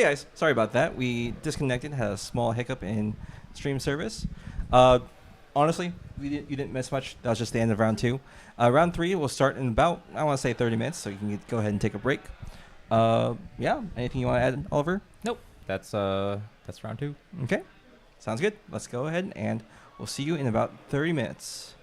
Hey guys, sorry about that. We disconnected, had a small hiccup in stream service. Honestly, you didn't miss much. That was just the end of round 2. Round 3 will start in about, I want to say 30 minutes, so you can go ahead and take a break. Yeah, anything you want to add, Oliver? Nope. That's round 2. Okay, sounds good. Let's go ahead and we'll see you in about 30 minutes.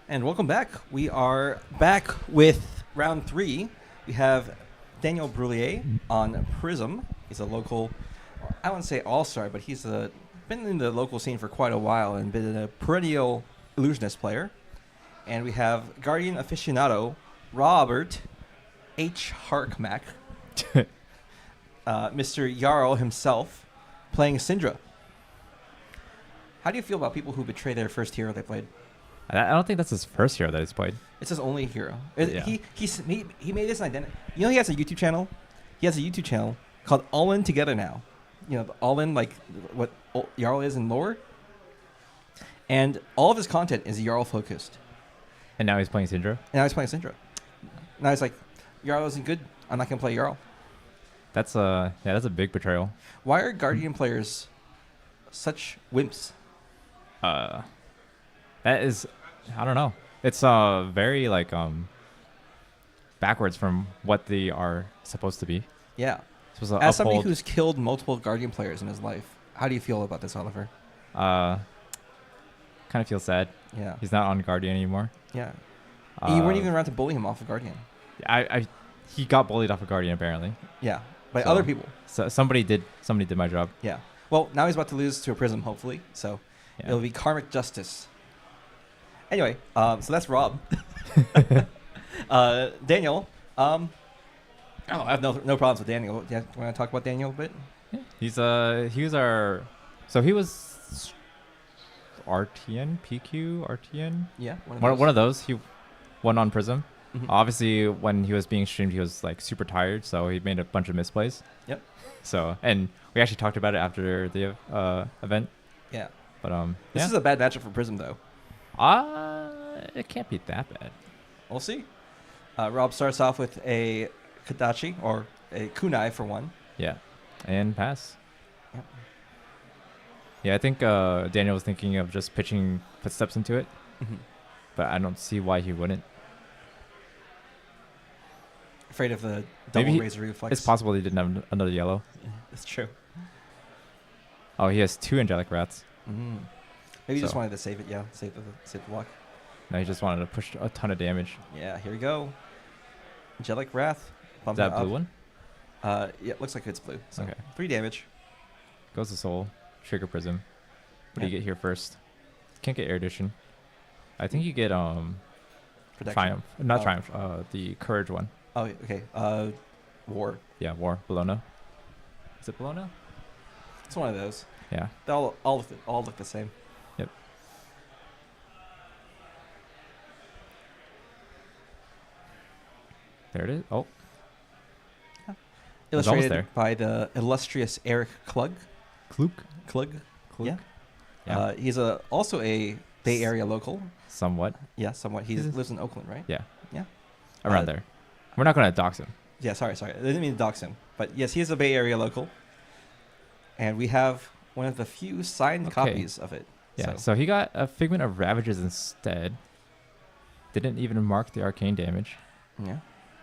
And welcome back. We are back with round 3. We have Daniel Brullier on Prism. He's a local, I wouldn't say all-star, but he's been in the local scene for quite a while and been a perennial illusionist player. And we have Guardian aficionado Robert H. Harkmack, Mr. Jarl himself, playing Syndra. How do you feel about people who betray their first hero they played? I don't think that's his first hero that he's played. It's his only hero. Yeah. He made this an identity. You know he has a YouTube channel? He has a YouTube channel called All In Together Now. You know, All In, like what Jarl is in lore. And all of his content is Jarl focused. And now he's playing Syndra? And now he's playing Syndra. Now he's like, Jarl isn't good. I'm not going to play Jarl. That's a big betrayal. Why are Guardian players such wimps? That is, I don't know. It's very like backwards from what they are supposed to be. Yeah. Supposed to As somebody uphold, who's killed multiple Guardian players in his life, how do you feel about this, Oliver? kind of feel sad. Yeah. He's not on Guardian anymore. Yeah. You weren't even around to bully him off of Guardian. He got bullied off of Guardian apparently. Yeah. By So- other people. So somebody did my job. Yeah. Well, now he's about to lose to a Prism, hopefully. So Yeah. it'll be karmic justice. Anyway, so that's Rob. Daniel. I have no problems with Daniel. Yeah, want to talk about Daniel a bit? Yeah. He was our, so he was RTN, PQ, RTN. Yeah. One of those. He won on Prism. Mhm. Obviously, when he was being streamed, he was like super tired, so he made a bunch of misplays. Yep. So, and we actually talked about it after the event. Yeah. But This is a bad matchup for Prism, though. it can't be that bad. We'll see. Rob starts off with a Kadachi, or a Kunai for one. Yeah, and pass. Yep. Yeah, I think Daniel was thinking of just pitching footsteps into it, Mhm. but I don't see why he wouldn't. Afraid of the Maybe double he- razor reflex. It's possible he didn't have another yellow. It's true. Oh, he has 2 angelic rats. Mm. Maybe he just So- wanted to save it. Yeah, save the luck. No, he just wanted to push a ton of damage. Yeah, here we go. Angelic Wrath. Is Bumping that it up. blue one? Yeah, looks like it's blue. So Okay. 3 damage. Goes to soul. Trigger prism. What do you Yeah. get here first? Can't get erudition. I think you get Protection. triumph. Not Oh. triumph. The courage one. Oh, okay. War. Yeah, war. Bologna. Is it Bologna? It's one of those. Yeah. They all look the same. Yep. There it is. Oh, was almost Illustrated there. by the illustrious Eric Klug. Klug. Klug. Yeah. Yeah. He's also a Bay Area local. Somewhat. Yeah, somewhat. He Is it- lives in Oakland, right? Yeah. Yeah. Around Uh, there. We're not gonna dox him. Yeah, sorry. I didn't mean to dox him. But yes, he is a Bay Area local. And we have one of the few signed Okay. copies of it. Yeah. So he got a figment of ravages instead. Didn't even mark the arcane damage. Yeah.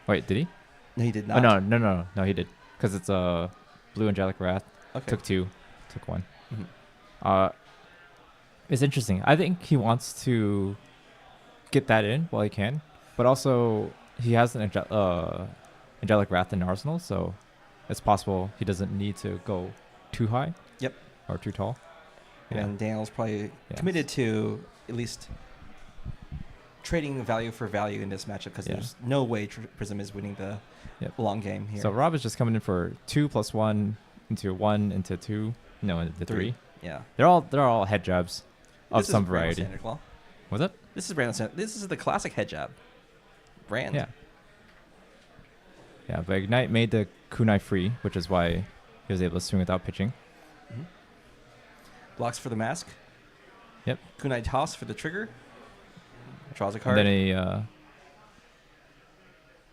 Wait, did he? No, he did not. Oh no, he did. Because it's a blue angelic wrath. Okay. Took 2, took 1. Mhm. It's interesting. I think he wants to get that in while he can, but also he has an angelic wrath in arsenal, so it's possible he doesn't need to go too high. Yep. Or too tall. And Daniel's probably Yeah. committed to at least trading value for value in this matchup because Yeah. there's no way Prism is winning the Yep. long game here. So Rob is just coming in for 2 + 1 into 1 into 2. No, into 3. Yeah. They're all head jabs of This is some Brand variety. Standard Claw. Was it? This is Brand Standard. This is the classic head jab. Brand. Yeah. Yeah, but Ignite made the kunai free, which is why he was able to swing without pitching. Mhm. Blocks for the mask. Yep. Kunai toss for the trigger. Draws a And card. then a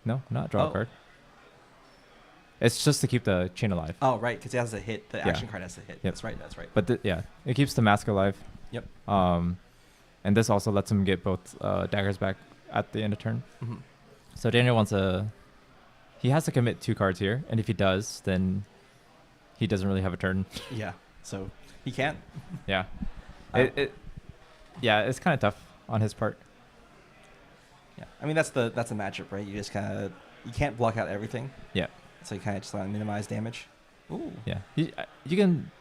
no, not draw Oh. a card. It's just to keep the chain alive. Oh, right, because it has to hit. The Yeah. action card has to hit. Yep. That's right. That's right. But yeah, it keeps the mask alive. Yep. And this also lets him get both daggers back at the end of turn. Mhm. So Daniel wants he has to commit 2 cards here, and if he does, then he doesn't really have a turn. Yeah. So he can't. Yeah. Uh, Yeah, it's kind of tough on his part. Yeah, I mean that's the matchup, right? You just kind of you can't block out everything, Yeah. so you kind of just want to minimize damage. Ooh, Yeah. You can.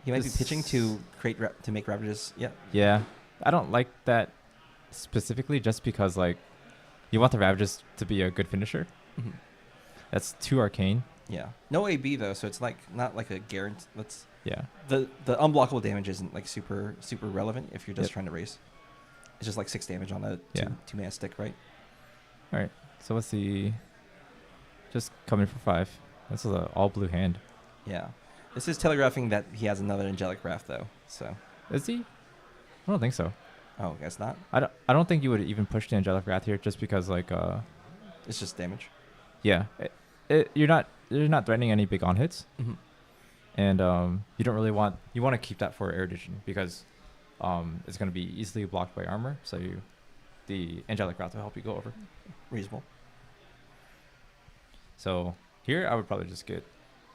he might be This- pitching to to make Ravages. Yeah, Yeah. I don't like that specifically, just because like you want the Ravages to be a good finisher. mhm. That's too arcane. Yeah. No AB though, so it's like not like a guarantee. Let's Yeah. the unblockable damage isn't like super relevant if you're just Yep. trying to race. It's just like 6 damage on a Yeah. two mana stick, right? All right. So what's the? Just coming for 5. This is an all blue hand. Yeah. This is telegraphing that he has another Angelic Wrath though. So, Is he? I don't think so. oh, I guess not. I don't think you would even push the Angelic Wrath here, just because like It's just damage. yeah, you're not threatening any big on hits, Mm-hmm. and you don't really want to keep that for Erudition, because it's going to be easily blocked by armor, so the Angelic Wrath will help you go over. Reasonable. So here I would probably just get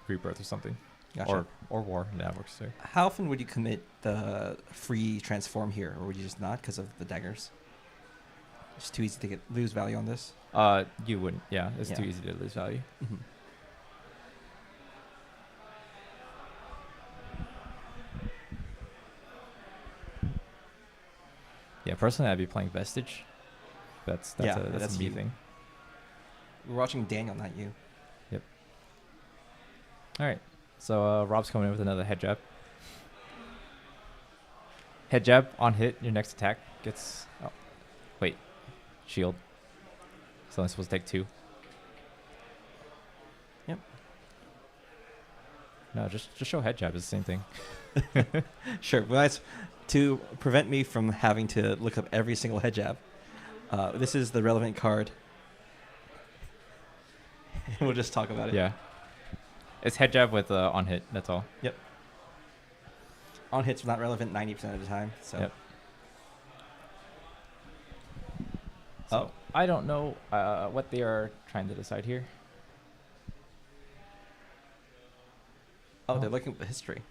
Rebirth or something, Gotcha. or War. That works too. How often would you commit the free transform here, or would you just not because of the daggers? It's too easy to lose value on this. You wouldn't. Yeah, it's Yeah. too easy to lose value. Mm-hmm. Yeah, personally, I'd be playing Vestige. That's Yeah, a that's me you. thing. We're watching Daniel, not you. All right, so Rob's coming in with another head jab. Head jab on hit. Your next attack gets. Oh, wait, shield. So I'm supposed to take 2. Yep. No, just show head jab is the same thing. Sure. Well, that's to prevent me from having to look up every single head jab. This is the relevant card. We'll just talk about it. Yeah. It's head jab with on hit. That's all. On hits not relevant 90% of the time. So. Yep. Oh. So I don't know what they are trying to decide here. Oh, they're looking at the history,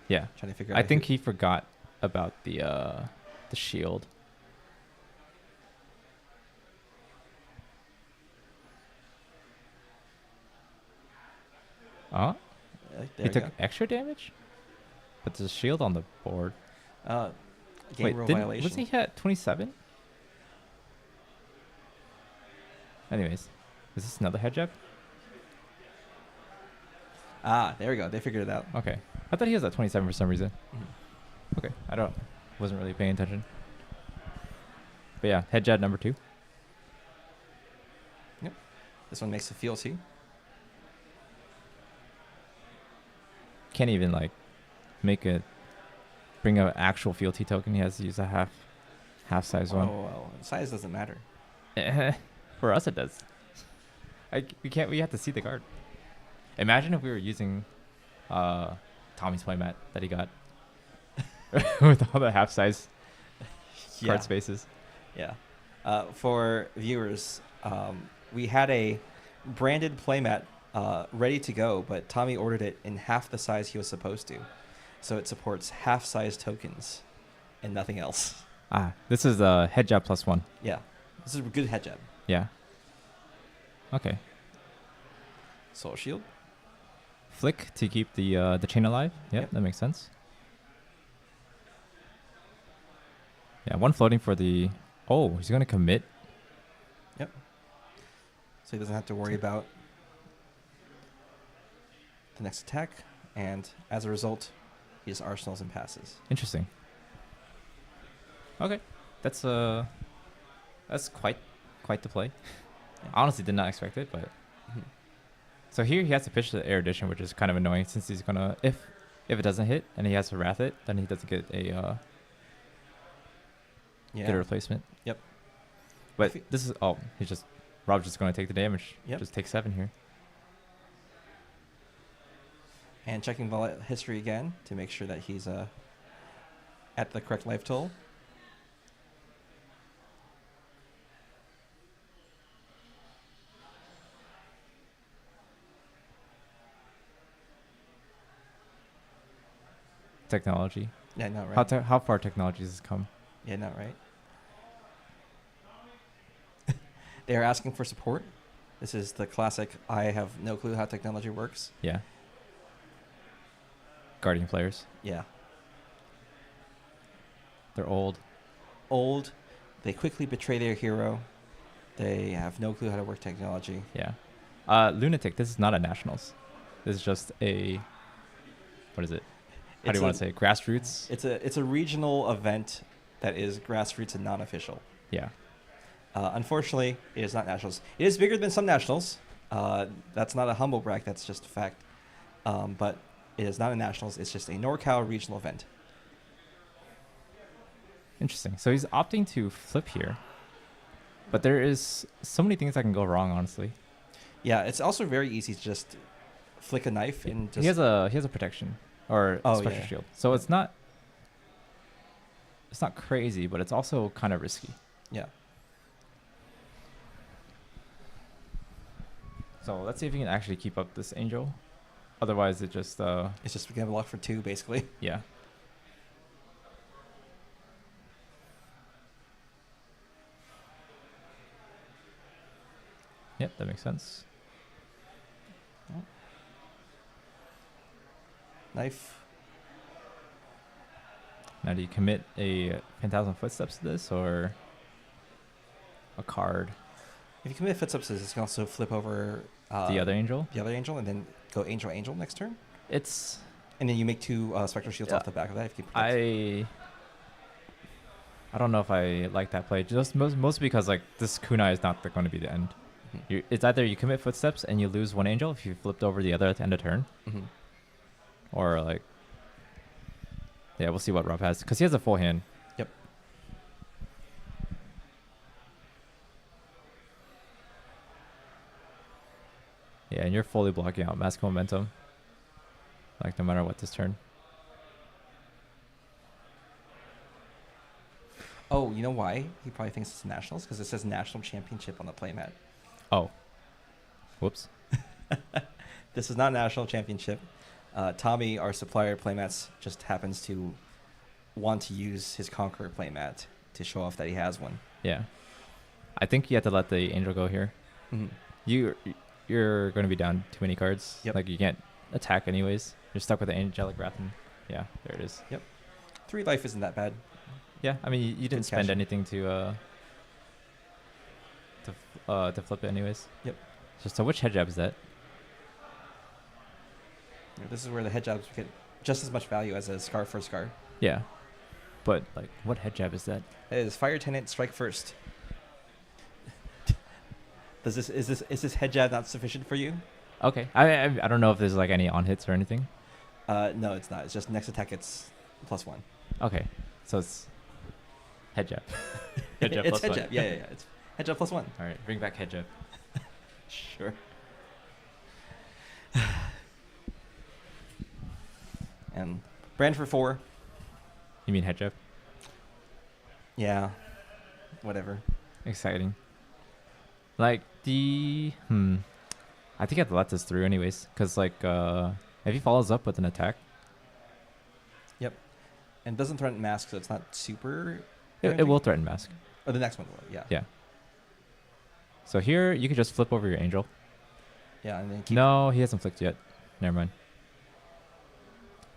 Yeah. trying to figure out. I think he forgot about the shield. There He you took go. extra damage? But there's a shield on the board. Game Wait, rule was violation. he at 27? Anyways, is this another head jab? Ah, there we go. They figured it out. Okay. I thought he was at 27 for some reason. Mhm. Okay, wasn't really paying attention. But yeah, head jab number 2. This one makes a fealty. Can't even like bring an actual fealty token. He has to use a half size one. Oh well, size doesn't matter. For us, it does. We have to see the card. Imagine if we were using Tommy's playmat that he got with all the half size card spaces. Yeah. For viewers, we had a branded playmat ready to go, but Tommy ordered it in half the size he was supposed to. So it supports half size tokens and nothing else. This is a head jab +1. Yeah. This is a good head jab. Yeah. Okay. Soul Shield. Flick to keep the chain alive. Yep, Yep. that makes sense. Yeah, 1 floating for the. Oh, he's gonna commit. So he doesn't have to worry about the next attack. And as a result, he just arsenals and passes. Interesting. Okay, that's quite the play. Yeah. Honestly, did not expect it, but Mhm. so here he has to pitch the Erudition, which is kind of annoying since he's gonna if it doesn't hit and he has to wrath it, then he doesn't get a get a replacement. Yep. But this is Rob's just gonna take the damage. Yep. Just take 7 here. And checking the history again to make sure that he's at the correct life total. Technology. Yeah, no, right. How far technology has come. Yeah, no, right. They're asking for support. This is the classic, I have no clue how technology works. Yeah. Guardian players. Yeah. They're old. Old. They quickly betray their hero. They have no clue how to work technology. Yeah. Lunatic, this is not a nationals. This is just a, what is it? How do you want to say it? Grassroots? It's a regional event that is grassroots and non-official. Yeah. Unfortunately, it is not nationals. It is bigger than some nationals. That's not a humble brag. That's just a fact. But it is not a nationals. It's just a NorCal regional event. Interesting. So he's opting to flip here. But there is so many things that can go wrong, honestly. Yeah, it's also very easy to just flick a knife and just... He has a protection or special shield. So it's not crazy, but it's also kind of risky. Yeah. So let's see if he can actually keep up this angel. Otherwise, it just it's just gonna have luck for 2, basically. Yeah. Yep, that makes sense. Oh. Knife. Now, do you commit a Phantasm Footsteps to this or a card? If you commit footsteps, you can also flip over The other angel? the other angel, and then go angel next turn. It's... And then you make 2 spectral shields off the back of that. If you I don't know if I like that play. Just mostly because like this kunai is not going to be the end. Mm-hmm. It's either you commit footsteps and you lose 1 angel if you flipped over the other at the end of turn, Mm-hmm. or like, yeah, we'll see what Rob has because he has a full hand. Yep. Yeah, and you're fully blocking out Mask Momentum, like no matter what this turn. Oh, you know why? He probably thinks it's nationals because it says national championship on the playmat. Oh, whoops. This is not a national championship. Tommy, our supplier of playmats, just happens to want to use his Conqueror playmat to show off that he has one. Yeah, I think you have to let the angel go here. Mm-hmm. You're going to be down too many cards. Yep. Like you can't attack anyways. You're stuck with the Angelic Wrath. And yeah, there it is. Yep. 3 life isn't that bad. Yeah, I mean you didn't spend anything to flip it anyways. Yep. So which head jab is that? This is where the head jabs get just as much value as a scar for scar. Yeah, but like what head jab is that? It is Fire Tenant Strike First. Is this head jab not sufficient for you? Okay, I don't know if there's like any on hits or anything. No, it's not. It's just next attack. It's +1. Okay, so it's head jab. Head jab it's plus head 1. jab. Yeah. It's head jab +1. All right, bring back head jab. Sure. And brand for 4. You mean head jab? Yeah. Whatever. Exciting. Like the I think I have to let this through anyways, because like if he follows up with an attack, Yep. And doesn't threaten mask, so it's not super. it will threaten mask. Oh, the next one will. Yeah. Yeah. So here you could just flip over your angel. Yeah, and then keep. No, he hasn't flicked yet. Never mind.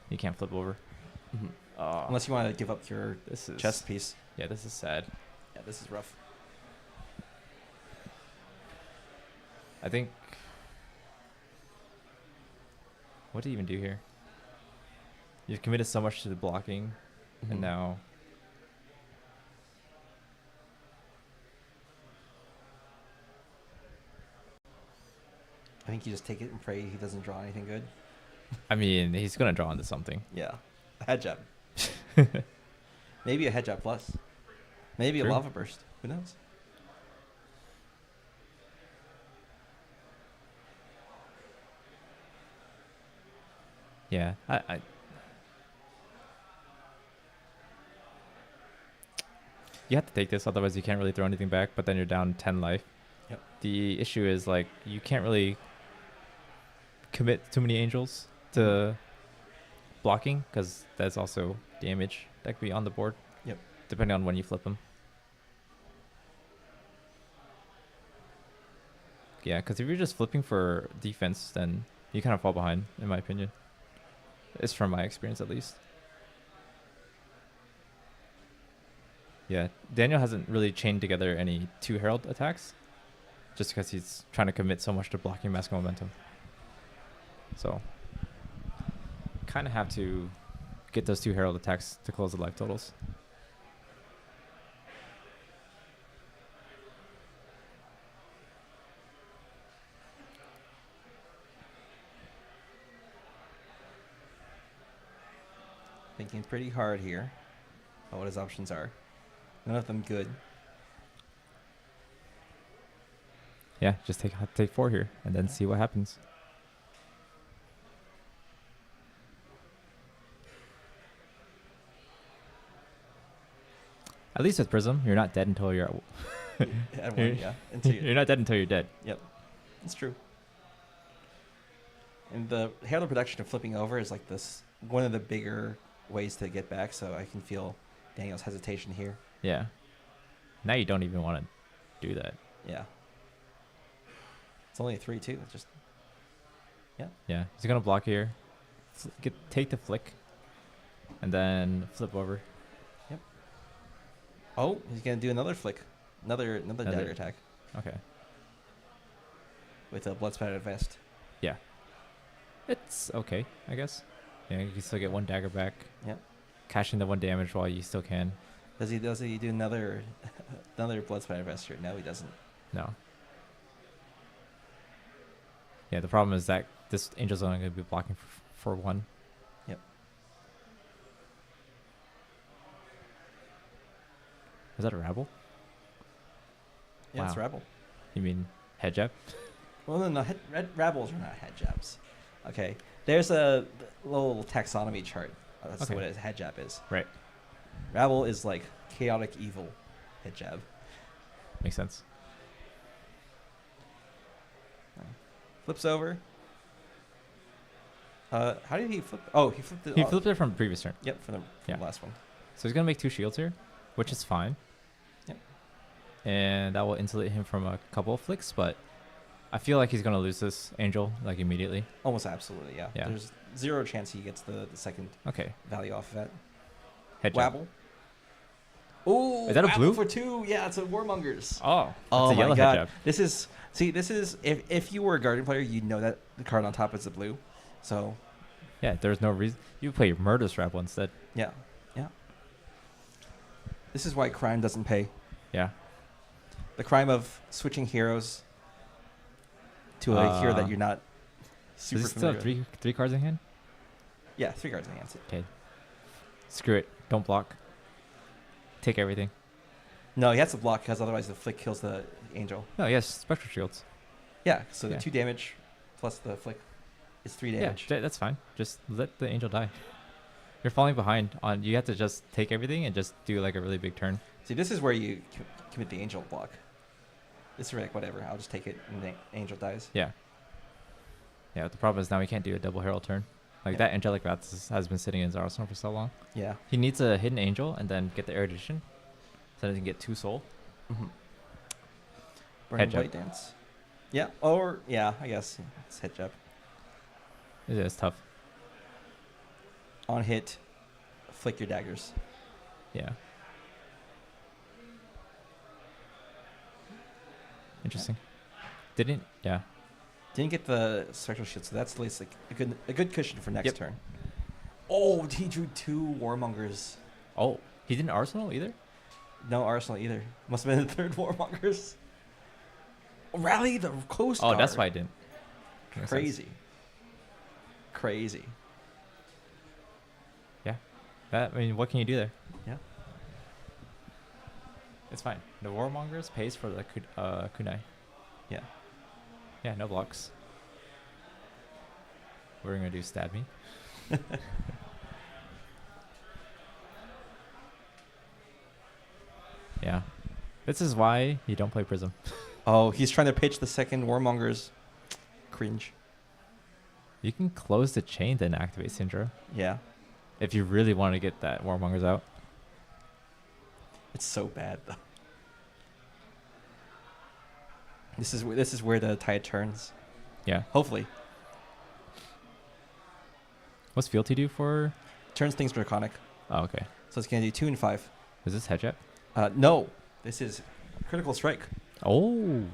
You can't flip over. Mhm. Oh, Unless you want to give up your this is chest piece. Yeah, this is sad. Yeah, this is rough. I think. What do you even do here? You've committed so much to the blocking, and Mhm. now. I think you just take it and pray he doesn't draw anything good. I mean, he's gonna draw into something. Yeah. A head jab. Maybe a head jab plus. Maybe True. a lava burst. Who knows? Yeah, I you have to take this, otherwise you can't really throw anything back. But then you're down 10 life. Yep. The issue is like you can't really commit too many angels to blocking because that's also damage that could be on the board. Yep. Depending on when you flip them. Yeah, because if you're just flipping for defense, then you kind of fall behind, in my opinion. It's from my experience, at least. Yeah, Daniel hasn't really chained together any 2 Herald attacks, just because he's trying to commit so much to blocking Mask Momentum. So, kind of have to get those 2 Herald attacks to close the life totals. Thinking pretty hard here about what his options are. None of them good. Yeah, just take 4 here and then see what happens. At least with Prism, you're not dead until you're At one, yeah. Until you're not dead until you're dead. Yep, that's true. And the Herald production of flipping over is like this one of the bigger ways to get back. So I can feel Daniel's hesitation here. Yeah. Now you don't even want to do that. Yeah. It's only a 3-2. It's just Yeah, he's gonna block here. Take the flick, and then flip over. oh, he's gonna do another flick, another dagger attack Okay. with a blood spattered vest. Yeah. It's okay, I guess. Yeah, you can still get 1 dagger back. Yep. Cashing the 1 damage while you still can. Does he do another blood spattered vest here? No, he doesn't. No. Yeah, the problem is that this Angel's only going to be blocking for 1. Yep. Is that a Rabble? Yeah, it's Wow. Rabble. You mean head jab? Well, no, Rabbles are not head jabs. Okay, there's a little taxonomy chart. That's Okay. what a head jab is. Right. Rabble is like chaotic evil head jab. Makes sense. Flips over. How did he flip? Oh, he flipped it. He flipped it from the previous turn. Yep, from Yeah. the last one. So he's going to make 2 shields here, which is fine. Yep. And that will insulate him from a couple of flicks, but I feel like he's going to lose this Angel, like, immediately. Almost absolutely, yeah. Yeah. There's 0 chance he gets the second Okay. value off of that. Head jab. Wabble. Oh, Is that a blue? for 2? Yeah, it's a Warmongers. Oh, that's Oh a my yellow god! head jab. This is if you were a Guardian player, you'd know that the card on top is the blue. So Yeah, there's no reason. You play Murderous Rabble instead. yeah. This is why crime doesn't pay. Yeah. The crime of switching heroes to a hero that you're not super Does he still familiar have with. 3 cards in hand? Yeah, 3 cards in hand. Okay. Screw it. Don't block. Take everything. No, he has to block because otherwise the flick kills the angel. No, he has Spectral Shields. Yeah, so the Yeah. 2 damage plus the flick is 3 Yeah, damage. that's fine. Just let the Angel die. You're falling behind on. You have to just take everything and just do like a really big turn. See, this is where you commit the angel block. This is like whatever. I'll just take it and the angel dies. Yeah. Yeah. The problem is now he can't do a double herald turn. Like Yeah. that Angelic Wrath has been sitting in his arsenal for so long. Yeah. He needs a hidden angel and then get the erudition, so that he can get 2 soul. Mm-hmm. Burning Head jab. Blade Dance. Yeah. Or yeah, I guess it's head jab. It is tough. On hit, flick your daggers. Yeah. Interesting. Didn't. Yeah. Didn't get the spectral shield, so that's at least like a good cushion for next Yep. turn. Oh, he drew 2 Warmongers. Oh, he didn't arsenal either. No arsenal either. Must have been the 3rd Warmongers. Rally the Coast Oh, Guard. that's why I didn't. Makes sense. Crazy. Crazy. I mean, what can you do there? Yeah. It's fine. The Warmongers pays for the kunai. Yeah. Yeah, no blocks. What are we gonna do? Stab me? Yeah. This is why you don't play Prism. Oh, he's trying to pitch the 2nd Warmongers. Cringe. You can close the chain, then activate Syndra. Yeah. If you really want to get that Warmongers out. It's so bad though. This is where the tide turns. Yeah. Hopefully, What's fealty do for? turns things draconic. Oh, okay. So it's gonna do 2 and 5. Is this head jab? No, this is critical strike. Oh.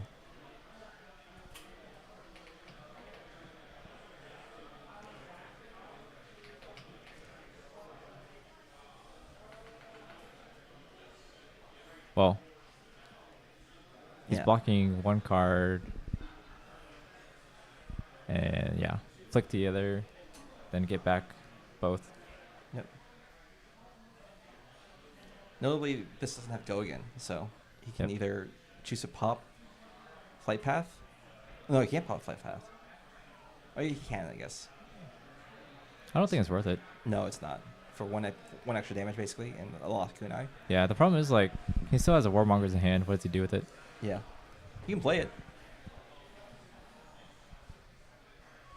Well, he's Yeah. blocking one card. And yeah, flick the other, then get back both. Yep. Notably, this doesn't have go again, so he can Yep. either choose to pop flight path. No, he can't pop flight path. Oh, he can, I guess. I don't think it's worth it. No, it's not. For one extra damage, basically, and a lost kunai. Yeah, the problem is, like, he still has a Warmonger's in hand. What does he do with it? Yeah. You can play it.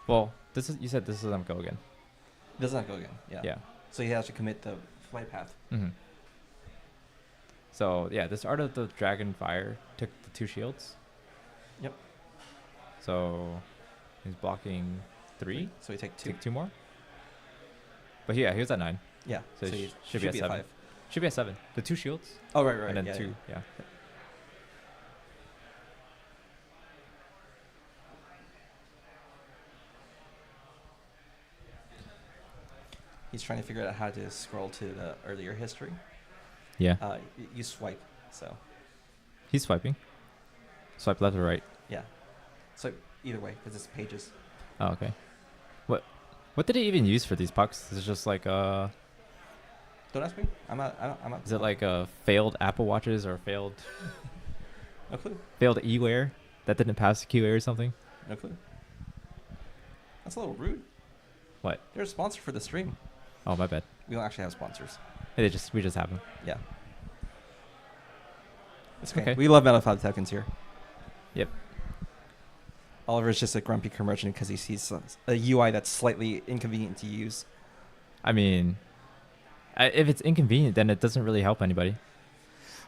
Well, you said this doesn't go again. It does not go again. Yeah. Yeah. So he has to commit the flight path. Mm-hmm. So, yeah, this Art of the Dragon Fire took the 2 shields. Yep. So, he's blocking 3. So he take 2. Take 2 more. But yeah, he was at 9. Yeah. So So he he should be at 7. 5. Should be at 7. The 2 shields. Oh, right. And then yeah, 2. Yeah. He's trying to figure out how to scroll to the earlier history. Yeah. You swipe, so He's swiping. Swipe left or right. yeah. So either way, because it's pages. Oh, okay. What did he even use for these pucks? Is it just like Don't ask me. I'm not. is it like failed Apple Watches or failed No clue. eWare that didn't pass QA or something? No clue. That's a little rude. What? They're a sponsor for the stream. Oh, my bad. We don't actually have sponsors. We just have them. Yeah. It's okay. Okay. We love Metal 5 tokens here. Yep. Oliver's just a grumpy curmudgeon because he sees a UI that's slightly inconvenient to use. I mean, if it's inconvenient, then it doesn't really help anybody.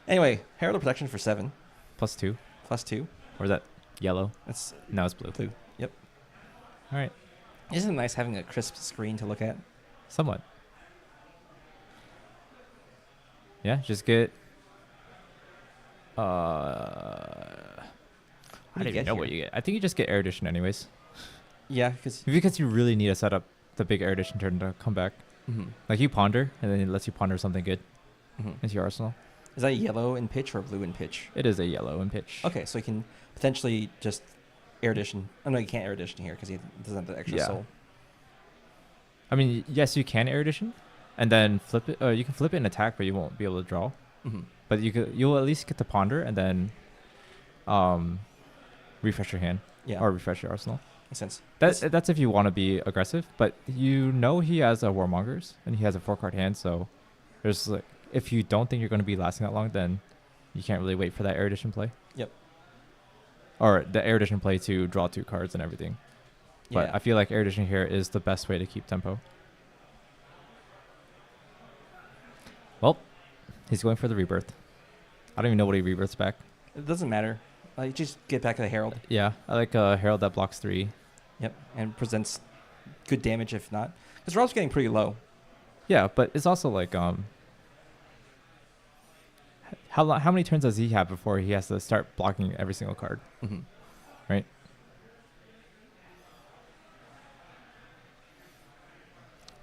Anyway, Herald of Protection for 7. +2. +2. Or is that yellow? That's No, it's blue. blue. Yep. All right. Isn't it nice having a crisp screen to look at? Somewhat. Yeah, just get. I do don't you even get know what here? you get. I think you just get Air Edition anyways. Yeah, because Because you really need to set up the big Air Edition turn to come back. Like you ponder, and then it lets you ponder something good into your arsenal. Is that yellow in pitch or blue in pitch? It is a yellow in pitch. Okay, so you can potentially just Air Edition. Oh no, you can't Air Edition here because he doesn't have the extra Yeah. soul. I mean, yes, you can Air Edition, and then flip it. You can flip it and attack, but you won't be able to draw. But you'll at least get to ponder and then, refresh your hand Yeah, or refresh your arsenal. makes sense. That's if you want to be aggressive, but you know he has a Warmongers and he has a 4-card hand, so there's like if you don't think you're going to be lasting that long, then you can't really wait for that Air Edition play. Yep. Or the Air Edition play to draw 2 cards and everything. But Yeah. I feel like Air Edition here is the best way to keep tempo. Well, he's going for the rebirth. I don't even know what he rebirths back. It doesn't matter. You just get back to the Herald. Yeah, I like a Herald that blocks 3. Yep, and presents good damage if not. Because Rob's getting pretty low. Yeah, but it's also like how many turns does he have before he has to start blocking every single card? Right?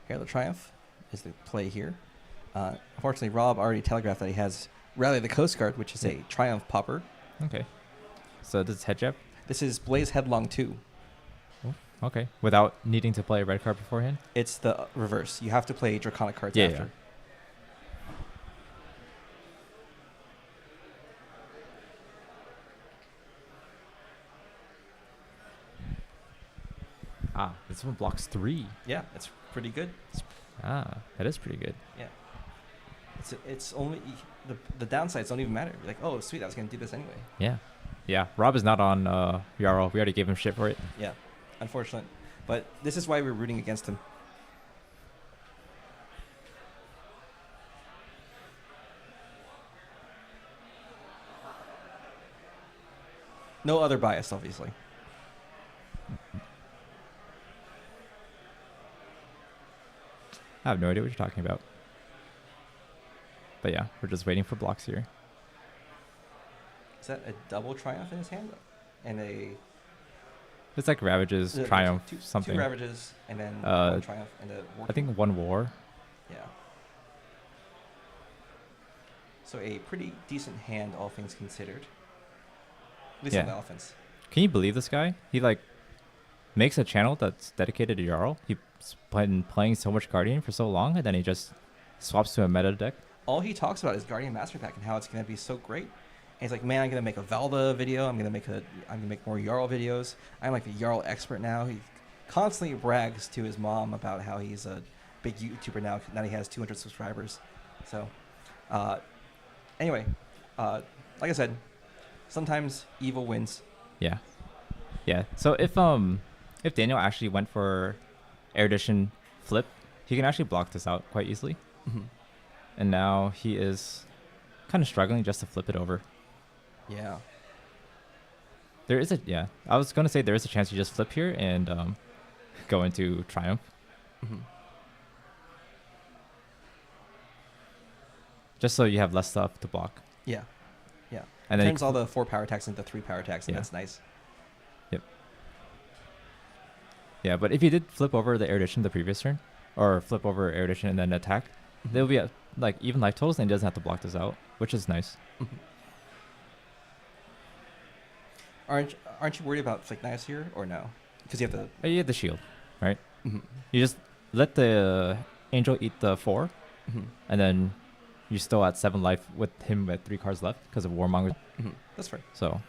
Herald of Triumph is the play here. Unfortunately, Rob already telegraphed that he has Rally the Coast Guard, which is a Triumph popper. Okay. So this is head jab? This is Blaze Headlong 2. Okay. Without needing to play a red card beforehand? It's the reverse. You have to play Draconic cards Yeah, after. yeah. Ah, this one blocks 3. Yeah, it's pretty good. Ah, that is pretty good. Yeah. It's only the downsides don't even matter. You're like, oh sweet, I was gonna do this anyway. Yeah. Yeah. Rob is not on Yarrow. We already gave him shit for it. Yeah, unfortunate. But this is why we're rooting against him. No other bias, obviously. I have no idea what you're talking about. But yeah, we're just waiting for blocks here. Is that a double triumph in his hand? And a It's like Ravages, Triumph, something. Two Ravages, and then Uh, one Triumph, and a War I think one War. Yeah. So a pretty decent hand, all things considered. At least on the Yeah. offense. Can you believe this guy? He like makes a channel that's dedicated to Jarl. He's been playing so much Guardian for so long, and then he just swaps to a meta deck. All he talks about is Guardian Master Pack and how it's going to be so great. And he's like, man, I'm going to make a Valda video. I'm going to make more Jarl videos. I'm like the Jarl expert now. He constantly brags to his mom about how he's a big YouTuber now. Now he has 200 subscribers. So, anyway, like I said, sometimes evil wins. Yeah, yeah. So if Daniel actually went for Erudition flip, he can actually block this out quite easily. Mm-hmm. And now he is kind of struggling just to flip it over. Yeah. I was gonna say there is a chance you just flip here and go into Triumph. Mm-hmm. Just so you have less stuff to block. Yeah. Yeah. And then Turns all the 4 power attacks into 3 power attacks, and Yeah. that's nice. Yep. Yeah, but if you did flip over the Erudition the previous turn, or flip over Erudition and then attack, Mm-hmm. there'll be like even life totals, and he doesn't have to block this out, which is nice. Mhm. Aren't you worried about Flick Knives here, or no? Because you have the... You have the shield, right? Mhm. You just let the Angel eat the 4, Mhm. and then you're still at 7 life with him at 3 cards left because of Warmonger. Mhm. That's fair. So,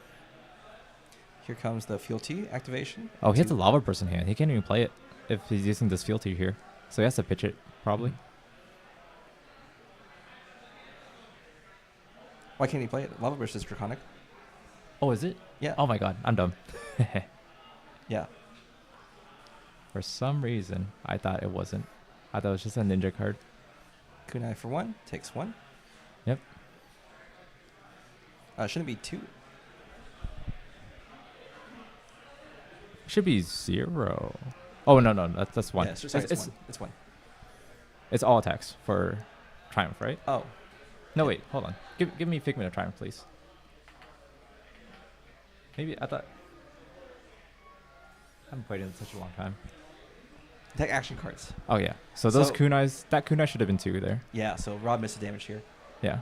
Here comes the Fealty activation. oh, he has to- a Lava Burst in hand. He can't even play it if he's using this Fealty here. So he has to pitch it, probably. Mhm. Why can't he play it? Lava Burst is Draconic. Oh, is it? Yeah. Oh my god, I'm dumb. Yeah. For some reason, I thought it wasn't. I thought it was just a ninja card. Kunai for 1. Takes 1. Yep. Shouldn't be 2. Should be 0. Oh no, that's 1. Yeah, sorry, it's 1. It's 1. It's all attacks for Triumph, right? Oh. No, Yeah. wait, hold on. Give me Figment of Triumph, please. Maybe I thought. I haven't played it in such a long time. Attack action cards. Oh yeah. So those So- kunais, that kunai should have been 2 there. Yeah, so Rob missed the damage here. Yeah.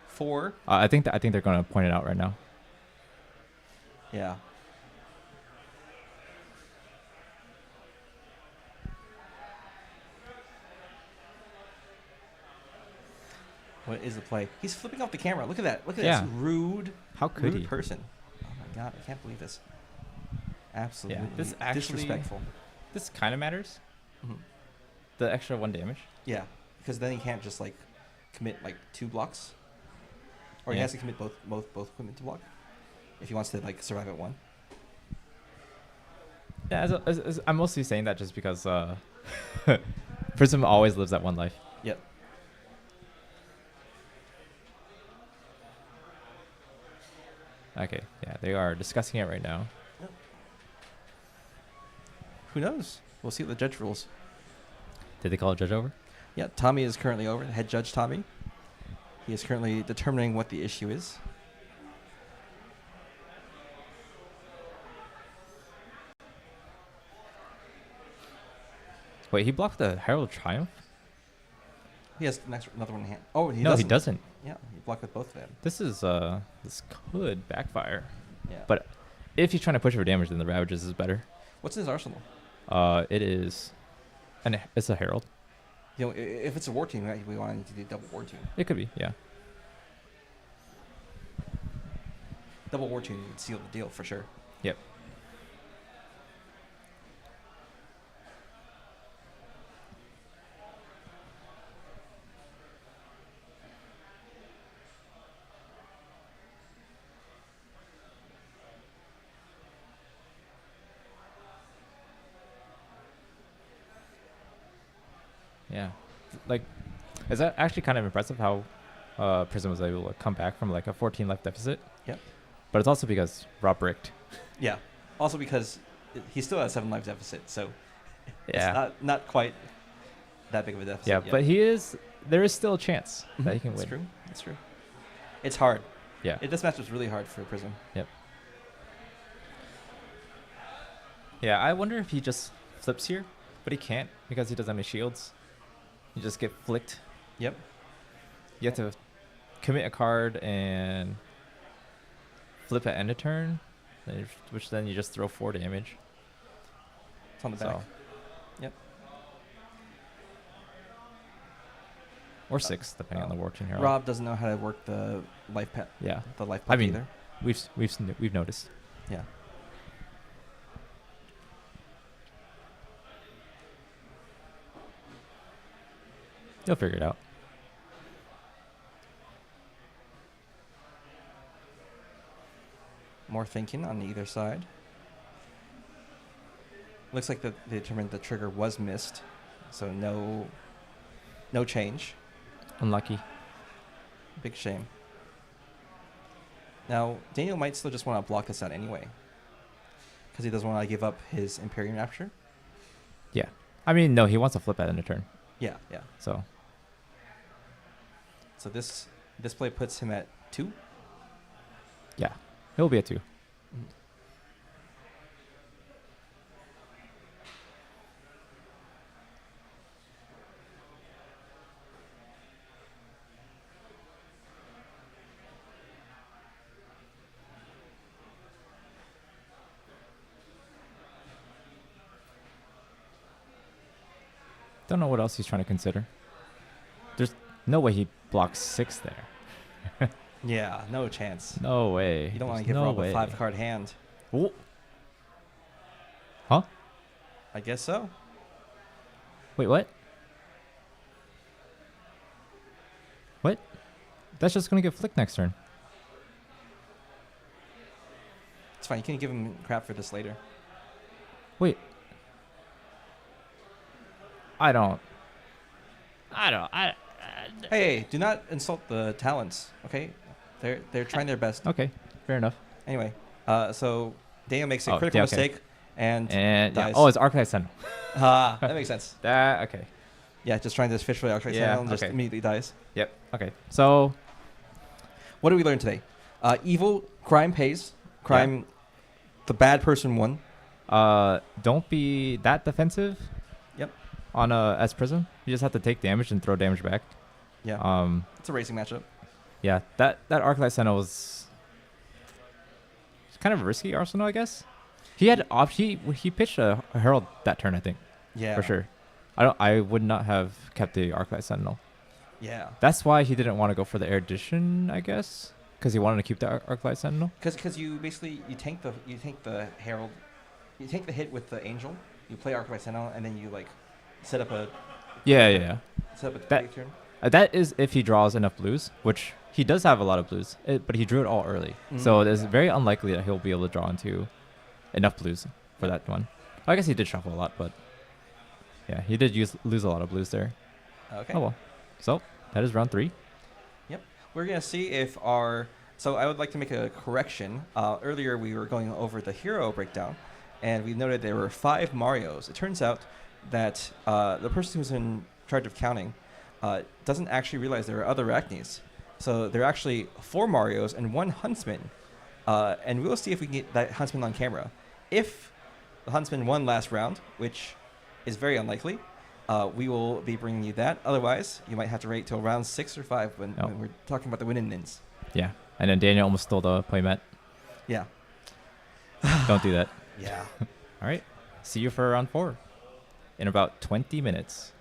4. I think they're gonna point it out right now. Yeah. What is the play? He's flipping off the camera. Look at that. Look at Yeah. this rude, How could rude he? person. Oh my god, I can't believe this. Absolutely this actually- disrespectful. This kind of matters. Mhm. The extra 1 damage. Yeah, because then he can't just like commit like 2 blocks, or he Yeah. has to commit both equipment to block if he wants to like survive at 1. Yeah, as I'm mostly saying that just because Prism always lives at 1 life. Yep. Okay, yeah, they are discussing it right now. Who knows? We'll see what the judge rules. Did they call a judge over? Yeah, Tommy is currently over. Head judge Tommy. He is currently determining what the issue is. Wait, he blocked the Herald Triumph? He has another one in hand. Oh, he No, doesn't. he doesn't. Yeah, he blocked with both of them. This could backfire. Yeah. But if he's trying to push for damage, then the Ravages is better. What's in his arsenal? It is, it's a Herald. You know, if it's a war team, right, we want to do double war team. It could be, yeah. Double war team would seal the deal for sure. Yep. Yeah, like, is that actually kind of impressive how Prism was able to come back from like a 14 life deficit? Yep. But it's also because Rob bricked. Yeah. Also because he still has 7 lives deficit, so Yeah. it's not quite that big of a deficit. Yeah, yet. but there is still a chance that he can That's win. true. That's true. It's hard. Yeah. This match was really hard for Prism. Yep. Yeah, I wonder if he just flips here, but he can't because he doesn't have any shields. You just get flicked. Yep. You have to commit a card and flip at end of turn, which then you just throw 4 damage. It's on the back. So, Yep. or 6, depending on the Warchin hero. Rob doesn't know how to work the life pet. Yeah, The life I pet mean, either. we've noticed. Yeah. You'll figure it out. More thinking on either side. Looks like they determined the trigger was missed, so no change. Unlucky. Big shame. Now, Daniel might still just want to block this out anyway, because he doesn't want to give up his Imperium Rapture. Yeah. I mean, no, he wants to flip at end of turn. Yeah, yeah. So, So this play puts him at 2. yeah. He'll be at 2. Don't know what else he's trying to consider. There's no way he blocks 6 there. Yeah, no chance. No way. You don't want to There's give no Rob way. a 5-card hand. Ooh. Huh? I guess so. Wait, what? What? That's just going to get flicked next turn. It's fine. You can give him crap for this later. Wait. I Hey, do not insult the talents, okay? They're trying their best. Okay, fair enough. Anyway, so Daniel makes a Oh, critical yeah, okay. mistake and Yeah. dies. Oh, it's Arclight Sentinel. That makes sense. That okay. Yeah, just trying to fish for the Arclight Yeah, Sentinel and just okay. immediately dies. Yep. Okay. So What did we learn today? Evil, crime pays. Crime, the bad person won. don't be that defensive. Yep. On a S Prism, you just have to take damage and throw damage back. Yeah. It's a racing matchup. Yeah. That Arclight Sentinel was kind of a risky arsenal, I guess. He had he pitched a Herald that turn, I think. Yeah. For sure. I would not have kept the Arclight Sentinel. Yeah. That's why he didn't want to go for the Erudition, I guess, because he wanted to keep the Arclight Sentinel. Because you basically you tank the Herald, you tank the hit with the Angel. You play Arclight Sentinel and then you like set up a Yeah. set up a That- big turn. That is if he draws enough blues, which he does have a lot of blues, but he drew it all early. So it is very unlikely that he'll be able to draw into enough blues for that one. I guess he did shuffle a lot, but yeah, he did lose a lot of blues there. Okay. Oh well. So that is round 3. We're going to see if our... So I would like to make a correction. Earlier we were going over the hero breakdown, and we noted there were 5 Marios. It turns out that the person who's in charge of counting doesn't actually realize there are other Arachnes. So there are actually 4 Marios and 1 Huntsman. And we'll see if we can get that Huntsman on camera. If the Huntsman won last round, which is very unlikely, we will be bringing you that. Otherwise, you might have to wait till round 6 or 5 when we're talking about the win-ins. Yeah. And then Daniel almost stole the playmat. Yeah. Don't do that. Yeah. All right. See you for round 4 in about 20 minutes.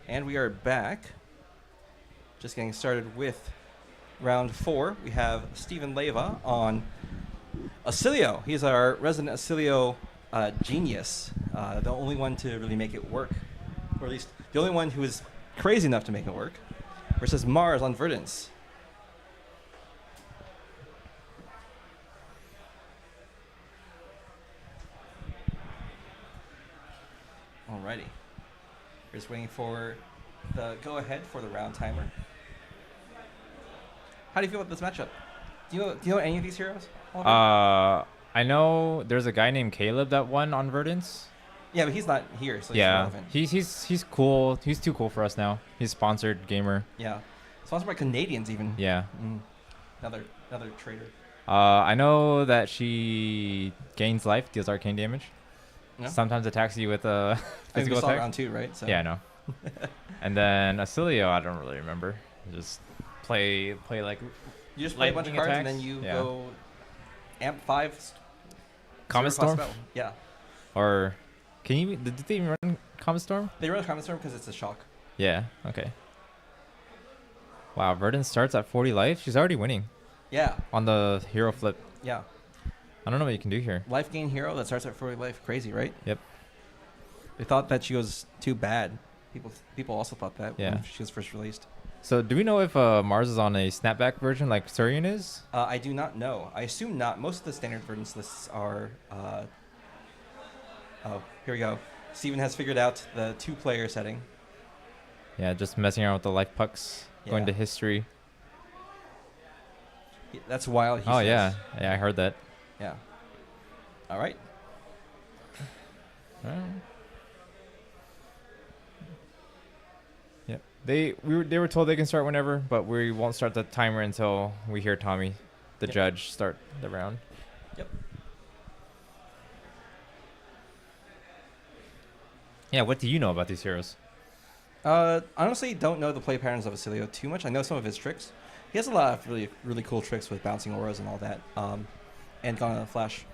And we are back. Just getting started with round 4. We have Steven Leva on Acilio. He's our resident Acilio genius. The only one to really make it work. Or at least the only one who is crazy enough to make it work. Versus Mars on Verdance. Alrighty. We're just waiting for the go-ahead for the round timer. How do you feel about this matchup? Do you know any of these heroes? Oliver? I know there's a guy named Caleb that won on Verdance. Yeah, but he's not here, so he's Yeah, irrelevant. he's cool. He's too cool for us now. He's sponsored gamer. Yeah. Sponsored by Canadians even. Yeah. Another trader. I know that she gains life, deals arcane damage. Yeah. Sometimes attacks you with a I think we physical saw attack. round 2, right? So. Yeah, I know. And then Acilio, I don't really remember. Just play like You just play a bunch of cards lightning and then you attacks? go amp 5. Comet zero cost Storm? spell. Yeah. Or can you did they even run Comet Storm? They run a Comet Storm because it's a shock. Yeah, okay. Wow, Verdant starts at 40 life. She's already winning Yeah. on the hero flip. Yeah. I don't know what you can do here. Life gain hero that starts at 40 life. Crazy, right? Yep. They thought that she was too bad. People also thought that Yeah. when she was first released. So do we know if Mars is on a snapback version like Surian is? I do not know. I assume not. Most of the standard Verdance lists are... oh, here we go. Steven has figured out the 2-player setting. Yeah, just messing around with the life pucks, going to Yeah. history. That's wild. Oh, yeah. Yeah, I heard that. Yeah. All right. Yep. They were told they can start whenever, but we won't start the timer until we hear Tommy, the Yep. judge, start the round. Yep. Yeah, what do you know about these heroes? Honestly, don't know the play patterns of Acilio too much. I know some of his tricks. He has a lot of really cool tricks with bouncing auras and all that. And Gone in a Flash.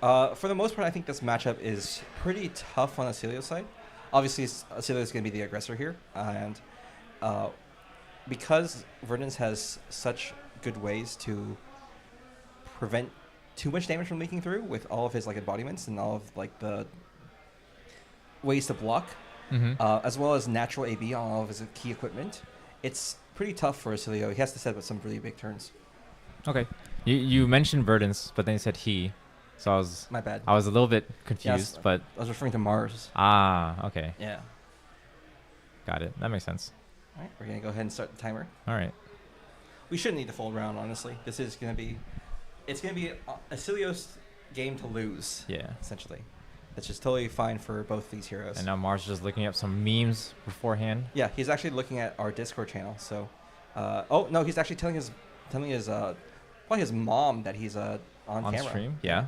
For the most part, I think this matchup is pretty tough on Acilio's side. Obviously, Acilio is going to be the aggressor here, and because Verdance has such good ways to prevent too much damage from leaking through with all of his like embodiments and all of like the ways to block, as well as natural AB on all of his key equipment, it's pretty tough for Acilio. He has to set up some really big turns. Okay. You mentioned Verdance, but then you said he. So My bad. I was a little bit confused, Yes, but I was referring to Mars. okay. Yeah. Got it. That makes sense. All right, we're going to go ahead and start the timer. All right. We shouldn't need the full round, honestly. This is going to be... It's going to be Acilio's game to lose, Yeah. essentially. That's just totally fine for both these heroes. And now Mars is just looking up some memes beforehand. Yeah, he's actually looking at our Discord channel, so... oh, no, he's actually telling his probably his mom that he's on camera. Stream. Yeah.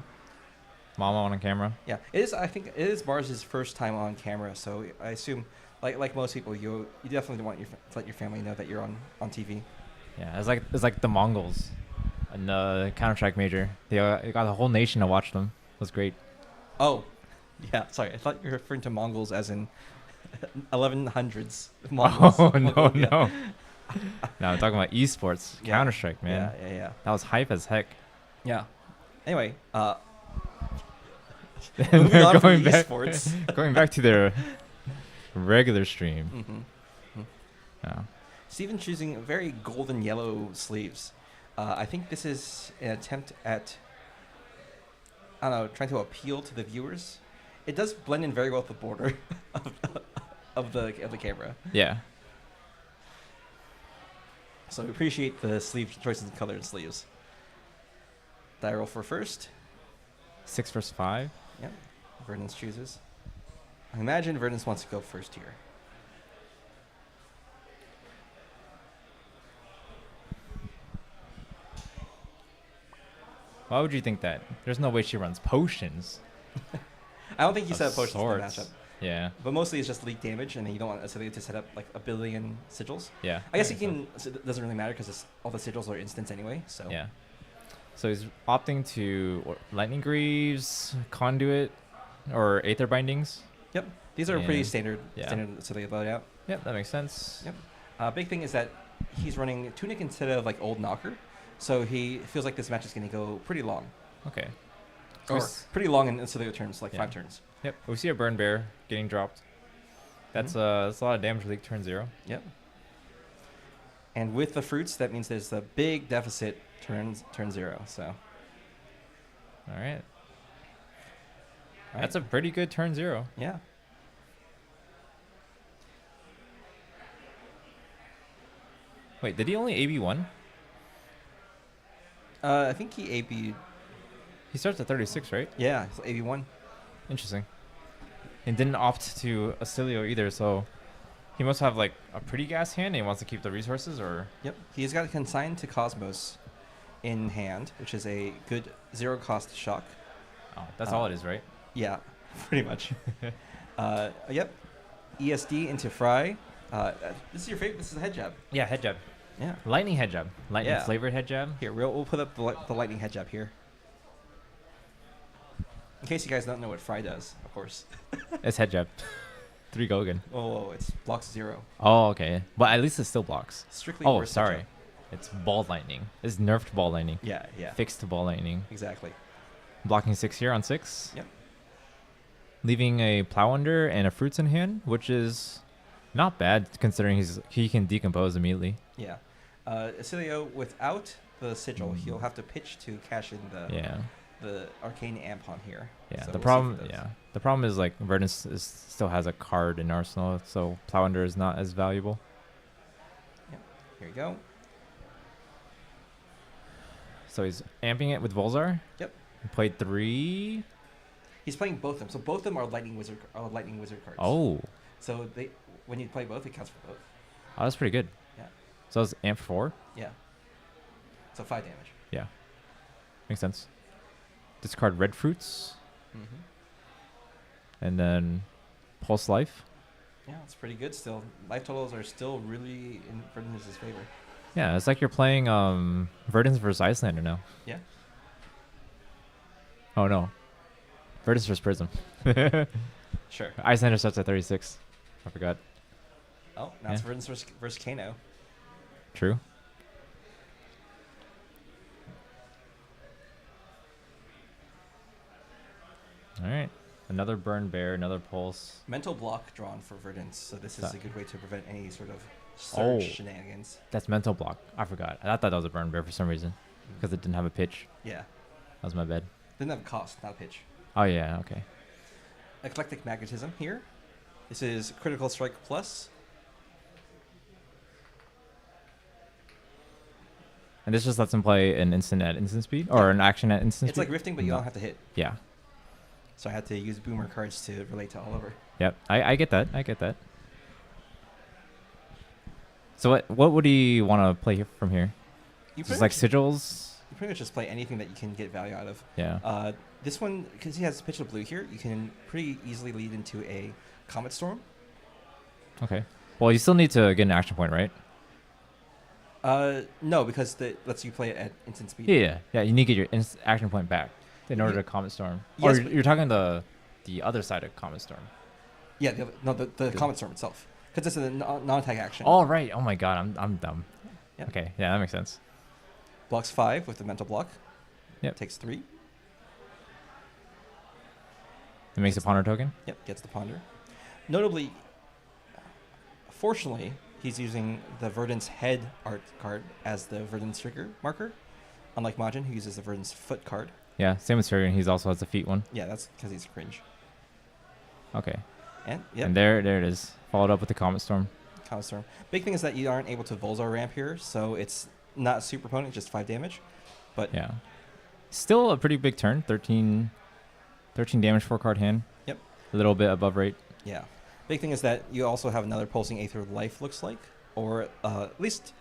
Mama on camera. Yeah, it is. I think it is Mars' first time on camera, so I assume, like most people, you definitely want to let your family know that you're on TV. Yeah, it's like the Mongols, and the Counter-Strike major. They got the whole nation to watch them. It was great. Oh, yeah. Sorry, I thought you were referring to Mongols as in 1100s. Mongols. Oh no. Mongolia. No, I'm talking about esports. Yeah. Counter-Strike, man. Yeah. That was hype as heck. Yeah. Anyway, They're moving on from going back, esports. going back to their regular stream. Mm-hmm. Yeah. Steven choosing very golden yellow sleeves. I think this is an attempt at, I don't know, trying to appeal to the viewers. It does blend in very well with the border of the camera. Yeah. So we appreciate the sleeve choices and colored sleeves. Die roll for first. 6 versus 5. Yep. Verdance chooses. I imagine Verdance wants to go first here. Why would you think that? There's no way she runs potions. I don't think he Of set up potions in the sorts. matchup. Yeah. But mostly it's just leak damage, and then you don't want Acilio to set up like a billion sigils. Yeah. I guess he can. It doesn't really matter because all the sigils are instants anyway. So Yeah. So he's opting to Lightning Greaves, Conduit, or Aether Bindings. Yep. These are pretty And- standard. yeah. Standard, so they load out. Yep, that makes sense. Yep. Big thing is that he's running Tunic instead of like old Knocker, so he feels like this match is going to go pretty long. Okay. Or s- pretty long in Acilio turns, like Yeah. 5 turns. Yep. We see a Burn Bear getting dropped. That's that's a lot of damage leak turn 0. Yep. And with the fruits, that means there's a big deficit turn 0. So All right. right. That's a pretty good turn 0. Yeah. Wait, did he only AB 1? I think he AB'd. He starts at 36, right? Yeah, it's 81. Interesting. And didn't opt to Acilio either, so he must have like a pretty gas hand and he wants to keep the resources, or Yep. He's got Consign to Cosmos in hand, which is a good 0 cost shock. oh, that's all it is, right? Yeah, pretty much. Yep. ESD into Fry. This is your favorite. This is a head jab. Yeah, head jab. Yeah. Lightning head jab. Lightning Yeah. flavored head jab. Here, we'll put up the lightning head jab here. In case you guys don't know what Fry does, of course. It's head jab. 3 Gogan. Oh, it's blocks 0. Oh, okay. But at least it still blocks. Strictly. Oh, burst head sorry. jab. It's ball lightning. It's nerfed ball lightning. Yeah, yeah. Fixed ball lightning. Exactly. Blocking 6 here on 6. Yep. Leaving a plow under and a fruits in hand, which is not bad considering he can decompose immediately. Yeah. Acilio, without the sigil, he'll have to pitch to cash in the arcane ampon here. Yeah. So The we'll see problem if it does. the problem is like Verdant still has a card in arsenal, so plow under is not as valuable. Here you go. So he's amping it with Volzar. Yep. He played 3. He's playing both of them. So both of them are lightning wizard cards. Oh. So when you play both, it counts for both. Oh, that's pretty good. Yeah. So it's amp 4. Yeah. So 5 damage. Yeah. Makes sense. Discard red fruits. Mm-hmm. And then Pulse Life. Yeah, it's pretty good still. Life totals are still really in Ferdinand's favor. Yeah, it's like you're playing Verdance versus Icelander now. Yeah. Oh no. Verdance versus Prism. Sure. Icelander starts at 36. I forgot. Oh, now it's Yeah. Verdance versus Kano. True. Alright. Another Burn Bear, another Pulse. Mental block drawn for Verdance, so this is That- a good way to prevent any sort of surge Oh. shenanigans. That's Mental Block. I forgot. I thought that was a Burn Bear for some reason. Because it didn't have a pitch. Yeah. That was my bad. Didn't have a cost, not a pitch. Oh yeah, okay. Eclectic Magnetism here. This is Critical Strike Plus. And this just lets him play an instant at instant speed? Or Yeah. an action at instant It's speed? like Rifting, but you No. don't have to hit. Yeah. So I had to use Boomer cards to relate to Oliver. Yep. I get that. I get that. So what would he want to play from here? You Just pretty, like much, sigils? you pretty much just play anything that you can get value out of. Yeah. This one, because he has pitch of blue here, you can pretty easily lead into a Comet Storm. Okay. Well, you still need to get an action point, right? No, because that lets you play it at instant speed. Yeah. You need to get your action point back in order Ye- to Comet Storm. Yes, or but- you're talking the other side of Comet Storm. Yeah, the Comet Storm itself. Because it's a non-attack action. Oh right. Oh my god, I'm dumb. Yeah. Okay. Yeah, that makes sense. Blocks 5 with the mental block. Yep. Takes 3. It makes a Ponder token. Yep, gets the Ponder. Notably, fortunately, he's using the Verdance head art card as the Verdance trigger marker, unlike Majin, who uses the Verdance foot card. Yeah. Same with Tyrion. He also has the feet one. Yeah, that's because he's cringe. Okay. And yep, And there it is. Followed up with the Comet Storm. Comet Storm. Big thing is that you aren't able to Volzar ramp here, so it's not super potent, just 5 damage. But Yeah. Still a pretty big turn. 13 damage, 4-card hand. Yep. A little bit above rate. yeah, big thing is that you also have another Pulsing Aether of Life, looks like, or at least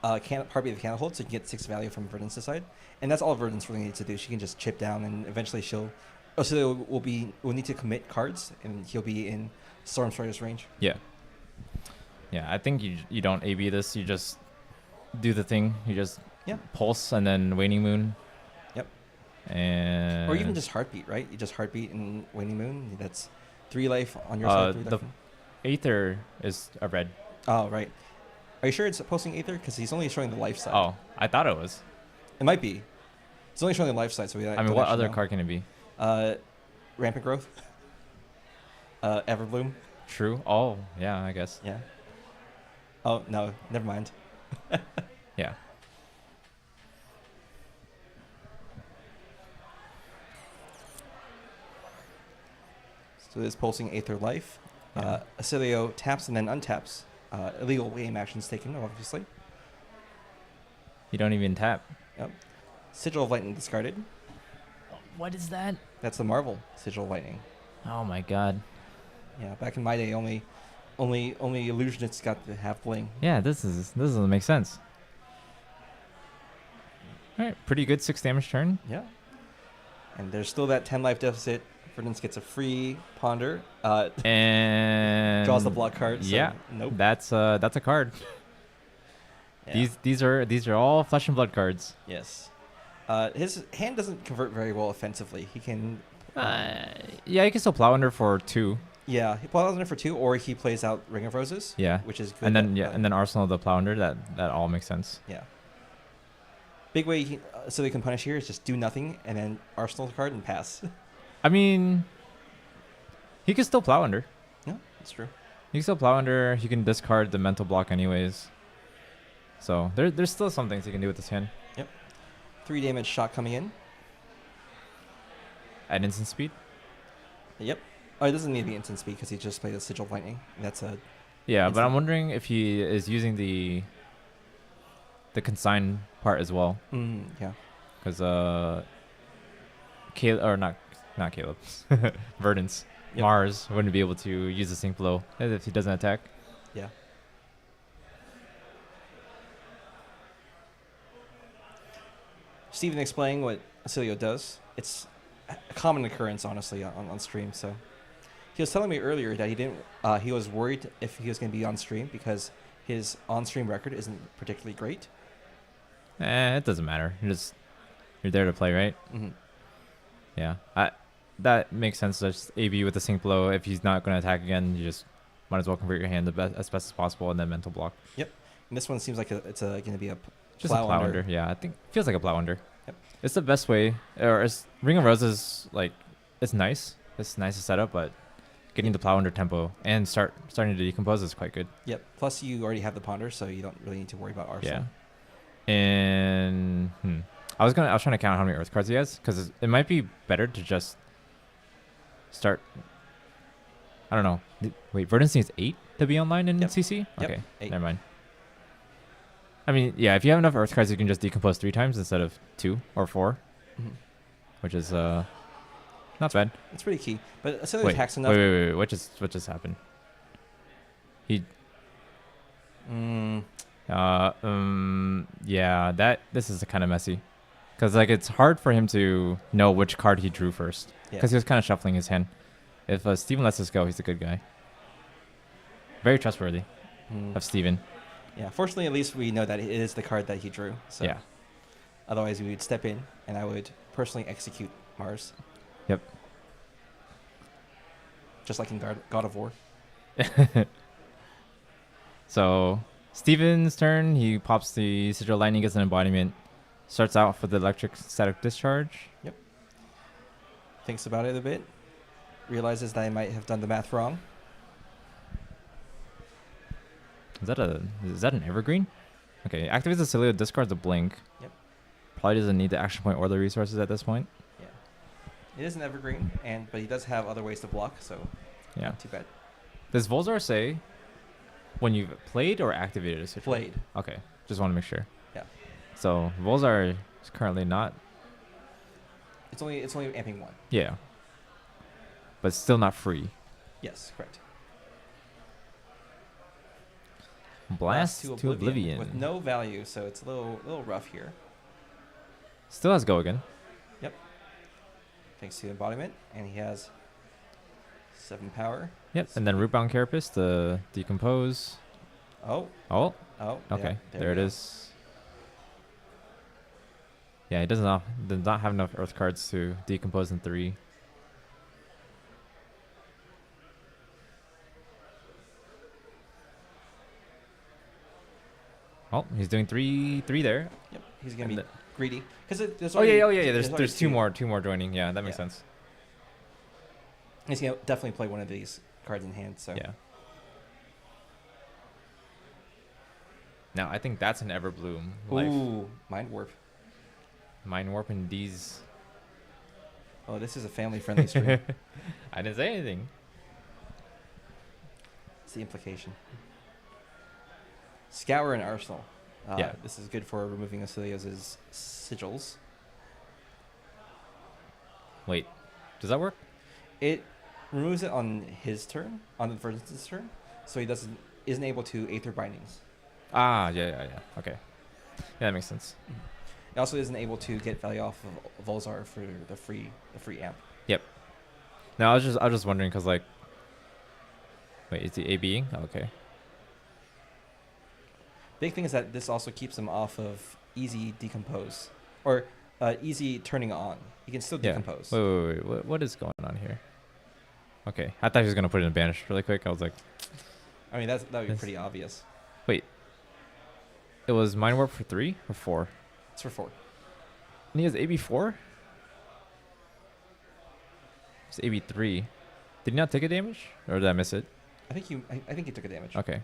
Heartbeat of Candlehold, so you can get 6 value from Verdance's side. And that's all Verdance really needs to do. She can just chip down, and eventually will need to commit cards, and he'll be in Storm Strider's range. Yeah. Yeah, I think you don't AB this. You just do the thing. You just Yeah. pulse and then Waning Moon. Yep. And Or even just Heartbeat, right? You just Heartbeat and Waning Moon. That's 3 life on your side. 3 The life. Aether is a red. Oh, right. Are you sure it's posting Aether? Because he's only showing the life side. Oh, I thought it was. It might be. It's only showing the life side, so we I don't mean, what actually other know. card can it be? Rampant Growth. Everbloom. True. Oh, yeah, I guess. Yeah. Oh, no. Never mind. Yeah. So this pulsing Aether Life. Yeah. Acilio taps and then untaps. Illegal game actions taken, obviously. You don't even tap. Yep. Sigil of Lightning discarded. What is that? That's the Marvel Sigil of Lightning. Oh my god. Yeah, back in my day, only illusionists got to have bling. Yeah, this doesn't make sense. All right, pretty good 6 damage turn. Yeah. And there's still that 10 life deficit. Verdance gets a free ponder. And Draws the block card. So yeah, nope. that's a card. Yeah. These are all flesh and blood cards. Yes. His hand doesn't convert very well offensively. He can. Yeah, you can still plow under for 2. Yeah, he plows under for 2, or he plays out Ring of Roses. Yeah, which is good. and then Arsenal the plow under. That all makes sense. Yeah. Big way so they can punish here is just do nothing and then Arsenal the card and pass. I mean, he can still plow under. Yeah, that's true. He can still plow under. He can discard the mental block anyways. So there's still some things he can do with this hand. 3 damage shot coming in. At instant speed. Yep. Oh, he doesn't need the instant speed because he just played a Sigil of Lightning. That's a. Yeah, but instant. I'm wondering if he is using the consign part as well, Yeah. because Caleb or not Caleb, Verdance Yep. Mars wouldn't be able to use the sync blow if he doesn't attack. Yeah. Steven explaining what Acilio does. It's a common occurrence, honestly, on stream. So he was telling me earlier that he didn't. He was worried if he was going to be on stream because his on-stream record isn't particularly great. It doesn't matter. You're there to play, right? Mm-hmm. Yeah, that makes sense. Just AB with the sync blow. If he's not going to attack again, you just might as well convert your hand as best as possible and then mental block. And this one seems like it's going to be a Just a plow under. Yeah, I think feels like a plow under. Yep. It's the best way. Or Ring of Roses, like, it's nice. It's nice to set up, but getting the plow under tempo and starting to decompose is quite good. Yep. Plus, you already have the ponder, so you don't really need to worry about Arsenal. Yeah. And I was trying to count how many Earth cards he has because it might be better to just start. I don't know. Wait, Verdance needs 8 to be online in Yep. CC. Yep. Okay, 8. never mind. I mean, yeah, if you have enough Earth cards, you can just decompose 3 times instead of 2 or 4, Mhm. which is not bad. It's pretty key. But Acilio Wait, attacks enough. wait. What just happened? He. Yeah, this is kind of messy, because like it's hard for him to know which card he drew first, Yeah. because he was kind of shuffling his hand. If Steven lets us go, he's a good guy. Very trustworthy of Steven. Yeah. Fortunately, at least we know that it is the card that he drew. So Yeah. Otherwise, we would step in, and I would personally execute Mars. Yep. Just like in God of War. So Steven's turn. He pops the Sigil of Lightning, gets an embodiment. Starts out for the electric static discharge. Thinks about it a bit. Realizes that I might have done the math wrong. Is that an evergreen? Okay, activates the Acilio, discards a blink. Yep. Probably doesn't need the action point or the resources at this point. Yeah. It is an evergreen, but he does have other ways to block, so Yeah. not too bad. Does Volzar say when you've played or activated a Sigil? Played. Okay, just want to make sure. Yeah. So Volzar is currently not. It's only amping 1. Yeah. But still not free. Yes, correct. Blast to Oblivion. with no value, so it's a little rough here. Still has go again. Thanks to embodiment, and he has 7 power. Yep. And then Rootbound Carapace to decompose. Oh, Oh. yeah, Okay. There we it go. is. Yeah, he does not have enough Earth cards to decompose in 3. Oh, he's doing three there. Yep, he's gonna And be greedy because there's Oh already, yeah. there's already There's two more joining. Yeah, that makes Yeah. sense. He's gonna definitely play one of these cards in hand. So Yeah. Now I think that's an Everbloom life. ooh, mind warp. Mind warping these. Oh, this is a family-friendly stream. I didn't say anything. It's the implication. Scour and Arsenal. Yeah. This is good for removing Acilios' sigils. Wait, does that work? It removes it on his turn, on the Verdant's turn, so he isn't able to Aether Bindings. Ah, yeah. Okay. Yeah, that makes sense. It also isn't able to get value off of Volzar for the free amp. Yep. No, I was just wondering because like, wait, is he ABing? Oh, okay. Big thing is that this also keeps him off of easy decompose or easy turning on. He can still Yeah. decompose. Wait. What is going on here? Okay, I thought he was gonna put it in banish really quick. I was like, I mean, that would be pretty obvious. wait, it was mind warp for 3 or 4, It's for 4. and he has AB 4. It's AB 3. Did he not take a damage, or did I miss it? I think he took a damage. Okay,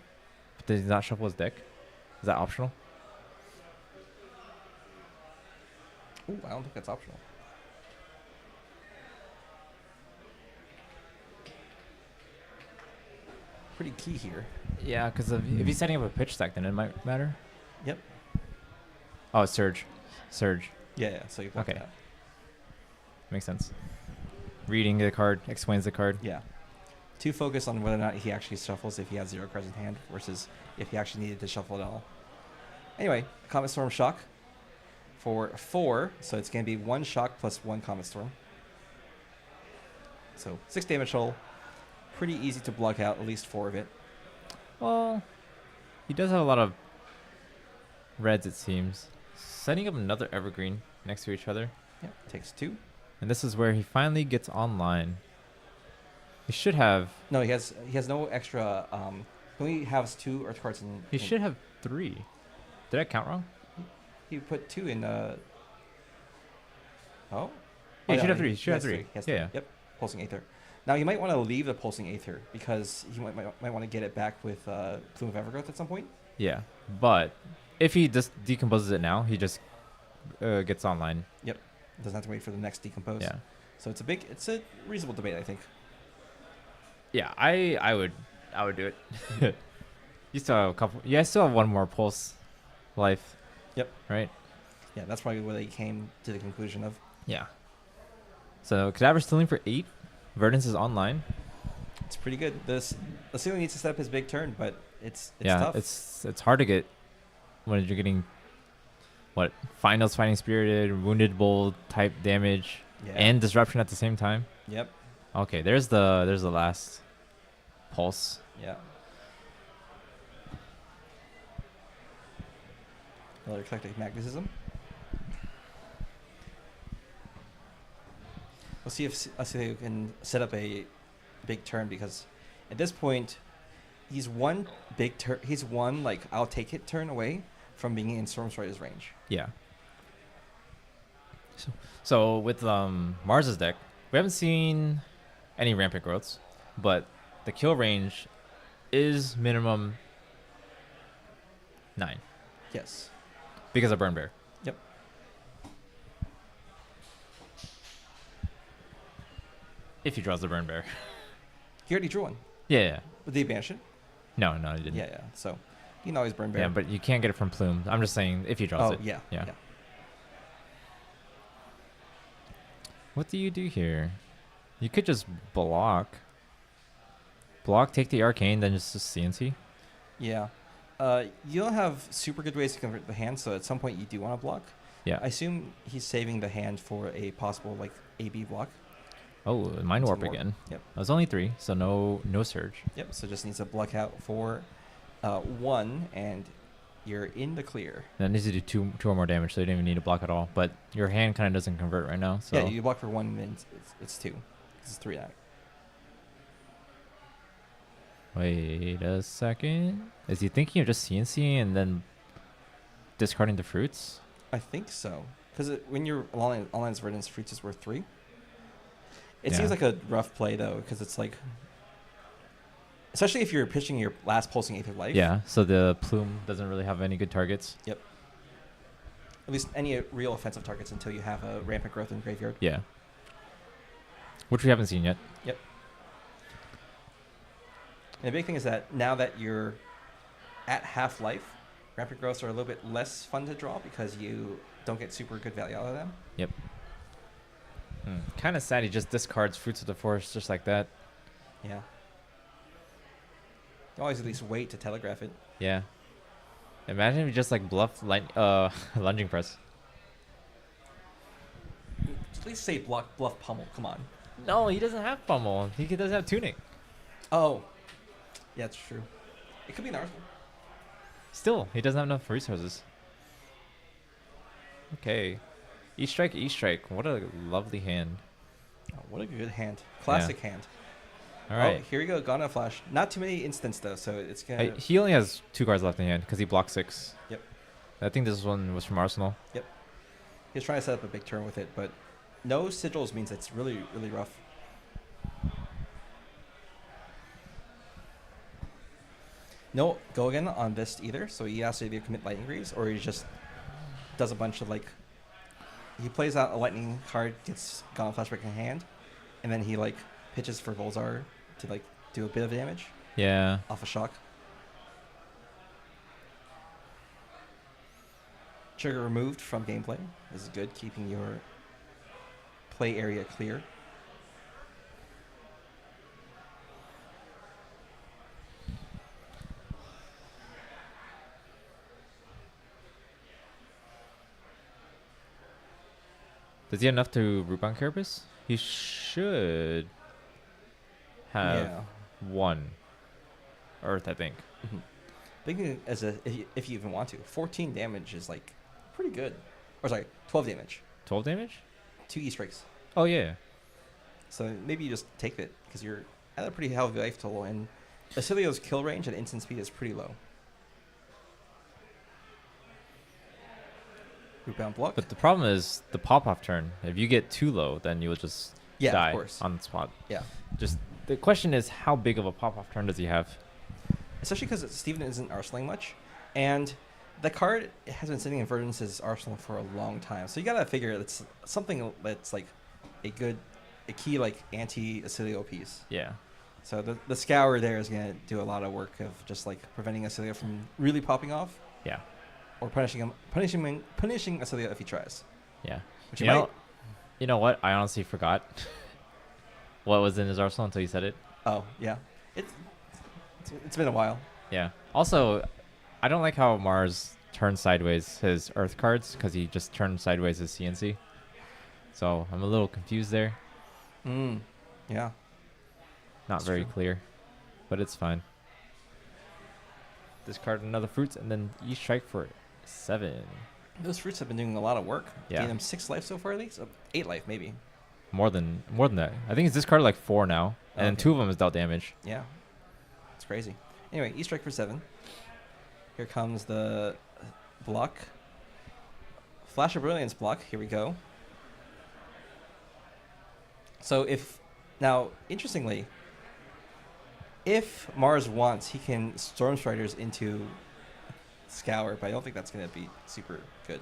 but did he not shuffle his deck? Is that optional? Ooh, I don't think that's optional. Pretty key here. Yeah, because if he's setting up a pitch stack, then it might matter. Yep. Oh, it's surge. Yeah. So you block Okay. that. Makes sense. Reading the card explains the card. Yeah. To focus on whether or not he actually shuffles if he has 0 cards in hand versus if he actually needed to shuffle at all. Anyway, Comet Storm Shock for 4. So it's going to be 1 Shock plus 1 Comet Storm. So 6 damage total. Pretty easy to block out, at least 4 of it. Well, he does have a lot of reds, it seems. Setting up another evergreen next to each other. Yeah, takes 2. And this is where he finally gets online. He should have. No, he has no extra. He only has 2 Earth cards in. He should have 3. Did I count wrong? He put 2 in. Oh. Yeah, Oh, he no, should have 3. He he should have has 3. He has Yeah. 3. Yeah. Yep. Pulsing Aether. Now you might want to leave the Pulsing Aether because he might want to get it back with Plume of Evergrowth at some point. Yeah. But if he just decomposes it now, he just gets online. Yep. Doesn't have to wait for the next decompose. Yeah. So it's a reasonable debate, I think. Yeah, I would do it. You still have a couple. Yeah, I still have one more pulse life. Yep. Right. Yeah, that's probably what they came to the conclusion of. Yeah. So Cadaver's stealing for 8. Verdance is online. It's pretty good. The ceiling needs to set up his big turn, but it's yeah, tough. it's hard to get when you're getting what finals, fighting spirited, wounded bull type damage, Yeah. and disruption at the same time. Yep. Okay, there's the last pulse. Yeah. Another eclectic magnetism. We'll see if Acilio can set up a big turn because at this point he's one big turn. He's one like I'll take it turn away from being in Storm Strider's range. Yeah. So with Mars's deck, we haven't seen any rampant growths, but the kill range is minimum 9 Yes. because of Burn Bear. Yep. If he draws the Burn Bear. He already drew one. Yeah. Did he banish it? No, he didn't. Yeah. So he can always burn bear. Yeah, but you can't get it from Plume. I'm just saying if he draws it. Yeah. Yeah. What do you do here? You could just block. Block, take the arcane, then just CNC. Yeah. You don't have super good ways to convert the hand, so at some point you do want to block. Yeah. I assume he's saving the hand for a possible like AB block. Oh, Mind Warp Warp. again. Yep. That was only 3, so no surge. Yep. So just needs to block out for 1, and you're in the clear. That needs to do two or more damage, so you don't even need to block at all. But your hand kind of doesn't convert right now. So Yeah, you block for 1, and then it's 2. It's 3 out. wait a second. Is he thinking of just CNC and then discarding the fruits? I think so. Because when you're Online's Verdant's fruits is worth 3. It seems like a rough play, though, because it's like... Especially if you're pitching your last pulsing Eighth of Life. Yeah, so the plume doesn't really have any good targets. Yep. At least any real offensive targets until you have a rampant growth in graveyard. Yeah. Which we haven't seen yet. Yep. And the big thing is that now that you're at half life, rampant growths are a little bit less fun to draw because you don't get super good value out of them. Yep. Kind of sad he just discards Fruits of the Forest just like that. Yeah. You always at least wait to telegraph it. Yeah. Imagine if you just like bluff lunging press. At least say bluff pummel. Come on. No, he doesn't have pummel. He doesn't have tuning. Oh. Yeah, it's true. It could be an arsenal. Still, he doesn't have enough resources. Okay. E strike, E strike. What a lovely hand. Oh, what a good hand. Classic hand. All right. Oh, here we go. Gone Flash. Not too many instants, though, so it's going to... He only has 2 cards left in hand because he blocked 6. Yep. I think this one was from Arsenal. Yep. He was trying to set up a big turn with it, but no sigils means it's really, really rough. No go again on this either, so he has to either commit Lightning Greaves or he just does a bunch of like... He plays out a Lightning card, gets Gone Flashback in hand, and then he like pitches for Volzar to like do a bit of damage. Yeah. Off a shock. Trigger removed from gameplay. This is good, keeping your play area clear. Does he have enough to Rubon Carapace? He should have 1 Earth, I think. Mm-hmm. Thinking as if you even want to, 14 damage is like pretty good. Or sorry, 12 damage. 12 damage? 2 E-strikes. Oh, yeah. So maybe you just take it because you're at a pretty healthy life total, and Acilio's kill range and instant speed is pretty low. Rootbound block. But the problem is the pop-off turn. If you get too low, then you will just die of course. on the spot. Yeah. Just the question is, how big of a pop-off turn does he have? Especially because Steven isn't arsenaling much, and the card has been sitting in Verdant's arsenal for a long time. So you gotta figure it's something that's like a key like anti-Acilio piece. Yeah. So the scour there is gonna do a lot of work of just like preventing Acilio from really popping off. Yeah. Or punishing Acilio if he tries. Yeah. Which You know what? I honestly forgot what was in his arsenal until you said it. Oh yeah, it's been a while. Yeah. Also, I don't like how Mars turns sideways his Earth cards because he just turned sideways his CNC. So I'm a little confused there. Yeah. Not That's very true. clear, but it's fine. Discard another fruits and then E strike for 7. Those fruits have been doing a lot of work. Yeah. Gained them 6 life so far at least. 8 life maybe. More than that. I think it's discarded like 4 now, and then 2 of them is dealt damage. Yeah. It's crazy. Anyway, E strike for 7. Here comes the block. Flash of Brilliance block. Here we go. So interestingly, if Mars wants, he can Storm Striders into Scour, but I don't think that's going to be super good.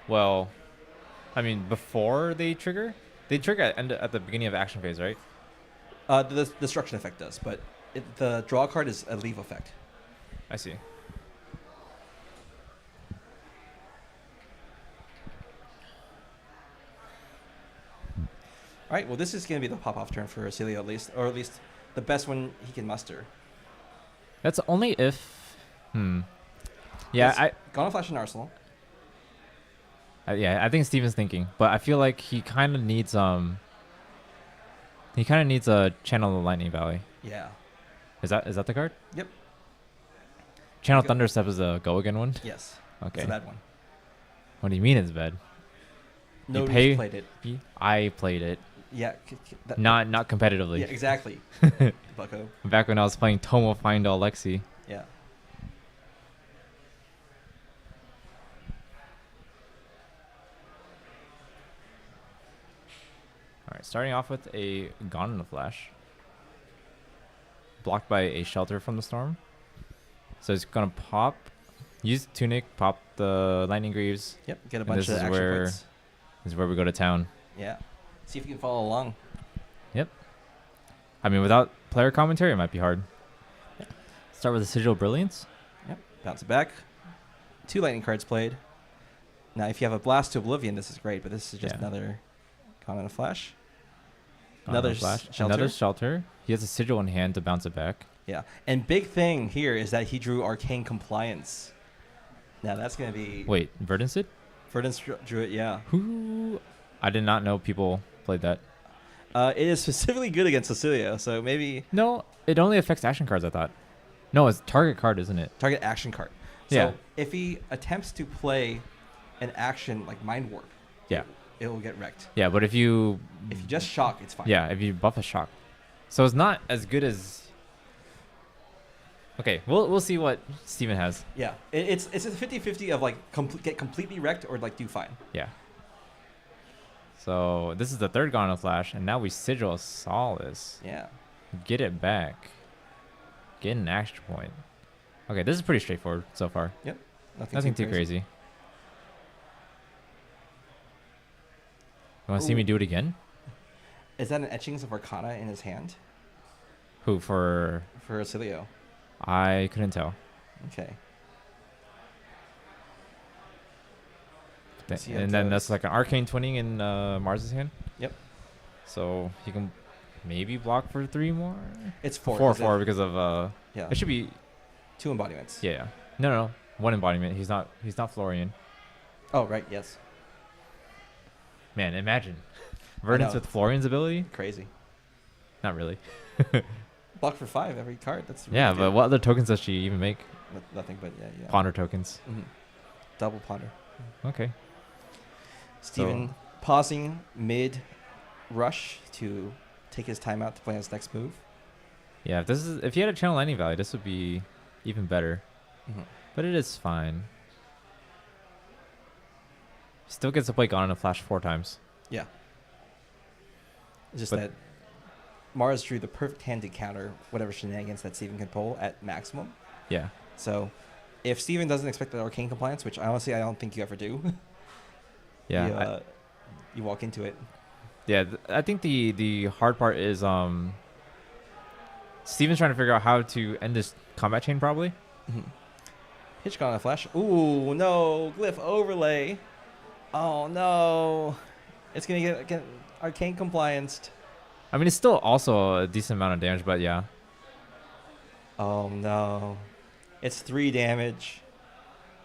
Well, I mean, before they trigger at the beginning of action phase, right? The destruction effect does, but the draw card is a leave effect. I see. All right, well, this is going to be the pop-off turn for Acilio at least, or at least the best one he can muster. That's only if... Yeah, Gone Flash and Arsenal. I think Steven's thinking, but I feel like he kind of needs a Channel the Lightning Valley. Yeah. Is that the card? Yep. Channel Thunderstep is a go again one? Yes. Okay. It's a bad one. What do you mean it's bad? Nobody's played it. I played it. Yeah. Not competitively. Yeah, exactly. Bucko. Back when I was playing Tomo Find Alexi. Yeah. right, starting off with a Gone in a Flash. Blocked by a Shelter from the Storm. So it's going to pop, use Tunic, pop the Lightning Greaves. Yep, get a And bunch this of is action where points. This is where we go to town. Yeah. See if you can follow along. Yep. I mean, without player commentary, it might be hard. Yeah. Start with the Sigil Brilliance. Yep. Bounce it back. 2 lightning cards played. Now, if you have a Blast to Oblivion, this is great, but this is just another Gone in a Flash. Another Flash. Shelter. Another Shelter. He has a Sigil in hand to bounce it back. Yeah. And big thing here is that he drew Arcane Compliance. Now, that's going to be... Wait, Verdant Verdance drew it, yeah. Who? I did not know people played that. It is specifically good against Cecilia, so maybe... No, it only affects action cards, I thought. No, it's target card, isn't it? Target action card. So Yeah. if he attempts to play an action like Mind Warp, Yeah. it will get wrecked. Yeah, but if you... If you just shock, it's fine. Yeah, if you buff a shock. So it's not as good as... Okay, we'll see what Steven has. Yeah. It's a 50-50 of like get completely wrecked or like do fine. Yeah. So this is the third Gone in a Flash, and now we Sigil Solace. Yeah. Get it back. Get an action point. Okay, this is pretty straightforward so far. Yep. Nothing too crazy. You want to see me do it again? Is that an Etchings of Arcana in his hand? Who for? For Acilio. I couldn't tell. Okay. And then that's like an Arcane Twinning in Mars's hand. Yep. So he can maybe block for 3 more. It's 4. 4 because of yeah. It should be 2 embodiments. Yeah. No. 1 embodiment. He's not Florian. Oh right. Yes. Man, imagine Verdance with Florian's ability. Crazy. Not really. Block for 5 every card. That's really yeah, good. but what other tokens does she even make? Nothing but yeah. Ponder tokens. Mm-hmm. Double ponder. Okay. Steven pausing mid rush to take his time out to play his next move. Yeah, if he had a Channel Lightning Valley, this would be even better. Mm-hmm. But it is fine. Still gets to play Gone in a Flash 4 times. Yeah. It's just that Mars drew the perfect hand to counter whatever shenanigans that Steven can pull at maximum. Yeah. So if Steven doesn't expect that Arcane Compliance, which honestly I don't think you ever do, yeah, you walk into it. Yeah, I think the hard part is Steven's trying to figure out how to end this combat chain probably. Mm-hmm. Hitch Gone in a Flash. Ooh, no. Glyph Overlay. Oh, no. It's going to get Arcane Complianced. I mean, it's still also a decent amount of damage, but yeah. Oh, no. It's 3 damage.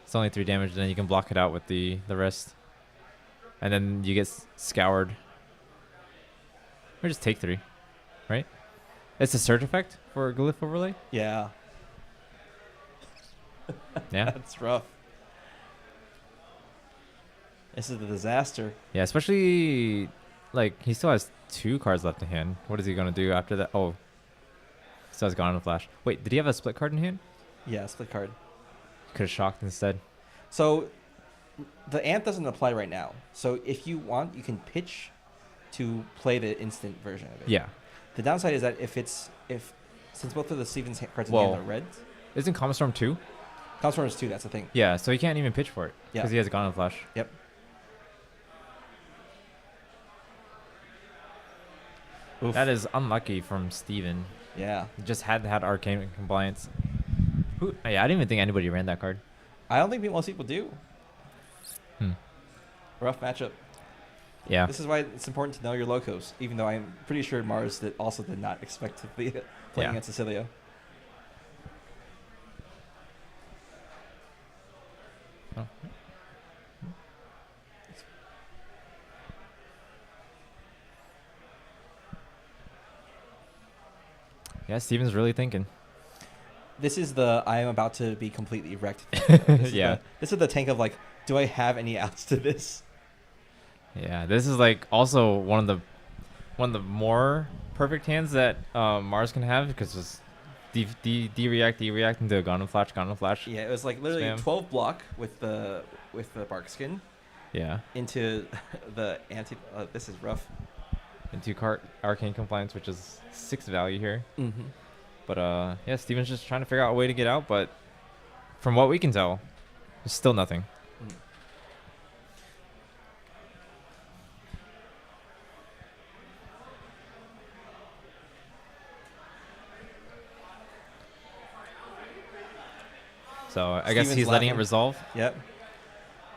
It's only 3 damage, and then you can block it out with the rest. And then you get scoured. Or just take 3, right? It's a surge effect for Glyph Overlay? Yeah. Yeah. That's rough. This is a disaster. Yeah, especially, like, he still has 2 cards left in hand. What is he going to do after that? Oh. Still has Gone in a Flash. Wait, did he have a split card in hand? Yeah, split card. Could have shocked instead. So the Ant doesn't apply right now. So if you want, you can pitch to play the instant version of it. Yeah. The downside is that since both of the Steven's cards in hand are red. Isn't Common Storm 2? Common Storm is 2, that's the thing. Yeah, so he can't even pitch for it. Yeah. Because he has Gone in a Flash. Yep. Oof. That is unlucky from Steven. Yeah. He just had Arcane Compliance. Yeah, I didn't even think anybody ran that card. I don't think most people do. Rough matchup. Yeah. This is why it's important to know your locos, even though I'm pretty sure Mars also did not expect to be playing against Cecilia. Oh. Yeah, Steven's really thinking. This is the I am about to be completely wrecked. This is the tank of like, do I have any outs to this? Yeah, this is like also one of the more perfect hands that Mars can have because it's D-react into Gone in a Flash. Yeah, it was like literally spam. 12 block with the bark skin. Yeah. Into the anti. This is rough. into Arcane Compliance, which is 6 value here. Mm-hmm. But yeah, Steven's just trying to figure out a way to get out, but from what we can tell, there's still nothing. Mm. So I guess Steven's he's letting it laughing. resolve. Yep.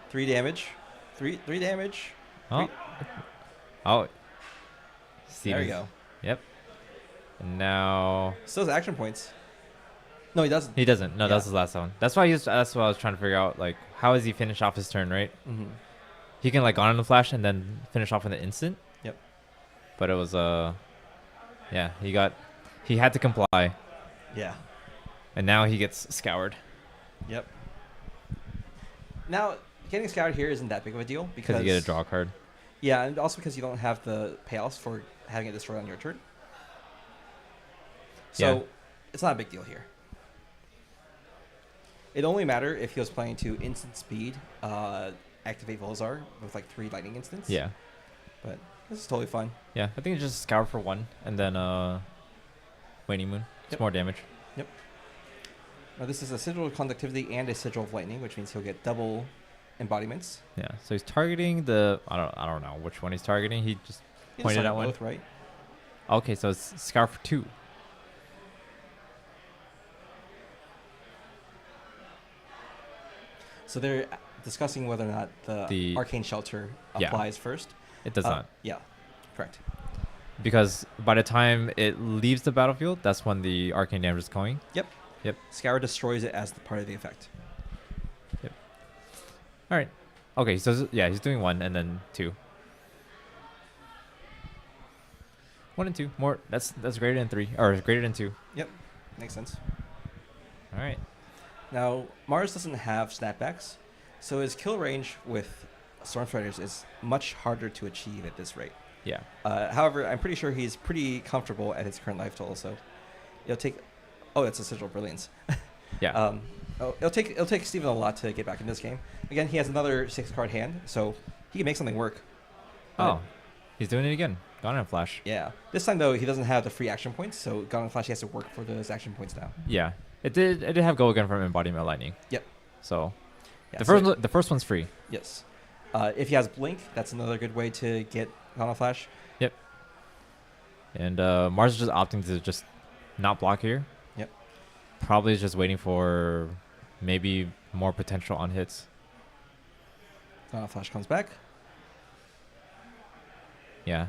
3 damage. Three damage. Oh. Oh. There Steven's, you go. Yep. And now Still has action points. No, he doesn't. he doesn't. No, Yeah. that's his last one. That's why that's what I was trying to figure out. Like, how does he finish off his turn, right? Mm-hmm. He can like on the flash and then finish off in the instant. Yep. But it was yeah, he had to comply, Yeah. and now he gets scoured Yep. Now, getting scouted here isn't that big of a deal because because you get a draw card. Yeah, and also because you don't have the payoffs for having it destroyed on your turn. So Yeah. it's not a big deal here. It only matter if he was playing to instant speed, activate Volzar with like 3 lightning instants. Yeah. But this is totally fine. Yeah, I think it's just scour for 1 and then Waning Moon. It's Yep. more damage. Now this is a Sigil of Conductivity and a Sigil of Lightning, which means he'll get double embodiments. Yeah. So he's targeting the I don't know which one he's targeting. He just He pointed decided out one. both, right? Okay, so it's scour for 2. So they're discussing whether or not the Arcane Shelter Yeah. applies first. It does not. Yeah, correct. Because by the time it leaves the battlefield, that's when the arcane damage is going. Scour destroys it as the part of the effect. All right. Okay, so yeah, he's doing 1 and then 2. 1 and 2. More. That's greater than 3 or greater than 2. Makes sense. All right. Now, Mars doesn't have snapbacks, so his kill range with Stormfighters is much harder to achieve at this rate. Yeah. However, I'm pretty sure he's pretty comfortable at his current life total, so it'll take... Oh, that's a Sigil of Brilliance. Yeah. It'll take Steven a lot to get back in this game. Again, he has another 6-card hand, so he can make something work. Oh, he's doing it again. Gone in a flash. Yeah. This time, though, he doesn't have the free action points, so Gone in Flash, he has to work for those action points now. Yeah. It did have go again from embodiment lightning. Yep. So Yeah, the first one's free. Yes. If he has Blink, that's another good way to get Gone in Flash. And Mars is just opting to just not block here. Yep. Probably just waiting for maybe more potential on hits. Gone in Flash comes back. Yeah.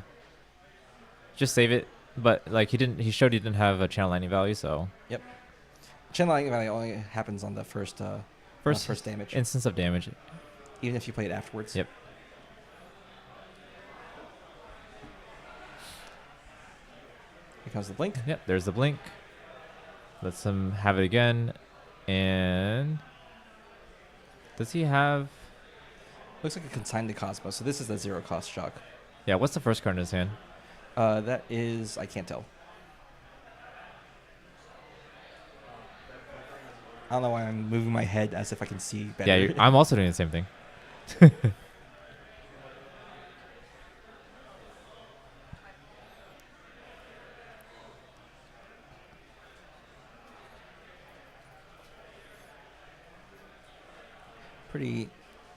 Just save it. But like he showed he didn't have a channel lightning value, so Channeling Valley only happens on the first damage, instance of damage. even if you play it afterwards. Yep. Here comes the Blink. Yep, there's the blink. Lets him have it again. And does he have Looks like a Consign to Cosmos, so this is the 0-cost shock. Yeah, what's the first card in his hand? That is... I can't tell. I don't know why I'm moving my head as if I can see better. Yeah, I'm also doing the same thing. Pretty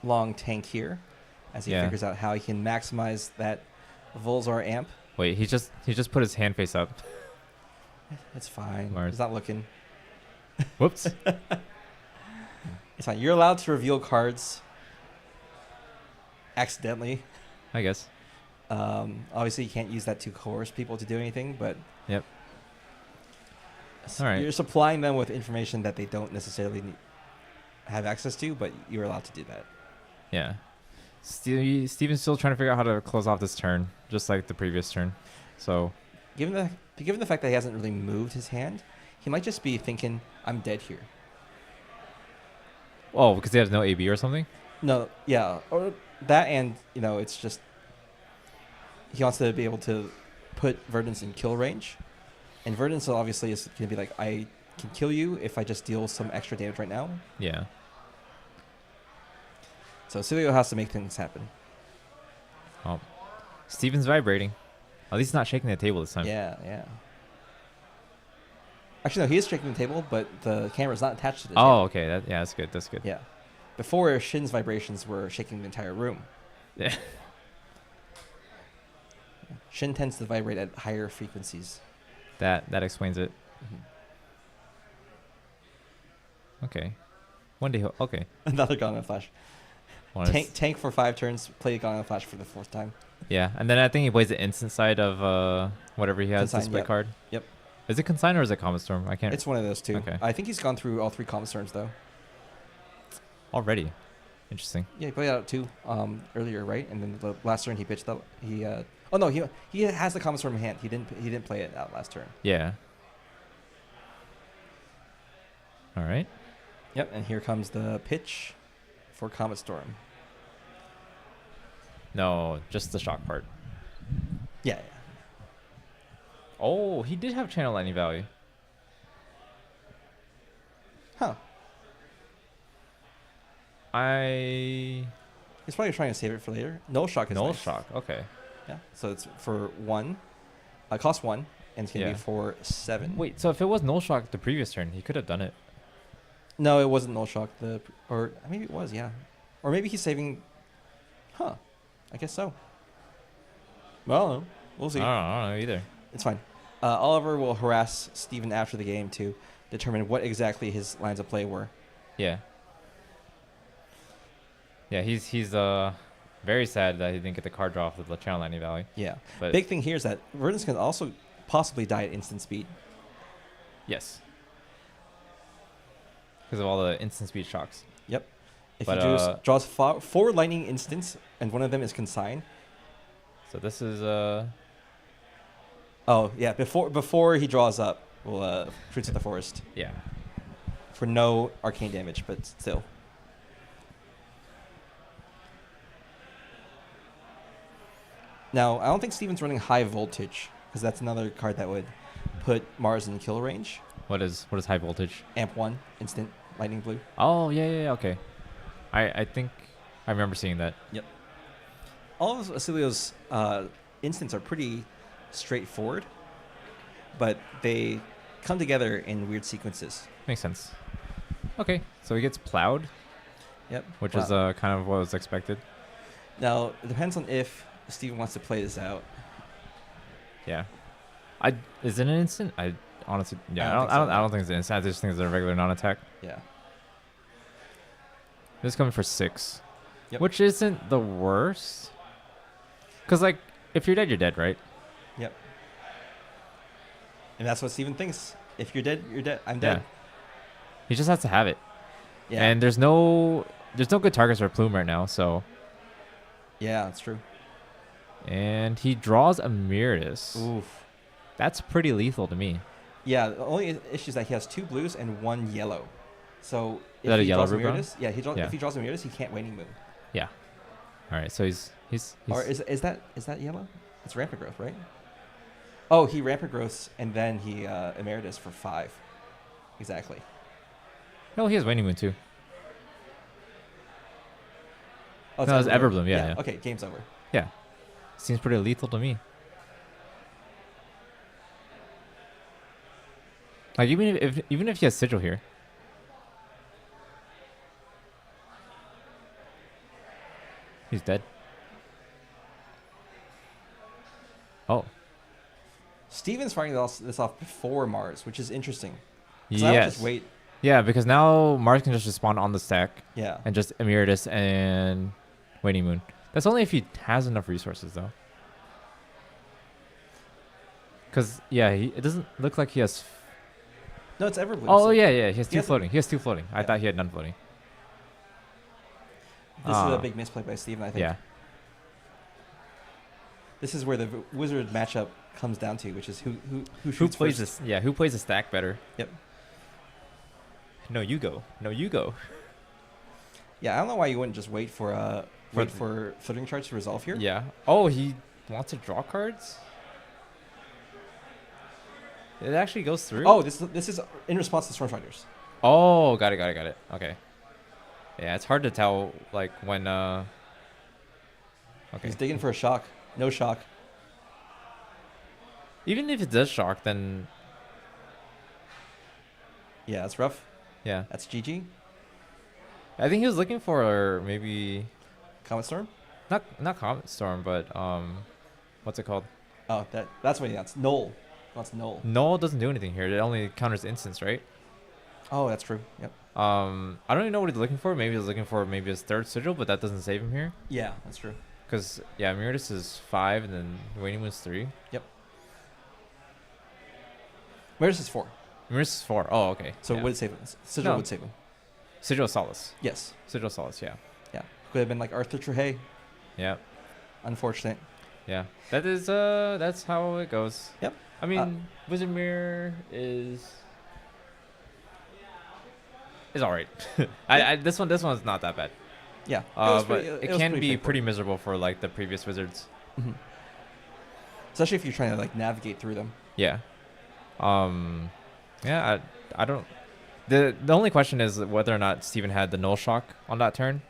long tank here as he Yeah. figures out how he can maximize that Volzar amp. Wait, he just put his hand face up. It's fine. Mars. He's not looking. Whoops. It's fine. You're allowed to reveal cards accidentally. I guess. Obviously, you can't use that to coerce people to do anything, but Yep. All right. You're supplying them with information that they don't necessarily have access to, but you're allowed to do that. Yeah. Steven's still trying to figure out how to close off this turn, just like the previous turn. So Given the fact that he hasn't really moved his hand, he might just be thinking, "I'm dead here." oh, because he has no AB or something? No, yeah, or that, and it's just he wants to be able to put Verdance in kill range, and Verdance obviously is going to be like, I can kill you if I just deal some extra damage right now. Yeah. So Celio has to make things happen. Oh. Steven's vibrating. At least not shaking the table this time. Yeah, yeah. Actually, no, he is shaking the table, but the camera's not attached to the table. Oh, okay. Yeah, that's good. That's good. Yeah. Before, Shin's vibrations were shaking the entire room. Yeah. Shin tends to vibrate at higher frequencies. That explains it. Okay. One day. Okay. Another Gone Flash. Well, Tank for 5 turns, play Gone Flash for the 4th time. Yeah, and then I think he plays the instant side of whatever he has Consign, display yep. card. Yep. Is it Consign or is it Comet Storm? I can't. It's one of those two. Okay. I think he's gone through all 3 Comet Storms, though. Already. Interesting. Yeah, he played out 2 earlier, right? And then the last turn he pitched up. Oh no, he has the Comet Storm in hand. He didn't play it out last turn. Yeah. All right. Yep, and here comes the pitch for Comet Storm. No, just the shock part. Yeah. Oh, he did have Channel Lightning Valley. Huh. He's probably trying to save it for later. Null Shock is Null nice. Shock. Okay. Yeah, so it's for 1. Cost 1, and it's going to Yeah. be for 7. Wait, so if it was Null Shock the previous turn, he could have done it. No, it wasn't Null Shock. Or maybe it was, yeah. Or maybe he's saving... Huh. I guess so. Well, we'll see. I don't know either. It's fine. Oliver will harass Steven after the game to determine what exactly his lines of play were. Yeah. Yeah, he's very sad that he didn't get the card draw with the Channel Lightning Valley. Yeah. But Big thing here is that Verdance can also possibly die at instant speed. yes. Because of all the instant speed shocks. Yep. If But, he draws 4 lightning instants, and one of them is consigned. So this is Oh, yeah. Before he draws up, we'll Fruits of the Forest. yeah. For no arcane damage, but still. Now, I don't think Steven's running High Voltage, because that's another card that would put Mars in kill range. What is high voltage? Amp 1, instant, lightning blue. Oh yeah, okay. I think I remember seeing that. Yep. All of Acilio's instants are pretty straightforward, but they come together in weird sequences. Makes sense. Okay, so he gets plowed, Yep. which is kind of what was expected. Now, it depends on if Steven wants to play this out. Yeah. Is it an instant? I honestly, yeah, I I don't think it's an instant. I just think it's a regular non-attack. Yeah. This is coming for 6, Yep. which isn't the worst. Cause like, if you're dead, right? Yep. And that's what Steven thinks. If you're dead, you're dead. I'm dead. Yeah. He just has to have it. Yeah. And there's no good targets for Plume right now, so. Yeah, that's true. And he draws Emeritus. Oof. That's pretty lethal to me. Yeah, the only issue is that he has 2 blues and 1 yellow. So if that a he yellow draws Rubicon? Emeritus, if he draws Emeritus, he can't Waning Moon. Yeah. All right, so he's Or is that yellow? It's Rampant Growth, right? Oh, he Rampant Growths and then he Emeritus for 5. Exactly. no, he has Waning Moon too. Oh, No, it's Everbloom, yeah. Okay, game's over. Yeah. Seems pretty lethal to me. Like even if he has Sigil here. He's dead. Oh. Steven's firing this off before Mars, which is interesting. 'Cause I would Yes. just wait. Yeah, because now Mars can just respond on the stack Yeah. and just Emeritus and Waning Moon. That's only if he has enough resources though. Because yeah, it doesn't look like he has. No, it's Everbloom. Oh so yeah, he has he 2 has- floating. He has 2 floating. I Yeah. thought he had none floating. This is a big misplay by Steven, I think. Yeah. This is where the wizard matchup comes down to, which is who Who shoots plays first. this? Yeah, who plays the stack better? Yep. No, you go. No, you go. Yeah, I don't know why you wouldn't just wait for For- flittering charge to resolve here. Yeah. Oh, he wants to draw cards. It actually goes through. Oh, this is in response to Storm Riders. Oh, got it. Okay. Yeah, it's hard to tell like when. Okay. He's digging for a shock. No shock. Even if it does shock, then Yeah, that's rough. yeah. That's GG. I think he was looking for maybe Comet Storm. not Comet Storm, but what's it called? Oh, that's what he wants. Null. Wants null. Null doesn't do anything here. It only counters instants, right? Oh, that's true. Yep. I don't even know what he's looking for. Maybe he's looking for maybe his third sigil, but that doesn't save him here. Yeah, that's true. Because yeah, Miradus is 5, and then Waning Moon's 3. Yep. Where's his 4? Miradus is 4. Oh, okay. So yeah. would save him. Sigil No. would save him. Sigil Solace. Yes. Sigil Solace. Yeah. Yeah. Could have been like Arthur Trujillo. Yeah. Unfortunate. Yeah. That is that's how it goes. Yep. I mean, Wizard Mirror is all right. This one's not that bad. Yeah. But it was can be straightforward. pretty miserable for like the previous Wizards. Mhm. Especially if you're trying to like navigate through them. Yeah. Yeah. I don't. The only question is whether or not Steven had the null shock on that turn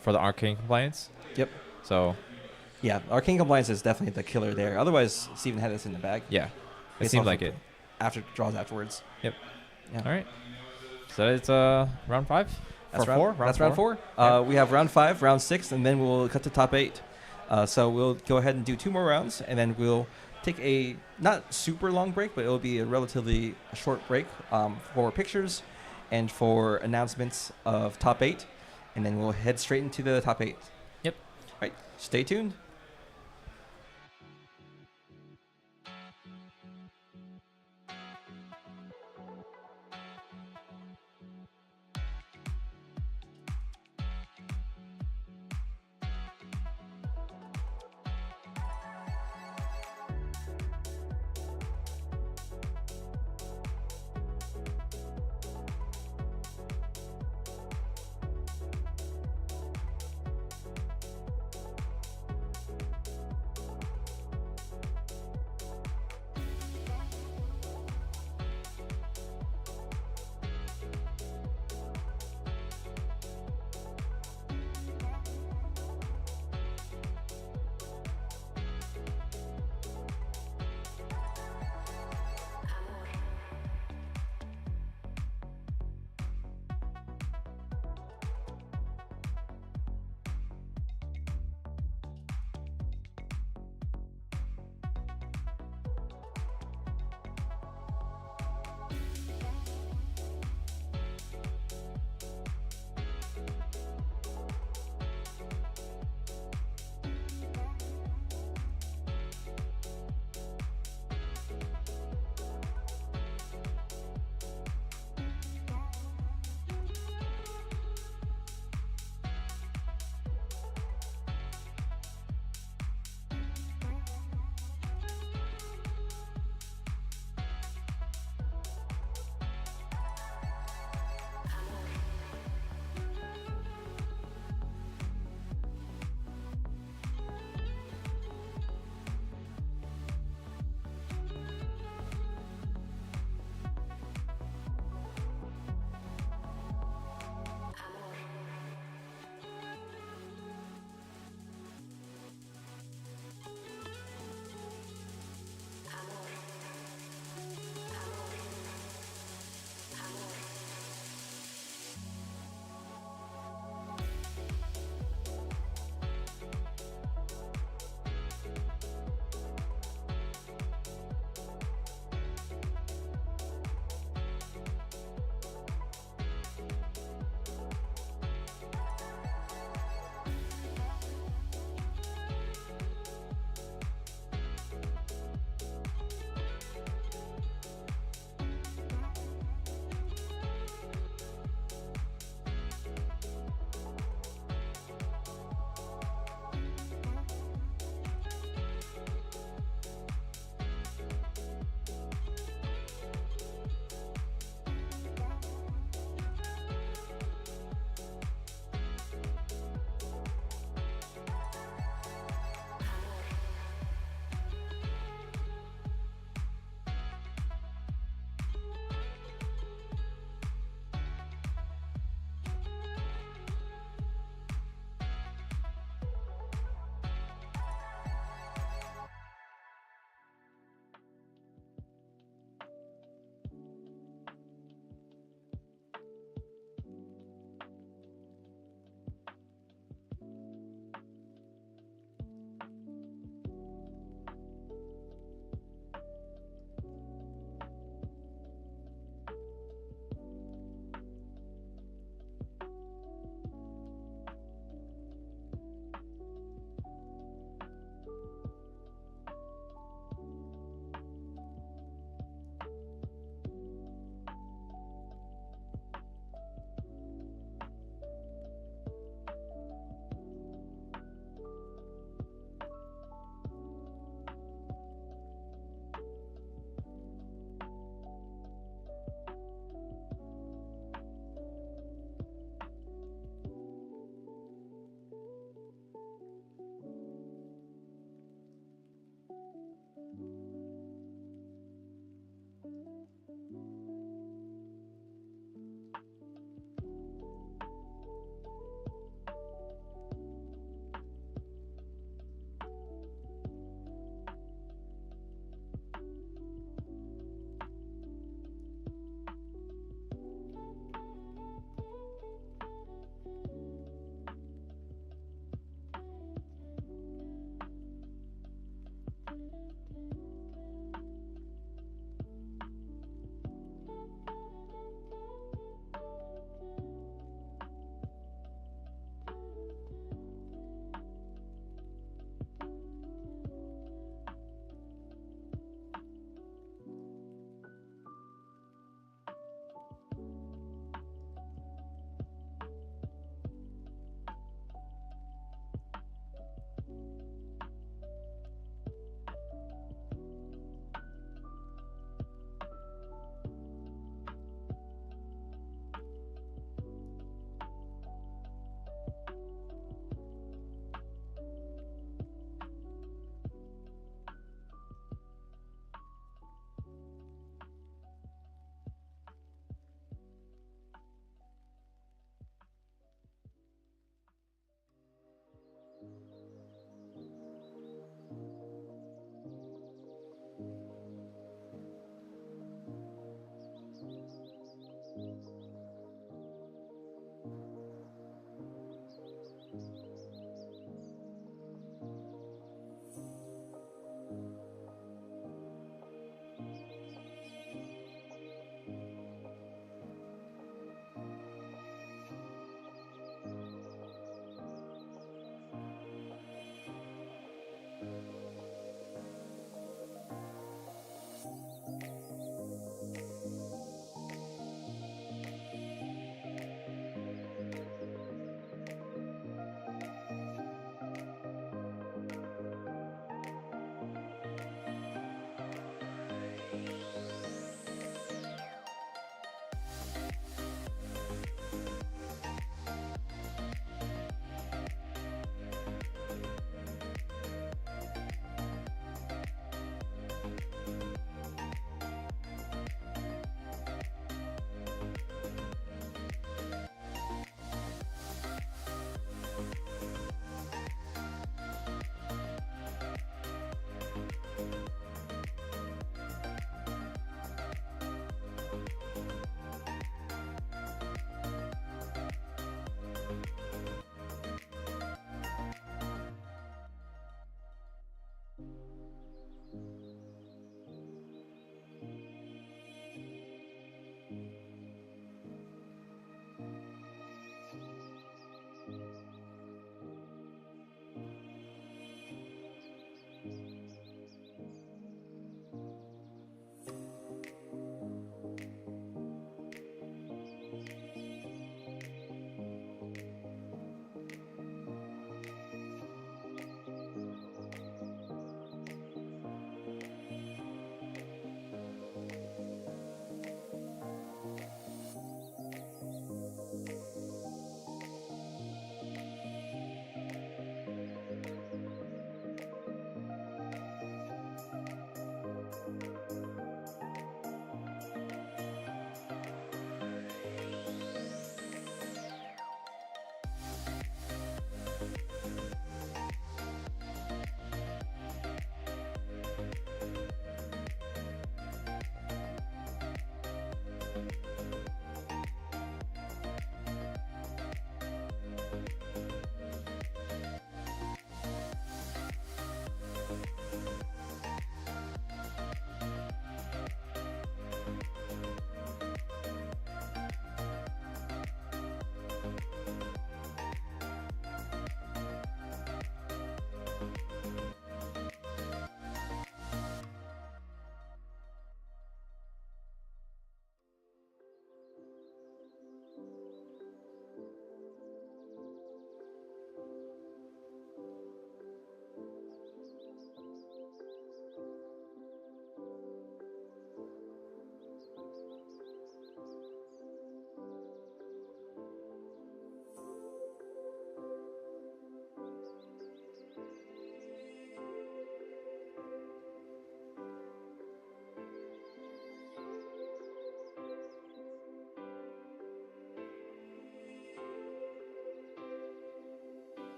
for the arcane compliance. Yep. So Yeah, Arcane Compliance is definitely the killer there. Otherwise, Steven had this in the bag. yeah, it Based seemed off like of it. After draws afterwards. Yep. Yeah. All right. So it's round 5. That's For round, 4. that's round 4. Yeah. We have round 5, round 6, and then we'll cut to top 8. So we'll go ahead and do 2 more rounds, and then we'll take a not super long break, but it'll be a relatively short break for pictures and for announcements of top 8, and then we'll head straight into the top 8. Yep. All right. Stay tuned.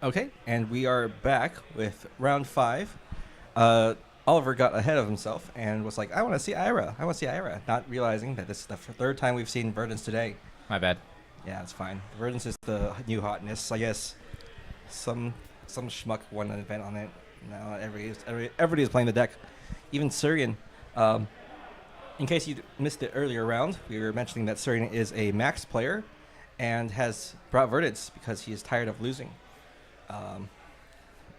Okay, and we are back with round 5. Oliver got ahead of himself and was like, I want to see Ira. I want to see Ira. Not realizing that this is the third time we've seen Verdance today. My bad. Yeah, it's fine. Verdance is the new hotness. I guess some schmuck won an event on it. Now everybody is playing the deck. Even Surian. In case you missed the earlier round, we were mentioning that Surian is a max player and has brought Verdance because he is tired of losing.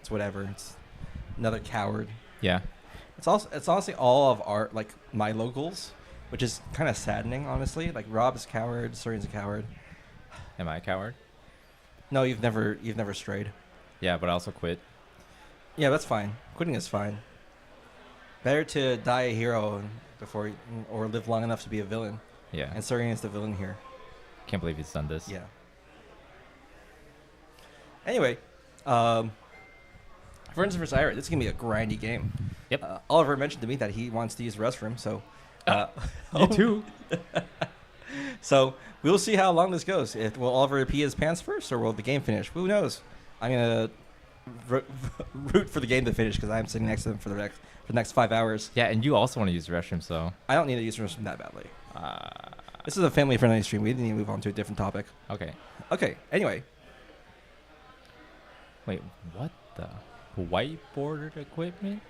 It's whatever. It's another coward. Yeah. It's honestly all of our my locals, which is kind of saddening, honestly. Like Rob's a coward, Surian's a coward. Am I a coward? No, you've never strayed. Yeah, but I also quit. Yeah, that's fine. Quitting is fine. Better to die a hero or live long enough to be a villain. Yeah. And Surian is the villain here. Can't believe he's done this. Yeah. Anyway, Verdance vs. Ira. This is gonna be a grindy game. Yep. Oliver mentioned to me that he wants to use the restroom, so. You too. So we'll see how long this goes. Will Oliver pee his pants first, or will the game finish? Who knows? I'm gonna root for the game to finish because I'm sitting next to them for the next 5 hours. Yeah, and you also want to use the restroom, so. I don't need to use the restroom that badly. This is a family-friendly stream. We need to move on to a different topic. Okay. Okay. Anyway. Wait, what the? Whiteboarded equipment?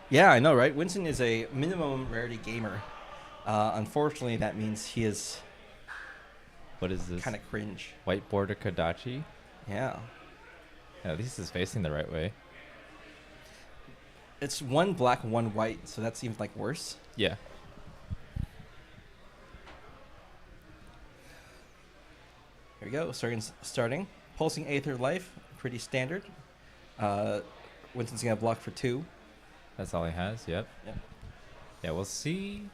Yeah, I know, right? Winston is a minimum rarity gamer. Unfortunately, that means he is. What is this? Kind of cringe. Whiteboarder Kodachi? Yeah. At least it's facing the right way. It's one black, one white, so that seems like worse. Yeah. Here we go. Surian's starting. Pulsing Aether Life, pretty standard. Winston's going to block for 2. That's all he has, yep. Yep. Yeah, we'll see.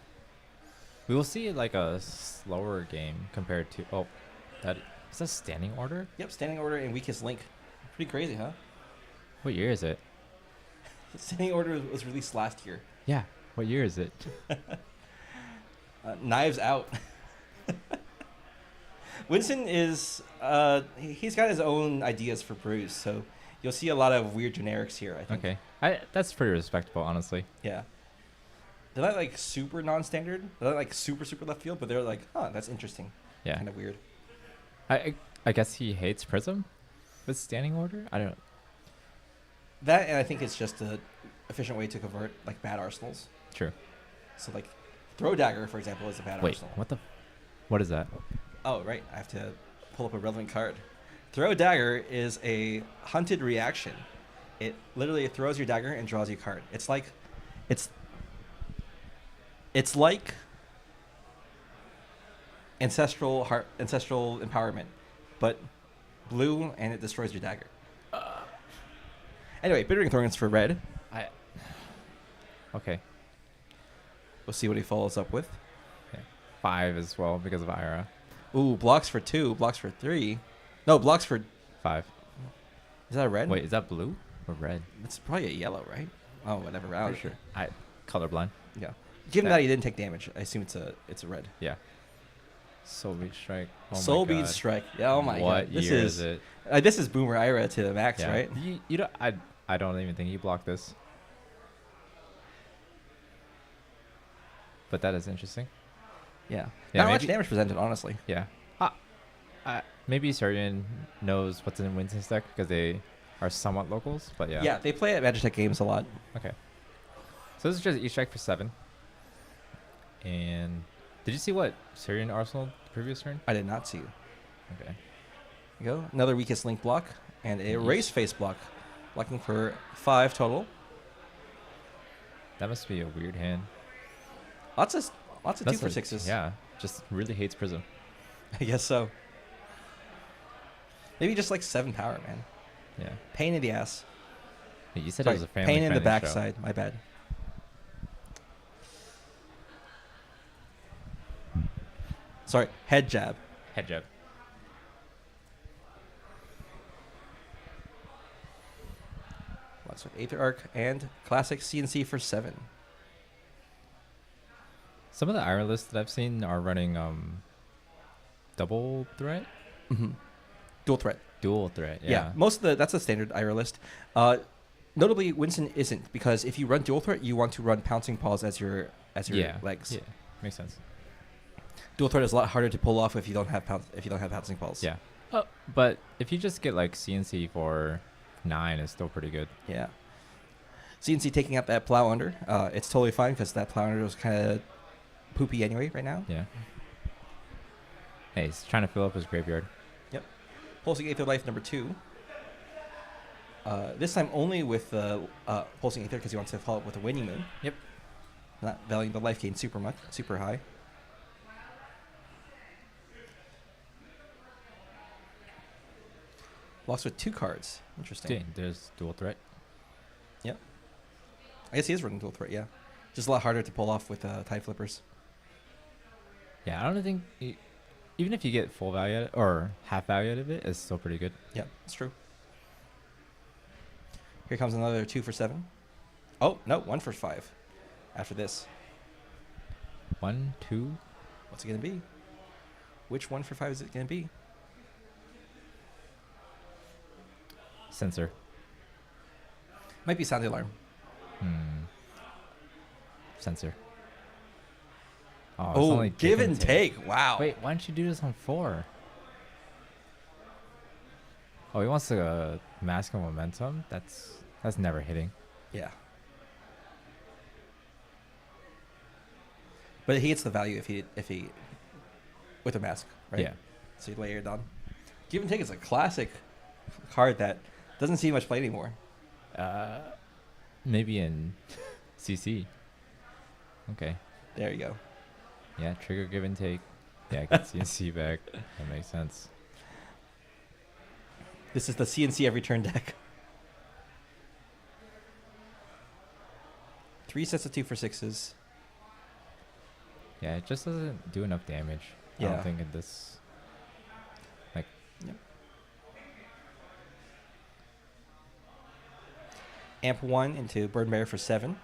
We will see like a slower game compared to... Oh, that is that standing order? Yep, standing order and weakest link. Pretty crazy, huh? What year is it? Standing order was released last year. Yeah, what year is it? Knives Out. Winston is... he's got his own ideas for brews, so you'll see a lot of weird generics here, I think. Okay. That's pretty respectable, honestly. Yeah. They're not like super non-standard. They're not like super left field, but they're like, huh, that's interesting. Yeah. Kind of weird. I guess he hates Prism with standing order? I don't... That, and I think it's just an efficient way to convert like bad arsenals. True. So like Throw Dagger, for example, is a bad arsenal. What is that? Oh, right. I have to pull up a relevant card. Throw Dagger is a hunted reaction. It literally throws your dagger and draws you a card. It's like ancestral empowerment, but blue, and it destroys your dagger. Anyway, Bittering Thorns for red. Okay. We'll see what he follows up with. Okay. 5 as well because of Ira. Ooh, blocks for 2, blocks for 3. No, blocks for... 5. Is that a red? Wait, is that blue or red? It's probably a yellow, right? Oh, whatever. I don't Sure. Colorblind. Yeah. Given that he didn't take damage, I assume it's a red. Yeah. Soul Bead Strike. Oh Soul my Bead God. Strike. Yeah, oh my What god. This year is it? This is Boomer Ira to the max, Yeah. right? You don't. I don't even think he blocked this. But that is interesting. Yeah. Yeah, Not much maybe- damage presented, honestly. Yeah. Maybe Surian knows what's in Winston's deck because they are somewhat locals, but yeah. Yeah, they play at Magitech games a lot. Okay. So this is just E-Strike for 7. And did you see what Surian Arsenal previous turn? I did not see you. Okay. Here you go. Another weakest link block and a race face block. Blocking for 5 total. That must be a weird hand. Lots of That's 2 for 6s. Yeah. Just really hates Prism. I guess so. Maybe just like 7 power, man. Yeah. Pain in the ass. Hey, you said Sorry, it was a family pain in the friendly show. backside. My bad. Sorry, head jab. Head jab. Lots of Aether Arc and classic CNC for 7. Some of the Ira lists that I've seen are running double threat. Mm-hmm. Dual threat. Dual threat. Yeah, most of that's a standard IR list. Notably, Winston isn't, because if you run dual threat, you want to run pouncing paws as your legs. Yeah, makes sense. Dual threat is a lot harder to pull off if you don't have pouncing paws. Yeah. But if you just get like CNC for 9, it's still pretty good. Yeah. CNC taking out that plow under, it's totally fine because that plow under was kind of poopy anyway right now. Yeah. Hey, he's trying to fill up his graveyard. Yep. Pulsing Aether Life number 2. This time only with Pulsing Aether because he wants to follow up with a Waning Moon. Yep. Not valuing the life gain super high. Lost with 2 cards. Interesting. Okay, there's dual threat. Yep. I guess he is running dual threat, yeah. Just a lot harder to pull off with Tide Flippers. Yeah, I don't think even if you get full value out of it, or half value out of it, it's still pretty good. Yeah, that's true. Here comes another 2 for 7. Oh, no, 1 for 5 after this. 1, 2. What's it going to be? Which 1 for 5 is it going to be? Sensor. Might be Sound Alarm. Sensor. Oh, it's Oh, only give and take. Wow. Wait, why don't you do this on 4? Oh, he wants to mask of momentum. That's never hitting. Yeah. But he gets the value if he with a mask, right? Yeah. So you layer it on. Give and take is a classic card that doesn't see much play anymore. Maybe in CC. Okay. There you go. Yeah, trigger give and take. Yeah, I can CNC back. That makes sense. This is the CNC every turn deck. 3 sets of 2 for 6s. Yeah, it just doesn't do enough damage. I Yeah. don't think in this. Like. Yep. Amp 1 into Burn Bear for 7.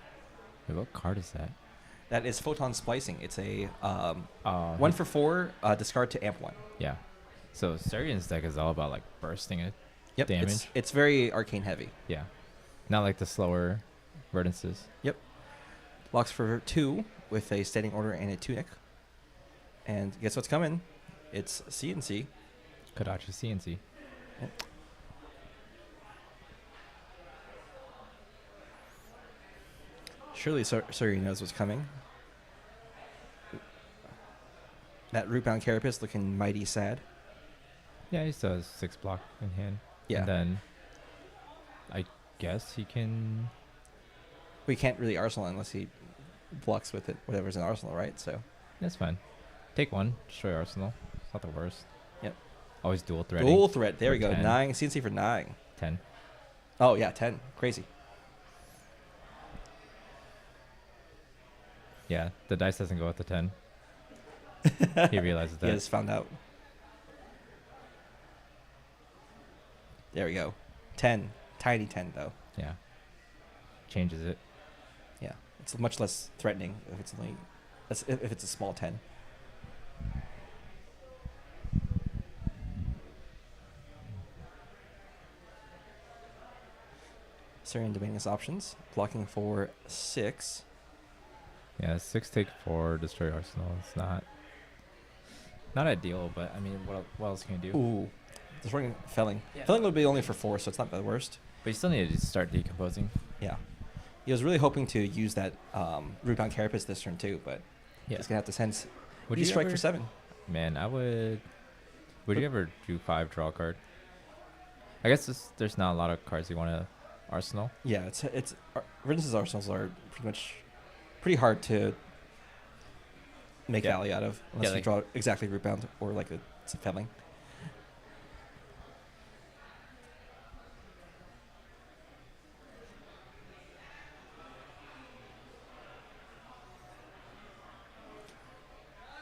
Wait, what card is that? That is Photon Splicing. It's a 1 1 for 4, discard to Amp 1. Yeah. So Sarian's deck is all about like bursting it. Yep. Damage. It's very arcane heavy. Yeah. Not like the slower verdances. Yep. Locks for 2 with a standing order and a tunic. And guess what's coming? It's CNC. Kodachi CNC. Yep. Surely Surrey knows what's coming. That Rootbound Carapace looking mighty sad. Yeah, he still has 6 block in hand. Yeah. And then I guess he can. We can't really Arsenal unless he blocks with it, whatever's in Arsenal, right? So That's fine. Take 1, destroy Arsenal. It's not the worst. Yep. Always dual threading. dual threat. There we For go. 10. 9 CNC for 9. 10. Oh yeah, 10. Crazy. Yeah, the dice doesn't go with the 10. He realizes that. He just found out. There we go. 10. Tiny 10 though. Yeah. Changes it. Yeah. It's much less threatening if it's only if it's a small 10. Syrian demanding his options. Blocking for 6. Yeah, 6 take 4, destroy Arsenal. It's not ideal, but I mean, what else can you do? Ooh. Destroying Felling. Yeah. Felling would be only for 4, so it's not the worst. But you still need to start decomposing. Yeah. He was really hoping to use that Rootbound Carapace this turn too, but Yeah. he's going to have to send Would you you strike ever- for 7. Man, I would. Would you ever do 5 draw a card? I guess there's not a lot of cards you want to Arsenal. Yeah, it's Rince's Arsenals are pretty hard to make Yeah. value out of unless Yeah, you like- draw exactly Rootbound or like it's a Felling.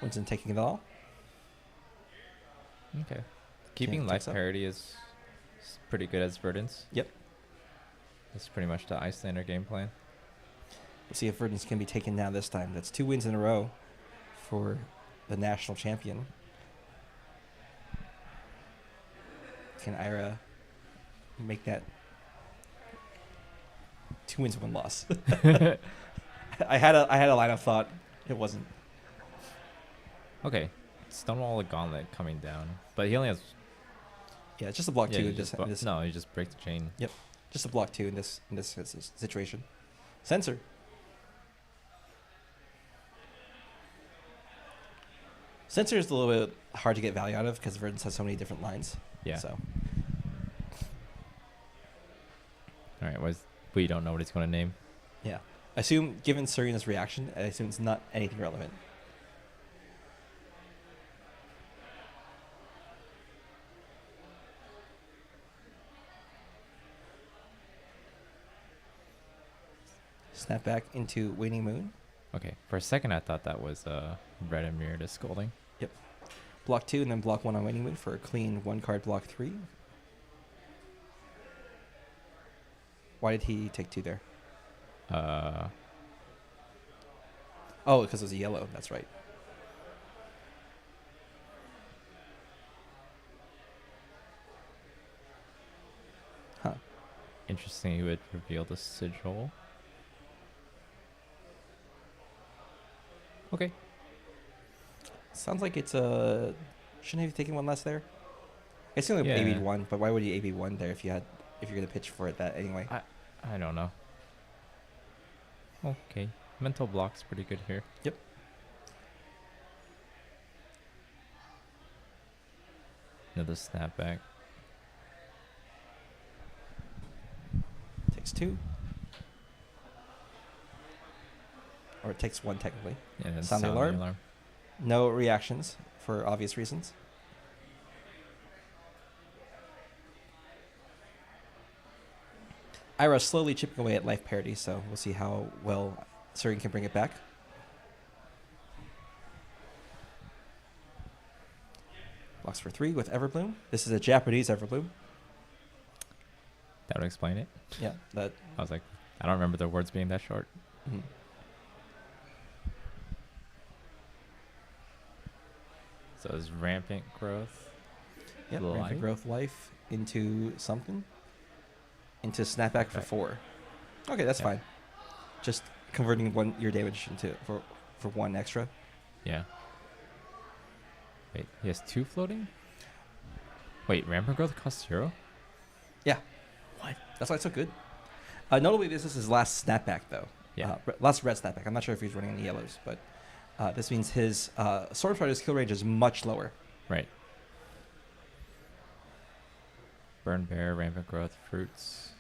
Winston taking it all. Okay. Keeping think life so. parity is pretty good as Verdance. Yep. That's pretty much the Icelander game plan. We'll see if Verdance can be taken now this time. That's 2 wins in a row for the national champion. Can Ira make that 2 wins, 1 loss? I had a line of thought. It wasn't. Okay. Stonewall the Gauntlet coming down. But he only has... Yeah, it's just a block 2 you in this, just in this. no, you just break the chain. Yep, just a block 2 in this situation. Censor. Censor is a little bit hard to get value out of because Verdance has so many different lines. Yeah. So All right. We don't know what he's going to name. yeah, I assume given Serena's reaction, I assume it's not anything relevant. Snap back into Waning Moon. Okay. For a second, I thought that was Red and Mirrored is scolding. Block 2 and then block 1 on Waning Moon for a clean 1 card block 3. Why did he take 2 there? Oh, because it was a yellow. That's right. Huh. Interesting. He would reveal the sigil. Okay. Sounds like it's a. Shouldn't he have taken 1 less there? I assume he Yeah. AB'd 1, but why would he AB 1 there if you're gonna pitch for it that anyway? I don't know. Okay. Mental block's pretty good here. Yep. Another snapback. Takes 2. Or it takes 1 technically. Yeah, then Sound the alarm. No reactions for obvious reasons. Ira slowly chipping away at life parity, so we'll see how well Serene can bring it back. Blocks for 3 with Everbloom. This is a Japanese Everbloom. That would explain it. Yeah, that. I was like, I don't remember the words being that short. Mhm. So it's rampant growth. Yep, Little rampant life. growth life into something. Into snapback for Right. 4. Okay, that's Yeah. fine. Just converting your damage into for 1 extra. Yeah. Wait, he has 2 floating? Wait, rampant growth costs 0? Yeah. What? That's why it's so good. Notably, this is his last snapback, though. Yeah. Last red snapback. I'm not sure if he's running any yellows, but this means his Sword Fighter's kill range is much lower. Right. Burn Bear, rampant growth, fruits.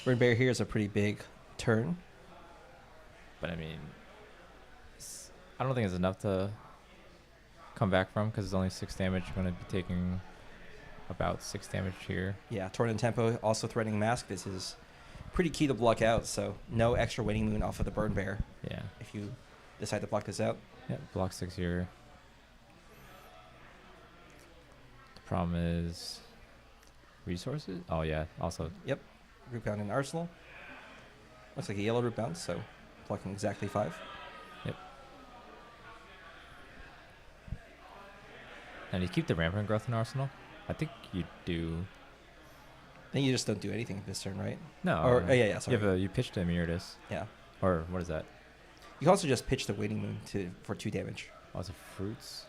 Burn Bear here is a pretty big turn. But I mean, I don't think it's enough to come back from because it's only 6 damage. You're going to be taking about 6 damage here. Yeah, Torn and Tempo also threatening Mask. This is pretty key to block out, so no extra Waning Moon off of the Burn Bear Yeah. if you decide to block this out. Yeah, block 6 here. The problem is resources. Oh yeah, also Root Bound and Arsenal. Looks like a yellow Root Bound, so blocking exactly 5. and you keep the rampant growth in arsenal. I think you do. Then you just don't do anything this turn, right? No. Or yeah, sorry. You pitch to Myriadus. Yeah. Or what is that? You can also just pitch the Waning Moon for 2 damage. Also fruits.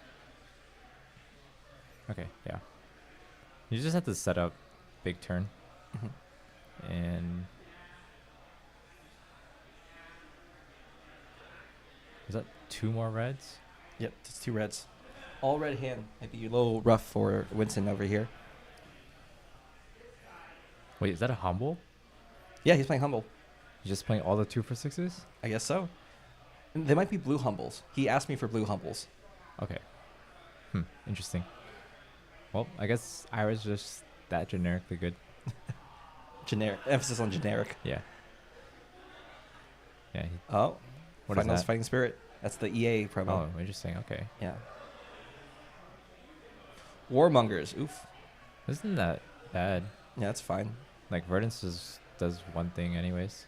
Okay, yeah. You just have to set up big turn Mm-hmm. and is that 2 more reds? Yep, it's 2 reds. All red hand. Might be a little rough for Winston over here. Wait, is that a humble? Yeah, he's playing Humble. You're just playing all the 2 for 6s? I guess so. And they might be blue Humbles. He asked me for blue Humbles. Okay. Interesting. Well, I guess Ira's just that generically good. Generic. Emphasis on generic. Yeah. Yeah. Oh, What is Finals that? Fighting Spirit. That's the EA promo. Oh, interesting. Okay. Yeah. Warmongers. Oof. Isn't that bad? Yeah, that's fine. Like, Verdance does one thing anyways.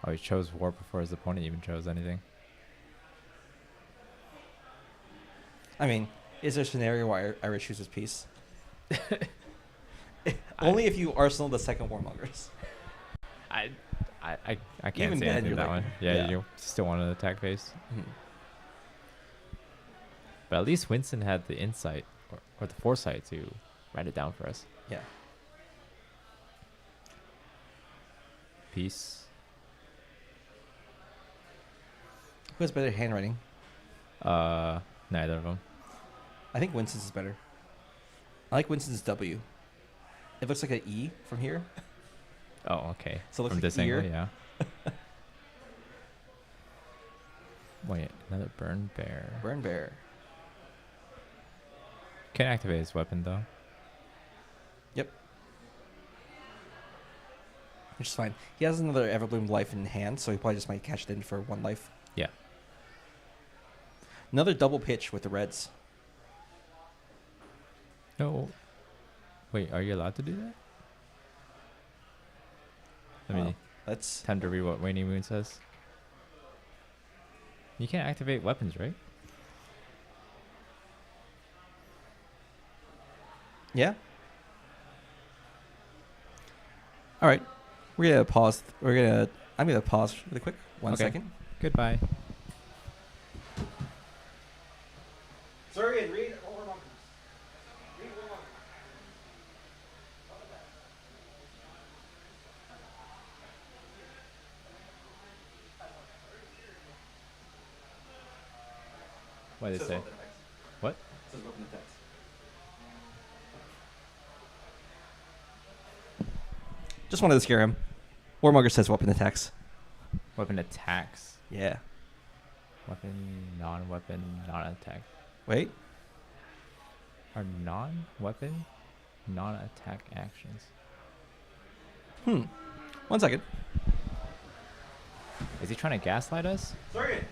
Oh, he chose war before his opponent even chose anything. I mean, is there a scenario where Ira chooses peace? Only if you arsenal the second Warmongers. I can't Even say then, anything you're that like, one. Yeah, yeah. you still want to attack phase. Mhm. But at least Winston had the insight or the foresight to write it down for us. Yeah. Peace. Who has better handwriting? Neither of them. I think Winston's is better. I like Winston's W. It looks like an E from here. Oh, okay. So it looks From like this ear. angle, yeah. Wait, another burn bear. Burn Bear. Can't activate his weapon though. Yep. Which is fine. He has another Everbloom life in hand, so he probably just might catch it in for 1 life. Yeah. Another double pitch with the Reds. No. Wait, are you allowed to do that? Let me That's time to read what Waning Moon says. You can't activate weapons, right? yeah. All right, we're gonna pause. I'm gonna pause really quick. One Okay. second. Goodbye. Sorry, and read. What did it say? What? Just wanted to scare him. Warmonger says weapon attacks. Weapon attacks. Yeah. Weapon, non-weapon, non-attack. Wait. Are non-weapon, non-attack actions. 1 second. Is he trying to gaslight us? Sorry.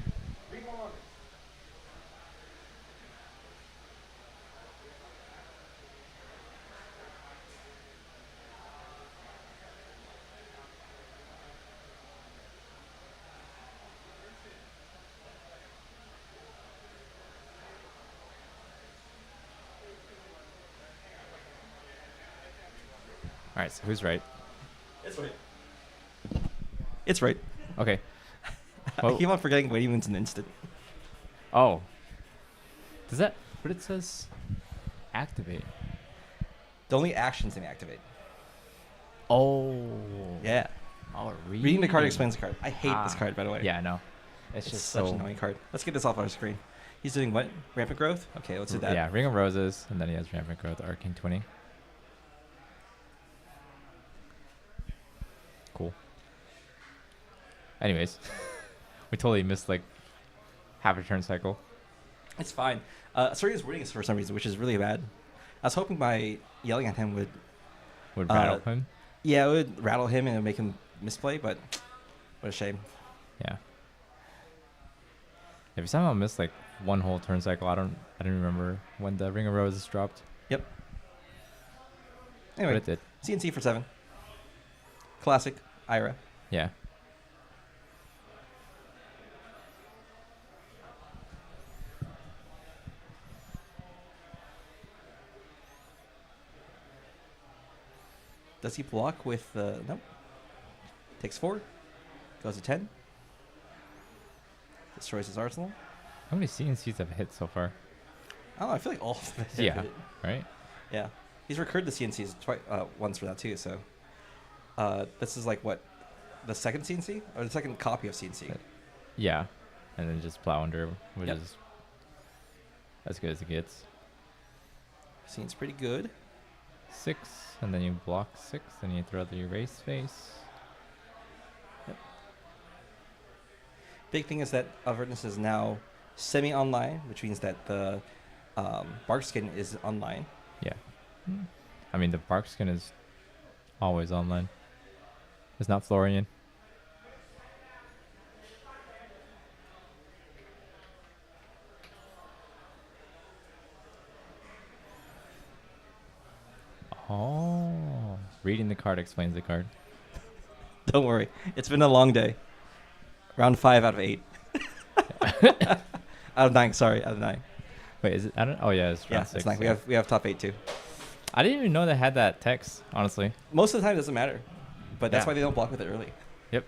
All right, so who's right? It's right. It's right. Okay. I Well- keep on forgetting Waiting Moon's an instant. Oh. Does that... But it says activate. The only actions they activate. Oh. Yeah. Oh, Reading the card explains the card. I hate this Ah. card, by the way. Yeah, I know. It's It's just such so... an annoying card. Let's get this off our screen. He's doing what? Rampant growth? Okay, let's do that. Yeah, Ring of Roses, and then he has Rampant Growth, Arcane Twinning. Cool. Anyways, we totally missed like half a turn cycle. It's fine. Soria's wording is for some reason, which is really bad. I was hoping by yelling at him would, Would rattle him. yeah, it would rattle him and it would make him misplay, but what a shame. Yeah. If you somehow missed like one whole turn cycle, I don't remember when the Ring of Roses dropped. Yep. But Anyway, it did. CNC for 7. Classic. Ira. Yeah. Does he block with nope. Takes 4. Goes to 10. Destroys his arsenal. How many CNCs have hit so far? I don't know, I feel like all of them have Yeah. hit it. Right? Yeah. He's recurred the CNCs once for that too, so this is like what? The second CNC? Or the second copy of CNC? Yeah. And then just plow under, which Yep. is as good as it gets. Seems pretty good. 6, and then you block 6, and you throw the erase face. Big thing is that Avernus is now semi-online, which means that the bark skin is online. Yeah. I mean, the bark skin is always online. It's not Florian. Oh. Reading the card explains the card. Don't worry, it's been a long day. Round 5 out of 8. Out of 9, sorry, out of 9. Wait, is it? I don't. Oh yeah, it's Yeah, round 6. it's 9. Yeah. We have top 8 too. I didn't even know they had that text. Honestly. Most of the time it doesn't matter, but that's Yeah. why they don't block with it early. Yep.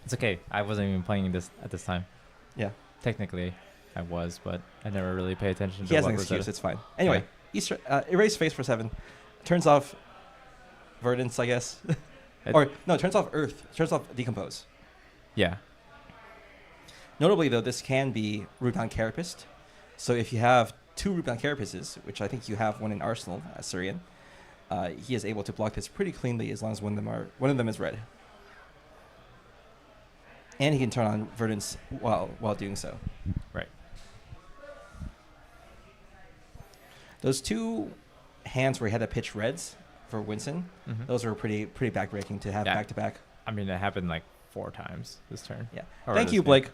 It's okay. I wasn't even playing this at this time. Yeah. Technically, I was, but I never really paid attention to He has what an was excuse. it. It's fine. Anyway, Easter, erase face for 7. Turns off Verdance, I guess. Or, no, turns off Earth. Turns off Decompose. Yeah. Notably, though, this can be Rubicon Carapist. So if you have 2 Rubicon Carapaces, which I think you have one in Arsenal, Syrian, he is able to block this pretty cleanly as long as one of them is red. And he can turn on Verdance while doing so. Right. Those 2 hands where he had to pitch reds for Winston, Mhm. those were pretty backbreaking to have Yeah. back to back. I mean, it happened like 4 times this turn. Yeah. Or Thank this you, game. Blake.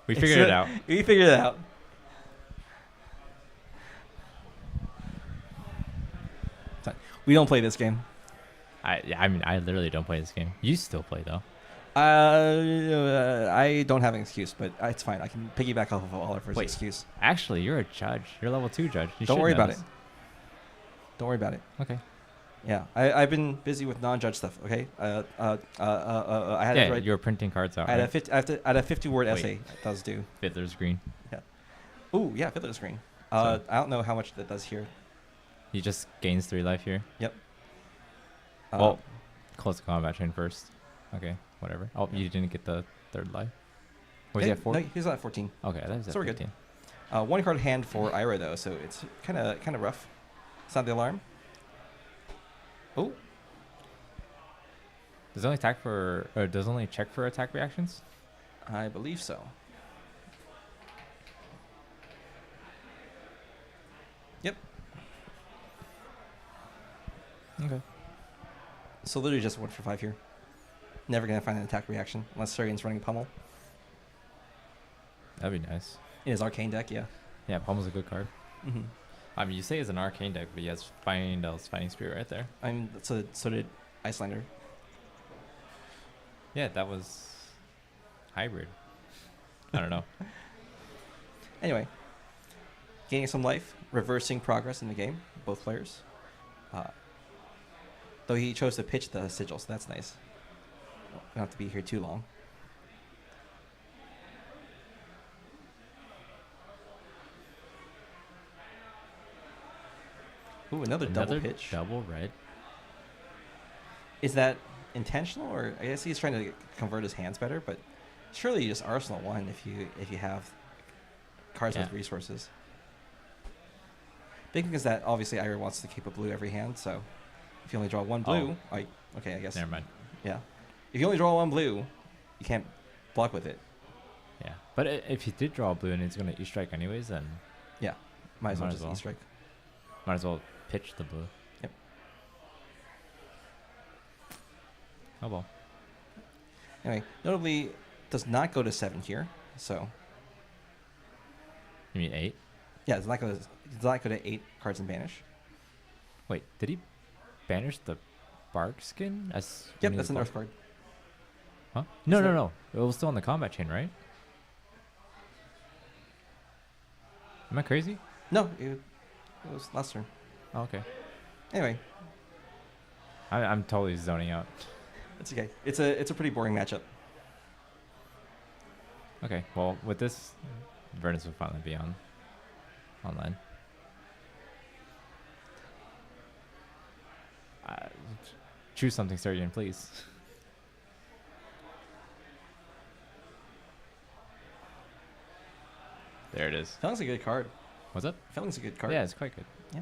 We figured it out. We figured it out. We don't play this game. I mean, I literally don't play this game. You still play though. I don't have an excuse, but it's fine. I can piggyback off of Oliver's Wait. excuse. Actually, you're a judge. You're a level 2 judge. You Don't should worry know about this. it. Don't worry about it. Okay. Yeah, I've been busy with non-judge stuff. Okay. I had to Yeah, write. you're printing cards out. I had Right? I had a 50-word Wait. essay that was due. Fiddler's Green. Ooh, yeah, Fiddler Screen. So- I don't know how much that does here. He just gains 3 life here. Um, Well, close to combat chain first. Okay, whatever. Oh, you didn't get the 3rd life. Was he yeah, at 4? No, he's at 14. Okay, that was at So we're good. 15. 1 card hand for Ira though, so it's kind of rough. Sound the alarm. Oh, Does it only attack for, or does it only check for attack reactions? I believe so. Yep. Okay. So literally just 1 for 5 here. Never gonna find an attack reaction unless Syrian's running Pummel. That'd be nice. In his arcane deck, yeah. Yeah, Pummel's a good card. Mm-hmm. I mean, you say it's an arcane deck, but he has Fighting's Fighting Spirit right there. I mean, so did Icelander. Yeah, that was hybrid. I don't know. Anyway, gaining some life, reversing progress in the game, both players. Though he chose to pitch the sigil, so that's nice. Don't have to be here too long. Ooh, another double pitch. Double red. Is that intentional, or I guess he's trying to convert his hands better? But surely you just Arsenal 1 if you have cards with Yeah. resources. Big thing is that obviously Ira wants to keep a blue every hand, so if you only draw 1 blue, okay, I guess. Never mind. Yeah, if you only draw 1 blue, you can't block with it. Yeah, but if he did draw a blue and he's gonna E-strike anyways, then Might as well Might just as well. E-strike. might as well pitch the blue. Yep. Oh well. Anyway, notably does not go to 7 here, so You mean 8? yeah, does not go to 8 cards in banish. Wait, did he banish the bark skin? As Yep, when he that's was an Earth card. Huh? No, Isn't no, no. It was still on the combat chain, right? Am I crazy? No, it was last turn. Oh, okay. Anyway, I'm totally zoning out. it's okay. It's a pretty boring matchup. Okay, well, with this, Verdance will finally be online. Choose something, Sergeant, please. There it is. Felling's a good card. What's up? Felling's a good card. Yeah, it's quite good. Yeah.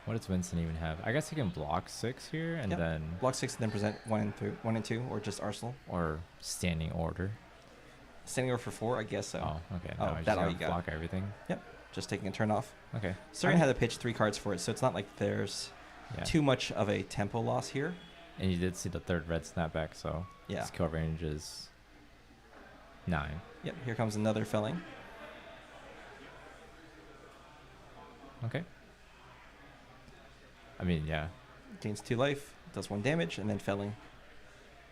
What does Winston even have? I guess he can block 6 here and Yep. then Block 6 and then present 1 and 2, or just Arsenal. or standing order. Standing over for 4, I guess so. Oh, okay. Oh, No, I just that all gotta you got. block everything. Just taking a turn off. Okay. Syrian had to pitch 3 cards for it, so it's not like there's Yeah. too much of a tempo loss here. And you did see the third red snapback, so Yeah. his kill range is 9. Yep. Here comes another felling. Okay. I mean, yeah. Gains 2 life, does 1 damage, and then felling.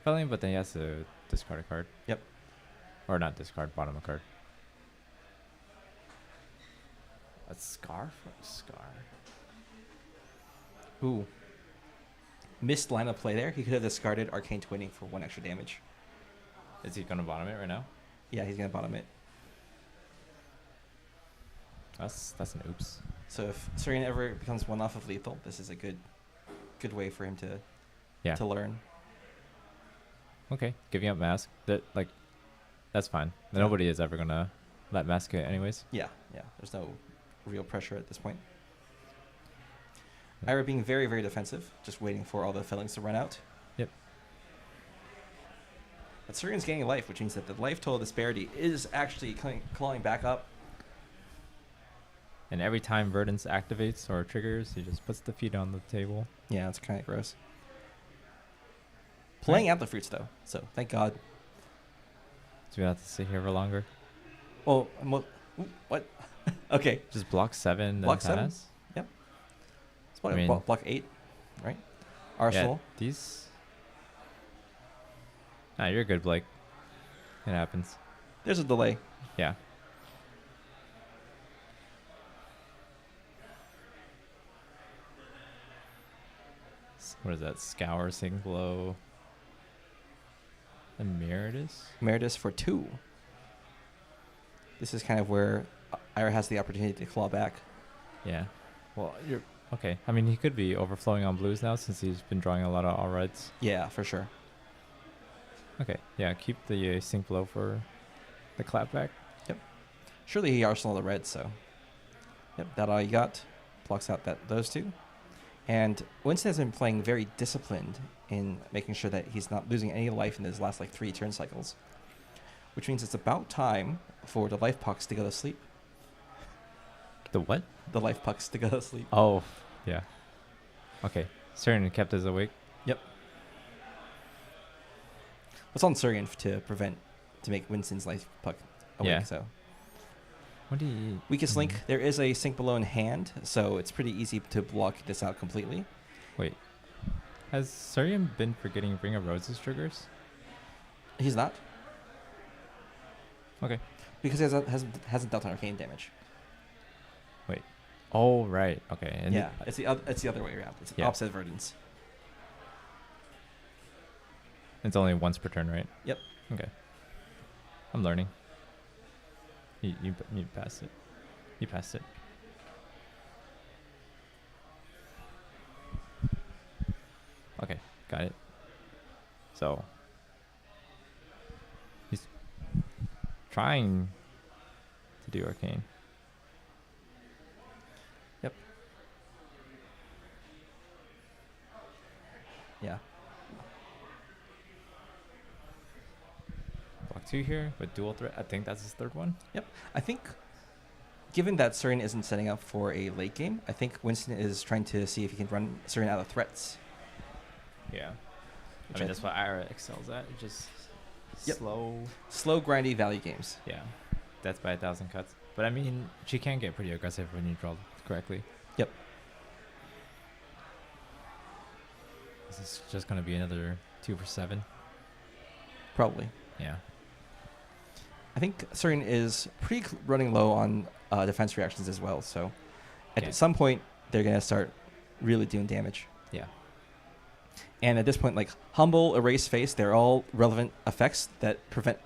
Felling, but then he has to discard a card. Yep. Or not discard, bottom a card. A scarf? Scar. Ooh. Missed line of play there. He could have discarded Arcane Twinning for 1 extra damage. Is he going to bottom it right now? Yeah, he's going to bottom it. That's an oops. So if Serene ever becomes 1 off of lethal, this is a good way for him to learn. Okay, giving up mask. That's fine. Yeah. Nobody is ever going to let mask it anyways. Yeah. There's no real pressure at this point. Ira being very, very defensive, just waiting for all the fellings to run out. Yep. But Serene's gaining life, which means that the life total disparity is actually clawing back up. And every time Verdance activates or triggers, he just puts the feet on the table. Yeah, it's kind of gross. Playing out the fruits, though, so thank God. So we have to sit here for longer. Oh, what? Okay. Just block 7. Block then 7? pass. Yep. So I mean- block 8, right? Arsenal. Yeah, these. Nah, you're good, Blake. It happens. There's a delay. Yeah. What is that? Scour, Sing Blow. Emeritus? Emeritus for 2. This is kind of where Ira has the opportunity to claw back. Yeah. Well, you're okay. I mean, he could be overflowing on blues now since he's been drawing a lot of all reds. Yeah, for sure. Okay. Yeah, keep the Sync Blow for the clapback. Surely he arsenal the red, so. Yep, that all you got. Blocks out those 2. And Winston has been playing very disciplined in making sure that he's not losing any life in his last 3 turn cycles. Which means it's about time for the life pucks to go to sleep. The what? The life pucks to go to sleep. Oh, yeah. Okay. Certain kept us awake. It's on Surian to make Winston's life puck awake, Yeah. so. What do you... Weakest link, there is a sink below in hand, so it's pretty easy to block this out completely. Wait. Has Surian been forgetting Ring of Roses triggers? He's not, Okay. because he hasn't dealt arcane damage. Oh, right. Okay. And Yeah, it's the other way around. It's Yeah. opposite verdance. it's only once per turn, right? Yep. Okay. I'm learning. You passed it. You passed it. Okay, got it. So he's trying to do arcane. Yeah. Block 2 here with dual threat. I think that's his third one. I think, given that Surian isn't setting up for a late game, I think Winston is trying to see if he can run Surian out of threats. Yeah. Which I mean, that's what Ira excels at. Just Yep. Slow, grindy value games. Yeah. Death by 1,000 cuts. But I mean, she can get pretty aggressive when you draw correctly. Yep. This is just going to be another 2 for 7. Probably. Yeah. I think Surian is running low on defense reactions as well, so Okay. at some point they're going to start really doing damage. Yeah. And at this point, like Humble, Erase Face, they're all relevant effects that prevent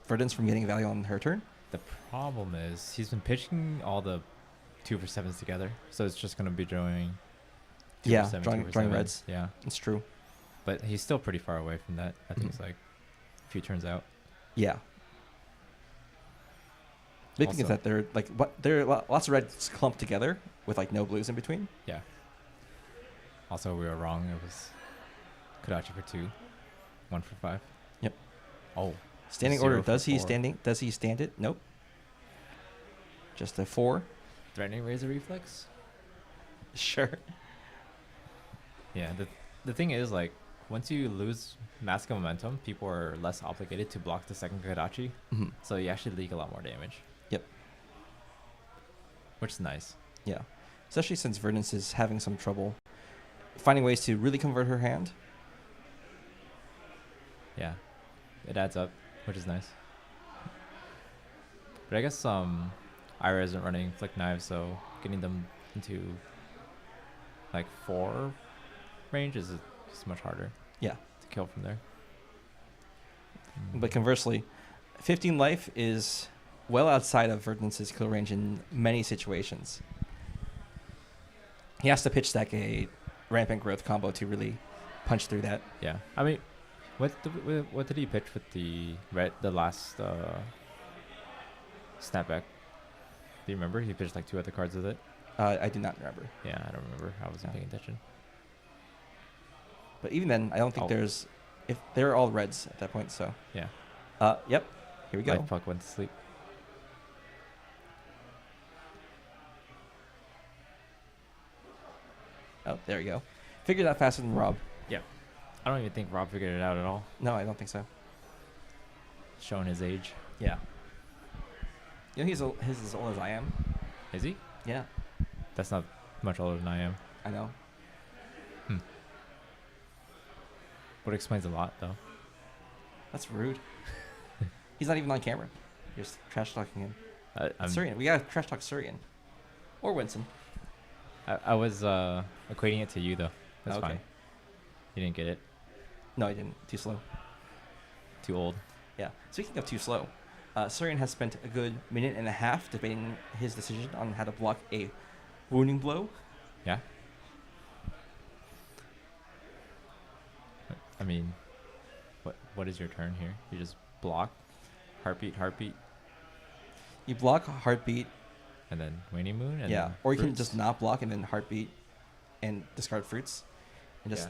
Verdance from getting value on her turn. The problem is he's been pitching all the 2 for 7s together, so it's just going to be drawing 2 Yeah, for 7, drawing 2 for drawing 7. reds. Yeah. It's true. But he's still pretty far away from that. I think it's like a few turns out. Yeah. The big thing is Also- that there are lots of reds clumped together with like no blues in between. Yeah. Also, we were wrong. It was Kodachi for 2, 1 for 5. Yep. Oh. Standing 0 order, for does he 4. stand it? Nope. Just a 4. Threatening Razor Reflex? Sure. Yeah. The thing is, like, once you lose Mask of Momentum, people are less obligated to block the second Kadachi. Hmm. So you actually leak a lot more damage. Yep. Which is nice. Yeah. Especially since Verdance is having some trouble finding ways to really convert her hand. Yeah. It adds up, which is nice. But I guess Ira isn't running Flick Knives, so getting them into like 4 range is much harder. Yeah. To kill from there. But conversely, 15 life is well outside of Verdance's kill range in many situations. He has to pitch stack a rampant growth combo to really punch through that. Yeah. I mean, what did he pitch with the last snapback? Do you remember? He pitched like 2 other cards with it. I do not remember. Yeah, I don't remember. I wasn't paying attention. But even then, I don't think there's... If they're all reds at that point, so... Yeah. Yep. Here we go. Light Puck went to sleep. Oh, there you go. Figured out faster than Rob. Yeah. I don't even think Rob figured it out at all. No, I don't think so. Showing his age. Yeah. You know, he's as old as I am. Is he? Yeah. That's not much older than I am. I know. What explains a lot, though. That's rude. He's not even on camera. You're just trash talking him. I'm Surian. We gotta trash talk Surian. Or Winston. I was equating it to you, though. That's Okay. fine. You didn't get it. No, I didn't. Too slow. Too old. Yeah. Speaking of too slow, Surian has spent a good minute and a half debating his decision on how to block a wounding blow. Yeah. I mean, what is your turn here? You just block, heartbeat, You block Heartbeat, and then Waning Moon, and yeah, then or you can Fruits? just not block and then Heartbeat and discard Fruits and just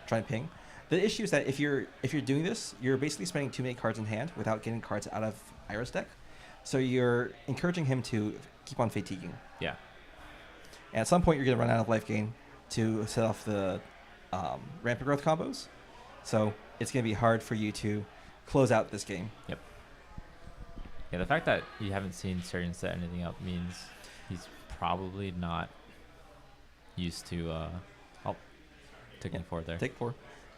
try and ping. The issue is that if you're doing this, you're basically spending too many cards in hand without getting cards out of Ira's deck. So you're encouraging him to keep on fatiguing. Yeah. And at some point, you're going to run out of life gain to set off the rampant growth combos. So it's going to be hard for you to close out this game. Yep. Yeah, the fact that you haven't seen Surian set anything up means he's probably not used to taking 4 there. Take 4.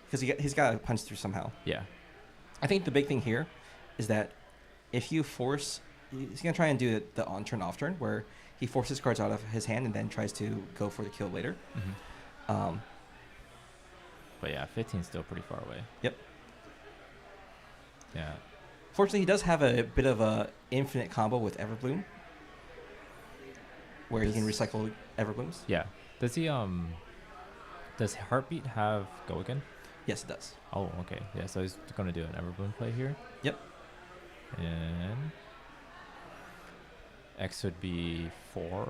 Because he's got to punch through somehow. Yeah. I think the big thing here is that if you force... He's going to try and do the on-turn, off-turn, where he forces cards out of his hand and then tries to go for the kill later. Mm-hmm. But yeah, 15 is still pretty far away. Yep. Yeah. Fortunately, he does have a bit of a infinite combo with Everbloom, where he can recycle Everblooms. Yeah. Does he does Heartbeat have Go Again? Yes, it does. Oh, okay. Yeah, so he's gonna do an Everbloom play here. Yep. And X would be 4.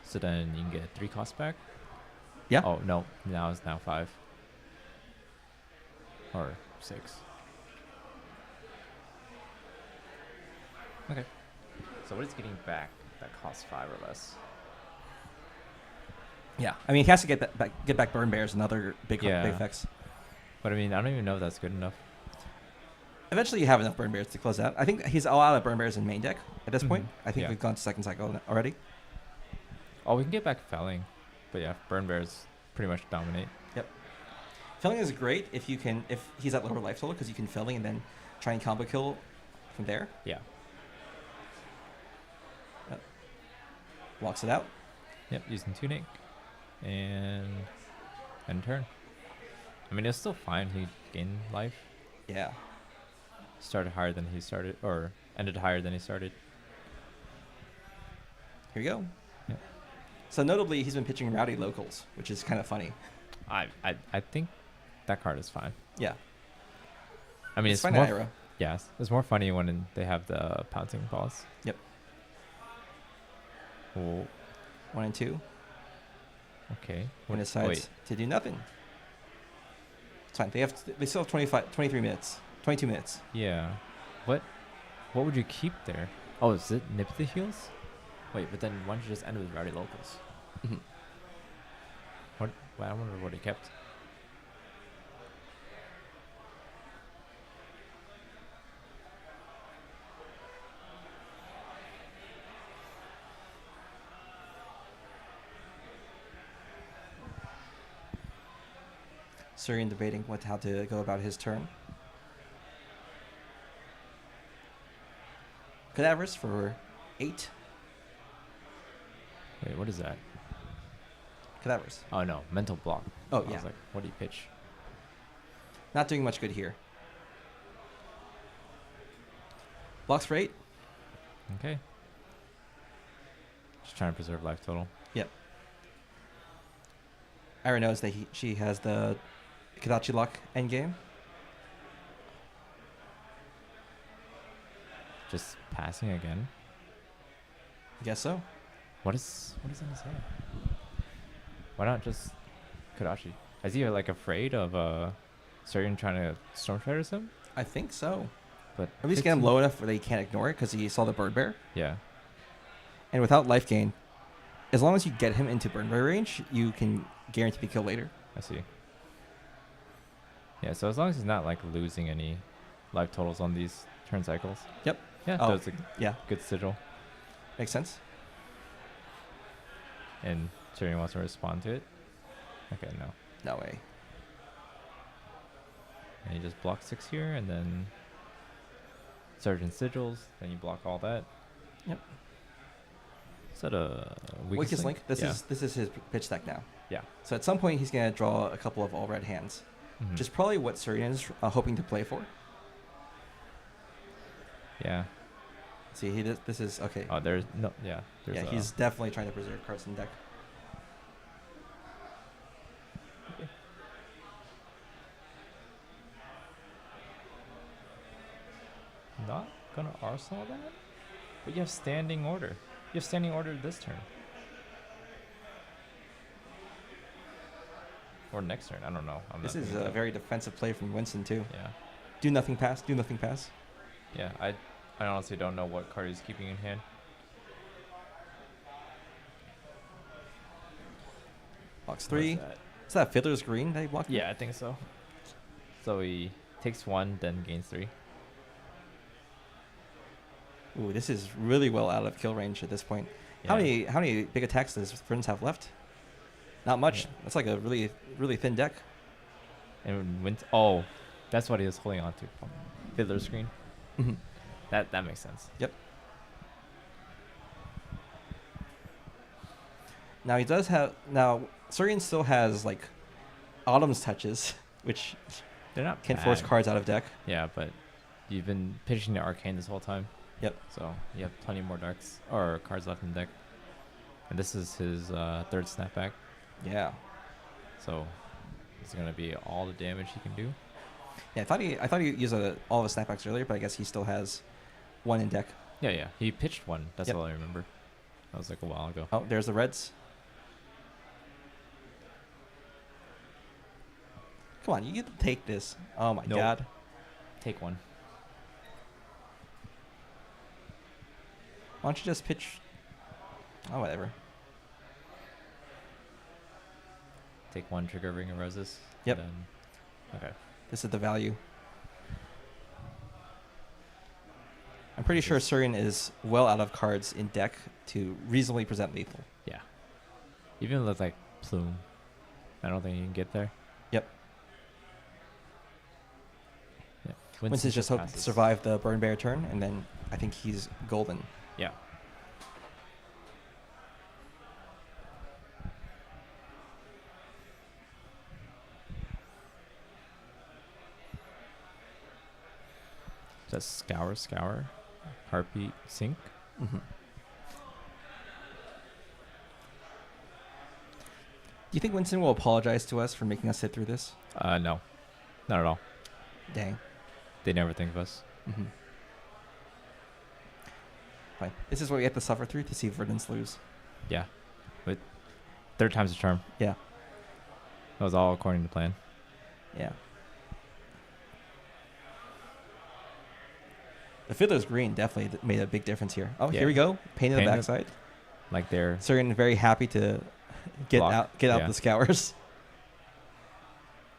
So then you can get 3 costs back. Yeah. Oh no, now it's 5. Or 6. Okay. So what is getting back that costs 5 or less? Yeah. I mean, he has to get back Burn Bears and other big Yeah. big effects. But I mean, I don't even know if that's good enough. Eventually, you have enough Burn Bears to close out. I think he's all out of Burn Bears in main deck at this point. I think Yeah. we've gone to second cycle already. Oh, we can get back Felling. But yeah, Burn Bears pretty much dominate. Yep. Felling is great if he's at lower life total, because you can Felling and then try and combo kill from there. Yeah. Yep. Walks it out. Yep, using Tunic. And end turn. I mean, it's still fine. He gained life. Yeah. Started higher than he started, or ended higher than he started. Here we go. Yep. So notably, he's been pitching Rowdy Locals, which is kind of funny. I think that card is fine. Yeah. I mean, it's it's fine more. at Ira. Yes, it's more funny when they have the pouncing balls. Yep. Oh, 1 and 2. okay. When it decides to do nothing. It's fine. They still have 23 minutes. 22 minutes. Yeah. What would you keep there? Oh, is it Nip the Heels? Wait, but then why don't you just end with Rowdy Locals? Mm-hmm. What? Well, I wonder what he kept. Surian debating how to go about his turn. Cadavers for 8. Wait, what is that? Cadavers. Oh no, mental block. Oh, I yeah. was like, what do you pitch? Not doing much good here. Blocks for 8. Okay. Just trying to preserve life total. Yep. Ira knows that she has the Kadachi Lock endgame. Just passing again. Guess so. What is in his hand? Why not just Kadachi? Is he like afraid of Surian trying to Storm Shatters him? I think so. But At least get him low enough where they can't ignore it because he saw the Bird Bear. Yeah. And without life gain, as long as you get him into Bird Bear range, you can guarantee the kill later. I see. Yeah, so as long as he's not like losing any life totals on these turn cycles. Yep. Yeah, Oh, that's a yeah. good sigil. Makes sense. And Surian wants to respond to it. Okay, no. No way. And you just block 6 here, and then Surgeon Sigils, then you block all that. Yep. Is that a Weakest link. This Yeah. is his pitch deck now. Yeah. So at some point he's gonna draw a couple of all red hands, Mhm. which is probably what Surian is hoping to play for. Yeah. See, this is okay. Oh, there's no. Yeah. There's Yeah, he's definitely trying to preserve cards in deck. not gonna arsenal that, but you have standing order. You have standing order this turn. Or next turn. I don't know. This is a very defensive play from Winston too. Yeah. Do nothing pass. Do nothing pass. Yeah. I honestly don't know what card he's keeping in hand. Blocks What 3. Is that Fiddler's Green that he blocked? Yeah, I think so. So he takes 1, then gains 3. Ooh, this is really well out of kill range at this point. Yeah. How many big attacks does Friends have left? Not much. Yeah. That's like a really thin deck. And oh, that's what he was holding on to. Fiddler screen. Mm-hmm. That makes sense. Yep. Now he does have. Now Surian still has like Autumn's touches, which They're not can force bad. cards out of deck. Yeah, but you've been pitching the arcane this whole time. Yep. So you have plenty more decks or cards left in the deck. And this is his third snapback. Yeah. So it's gonna be all the damage he can do. Yeah. I thought he used all of his snapbacks earlier, but I guess he still has one in deck. Yeah. He pitched 1. That's Yep. all I remember. That was like a while ago. Oh, there's the reds. Come on, you get to take this. Oh my Nope. god. Take 1. Why don't you just pitch? Oh, whatever. Take 1, trigger Ring of Roses. Yep. And then, okay. This is the value. I'm pretty sure Surian is well out of cards in deck to reasonably present lethal. Yeah. Even with like Plume, I don't think you can get there. Yep. Yeah. Winston's just hoping to passes. survive the Burn Bear turn, and then I think he's golden. Yeah. Just scour, heartbeat, sink. Mm-hmm. Do you think Winston will apologize to us for making us sit through this? No, not at all. Dang. They never think of us. Mm-hmm. Fine. This is what we have to suffer through to see Verdance lose. Yeah, but third time's a charm. Yeah. That was all according to plan. Yeah. The Fiddler's Green definitely made a big difference here. Oh, Yeah. here we go. Pain in the Pain in the- backside. Like they're Surian very happy to get Block. out Yeah. the scours.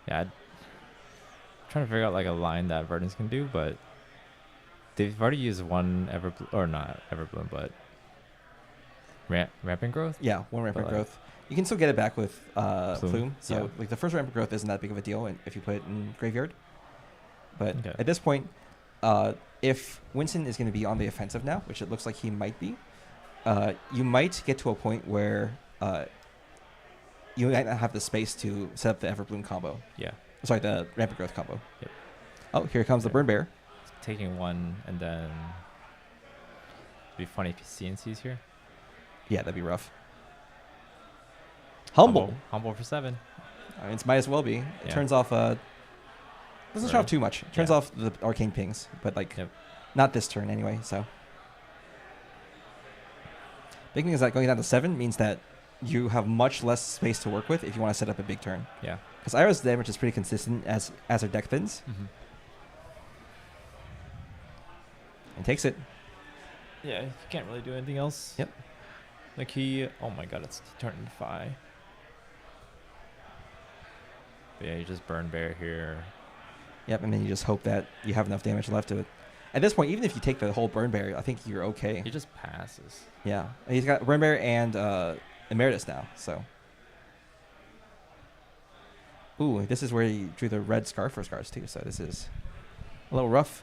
yeah. Trying to figure out like a line that Verdance can do, but they've already used one Everbloom, or not Everbloom, but Rampant growth. Yeah, 1 rampant But, like, growth. You can still get it back with Plume. So Yeah. like the first rampant growth isn't that big of a deal if you put it in Graveyard. But Okay. at this point, if Winston is going to be on the offensive now, which it looks like he might be, you might get to a point where you might not have the space to set up the Everbloom combo. Yeah. Sorry, the rampant growth combo. Yep. Oh, here comes the Yeah. Burn Bear. Taking one and then it'd be funny if he CNCs here. Yeah, that'd be rough. Humble. Humble for 7. I mean, it might as well be. It Yeah. turns off. Doesn't turn off too much. It turns Yeah. off the arcane pings, but like Yep. not this turn anyway. So big thing is that going down to 7 means that you have much less space to work with if you want to set up a big turn. Yeah. Because Ira's damage is pretty consistent as her deck thins, Mm-hmm. and takes it. Yeah, he can't really do anything else. Yep. Like he, oh my god, it's turning 5. But yeah, you just burn bear here. Yep, and then you just hope that you have enough damage left to it. At this point, even if you take the whole Burn Bear, I think you're okay. He just passes. Yeah, he's got Burn Bear and Emeritus now, so. Ooh, this is where he drew the red scarf for scars too, so this is a little rough.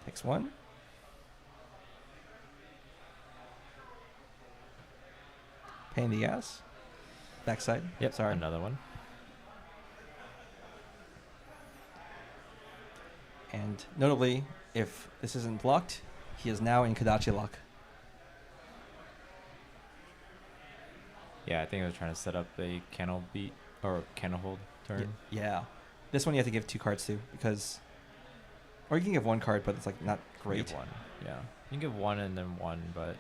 Takes 1. Pain in the ass. Backside. Yep. Sorry. Another one. And notably, if this isn't blocked, he is now in Kadachi lock. Yeah, I think I was trying to set up a candle beat or candle hold turn. Yeah. This one you have to give 2 cards to because, or you can give 1 card, but it's like not great. Give 1. Yeah. You can give 1 and then 1, but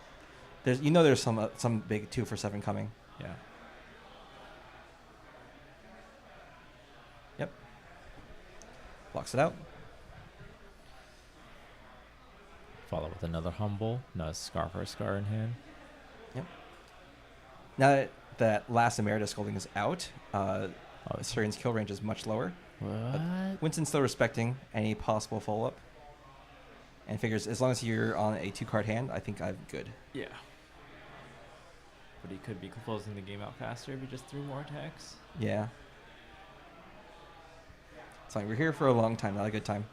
There's some big 2 for 7 coming. yeah. Yep. Blocks it out. Follow with another humble. No scarf or scar in hand. Now that last Emeritus Scolding is out, Surian's kill range is much lower. What? Winston's still respecting any possible follow-up. And figures as long as you're on a 2-card hand, I think I'm good. Yeah. But he could be closing the game out faster if he just threw more attacks. Yeah. It's like we're here for a long time, not a good time.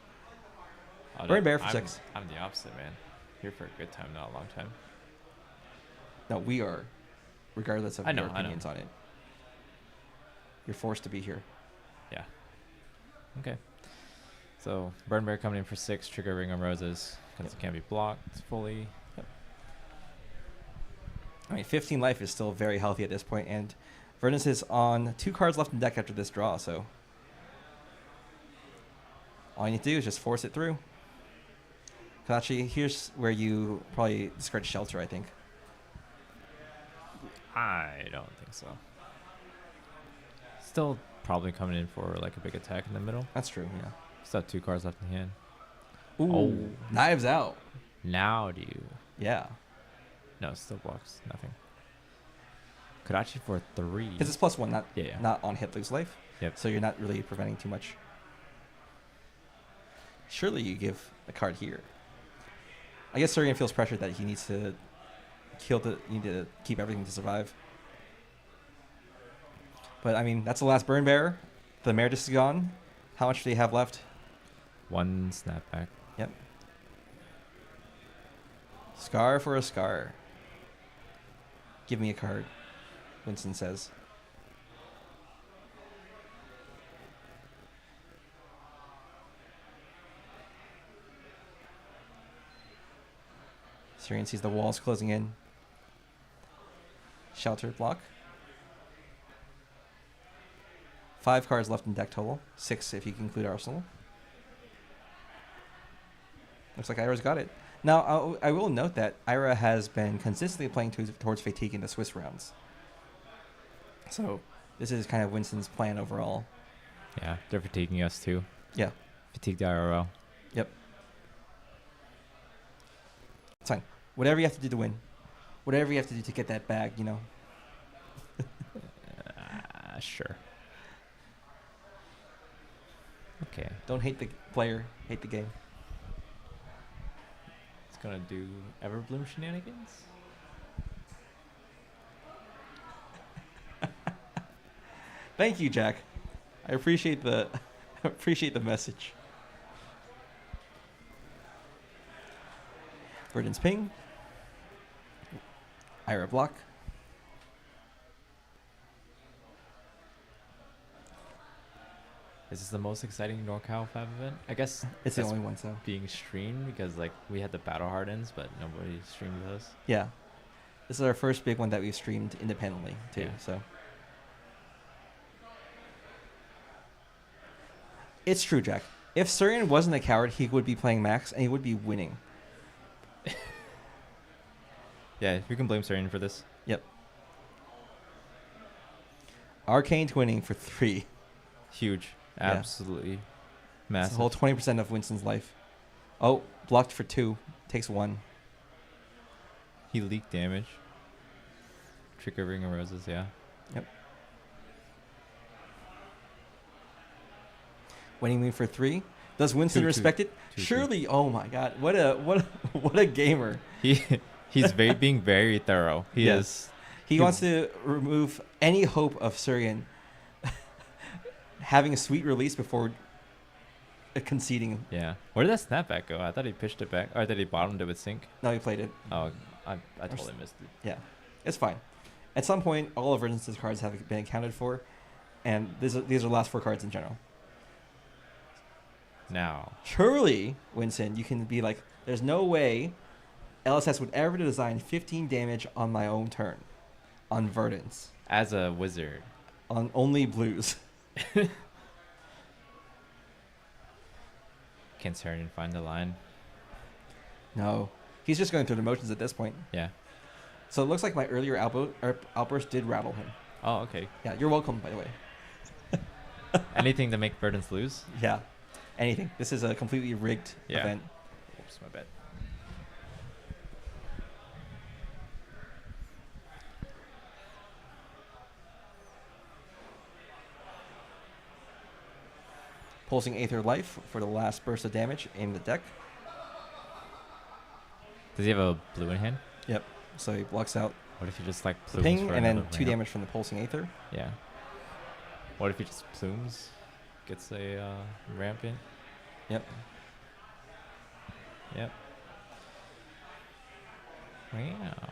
Burn Bear for 6. I'm the opposite, man. Here for a good time, not a long time. No, we are, regardless of I know, your I know. opinions on it. You're forced to be here. Yeah. Okay. So Burn Bear coming in for 6, trigger Ring of Roses because it can't be blocked fully. I mean, 15 life is still very healthy at this point, and Vernus is on 2 cards left in deck after this draw, so all you need to do is just force it through. Kadachi, here's where you probably discard Shelter, I think. I don't think so. Still probably coming in for like a big attack in the middle. That's true, yeah. Still have 2 cards left in hand. Ooh, Oh. Knives Out. Now do you? Yeah, No, it still blocks nothing. Kadachi for 3. because it's +1, not Yeah, yeah. not on hit lose life. Yep. So you're not really preventing too much. Surely you give a card here. I guess Surian feels pressured that he needs to you need to keep everything to survive. But I mean, that's the last Burn Bear. The Emeritus is gone. How much do you have left? 1 snapback. Yep. Scar for a scar. Give me a card, Winston says. Surian sees the walls closing in. Shelter block. 5 cards left in deck total. 6 if you can include Arsenal. Looks like Ira's got it. Now, I will note that Ira has been consistently playing towards Fatigue in the Swiss rounds. So this is kind of Winston's plan overall. Yeah, they're fatiguing us too. Yeah. Fatigued IRL. Yep. It's fine. Whatever you have to do to win. Whatever you have to do to get that bag, you know. Sure. Okay. Don't hate the player, hate the game. It's gonna do Everbloom shenanigans. Thank you, Jack. I appreciate the appreciate the message. Verdant's ping. Ira block. Is this the most exciting NorCal Fab event? I guess It's the that's only one, so being streamed because like we had the battle hardens, but nobody streamed with us. yeah. This is our first big one that we've streamed independently too. Yeah. So it's true, Jack. If Surian wasn't a coward, he would be playing Max and he would be winning. Yeah, you can blame Sarian for this. Yep. Arcane's winning for 3. Huge, Yeah. absolutely That's massive. the whole 20% of Winston's life. Oh, blocked for 2. Takes 1. He leaked damage. Trigger Ring of Roses, yeah. Winning me for 3. Does Winston 2-2. respect it? 2-2. Surely. Oh my God! What a gamer. He's being very thorough. He Yes. is. He wants to remove any hope of Surian having a sweet release before conceding. Yeah. Where did that snapback go? I thought he pitched it back. Or I thought he bottomed it with sync. No, he played it. Oh, I totally missed it. Yeah, it's fine. At some point, all of Vergence's cards have been accounted for, and these are the last 4 cards in general. Now, Surely, Winston, you can be like, there's no way LSS would ever design 15 damage on my own turn, on Verdance, as a wizard, on only blues. can Sarian find the line? No, he's just going through the motions at this point. Yeah. So it looks like my earlier outburst did rattle him. Oh, okay. Yeah, you're welcome, by the way. Anything to make Verdance lose? Yeah, anything. This is a completely rigged Yeah. event. Oops, my bad. Pulsing Aether Life for the last burst of damage in the deck. Does he have a blue in hand? Yep. So he blocks out What if he just like the plumes ping for and then another 2 ramp? damage from the Pulsing Aether. Yeah. What if he just plumes, gets a ramp in? Yep. Yep. Wow.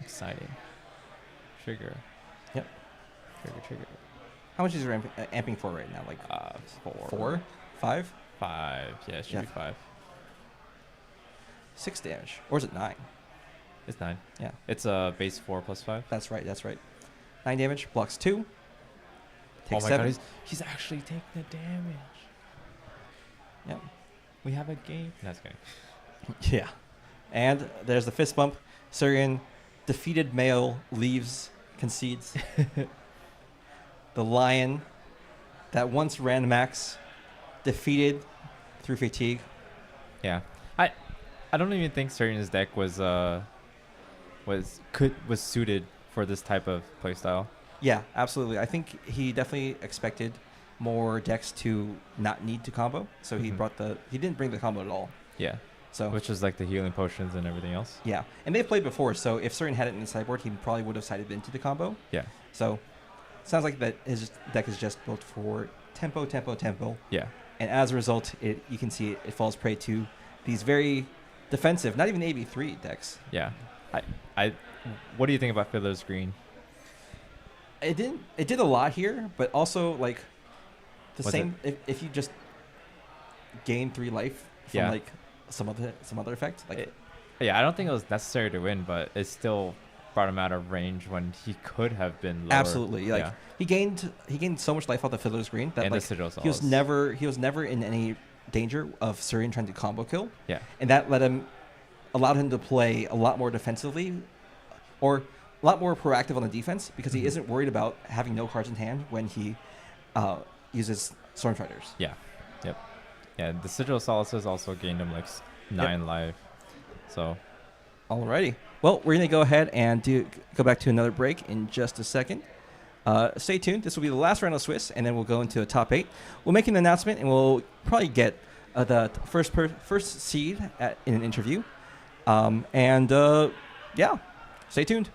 Exciting. Trigger. Yep. Trigger. How much is your amping for right now? Like 4. 4? 5? 5. Yeah, it should Yeah. be 5. 6 damage. Or is it 9? It's 9. Yeah. It's base 4 plus 5. That's right. 9 damage. Blocks 2. Takes oh my 7. god, he's actually taking the damage. Yep. We have a game. That's okay. Yeah. And there's the fist bump. Surian, defeated male, leaves, concedes. The lion that once ran max, defeated through fatigue. Yeah. I don't even think Sarian's deck was suited for this type of playstyle. Yeah, absolutely. I think he definitely expected more decks to not need to combo, so he Mhm. he didn't bring the combo at all. Yeah. So Which is like the healing potions and everything else. yeah, and they've played before, so if Surian had it in the sideboard, he probably would have sided into the combo. Yeah. So sounds like that his deck is just built for tempo, Yeah. and as a result, you can see it falls prey to these very defensive, not even AV3 decks. Yeah. What do you think about Fiddler's Green? It did a lot here, but also like the Was same. If you just gain 3 life from Yeah. like some other effect, like Yeah, I don't think it was necessary to win, but it still brought him out of range when he could have been lower. absolutely, like he gained so much life off the Fiddler's Green that and like the Sigil he was Solace. never in any danger of Surian trying to combo kill, Yeah. and that allowed him to play a lot more defensively, or a lot more proactive on the defense because he Mhm. isn't worried about having no cards in hand when he uses Stormtriders. Yeah. Yep. Yeah, the Sigil Solaces also gained him like 9 life. So Alrighty. Well, we're going to go ahead and go back to another break in just a second. Stay tuned. This will be the last round of Swiss, and then we'll go into a top 8. We'll make an announcement, and we'll probably get the first seed in an interview. Yeah, stay tuned.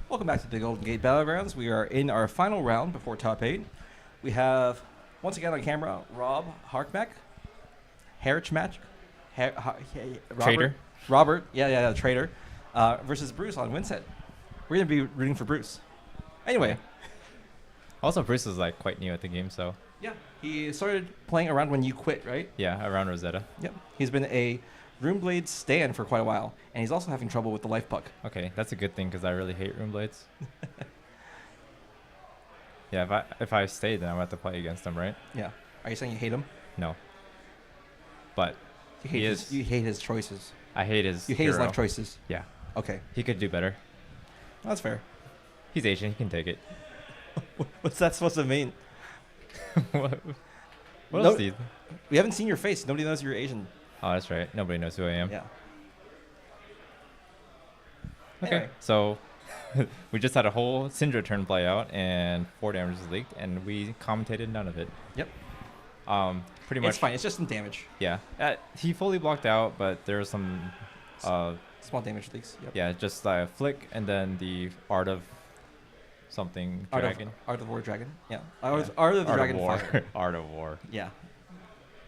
Welcome back to the Golden Gate Battlegrounds. We are in our final round before top 8. We have, once again on camera, Rob Harkmack, Robert, Trader, versus Bruce on Winset. We're going to be rooting for Bruce. Anyway. Also, Bruce is like quite new at the game, so. Yeah, he started playing around when you quit, right? Yeah, around Rosetta. Yep. He's been a Runeblade stand for quite a while, and he's also having trouble with the life puck. Okay, that's a good thing because I really hate Runeblades. Yeah, if I stay, then I'm going to have to play against him, right? Yeah. Are you saying you hate him? No. But you hate his choices. I hate his You hate his life choices. Yeah. Okay. He could do better. That's fair. He's Asian. He can take it. What's that supposed to mean? What else do you... We haven't seen your face. Nobody knows you're Asian. Oh, that's right. Nobody knows who I am. Yeah. Okay, Anyway. so we just had a whole Syndra turn play out, and 4 damage was leaked, and we commentated none of it. Yep. Pretty much. It's fine. It's just some damage. Yeah. He fully blocked out, but there was some... small damage leaks. Yep. Yeah, just a flick, and then the Art of something dragon. Art of War dragon. Yeah. Art of the Dragon War. Fire. Art of War. Yeah.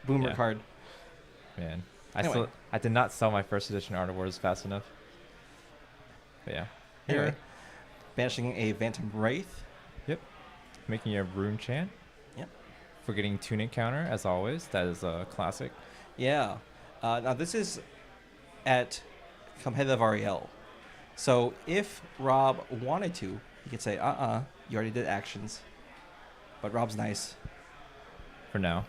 Boomer Yeah. card. Man. Anyway. I did not sell my first edition Art of Wars fast enough. But yeah. Anyway. Banishing a Phantom Wraith. Yep. Making a Rune Chant. Yep. Forgetting Tunic Counter, as always. That is a classic. Yeah. Now this is at competitive REL. So if Rob wanted to, he could say, you already did actions. But Rob's nice. For now.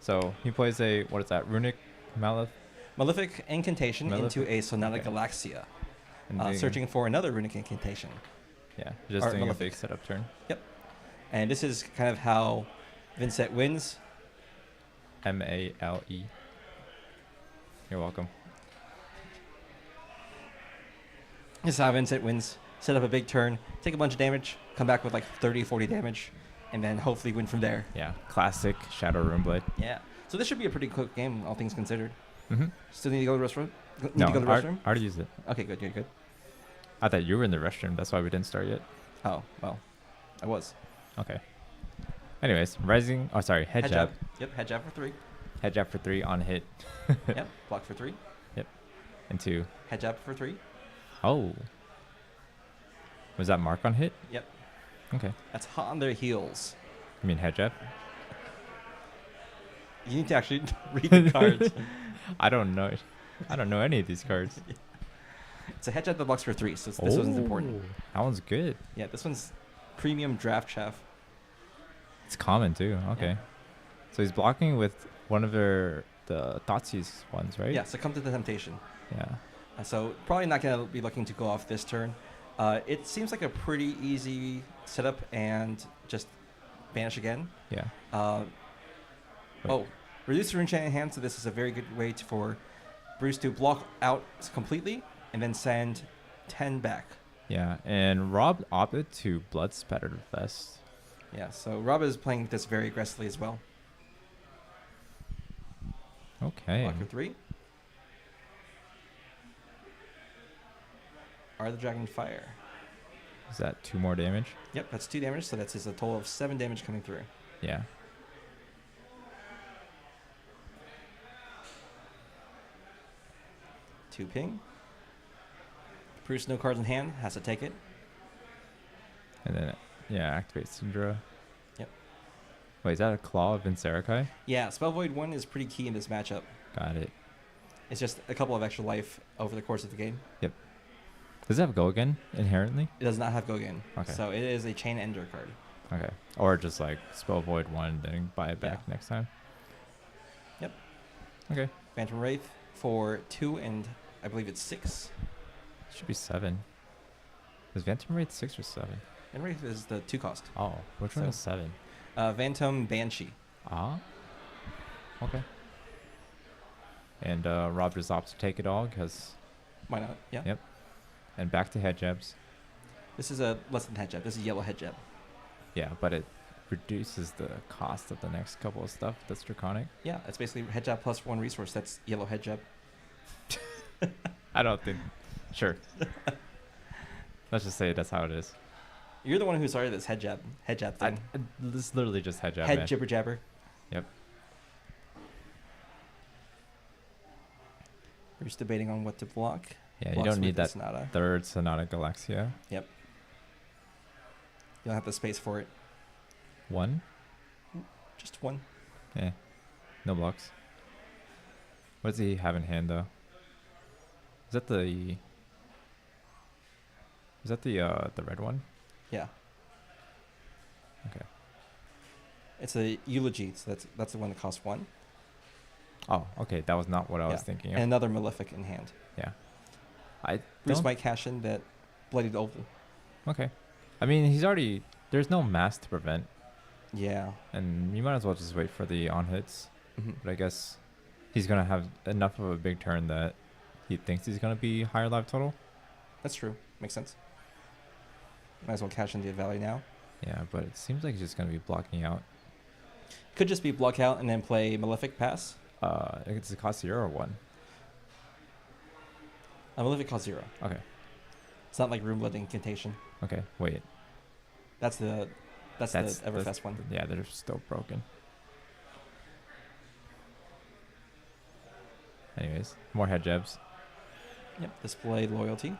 So he plays a, what is that, Runic Malefic Incantation Malefic? into a Sonata Okay. Galaxia. and Searching for another Runic Incantation. Yeah, just Or doing Malefic. a big setup turn. Yep. And this is kind of how Vincent wins. MALE. You're welcome. This is how Vincent wins. Set up a big turn, take a bunch of damage, come back with like 30, 40 damage, and then hopefully win from there. Yeah, classic Shadow Runeblade. Yeah. So this should be a pretty quick game, all things considered. Mm-hmm. Still need to go to the restroom? Need No, to go to the restroom? I already used it. Okay, good. I thought you were in the restroom. That's why we didn't start yet. Oh, well, I was. Okay. Anyways, head jab. Yep, head jab for 3. Head jab for 3 on hit. Yep, block for 3. And 2. Head jab for 3. Oh. Was that mark on hit? Yep. Okay. That's hot on their heels. You mean head jab? You need to actually read the cards. I don't know. I don't know any of these cards. It's a head jab that blocks for 3, so this one's important. That one's good. Yeah, this one's premium draft chaff. It's common too. Okay. Yeah. So he's blocking with one of the Thoughtseize ones, right? Yeah, succumb to the temptation. Yeah. So probably not going to be looking to go off this turn. It seems like a pretty easy setup and just banish again. Yeah. Reduce the rune chain in hand, so this is a very good way for Bruce to block out completely and then send 10 back. Yeah, and Rob opted to Blood Spattered Vest. Yeah, so Rob is playing this very aggressively as well. Okay. Block for 3. Are the Dragon Fire. Is that 2 more damage? Yep, that's 2 damage, so that's a total of 7 damage coming through. Yeah. Two ping. Bruce, no cards in hand, has to take it. And then, activate Syndra. Yep. Wait, is that a Claw of Vincerakai? Yeah, Spell Void 1 is pretty key in this matchup. Got it. It's just a couple of extra life over the course of the game. Does it have Go Again inherently? It does not have Gogan. Okay. So it is a Chain Ender card. Okay. Or just like Spell Void 1, then buy it back next time? Yep. Okay. Phantom Wraith for 2 and I believe it's 6. Should be 7. Is Phantom Wraith 6 or 7? Phantom Wraith is the 2 cost. Oh, which one So- is 7? Phantom Banshee. Ah. Okay. And Rob just opts to take it all because. Why not? Yeah. Yep. And back to head jabs. This is a less than head jab. This is yellow head jab. Yeah, but it reduces the cost of the next couple of stuff. That's draconic. Yeah, it's basically head jab plus 1 resource. That's yellow head jab. I don't think. Sure. Let's just say that's how it is. You're the one who started this head jab thing. This is literally just head jab. Head man. jibber jabber. Yep. We're just debating on what to block. Yeah, you Blocks don't with need the that Sonata. third Sonata Galaxia. You don't have the space for it. 1. Just 1. Yeah. No blocks. What does he have in hand though? Is that the? Is that the red one? Yeah. Okay. It's a eulogy, so that's the one that costs 1. Oh, okay. That was not what I was Yeah. thinking And of. another Malefic in hand. Yeah. I Bruce don't. might cash in that Bloodied Oval. Okay. I mean, he's already. There's no mass to prevent, Yeah. and you might as well just wait for the on hits. hmm But I guess he's gonna have enough of a big turn that he thinks he's gonna be higher life total. That's true. Makes sense. Might as well cash in the value now. Yeah, but it seems like he's just gonna be blocking out. Could just be block out and then play Malefic pass. It's a cost 0 or 1. Malefic costs 0. Okay. It's not like Room Blood Incantation. Okay. Wait. That's the Everfest one. Yeah, they're still broken. Anyways, more head jabs. Yep. Display Loyalty.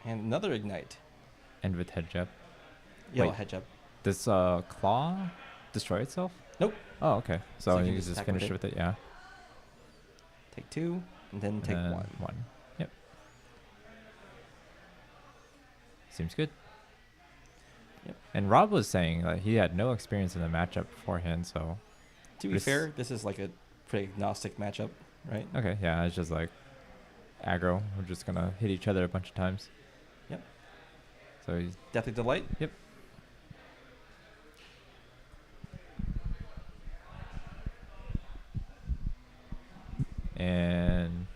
And another Ignite. End with head jab. Yellow Wait. head jab. Does claw destroy itself? Nope. Oh, okay. So So you you can can just just attack with finish it. with it, yeah. Take 2, and then take And 1. 1. Yep. Seems good. Yep. And Rob was saying that he had no experience in the matchup beforehand, so To be This- fair, this is like a pretty agnostic matchup, right? okay, yeah, it's just like aggro. We're just gonna hit each other a bunch of times. Yep. So he's Deathly Delight. Yep. And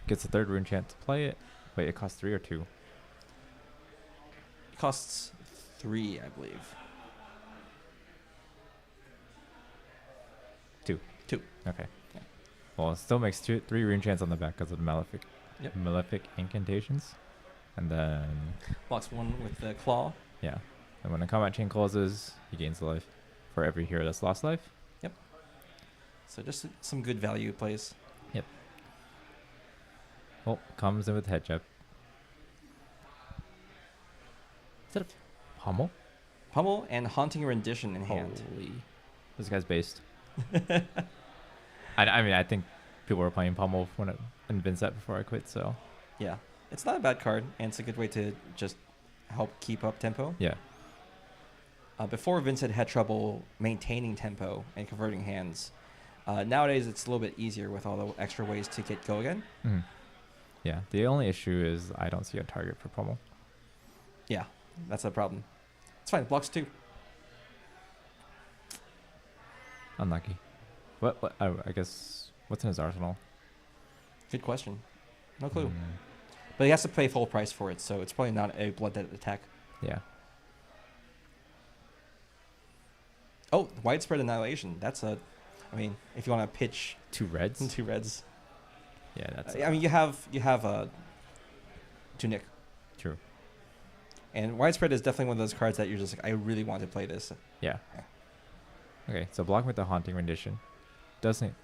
gets a third rune chance to play it. Wait, it costs 3 or 2? Costs 3, I believe. 2. 2. Okay. Yeah. Well, it still makes 3 rune chance on the back because of the Yep. Malefic incantations. And then, Blocks 1 with the Claw. yeah. And when the combat chain closes, he gains life for every hero that's lost life. So just some good value plays. Oh, comes in with head jab. Is that a pommel? Pummel and Rendition in hand. Holy. This guy's based. I mean, I think people were playing pommel when it in Vincent before I quit, so Yeah. It's not a bad card, and it's a good way to just help keep up tempo. yeah. Before Vincent had trouble maintaining tempo and converting hands. Nowadays, it's a little bit easier with all the extra ways to get go again. Mhm. Yeah, the only issue is I don't see a target for pommel. Yeah, that's a problem. It's fine. Blocks 2. Unlucky. What I guess, what's in his arsenal? Good question. No clue. Mm, But he has to pay full price for it, so it's probably not a Blood Debt attack. yeah. Oh, Widespread Annihilation. That's a... I mean, if you want to pitch 2 reds? 2 reds. Yeah, that's I mean, you have a Tunic. true. And Widespread is definitely one of those cards that you're just like, I really want to play this. Yeah. Okay, so block with the Haunting Rendition. Doesn't...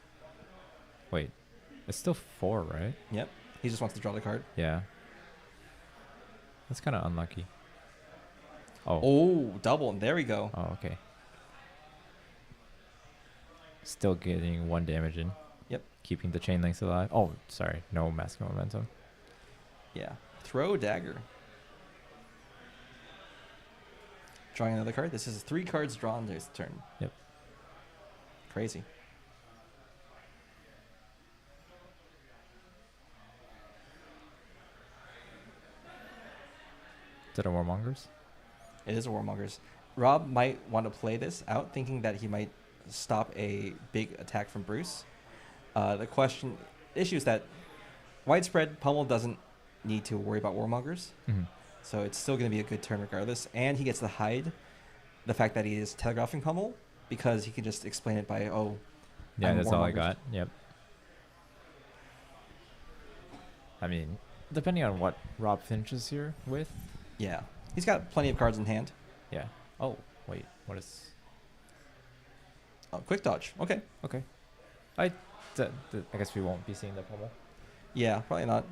Wait. It's still 4, right? Yep. He just wants to draw the card. Yeah. That's kind of unlucky. Oh. Oh, double. There we go. Oh, okay. Still getting 1 damage in. Yep. Keeping the chain links alive. Oh, sorry. No masking momentum. Yeah. Throw dagger. Drawing another card. This is 3 cards drawn this turn. Yep. Crazy. Is that a Warmongers? It is a Warmongers. Rob might want to play this out, thinking that he might stop a big attack from Bruce. The issue is that Widespread Pummel doesn't need to worry about Warmongers, Mm-hmm. so it's still going to be a good turn regardless. And he gets to hide the fact that he is telegraphing Pummel because he can just explain it by, oh, Yeah, I'm that's all I Warmongers. got. Yep. I mean, depending on what Rob finishes here with. Yeah. He's got plenty of cards in hand. Yeah. Oh, wait. What is... Oh, quick dodge. Okay. Okay. I guess we won't be seeing the pummel. Yeah, probably not.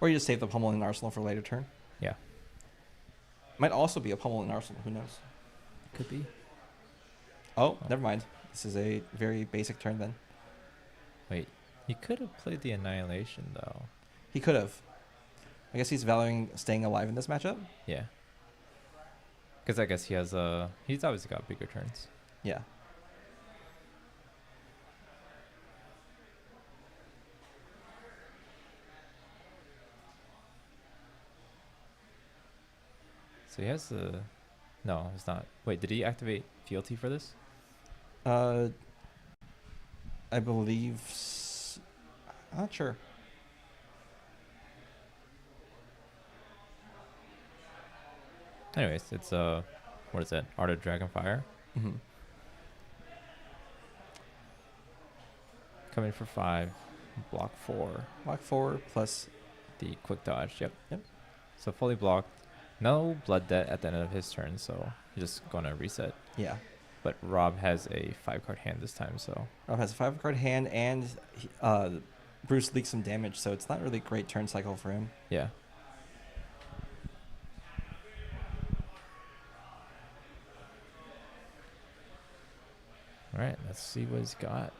Or you just save the Pummel in Arsenal for a later turn. Yeah. Might also be a Pummel in Arsenal. Who knows? Could be. Oh, never mind. This is a very basic turn then. Wait. He could have played the Annihilation, though. He could have. I guess he's valuing staying alive in this matchup. Yeah. Because I guess he has he's obviously got bigger turns. Yeah. So he has the... No, it's not. Wait, did he activate fealty for this? I believe... I'm not sure. Anyways, it's what is that? Art of Dragonfire. Mm-hmm. Coming for 5. Block 4. Block 4 plus... The quick dodge. Yep. Yep. So fully blocked. No blood debt at the end of his turn, so he's just gonna reset. Yeah. But Rob has a 5-card hand this time, so... Rob has a 5-card hand, and Bruce leaks some damage, so it's not really a great turn cycle for him. Yeah. Alright, let's see what he's got.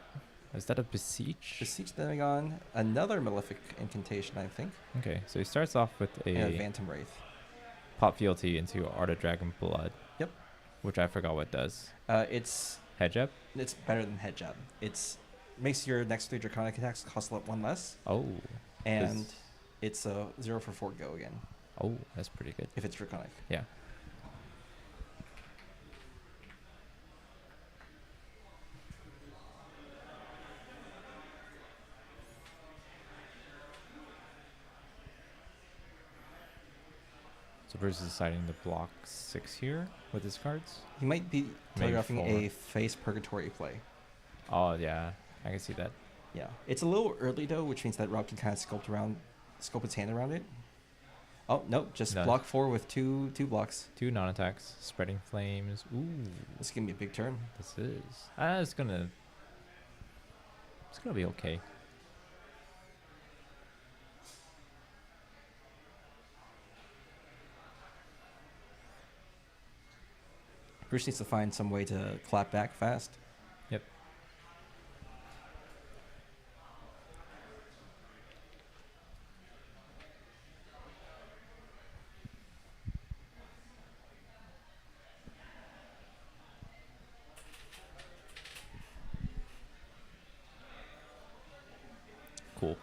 Is that a Beseech? Beseech Demagon, another Malefic Incantation, I think. Okay, so he starts off with And a a Phantom Wraith. pop fealty into Art of Dragon Blood. Yep. Which I forgot what does. It's Head jab? better than Head Jab. It's makes your next 3 Draconic attacks cost 1 less, Oh. and it's a 0 for 4 go again, Oh, that's pretty good. if it's Draconic. Yeah. So Bruce is deciding to block 6 here with his cards. He might be Maybe telegraphing 4. a Face Purgatory play. Oh, yeah. I can see that. Yeah. It's a little early, though, which means that Rob can kind of sculpt his hand around it. Oh, nope. Just No. block 4 with two blocks. 2 non-attacks. Spreading Flames. Ooh. This is going to be a big turn. This is. It's gonna be okay. Bruce needs to find some way to clap back fast. Yep. Cool.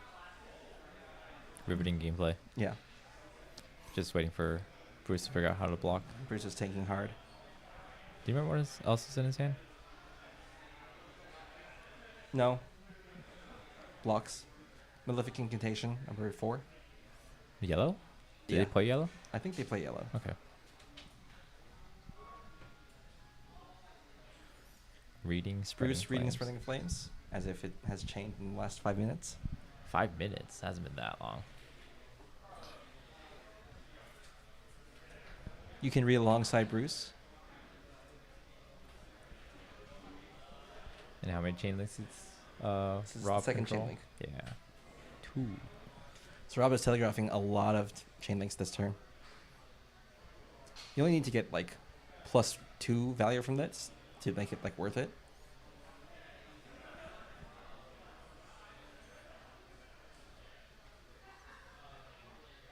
Riveting gameplay. Yeah. Just waiting for Bruce to figure out how to block. Bruce is tanking hard. Do you remember what else is in his hand? No. Blocks. Malefic Incantation, number 4. Yellow? Did Yeah. they play yellow? I think they play yellow. Okay. Reading, spreading Bruce reading flames. Spreading Flames, as if it has changed in the last 5 minutes. 5 minutes. Hasn't been that long. You can read alongside Bruce. And how many chain links is This is the Rob second chain control? link. Yeah. 2. So Rob is telegraphing a lot of chain links this turn. You only need to get like +2 value from this to make it like worth it.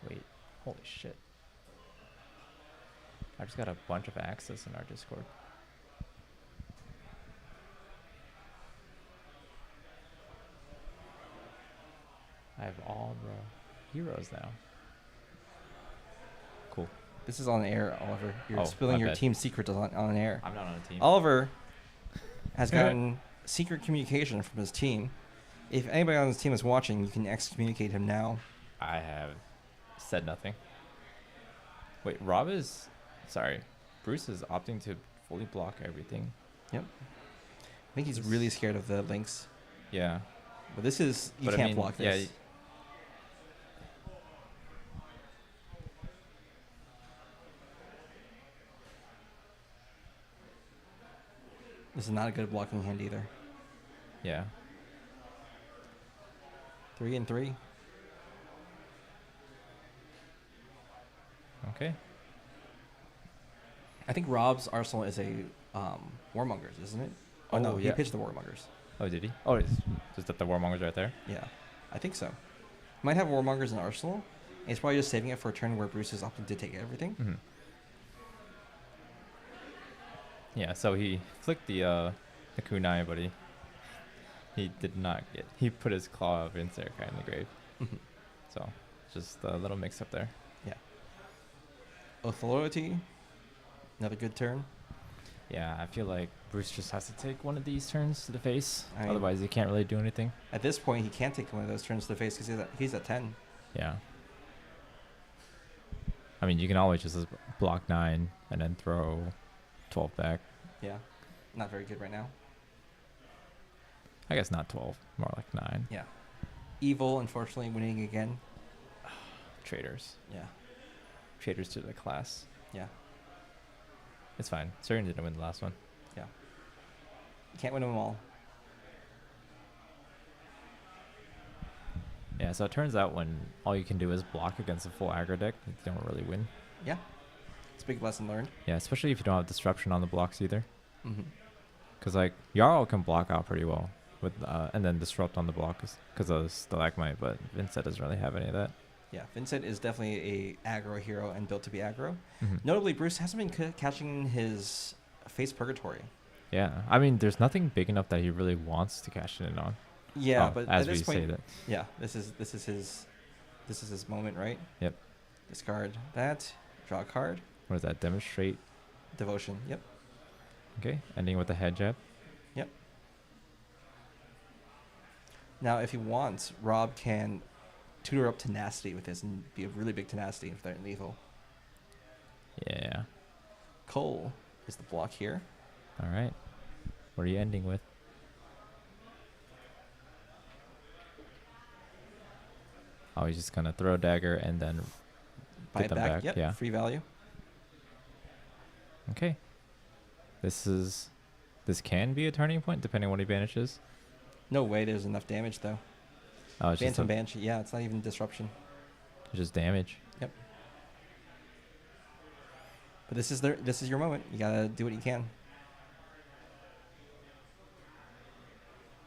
Wait. Holy shit. I just got a bunch of access in our Discord. I have all the heroes now. Cool. This is on air, Oliver. You're Oh, spilling my your bad. team secrets on air. I'm not on a team. Oliver has gotten secret communication from his team. If anybody on his team is watching, you can excommunicate him now. I have said nothing. Wait, Rob is... Sorry. Bruce is opting to fully block everything. Yep. I think he's really scared of the links. Yeah. But this is... You But I can't mean, block yeah, this. This is not a good blocking hand either. Yeah. 3 and 3. Okay. I think Rob's arsenal is a Warmongers, isn't it? Oh, no, he yeah. pitched the Warmongers. Oh, did he? Oh, it's just that the Warmonger's right there? Yeah, I think so. Might have Warmongers in Arsenal. And he's probably just saving it for a turn where Bruce is opting to take everything. Mm-hmm. Yeah, so he flicked the kunai, but he did not get... He put his claw of Inserkai in the grave. Mhm. So, just a little mix-up there. Yeah. Oath of Loyalty. Another good turn. Yeah, I feel like Bruce just has to take one of these turns to the face. I mean- Otherwise, he can't really do anything. At this point, he can't take one of those turns to the face because he's at 10. Yeah. I mean, you can always just block 9 and then throw 12 back. Yeah. Not very good right now. I guess not 12, more like 9. Yeah. Evil, unfortunately, winning again. Traders. Yeah. Traders to the class. Yeah. It's fine. Certain didn't win the last one. Yeah. You can't win them all. Yeah, so it turns out when all you can do is block against a full aggro deck, you don't really win. Yeah. It's a big lesson learned. Yeah, especially if you don't have disruption on the blocks either. Mm-hmm. Because like Jarl can block out pretty well with and then disrupt on the block because of stalagmite, but Vincent doesn't really have any of that. Yeah, Vincent is definitely a aggro hero and built to be aggro. Mm-hmm. Notably, Bruce hasn't been catching his face purgatory. Yeah, I mean, there's nothing big enough that he really wants to cash in on. Yeah, Oh, but as at this we point, say that. yeah, this is his moment, right? Yep. Discard that, draw a card, What is that? Demonstrate. devotion. Yep. Okay, ending with a head jab. Now, if he wants, Rob can tutor up tenacity with this and be a really big tenacity if they're lethal. Yeah. Cole is the block here. All right. What are you ending with? Oh, he's just gonna throw a dagger and then Buy get it them back. back. Yep. Yeah. Free value. Okay. This can be a turning point depending on what he banishes. No way. There's enough damage though. Oh, it's just, Phantom Banshee. Yeah, it's not even disruption. just damage. But this is your moment. You gotta do what you can.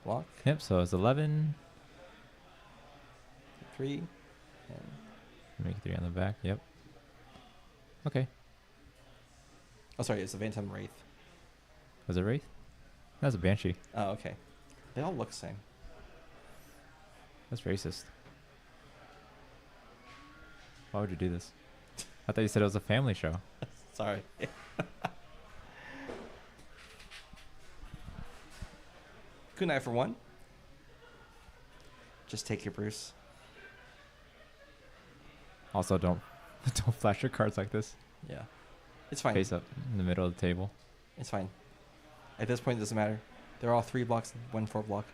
Block Yep. So it's 11. 3. And Make 3 on the back. Yep. Okay. oh, sorry, it's the Phantom Wraith. Was it Wraith? That was a Banshee. Oh, okay. They all look the same. That's racist. Why would you do this? I thought you said it was a family show. Sorry. Kunai for 1. Just take your Bruce. Also, don't flash your cards like this. Yeah. It's fine. Face up in the middle of the table. It's fine. At this point, it doesn't matter. They're all 3 blocks, 1 4 block.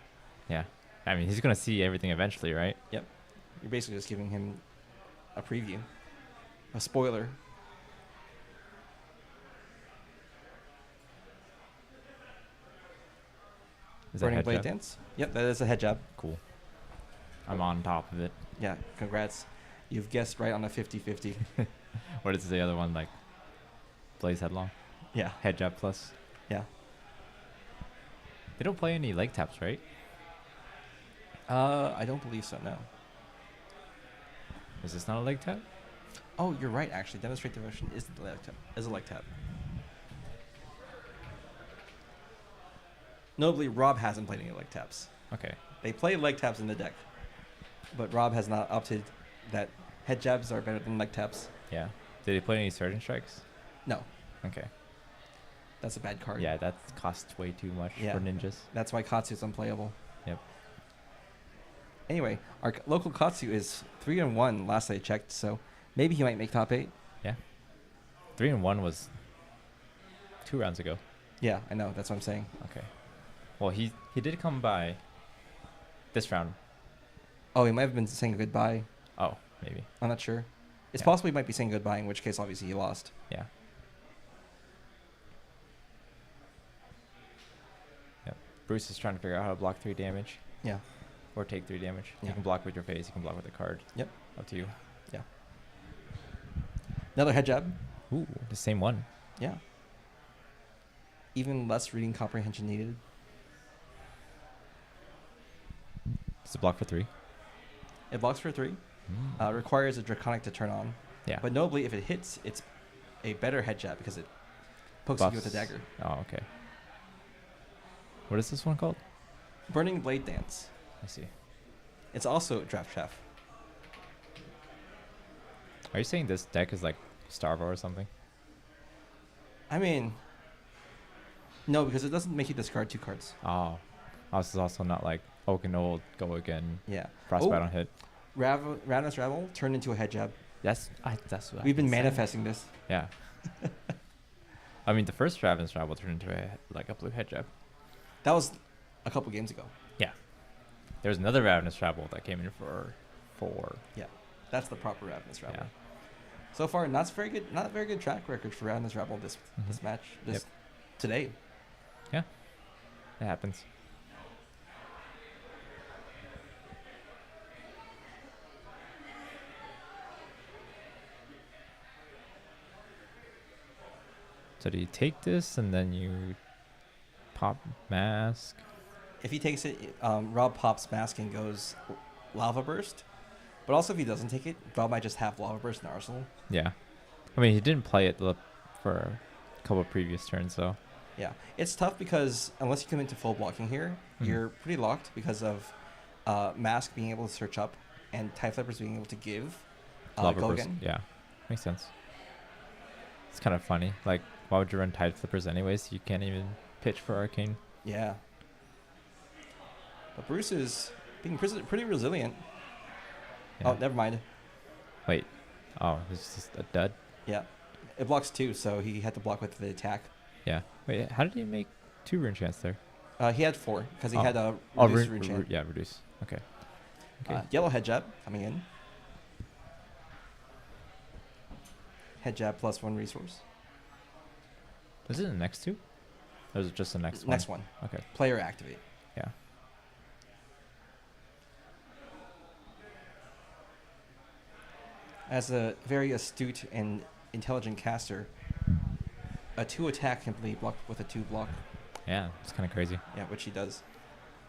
Yeah. I mean, he's gonna see everything eventually, right? You're basically just giving him a preview. A spoiler. Is that Burning head Blade jab? Dance. Yep, that is a head jab. Cool. I'm on top of it. Yeah, congrats. You've guessed right on a 50-50. What is the other one like? Blaze headlong. Yeah, Head jab plus. yeah. They don't play any leg taps, right? I don't believe so, no. Is this not a leg tap? Oh, you're right, actually. Demonstrate Devotion is the leg tap. Is a leg tap. Notably, Rob hasn't played any leg taps. Okay. They play leg taps in the deck, but Rob has not opted that head jabs are better than leg taps. Yeah. Did he play any certain strikes? No, Okay. that's a bad card. Yeah, that costs way too much Yeah. for ninjas. That's why Katsu's unplayable. Yep. Anyway, our local Katsu is 3-1 last I checked, so maybe he might make top 8. 3-1 was 2 rounds ago. Yeah, I know. That's what I'm saying. Okay. Well, he did come by this round. Oh, he might have been saying goodbye. Oh, maybe. I'm not sure. It's Yeah. possible he might be saying goodbye, in which case, obviously, he lost. Yeah. Yep. Bruce is trying to figure out how to block 3 damage Yeah. or take 3 damage. Yeah. You can block with your face. You can block with a card. Yep. Up to you. Another head jab. Ooh, the same one. Yeah. Even less reading comprehension needed. It's a block for 3. It blocks for 3. Requires a Draconic to turn on. Yeah. But notably, if it hits, it's a better head jab because it pokes you with a dagger. Oh, okay. What is this one called? Burning Blade Dance. I see. It's also Draft Chaff. Are you saying this deck is like Starvo or something? I mean, no, because it doesn't make you discard 2 cards. Oh. This is also not like Oak and Old, go again, Yeah. Frostbite on hit. Ravenous Rabble turned into a head jab. That's what We've been I've saying. manifesting this. Yeah. I mean, the first Ravenous Rabble turned into a blue head jab. That was a couple games ago. Yeah. There's another Ravenous Rabble that came in for 4. Yeah. That's the proper Ravenous Rabble. Yeah. So far, not a very good track record for Ravenous Rabble this Mhm. match. Yep. Today. It happens. So do you take this and then you pop mask? If he takes it, Rob pops mask and goes Lava Burst. But also, if he doesn't take it, Rob might just have Lava Burst in Arsenal. Yeah. I mean, he didn't play it for a couple of previous turns, so. Yeah. It's tough because unless you come into full blocking here, Mhm. you're pretty locked because of Mask being able to search up and Tide Flippers being able to give Lava Burst. Gogan. Yeah. Makes sense. It's kind of funny. Like, why would you run Tide Flippers anyways? You can't even pitch for Arcane. Yeah. But Bruce is being pretty resilient. Yeah. Oh, never mind. Wait. Oh, it's just a dud? Yeah. It blocks 2, so he had to block with the attack. Yeah. Wait, how did he make 2 rune chance there? He had 4 because he Oh. had a Oh, reduced rune chant. yeah, reduce. Okay. Okay. Yellow head jab coming in. Head jab plus 1 resource. Is it the next 2? Or is it just the next one? Next one. Okay. Player activate. Yeah. As a very astute and intelligent caster, a 2 attack can be blocked with a 2 block. Yeah, it's kind of crazy. Yeah, which he does.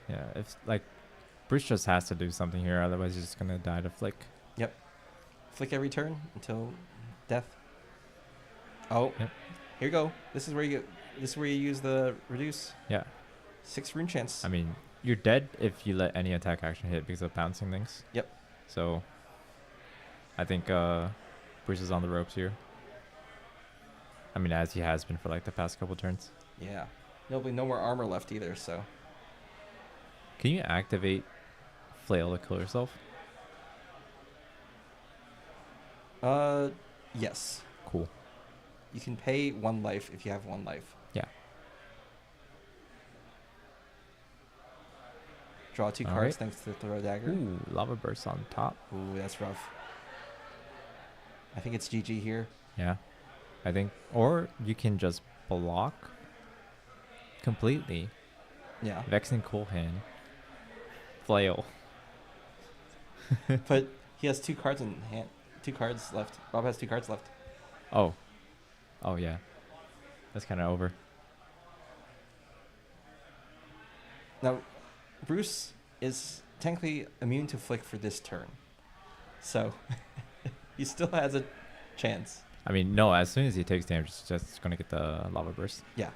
Yeah, if like Bruce just has to do something here, otherwise he's just gonna die to flick. Yep. Flick every turn until death. Oh, Yep. here you go. This is where you use the reduce. Yeah. 6 rune chance. I mean, you're dead if you let any attack action hit because of bouncing things. Yep. So I think Bruce is on the ropes here. I mean, as he has been for like the past couple turns. Yeah. There'll be no more armor left either, so. Can you activate Flail to kill yourself? Yes. Cool. You can pay 1 life if you have 1 life. Yeah. Draw 2 All cards right. thanks to the throw dagger. Ooh, Lava Burst on top. Ooh, that's rough. I think it's GG here. Yeah. I think, or you can just block completely Yeah. Vexing Cool Hand. Flail. But he has 2 cards in hand. 2 cards left. Rob has 2 cards left. Oh. Oh, yeah. That's kind of over. Now, Bruce is technically immune to Flick for this turn. So, he still has a chance. I mean, no, as soon as he takes damage, it's just going to get the Lava Burst. Yeah.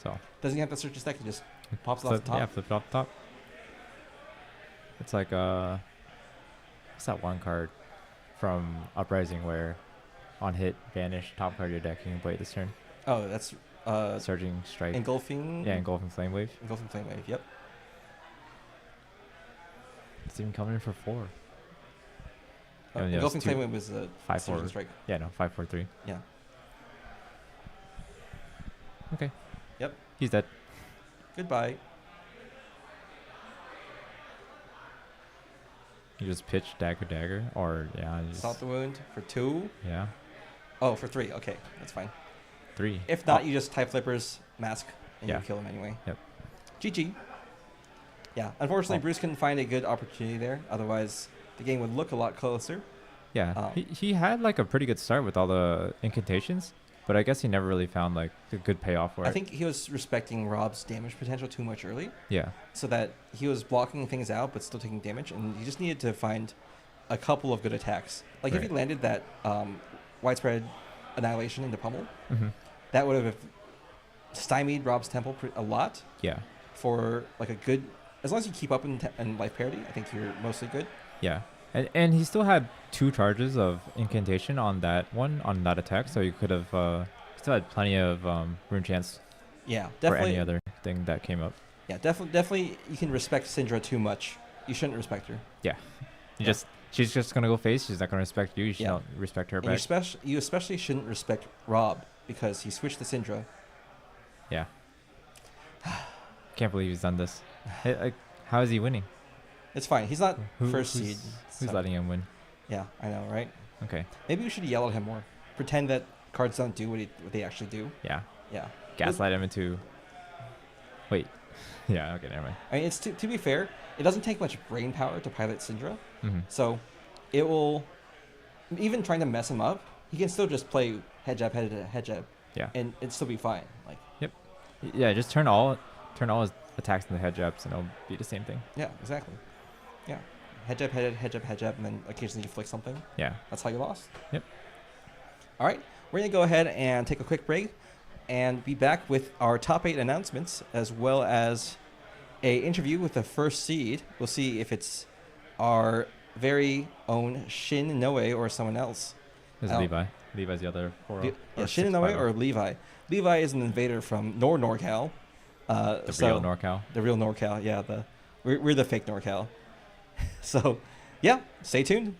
So. Doesn't he have to search his deck? He just pops it off Flip, the top? yeah, flip it off the top. It's like, what's that one card from Uprising where on hit, vanish, top card of your deck, you can play it this turn? Oh, that's Surging Strike. Engulfing? Yeah, Engulfing Flame Wave. Engulfing Flame Wave, yep. It's even coming in for 4. Oh, yeah, Engulfing it's Flame Wave was a 5-4. Surging Strike. Yeah, no, 5-4-3. Yeah. Okay. Yep. He's dead. Goodbye. You just pitch Dagger, or yeah, you just, Salt the Wound for 2. yeah, Oh, for 3. Okay, that's fine. 3. If not, you just type Flippers, Mask, and Yeah. you kill him anyway. Yep. GG. Yeah, unfortunately, Oh. Bruce couldn't find a good opportunity there. Otherwise, the game would look a lot closer. Yeah, he had like a pretty good start with all the incantations, but I guess he never really found like a good payoff for it. I think he was respecting Rob's damage potential too much early, Yeah, so that he was blocking things out but still taking damage, and he just needed to find a couple of good attacks. Like if he Right. landed that widespread annihilation into Pummel, mm-hmm. that would have stymied Rob's Temple a lot Yeah, for like a good. As long as you keep up in life parity, I think you're mostly good. yeah, and he still had 2 charges of incantation on that one on that attack, so you could have still had plenty of rune chance Yeah, for definitely. any other thing that came up. Yeah, definitely. You can respect Syndra too much. You shouldn't respect her. She's just gonna go face. She's not gonna respect you. You should Yeah. not respect her And back. you especially shouldn't respect Rob because he switched to Syndra. Yeah. Can't believe he's done this. Hey, like, how is he winning? It's fine. He's not first who's, seed. Who's so- letting him win? Yeah, I know, right? Okay. Maybe we should yell at him more. Pretend that cards don't do what they actually do. Yeah. Yeah. Gaslight him into. Wait. Yeah. Okay. Never mind. I mean, it's to be fair, it doesn't take much brain power to pilot Syndra. Mm-hmm. So it will, even trying to mess him up, he can still just play head jab, head jab, Yeah. and it'd still be fine. Like, Yeah. Just turn all his attacks into head jabs, and it'll be the same thing. yeah, exactly. Yeah. Head jab, head jab, and then occasionally you flick something. Yeah. That's how you lost. Yep. All right. We're going to go ahead and take a quick break and be back with our top 8 announcements as well as a interview with the first seed. We'll see if it's our very own Shin Noe or someone else. This is Levi. Levi's the other 4. Shin Noe or Levi. Levi is an invader from NorCal. the real NorCal. The real NorCal, yeah. We're the fake NorCal. So, yeah, stay tuned.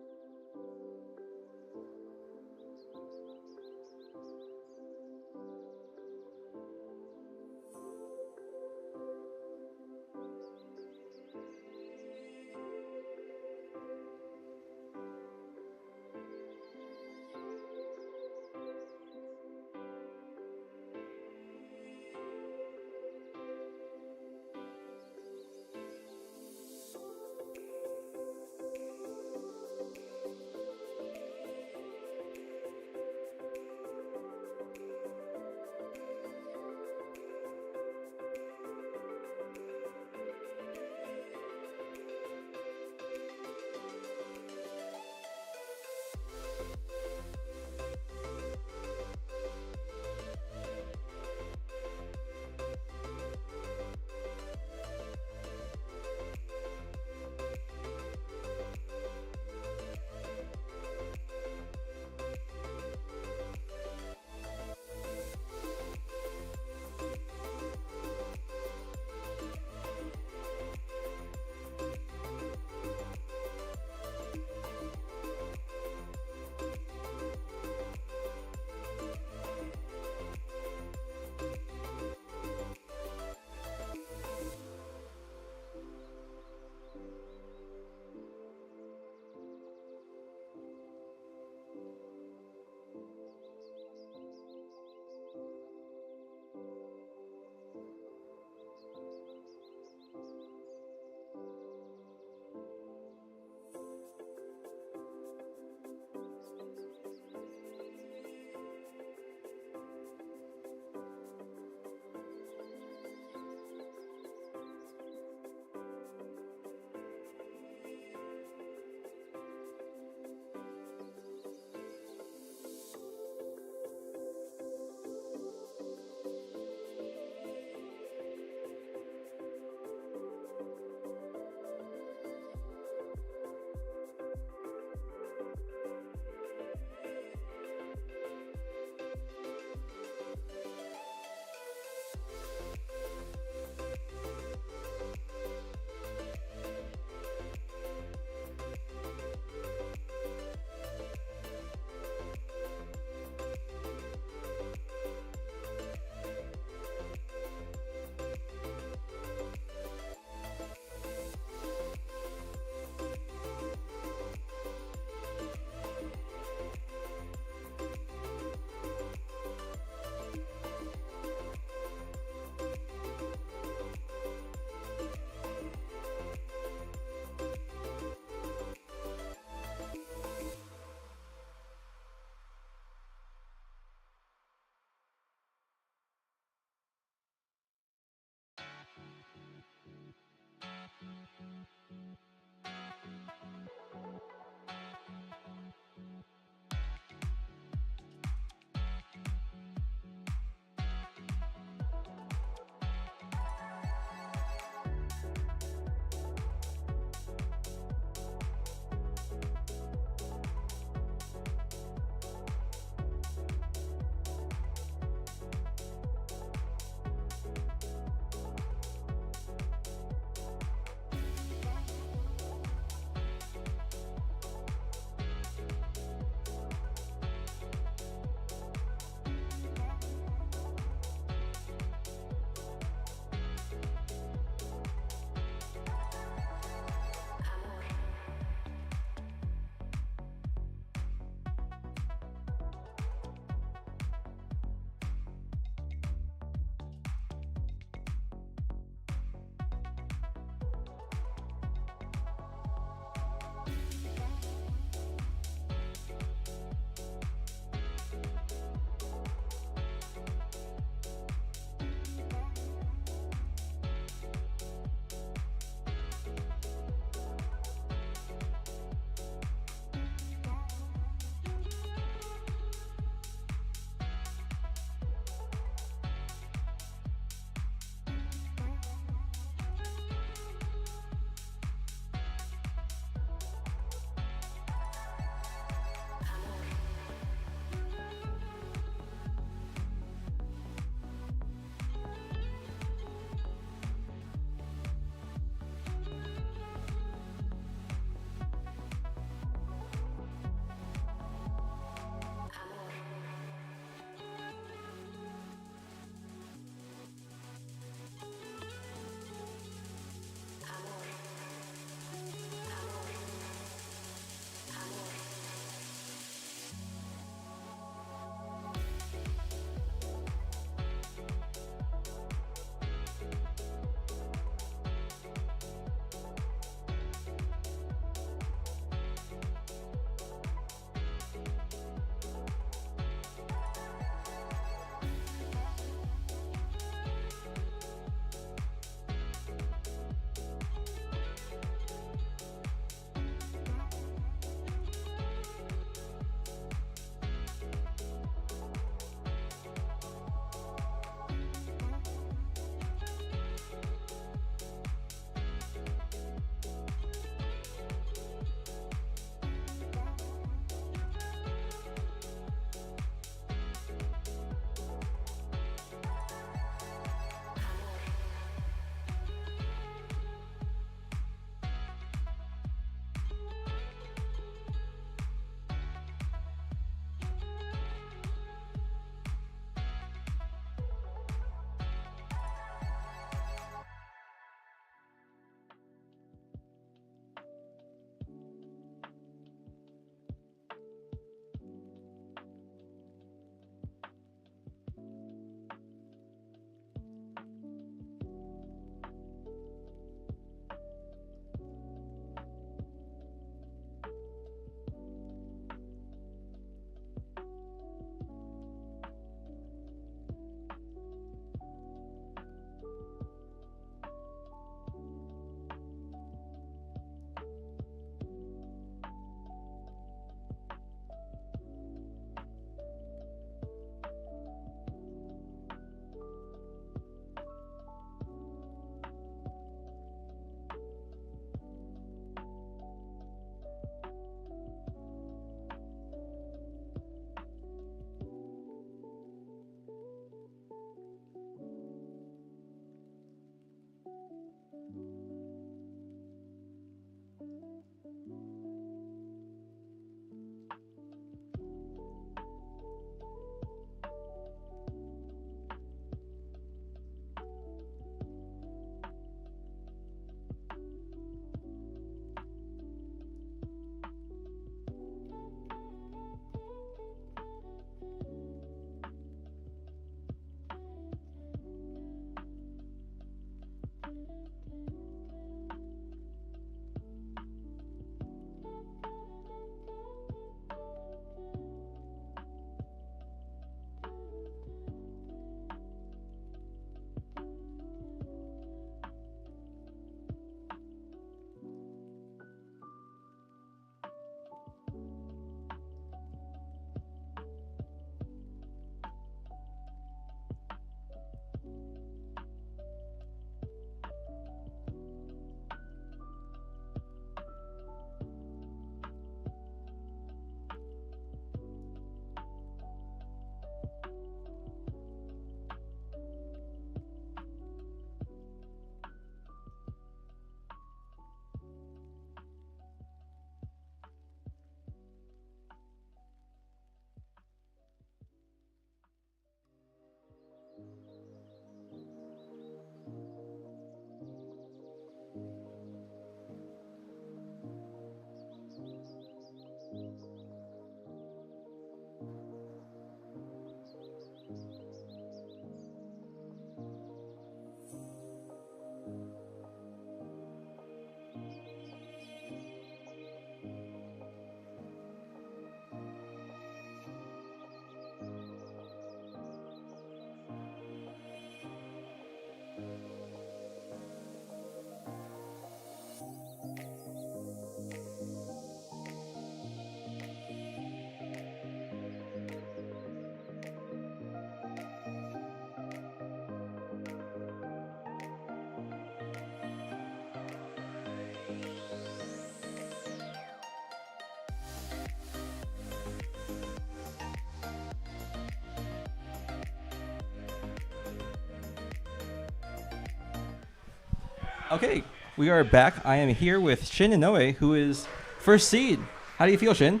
Okay, we are back. I am here with Shin Inoue, who is first seed. How do you feel, Shin?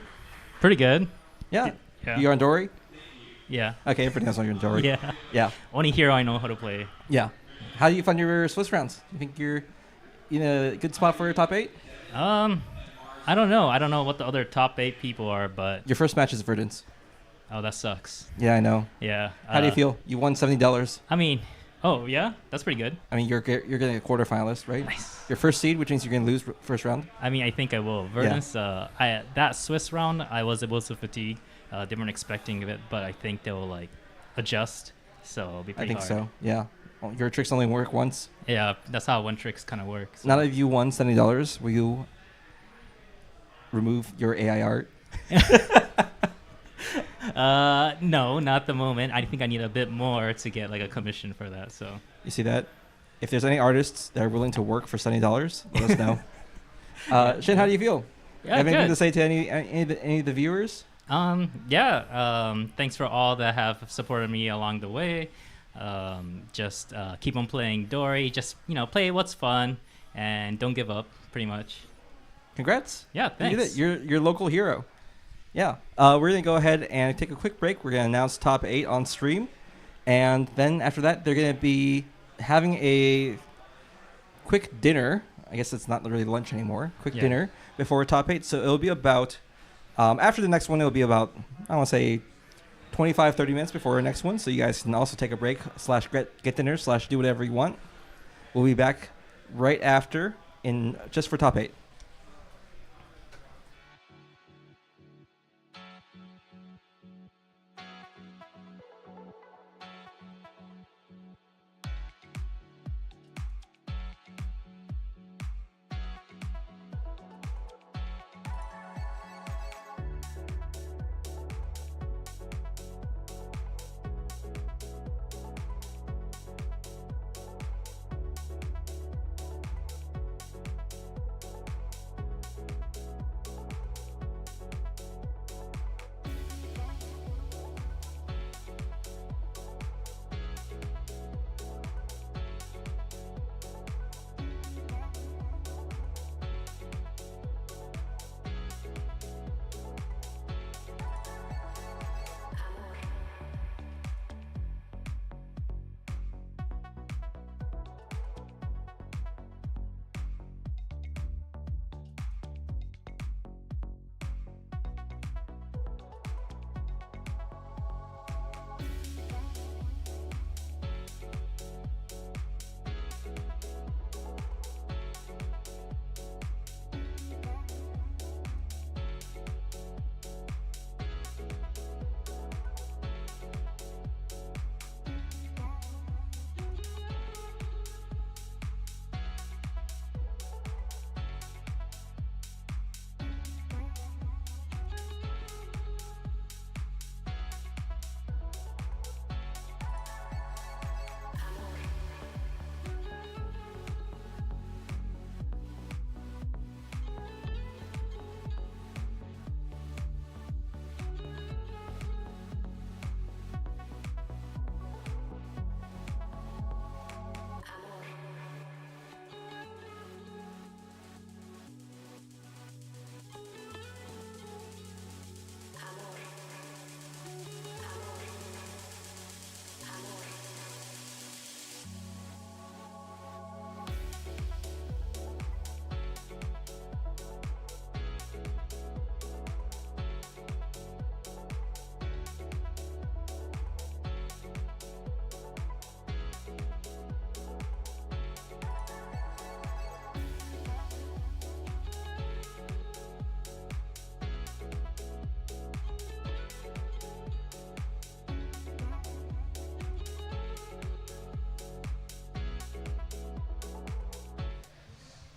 Pretty good. Yeah. Yeah. You're on Dory? Yeah. Okay, everybody knows you're on Dory. Yeah. Yeah. Only hero I know how to play. Yeah. How do you find your Swiss rounds? You think you're in a good spot for your top 8? I don't know. I don't know what the other top 8 people are, but Your first match is Verdance. oh, that sucks. Yeah, I know. Yeah. How do you feel? You won $70. I mean, oh yeah, that's pretty good. I mean, you're getting a quarterfinalist, right? Nice. Your first seed, which means you're going to lose first round. I mean, I think I will. Verdance, that Swiss round, I was able to fatigue. They weren't expecting it, but I think they'll like adjust. So it'll be I pretty think hard. so. Yeah. Well, your tricks only work once. Yeah, that's how one tricks kind of works. Now that you won $70, will you remove your AI art? No, not the moment. I think I need a bit more to get like a commission for that. So You see that? If there's any artists that are willing to work for $70, let us know. Shin, how do you feel? yeah, Have anything to good. say to any of the viewers? Thanks for all that have supported me along the way. Just keep on playing Dory. Just play what's fun and don't give up. Pretty much. Congrats. Yeah, You did thanks. it. You're your local hero. Yeah. We're going to go ahead and take a quick break. We're going to announce top 8 on stream. And then after that, they're going to be having a quick dinner. I guess it's not really lunch anymore. Quick Yeah. dinner before top 8. So it'll be about, after the next one, it'll be about, I want to say, 25, 30 minutes before our next one. So you guys can also take a break / get dinner / do whatever you want. We'll be back right after just for top 8.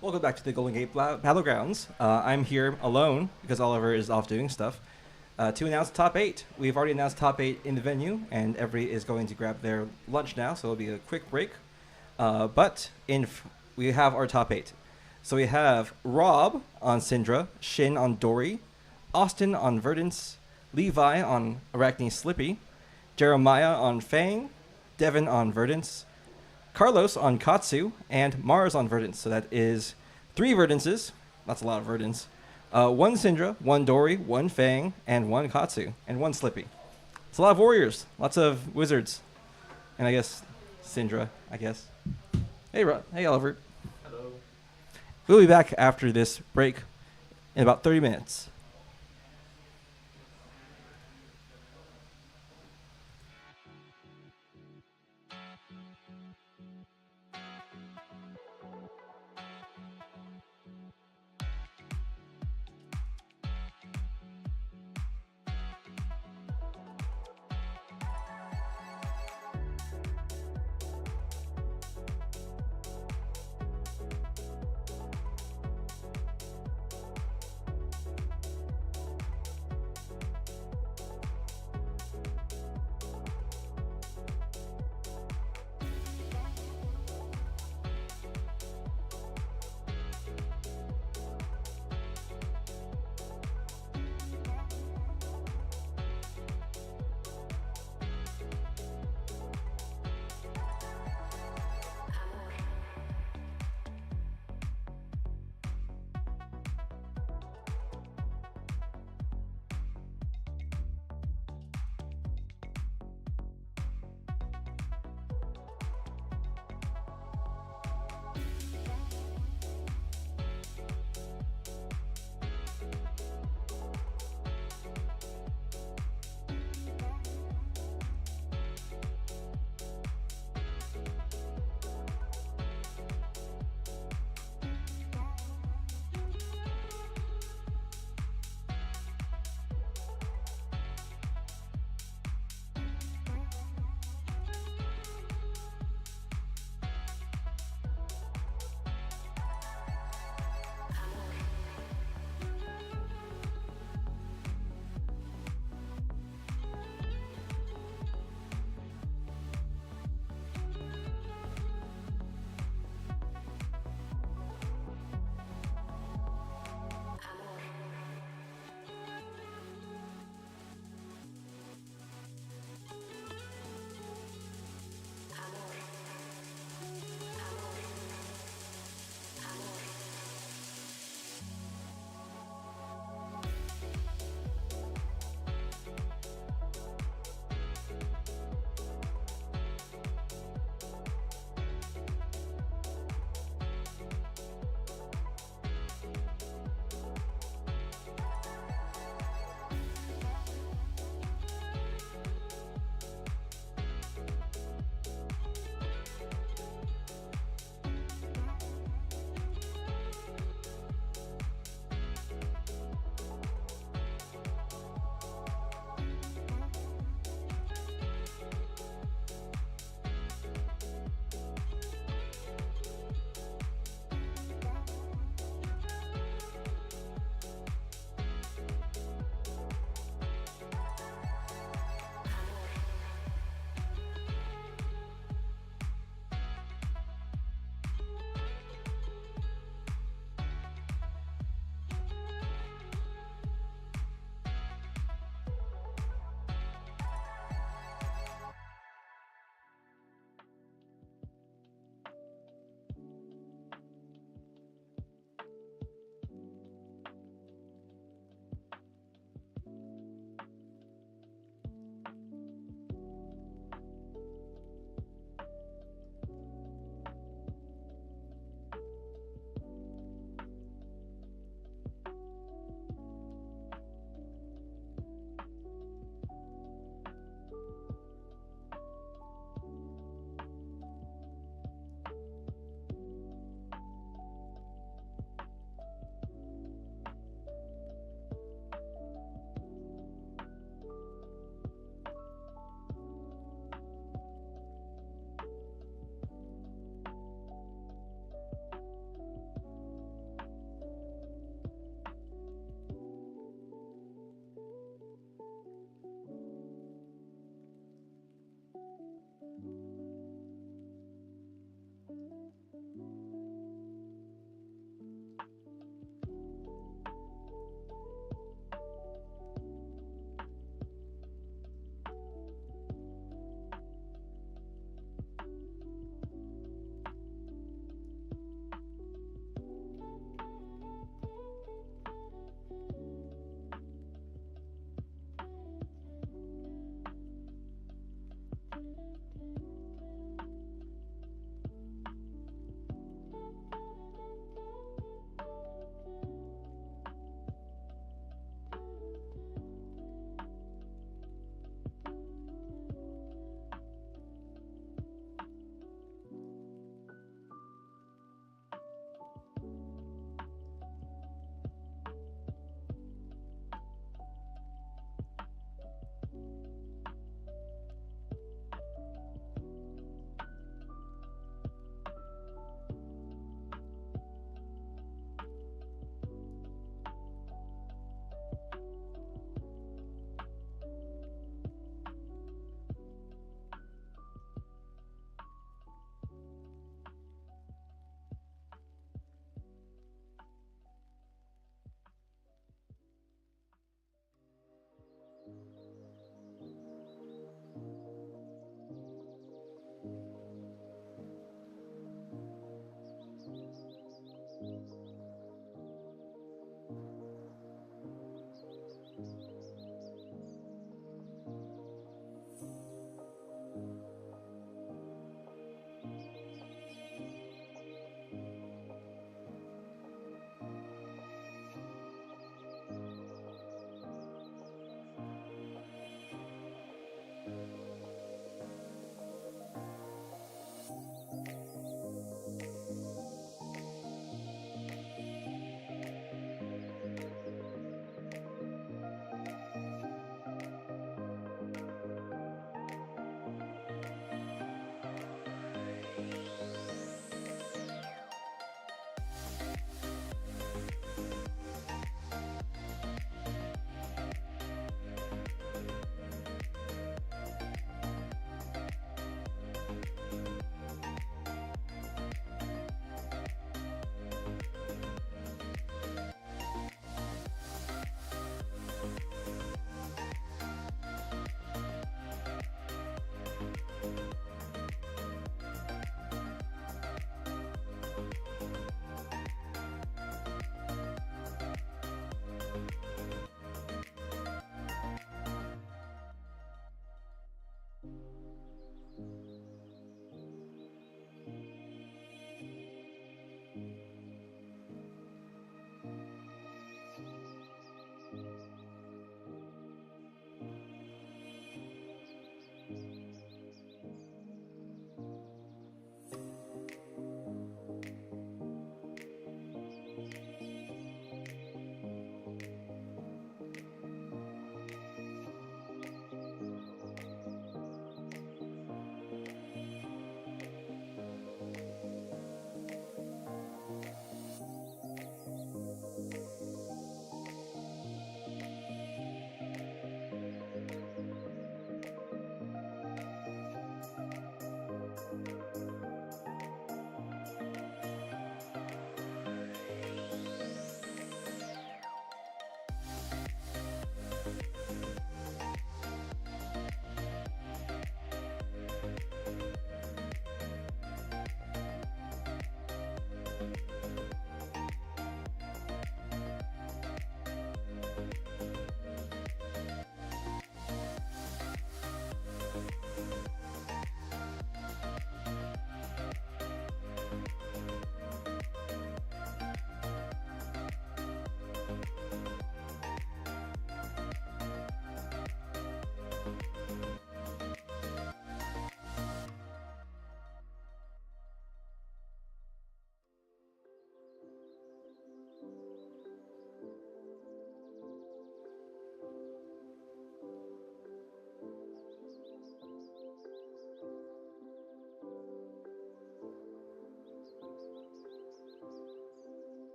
Welcome back to the Golden Gate Battlegrounds. I'm here alone because Oliver is off doing stuff to announce top 8. We've already announced top 8 in the venue, and everybody is going to grab their lunch now, so it'll be a quick break. We have our top 8. So we have Rob on Syndra, Shin on Dory, Austin on Verdance, Levi on Arachne Slippy, Jeremiah on Fang, Devin on Verdance, Carlos on Katsu, and Mars on Verdance. So that is 3 Verdances. That's a lot of Verdants. 1 Syndra, 1 Dory, 1 Fang, and 1 Katsu, and 1 Slippy. It's a lot of warriors, lots of wizards, and I guess Syndra, I guess. Hey, hey, Oliver. Hello. We'll be back after this break in about 30 minutes.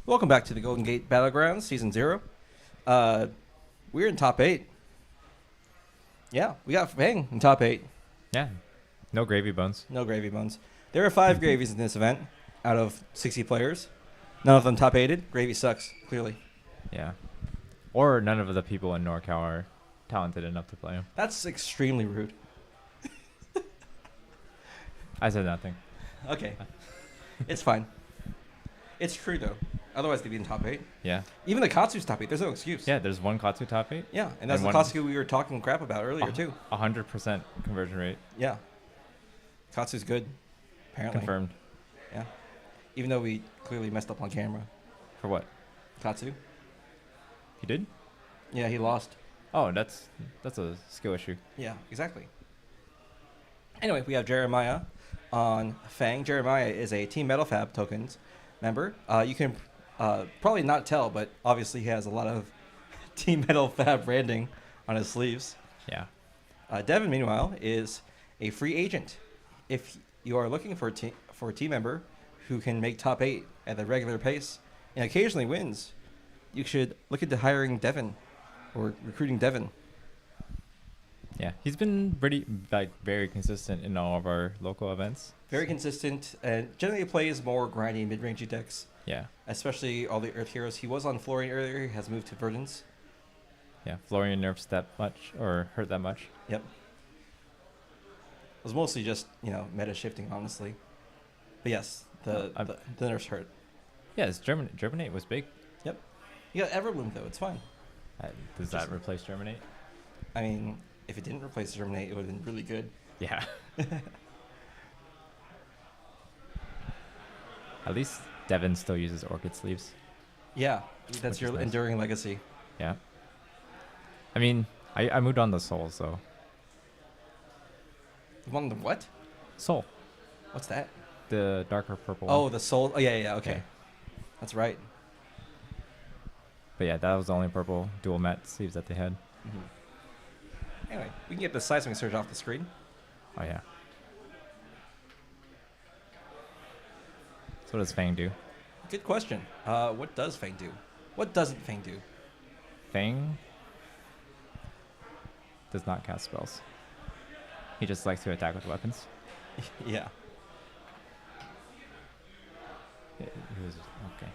Welcome back to the Golden Gate Battlegrounds, Season 0. We're in top 8. Yeah, we got Fang in top 8. Yeah. No gravy bones. No gravy bones. There are 5 gravies in this event out of 60 players. None of them top 8'd. Gravy sucks, clearly. Yeah. Or none of the people in NorCal are talented enough to play him. That's extremely rude. I said nothing. Okay. It's fine. It's true, though. Otherwise, they'd be in top 8. Yeah. Even the Katsu's top 8. There's no excuse. Yeah, there's one Katsu top 8. Yeah, and that's And the one- Katsu we were talking crap about earlier, too. 100% conversion rate. Yeah. Katsu's good, apparently. Confirmed. Yeah. Even though we clearly messed up on camera. For what? Katsu? He did? Yeah, he lost. Oh, that's a skill issue. Yeah, exactly. Anyway, we have Jeremiah on Fang. Jeremiah is a Team Metal Fab Tokens member. You can probably not tell, but obviously he has a lot of Team Metal Fab branding on his sleeves. Yeah. Devin, meanwhile, is a free agent. If you are looking for a team member who can make top 8 at the regular pace and occasionally wins, you should look into hiring Devin or recruiting Devin. Yeah. He's been very consistent in all of our local events. Very consistent and generally plays more grindy mid-rangey decks, Yeah. especially all the Earth heroes. He was on Florian earlier. He has moved to Verdance. Yeah. Florian nerfs that much or hurt that much. Yep. It was mostly just, meta shifting, honestly. But yes, the nerfs hurt. Yeah, Germinate was big. Yep. You got Everbloom, though. It's fine. Does that replace Germinate? I mean, if it didn't replace Germinate, it would have been really good. Yeah. At least Devin still uses Orchid sleeves. Yeah, that's Which your is nice. enduring legacy. Yeah. I mean, I moved on to Soul, so. You want the what? Soul. What's that? The darker purple Oh, one. the soul. Oh, yeah, okay. Yeah. That's right. But yeah, that was the only purple dual matte sleeves that they had. Mm-hmm. Anyway, we can get the seismic surge off the screen. Oh yeah. So what does Fang do? Good question. What does Fang do? What doesn't Fang do? Fang does not cast spells. He just likes to attack with weapons. Yeah. He was okay.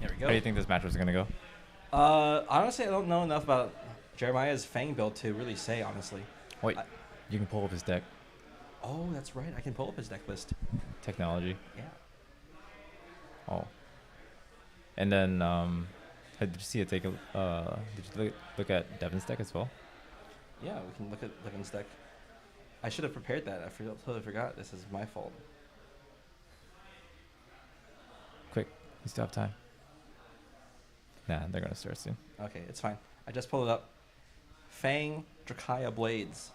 There we go. How do you think this match was gonna go? Honestly, I don't know enough about Jeremiah's Fang build to really say, honestly. Wait, you can pull up his deck. Oh, that's right. I can pull up his deck list. Technology. Yeah. Oh. And then, did you see it take a? Did you look at Devin's deck as well? Yeah, we can look at Devin's deck. I should have prepared that. I totally forgot. This is my fault. Quick, you still have time. Nah, they're gonna start soon. Okay, it's fine. I just pulled it up. Fang Drakaya Blades.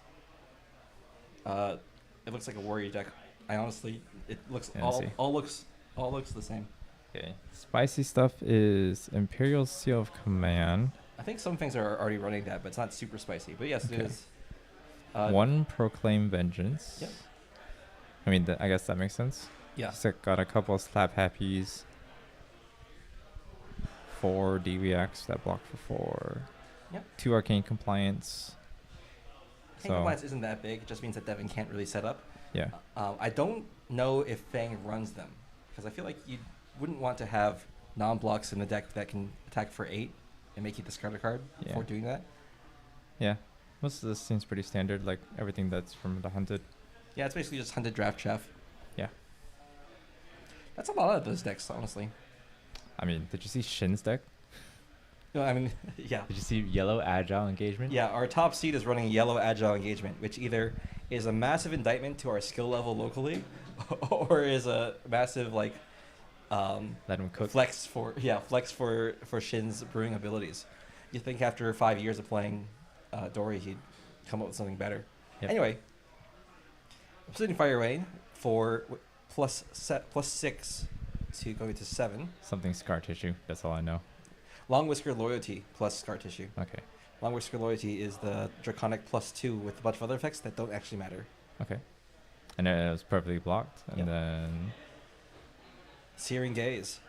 It looks like a warrior deck. I honestly, it looks Yeah, let's see. all looks the same. Okay. Spicy stuff is Imperial Seal of Command. I think some things are already running that, but it's not super spicy. But yes, it Okay. is. One Proclaim Vengeance. Yep. I mean, I guess that makes sense. Yeah. So got a couple of Slap Happies. 4 DVX that block for 4. Yep. 2 Arcane Compliance. Fang Compliance isn't that big. It just means that Devin can't really set up. Yeah. I don't know if Fang runs them, because I feel like you wouldn't want to have non-blocks in the deck that can attack for 8 and make you discard a card before Yeah. doing that. Yeah. Most of this seems pretty standard, like everything that's from the Hunted. Yeah, it's basically just Hunted Draft Chef. Yeah. That's a lot of those decks, honestly. I mean, did you see Shin's deck? No, I mean, yeah. Did you see Yellow Agile Engagement? Yeah, our top seed is running Yellow Agile Engagement, which either is a massive indictment to our skill level locally, or is a massive Let him cook. flex for Shin's brewing abilities. You think after 5 years of playing Dory, he'd come up with something better. Yep. Anyway, Obsidian Fire Rain for plus 6 to go to 7. Something Scar Tissue. That's all I know. Long Whisker Loyalty plus Scar Tissue. Okay. Long Whisker Loyalty is the Draconic +2 with a bunch of other effects that don't actually matter. Okay. And then it was perfectly blocked. And Yep. then Searing Gaze.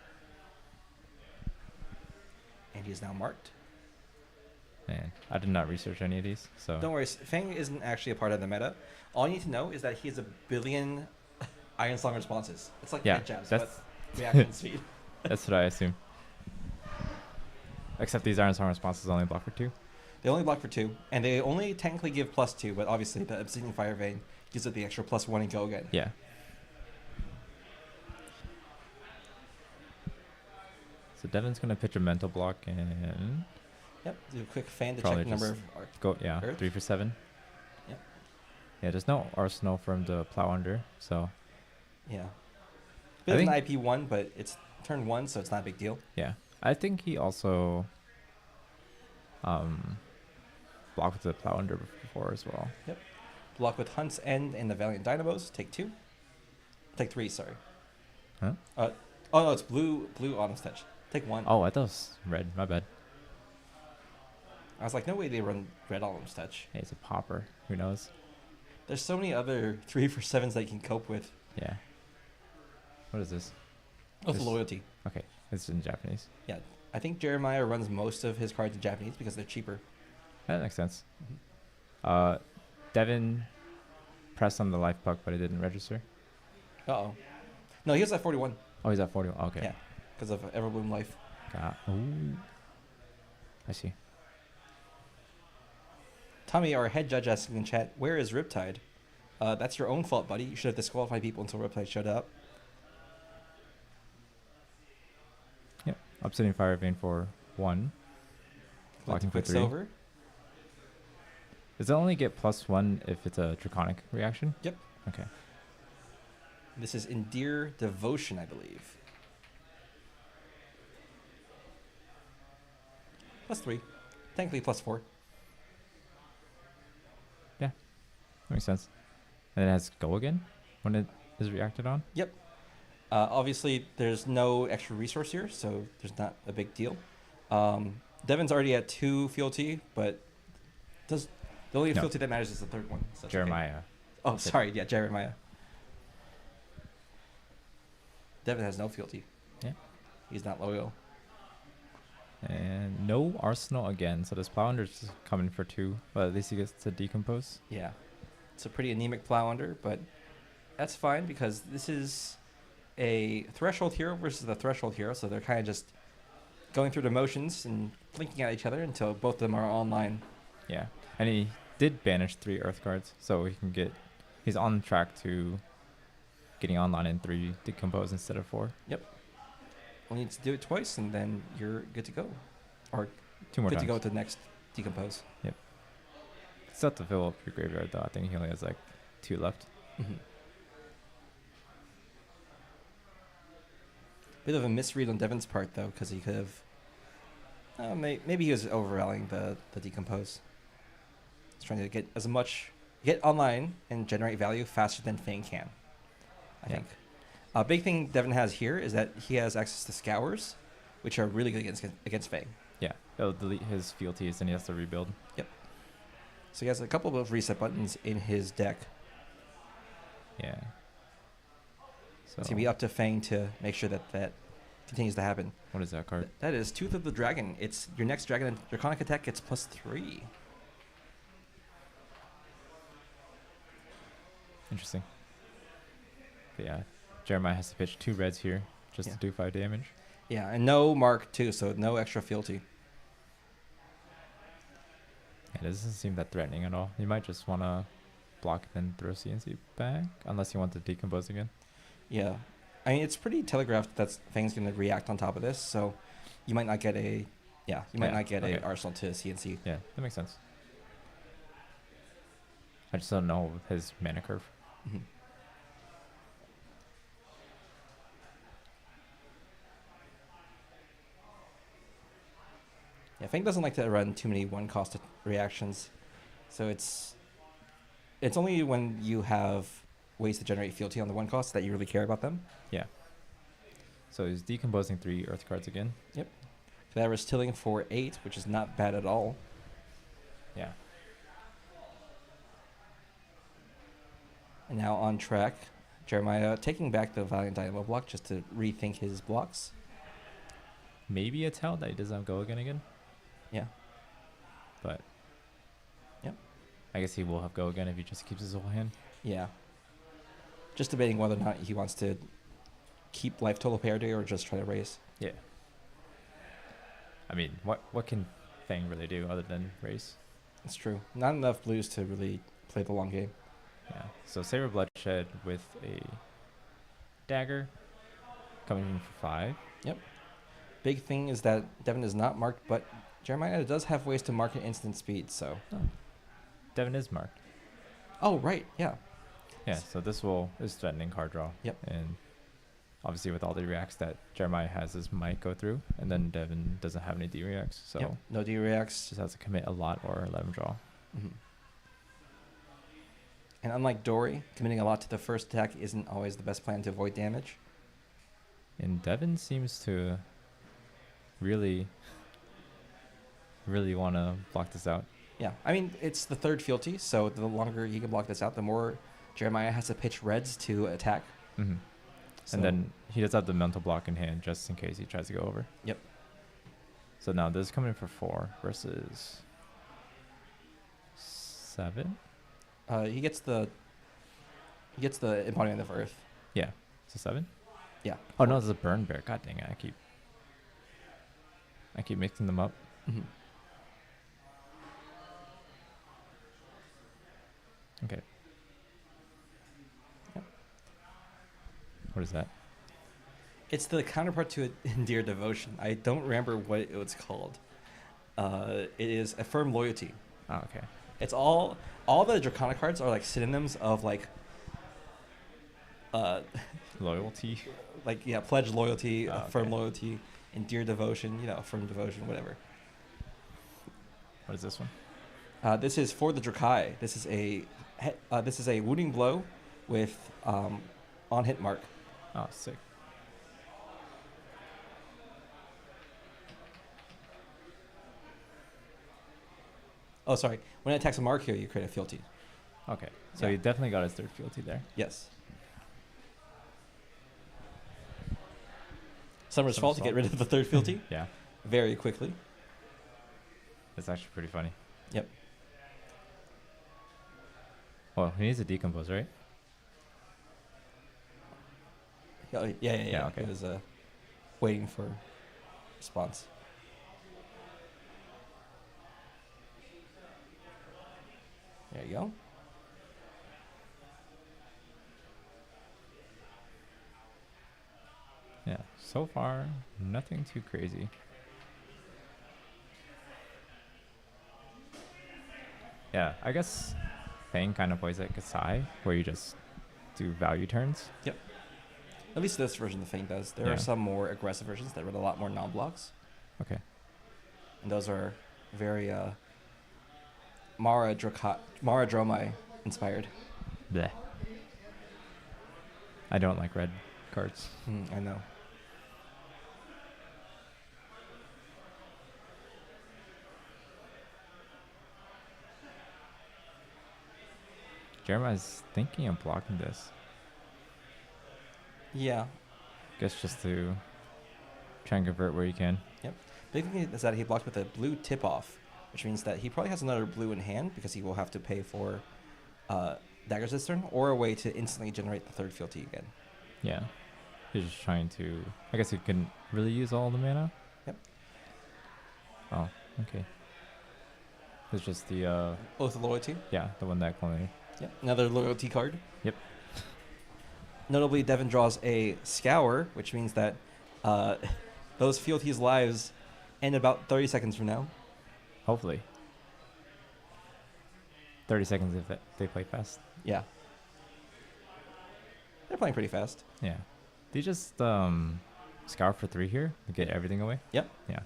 And he is now marked. man, I did not research any of these, so Don't worry, Fang isn't actually a part of the meta. All you need to know is that he has a billion Iron Song responses. It's like yeah, Pet Jabs, that's but reaction speed. that's what I assume. Except these Iron Song responses only block for 2. They only block for 2, and they only technically give +2, but obviously the Obsidian Fire Vein gives it the extra +1 and go again. Yeah. So Devin's gonna pitch a mental block and Yep, do a quick fan to Probably check the number just of arc. go. Yeah, Earth? 3 for 7. Yep. Yeah, there's no arsenal for him to plow under, so Yeah. I Bit of an think- IP1, but it's turn 1, so it's not a big deal. yeah. I think he also blocked with the plow under before as well. Block with Hunt's End and the Valiant Dynamos. Take 2. Take 3, sorry. Huh? Oh no, it's blue Honest Touch. Take 1. Oh, I thought it was red. My bad. I was like, no way they run red Honest Touch. Hey, it's a popper. Who knows? There's so many other 3 for 7s that you can cope with. Yeah. What is this? With This- loyalty. Okay, it's in Japanese. Yeah. I think Jeremiah runs most of his cards in Japanese because they're cheaper. That makes sense. Mhm. Devin pressed on the life puck, but it didn't register. Uh-oh. No, he was at 41. Oh, he's at 40. Okay. Yeah. Because of Everbloom Life. Ooh. I see. Tommy, our head judge, asking in chat, where is Riptide? That's your own fault, buddy. You should have disqualified people until Riptide showed up. Yep. Obsidian Fire Vein for 1. Blocking for 3. Quicksilver. Does it only get +1 if it's a draconic reaction? Yep. Okay. This is Endear Devotion, I believe. +3. Technically +4. Makes sense. And it has go again when it is reacted on? Obviously, there's no extra resource here, so there's not a big deal. Devin's already at 2 fealty, but the only No. fealty that matters is the third one. So that's okay. Jeremiah. Oh, sorry. Yeah, Jeremiah. Devin has no fealty. Yeah. He's not loyal. And no arsenal again. So this plow under is coming for 2, but at least he gets to decompose. Yeah. It's a pretty anemic plow under, but that's fine because this is a threshold hero versus the threshold hero, so they're kind of just going through the motions and blinking at each other until both of them are online. Yeah. And he did banish 3 earth cards, so he's on track to getting online in 3 decompose instead of 4. Only need to do it twice, and then you're good to go. Or 2 more good times. to go to the next decompose. Still have to fill up your graveyard though. I think he only has like 2 left. Mhm. Bit of a misread on Devin's part, though, because he could have... maybe he was overvaluing the decompose. He's trying to get online and generate value faster than Fang can, I Yeah. think. A big thing Devin has here is that he has access to Scours, which are really good against Fang. Yeah, it'll delete his fealties and he has to rebuild. So he has a couple of reset buttons in his deck. Yeah. So It's going to be up to Fang to make sure that continues to happen. what is that card? That is Tooth of the Dragon. It's your next dragon draconic attack gets +3. Interesting. But yeah, Jeremiah has to pitch 2 reds here just Yeah. to do 5 damage. Yeah, and no mark too, so no extra fealty. It doesn't seem that threatening at all. You might just want to block and then throw CNC back, unless you want to decompose again. Yeah. I mean, it's pretty telegraphed that Fang's going to react on top of this, so you might not get a... Yeah, you might Yeah, not get okay. a Arsenal to CNC. Yeah, that makes sense. I just don't know his mana curve. Mhm. Yeah, Fang doesn't like to run too many one-cost reactions, so it's only when you have ways to generate fealty on the one cost that you really care about them. Yeah. So he's decomposing 3 earth cards again. That was tilling for 8, which is not bad at all. Yeah. And now on track, Jeremiah taking back the Valiant Dynamo block just to rethink his blocks. Maybe a tell that he doesn't have go again. Yeah. But Yep. I guess he will have go again if he just keeps his whole hand. Yeah. Just debating whether or not he wants to keep life total parity or just try to raise. Yeah. I mean, what can Fang really do other than race? It's true. Not enough blues to really play the long game. Yeah. So Saber Bloodshed with a dagger coming in for 5. Big thing is that Devin is not marked, but Jeremiah does have ways to mark at instant speed, so... Devin is marked. Oh, right, yeah. Yeah, so this is threatening card draw. Yep. And obviously with all the reacts that Jeremiah has, this might go through, and then Devin doesn't have any D reacts, so Yep. No D reacts. just has to commit a lot or let him draw. Mhm. And unlike Dory, committing a lot to the first attack isn't always the best plan to avoid damage. And Devin seems to really want to block this out. Yeah, I mean, it's the third fealty, so the longer he can block this out, the more Jeremiah has to pitch reds to attack. Mm-hmm. So- And then he does have the mental block in hand just in case he tries to go over. Yep. So now this is coming in for 4 versus 7. He gets the embodiment of Earth. Yeah. So 7. Yeah. Oh no, this is a burn bear. God dang it! I keep mixing them up. Mhm. Okay. Yep. What is that? It's the counterpart to Endear Devotion. I don't remember what it was called. It is a firm loyalty. Oh, okay. It's all the Draconic cards are like synonyms of like Loyalty. like yeah, pledge loyalty, Oh, firm okay. loyalty, endear devotion, firm devotion, whatever. What is this one? This is for the Drakai. This is a wounding blow with on hit mark. Oh, sick. Oh, sorry. When it attacks a mark here, you create a fealty. Okay. So Yeah. he definitely got his 3rd fealty there. Yes. Summer's fault to get rid of the 3rd fealty Yeah. very quickly. That's actually pretty funny. Yep. Well, he needs to decompose, right? Oh, yeah. Yeah, okay. He was waiting for response. There you go. Yeah. So far, nothing too crazy. Yeah, I guess Fang kind of plays like Kasai, where you just do value turns. At least this version of the Fang does. There Yeah. are some more aggressive versions that run a lot more non-blocks. Okay. And those are very Mara Dromai inspired. Bleh. I don't like red cards. I know. Jeremiah's thinking of blocking this. Yeah. Guess just to try and convert where you can. Big thing is that he blocked with a blue tip-off, which means that he probably has another blue in hand because he will have to pay for daggers this turn, or a way to instantly generate the third fealty again. Yeah. He's just trying to... I guess he couldn't really use all the mana? Yep. Oh, okay. It's just the... Oath of Loyalty. yeah, the one that only... Yep. Another loyalty card. Yep. Notably, Devin draws a Scour, which means that those fealties' lives end about 30 seconds from now. Hopefully. 30 seconds if they play fast. Yeah. They're playing pretty fast. Yeah. They just scour for 3 here to get everything away. Yep. Yeah.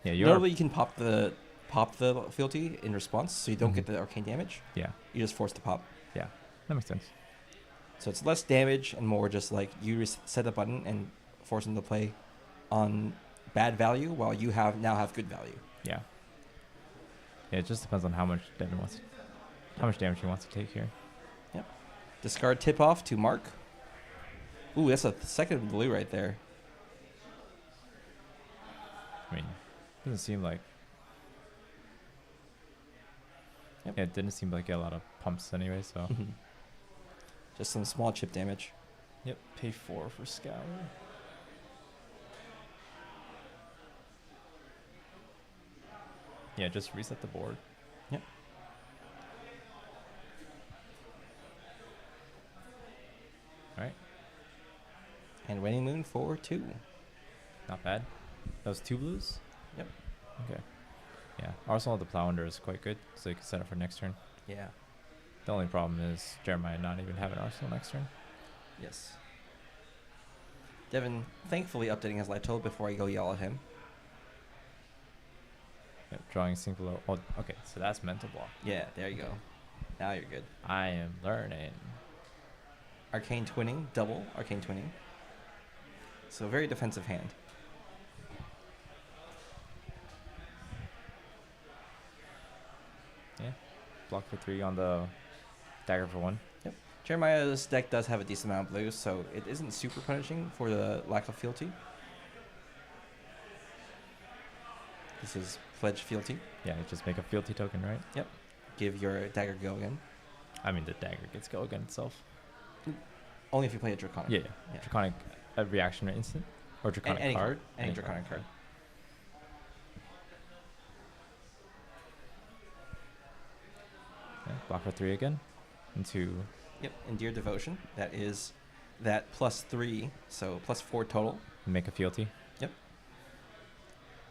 Yeah, you're... Notably, you can pop the fealty in response, so you don't Mhm. get the arcane damage. Yeah, You just force the pop. that makes sense. So it's less damage and more just like you set a button and force them to play on bad value while you now have good value. Yeah. Yeah, it just depends on how much Devin wants, how much damage he wants to take here. Discard tip off to mark. Ooh, that's a second blue right there. I mean, doesn't seem like... Yep. Yeah, it didn't seem like a lot of pumps anyway, so... Just some small chip damage. Yep, pay 4 for Scour. Yeah, just reset the board. Yep. Alright, And Waning Moon for 2. not bad. That was 2 blues? Yep. Okay. Yeah, Arsenal of the Plowender is quite good, so you can set it for next turn. Yeah. The only problem is Jeremiah not even having Arsenal next turn. Yes. Devin thankfully updating his life total before I go yell at him. Yep, drawing single... Oh, okay, so that's mental block. Yeah, there you go. Now you're good. I am learning. Arcane Twinning, double Arcane Twinning. So very defensive hand. Yeah, block for 3 on the dagger for 1. Jeremiah's deck does have a decent amount of blue, so it isn't super punishing for the lack of fealty. This is Pledge Fealty. Yeah, just make a fealty token, right? Give your dagger go again. I mean, the dagger gets go again itself. Only if you play a Draconic. Yeah. Yeah. Draconic reaction or instant? Or Draconic Any card? Any Draconic card. Yeah, block for 3 again. Into... Yep, Endear Devotion. That is that +3, so +4 total. make a fealty.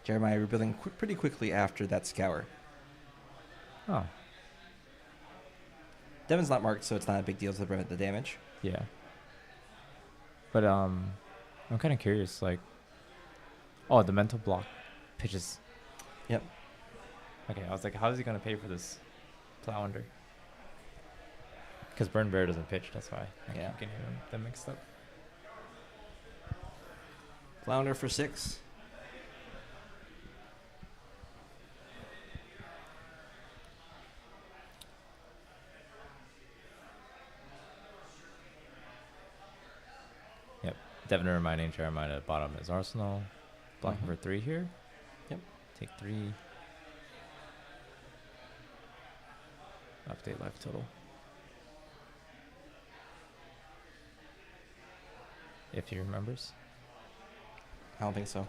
Jeremiah rebuilding pretty quickly after that Scour. Oh, Devin's not marked, so it's not a big deal to prevent the damage. yeah. But I'm kind of curious, like... Oh, the mental block pitches. Yep. Okay, I was like, how is he going to pay for this Plowender? Because Burn Bear doesn't pitch, that's why I Yeah. keep getting them mixed up. Flounder for 6. Devin reminding Jeremiah at bottom is Arsenal. Blocking Mhm. for 3 here. Yep. Take 3. Update life total. If he remembers. I don't think so.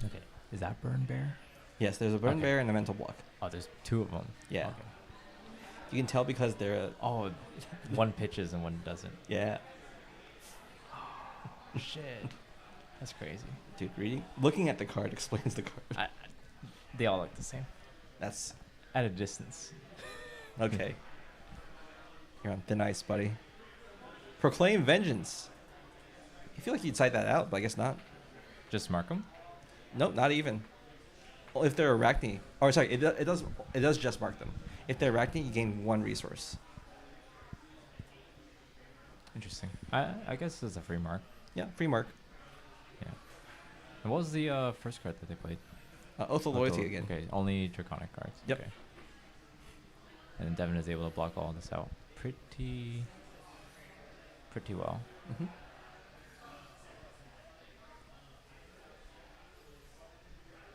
Okay. Is that Burn Bear? Yes, there's a Burn Okay. Bear and a Mental Block. Oh, there's 2 of them. Yeah. Okay. You can tell because they're... Oh, one pitches and one doesn't. yeah. Shit. That's crazy. Dude, looking at the card explains the card. They all look the same. That's At a distance. Okay. You're on thin ice, buddy. Proclaim Vengeance. I feel like you'd cite that out, but I guess not. Just mark them? Nope, not even. Well, if they're Arachne, or sorry, it does just mark them. If they're Arachne, you gain 1 resource. Interesting. I guess it's a free mark. Yeah, free mark. Yeah. And what was the first card that they played? Oath of Loyalty again. Okay, only Draconic cards. Yep. Okay. And then Devin is able to block all of this out pretty well. Mm-hmm.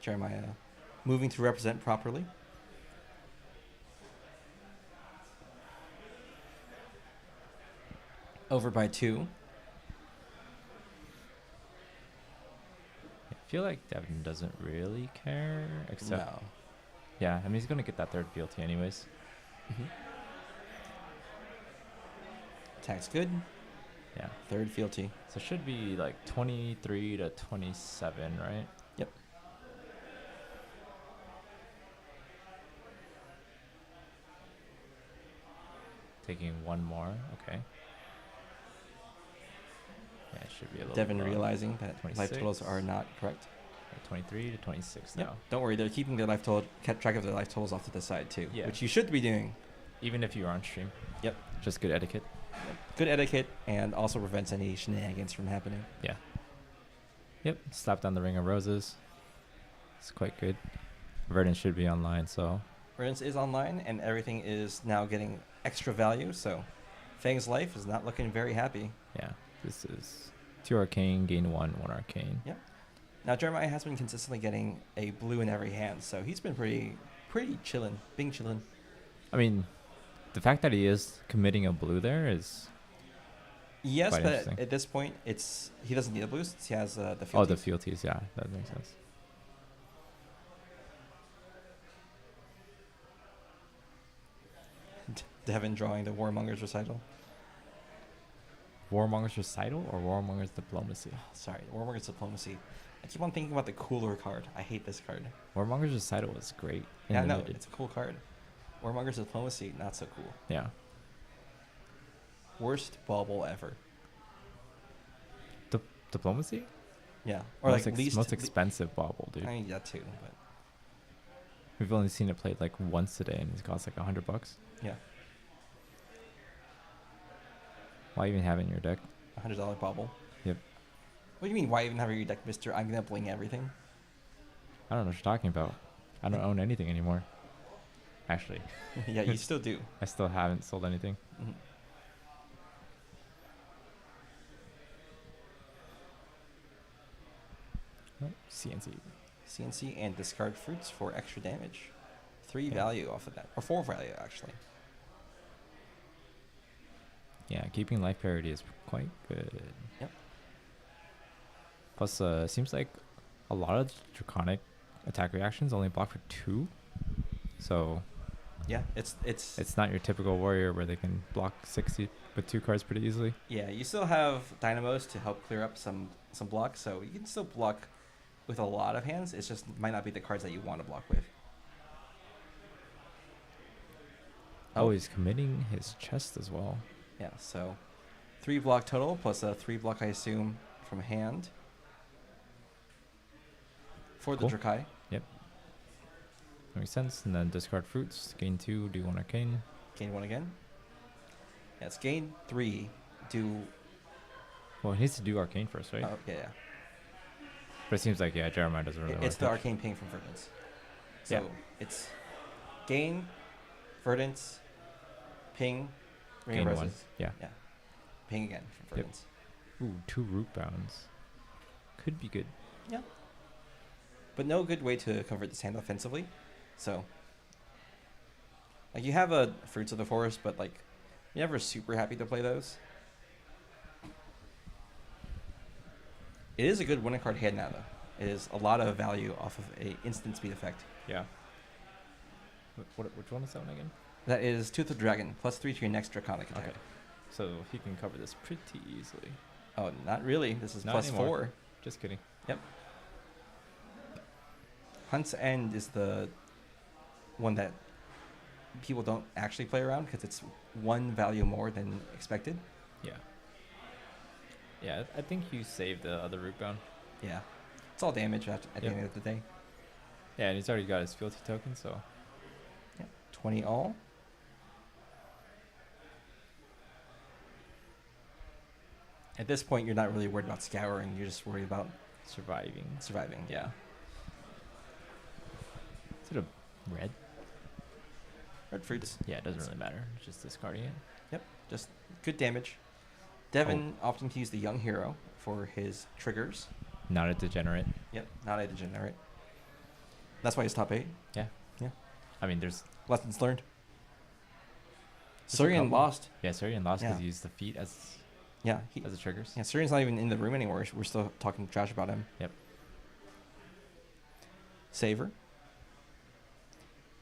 Jeremiah moving to represent properly. Over by 2. I feel like Devin doesn't really care, except No. yeah. I mean, he's gonna get that third fealty anyways. Mm-hmm. Attack's good. Yeah. Third fealty. So it should be like 23 to 27, right? Yep. Taking 1 more. Okay. Yeah, it should be a little. Devin realizing that life 26. totals are not correct. 23 to 26 Yep. now. Don't worry, they're keeping their life total, kept track of their life totals off to the side too, Yeah. which you should be doing. Even if you're on stream. Yep. Just good etiquette. Good etiquette and also prevents any shenanigans from happening. Yeah. Yep. Slap down the Ring of Roses. It's quite good. Verdant should be online, so Verdance is online and everything is now getting extra value, so Fang's life is not looking very happy. yeah. This is 2 arcane, gain 1 arcane. Yep. Now Jeremiah has been consistently getting a blue in every hand, so he's been pretty chillin', being chillin'. I mean, the fact that he is committing a blue there is Yes, quite but interesting. at this point, he doesn't need a blue since he has the fealties. Oh, the fealties, yeah, that makes sense. Devin drawing the Warmonger's Recital. Warmonger's Recital or Warmonger's Diplomacy? Sorry, Warmonger's Diplomacy. I keep on thinking about the cooler card. I hate this card. Warmonger's Recital is great. in Yeah, no, limited. it's a cool card. Warmonger's Diplomacy, not so cool. Yeah. Worst bauble ever. Diplomacy? Yeah, or most like least most expensive bauble, dude. I mean that too, but We've only seen it played like once today, and it costs like $100. yeah, Why even have it in your deck? $100 bauble. Yep. What do you mean? Why even have it in your deck, Mister? I'm gonna bling everything. I don't know what you're talking about. I don't own anything anymore. Actually, Yeah, you still do. I still haven't sold anything. Mhm. Oh, CNC. CNC and discard fruits for extra damage. 3 Yeah. value off of that, or 4 value actually. Yeah, keeping life parity is quite good. Yep. Plus, seems like a lot of draconic attack reactions only block for 2. So Yeah, it's it's not your typical warrior where they can block 60 with 2 cards pretty easily. yeah. You still have dynamos to help clear up some blocks, so you can still block with a lot of hands. It's just might not be the cards that you want to block with. Oh, he's committing his chest as well. Yeah, so 3 block total plus a 3 block I assume from hand for Cool. the Drakai. Makes sense. And then discard fruits, gain 2, do 1 arcane. Gain 1 again. Yeah, it's gain 3. Do Well, he needs to do arcane first, right? oh yeah. But it seems like, yeah, Jeremiah doesn't really It's want the to. arcane ping from Verdance. So Yeah. it's gain, Verdance, ping, Ring Gain of 1. Roses. Yeah. Yeah. Ping again from Yep. Verdance. Ooh, 2 root bounds. Could be good. Yeah. But no good way to convert this hand offensively. So like you have a Fruits of the Forest, but like you're never super happy to play those. It is a good winning card hand now though. It is a lot of value off of a instant speed effect. Yeah. Which one is that one again? That is Tooth of Dragon, +3 to your next Draconic attack. Okay. So he can cover this pretty easily. Oh, not really. This is Not +4. anymore. Just kidding. Hunt's End is the one that people don't actually play around because it's one value more than expected. Yeah. Yeah, I think you saved the other root bound. Yeah, it's all damage at the Yep. end of the day. Yeah, and he's already got his fealty token, so 20 all. At this point, you're not really worried about scouring. You're just worried about surviving. surviving. Yeah. Is it a red? Red fruits. Yeah, it doesn't really matter. It's just discarding it. Yep. Just good damage. Devin often can use the young hero for his triggers. Not a degenerate. Yep. Not a degenerate. That's why he's top 8. Yeah. Yeah. I mean, there's Lessons learned. There's a Surian couple. lost. yeah, Surian lost because Yeah. he used the feet as Yeah. the triggers. Yeah, Surian's not even in the room anymore. We're still talking trash about him. Yep. Saver.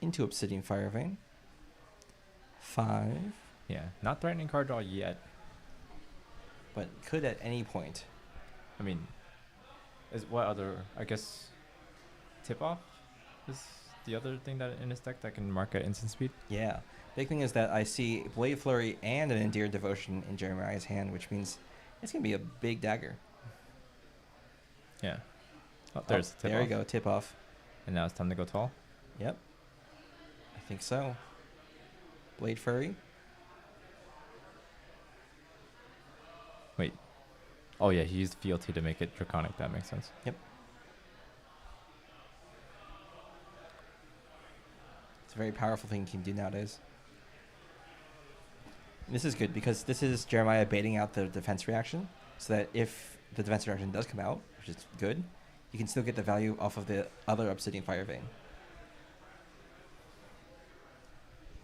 Into Obsidian Fire Vein. 5. Yeah, not threatening card draw yet. But could at any point. I mean, is what other? I guess tip off is the other thing that in his deck that can mark at instant speed. Yeah. Big thing is that I see Blade Flurry and an Endeared Devotion in Jeremiah's hand, which means it's going to be a big dagger. Yeah. Oh, there's tip there off. you go, tip off. And now it's time to go tall. Yep. I think so. Blade Flurry. Wait. Oh yeah, he used fealty to make it draconic. That makes sense. Yep. It's a very powerful thing you can do nowadays. And this is good because this is Jeremiah baiting out the defense reaction, so that if the defense reaction does come out, which is good, you can still get the value off of the other Obsidian Fire Vein.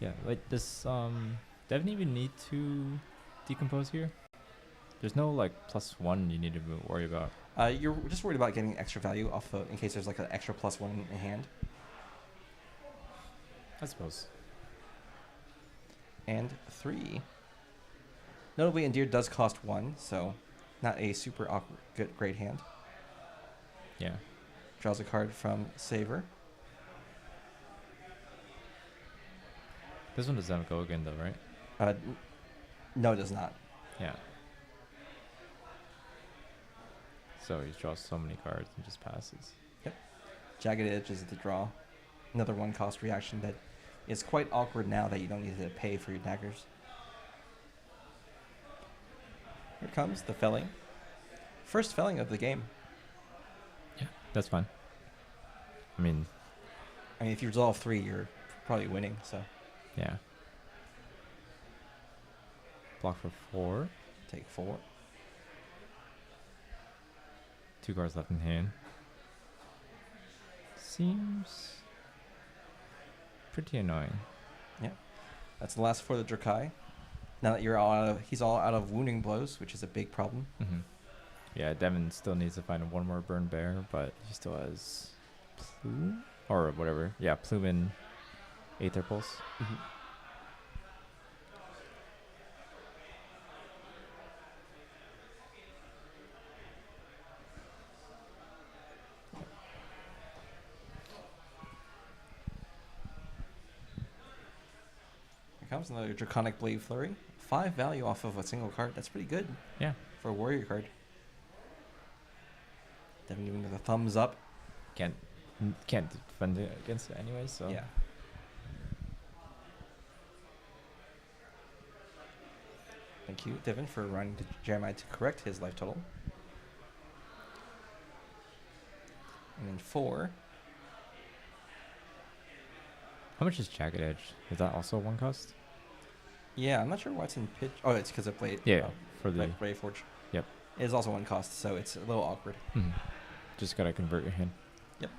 Yeah, like this. Doesn't even need to decompose here. There's no like +1 you need to worry about. You're just worried about getting extra value off of, in case there's like an extra +1 in hand. I suppose. And 3. Notably, Endeared does cost 1, so not a super awkward, great hand. Yeah. Draws a card from Saver. This one doesn't go again though, right? No, it does not. Yeah. So he draws so many cards and just passes. Jagged Edge is the draw. Another 1 cost reaction that is quite awkward now that you don't need to pay for your daggers. Here comes the felling. First felling of the game. Yeah, that's fine. I mean, If you resolve 3, you're probably winning, so yeah. Block for 4. take 4. 2 cards left in hand. Seems pretty annoying. That's the last for the Drakai. Now that he's all out of wounding blows, which is a big problem. Mm-hmm. Yeah, Devin still needs to find one more burn bear, but he still has Plume or whatever. Yeah, Plume and Aether Pulse. Here comes another Draconic Blade Flurry. 5 value off of a single card. That's pretty good Yeah, for a warrior card. Devin giving it a thumbs up. can't defend it against it anyway. So Yeah. Thank you, Devin, for running to Jeremiah to correct his life total. And then 4. How much is Jagged Edge? Is that also 1 cost? Yeah, I'm not sure why it's in pitch. Oh, it's because of Blade. Yeah, for the Blade Forge. Yep. It is also 1 cost, so it's a little awkward. Just gotta convert your hand. Yep.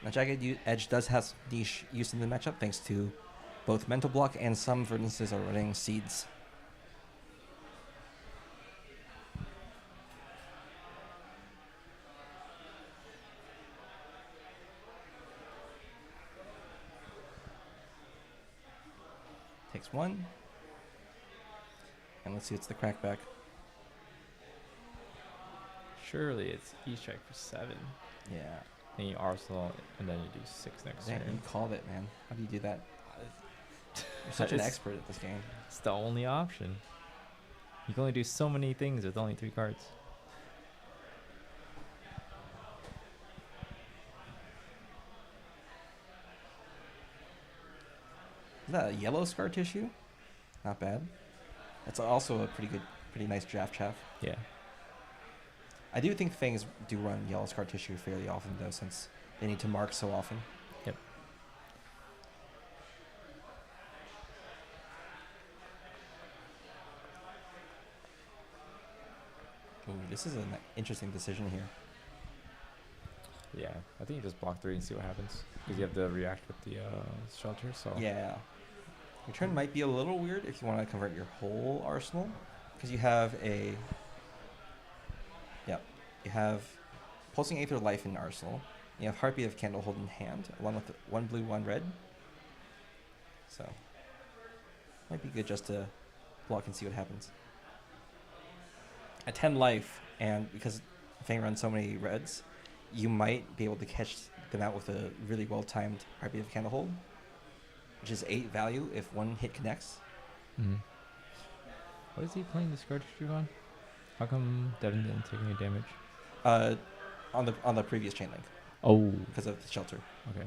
Now, Jagged Edge does have niche use in the matchup thanks to both Mental Block and some Verdances are running Seeds. Takes 1. And let's see, it's the crackback. Surely it's E-strike for 7. Yeah. Then you Arsenal, and then you do 6 next Damn, turn. you called it, man. How do you do that? You're such an It's- expert at this game. It's the only option. You can only do so many things with only 3 cards. Is that a yellow scar tissue? Not bad. That's also a pretty nice draft chaff. Yeah. I do think things do run yellow scar tissue fairly often, though, since they need to mark so often. Yep. Ooh, this is an interesting decision here. Yeah. I think you just block 3 and see what happens. Because you have to react with the shelter, so. Yeah. Your turn might be a little weird if you want to convert your whole arsenal, because you have a... Yep. You have Pulsing Aether Life in arsenal. You have Heartbeat of Candlehold in hand, along with 1 blue, 1 red. So, might be good just to block and see what happens. At 10 life, and because Fang runs so many reds, you might be able to catch them out with a really well-timed Heartbeat of Candlehold, which is 8 value if 1 hit connects. Mm-hmm. What is he playing this card tissue on? How come Devin didn't take any damage? On the previous chain link, Oh. because of the shelter. Okay.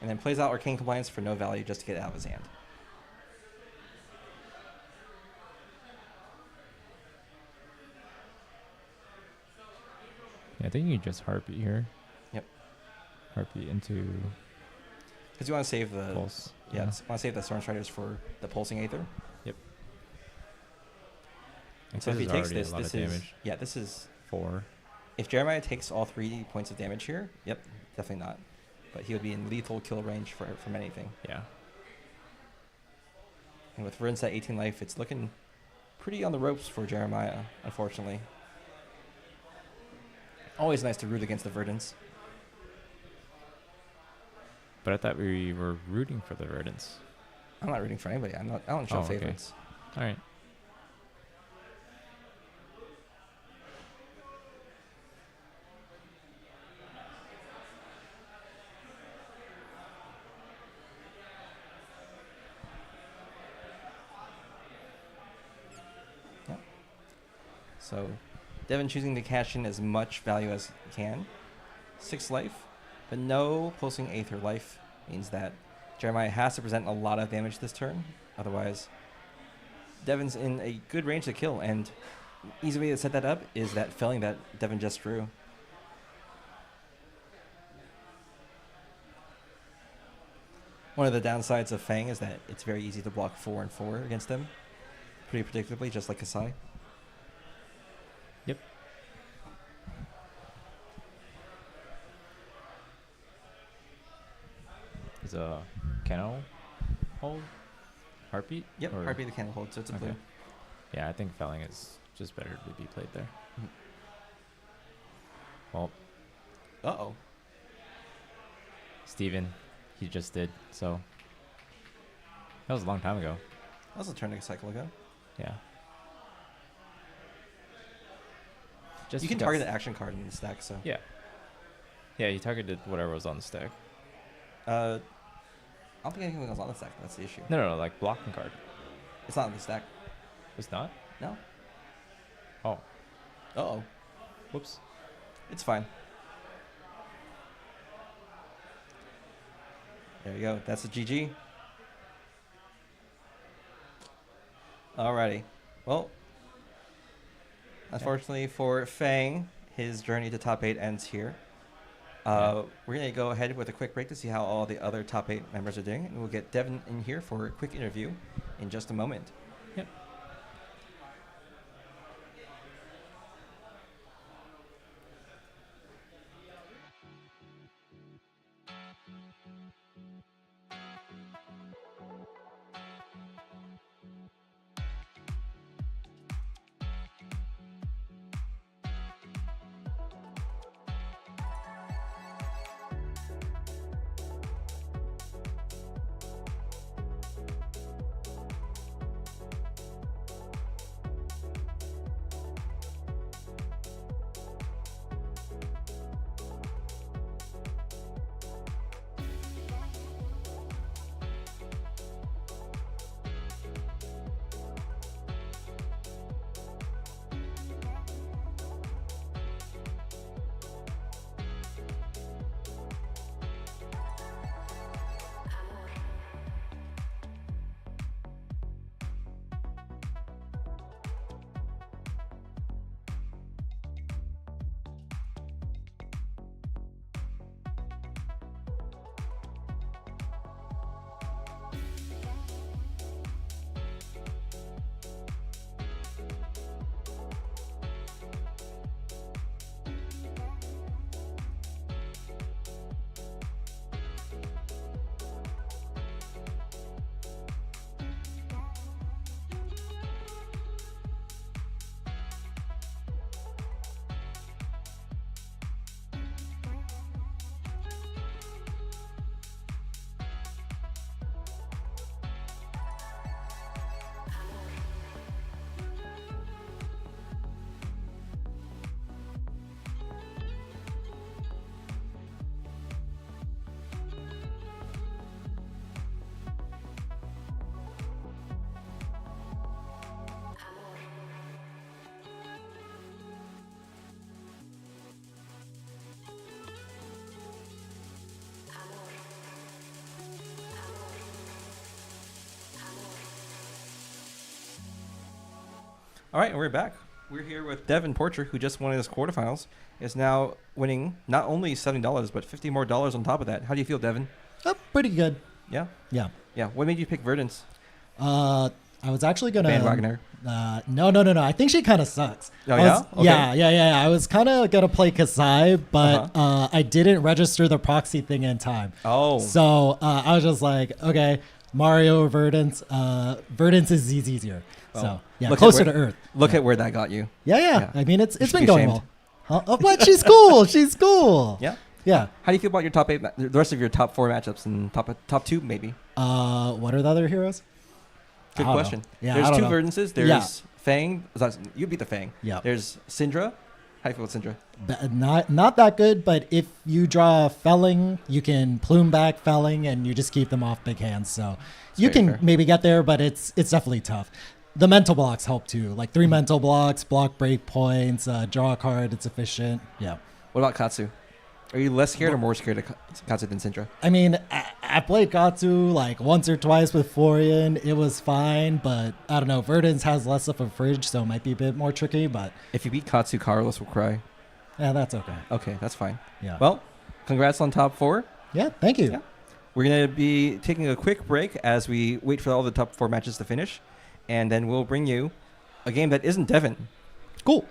And then plays out Arcane Compliance for no value just to get it out of his hand. Yeah, I think you just Heartbeat here. Yep. Heartbeat into Because you want to save the Pulse. yeah, want to save the Storm Striders for the Pulsing Aether. Yep. And so if he takes this, a lot this of is damage. yeah, this is 4. if Jeremiah takes all 3 points of damage here. Yep, definitely not. But he would be in lethal kill range from anything. Yeah. And with Verdance at 18 life, it's looking pretty on the ropes for Jeremiah, unfortunately. Always nice to root against the Verdance. But I thought we were rooting for the Verdance. I'm not rooting for anybody. I don't show Oh, okay. favorites. All right. So Devin choosing to cash in as much value as he can. 6 life, but no Pulsing Aether life means that Jeremiah has to present a lot of damage this turn. Otherwise, Devin's in a good range to kill, and easy way to set that up is that felling that Devin just drew. One of the downsides of Fang is that it's very easy to block 4 and 4 against them. Pretty predictably, just like Kasai. Is a Kennel hold? Heartbeat? Yep, Or- Heartbeat the Candle Hold, so it's a Okay. blue. Yeah, I think felling is just better to be played there. Mhm. Well, Uh-oh. Steven, he just did, so. That was a long time ago. That was a turn a cycle ago. Yeah. Just You can because- target the action card in the stack, so. Yeah. Yeah, he targeted whatever was on the stack. I don't think anything was on the stack. That's the issue. No, like blocking card. It's not on the stack. It's not? No. Oh, Uh-oh. whoops. It's fine. There you go. That's a GG. Alrighty. Well, unfortunately for Fang, his journey to top 8 ends here. We're going to go ahead with a quick break to see how all the other top 8 members are doing, and we'll get Devin in here for a quick interview in just a moment. Yep. All right, and we're back. We're here with Devin Porcher, who just won his quarterfinals. Is now winning not only $70 but $50 more on top of that. How do you feel, Devin? Oh, pretty good. Yeah. Yeah. Yeah. What made you pick Verdance? I was actually gonna Bandwagoner. No. I think she kind of sucks. Oh, I was- yeah? Okay. Yeah. I was kind of gonna play Kasai, but I didn't register the proxy thing in time. Oh. So I was just like, okay, Mario or Verdance. Verdance is easier. Oh. So yeah, Look at closer where- to Earth. Look Yeah. at where that got you. Yeah. I mean, it's should been be going ashamed. well. Huh? Oh, but she's cool. She's cool. Yeah. Yeah. How do you feel about your top 8, the rest of your top 4 matchups and top 2 maybe? What are the other heroes? Good I don't question. know. Yeah, There's I don't 2 know. Verdances. There's Yeah. Fang. You beat the Fang. Yeah. There's Syndra. How do you feel with Syndra? Not that good, but if you draw Felling, you can plume back Felling, and you just keep them off big hands. So you very can fair. maybe get there, but it's definitely tough. The mental blocks help too, like 3 mental blocks, block break points, draw a card. It's efficient. Yeah. What about Katsu? Are you less scared or more scared of Katsu than Syndra? I mean, I played Katsu like once or twice with Florian. It was fine, but I don't know. Verdance has less of a fridge, so it might be a bit more tricky, but If you beat Katsu, Carlos will cry. yeah, that's okay. Okay, that's fine. Yeah. Well, congrats on top 4. yeah, thank you. Yeah. We're going to be taking a quick break as we wait for all the top 4 matches to finish. And then we'll bring you a game that isn't Devin. Cool.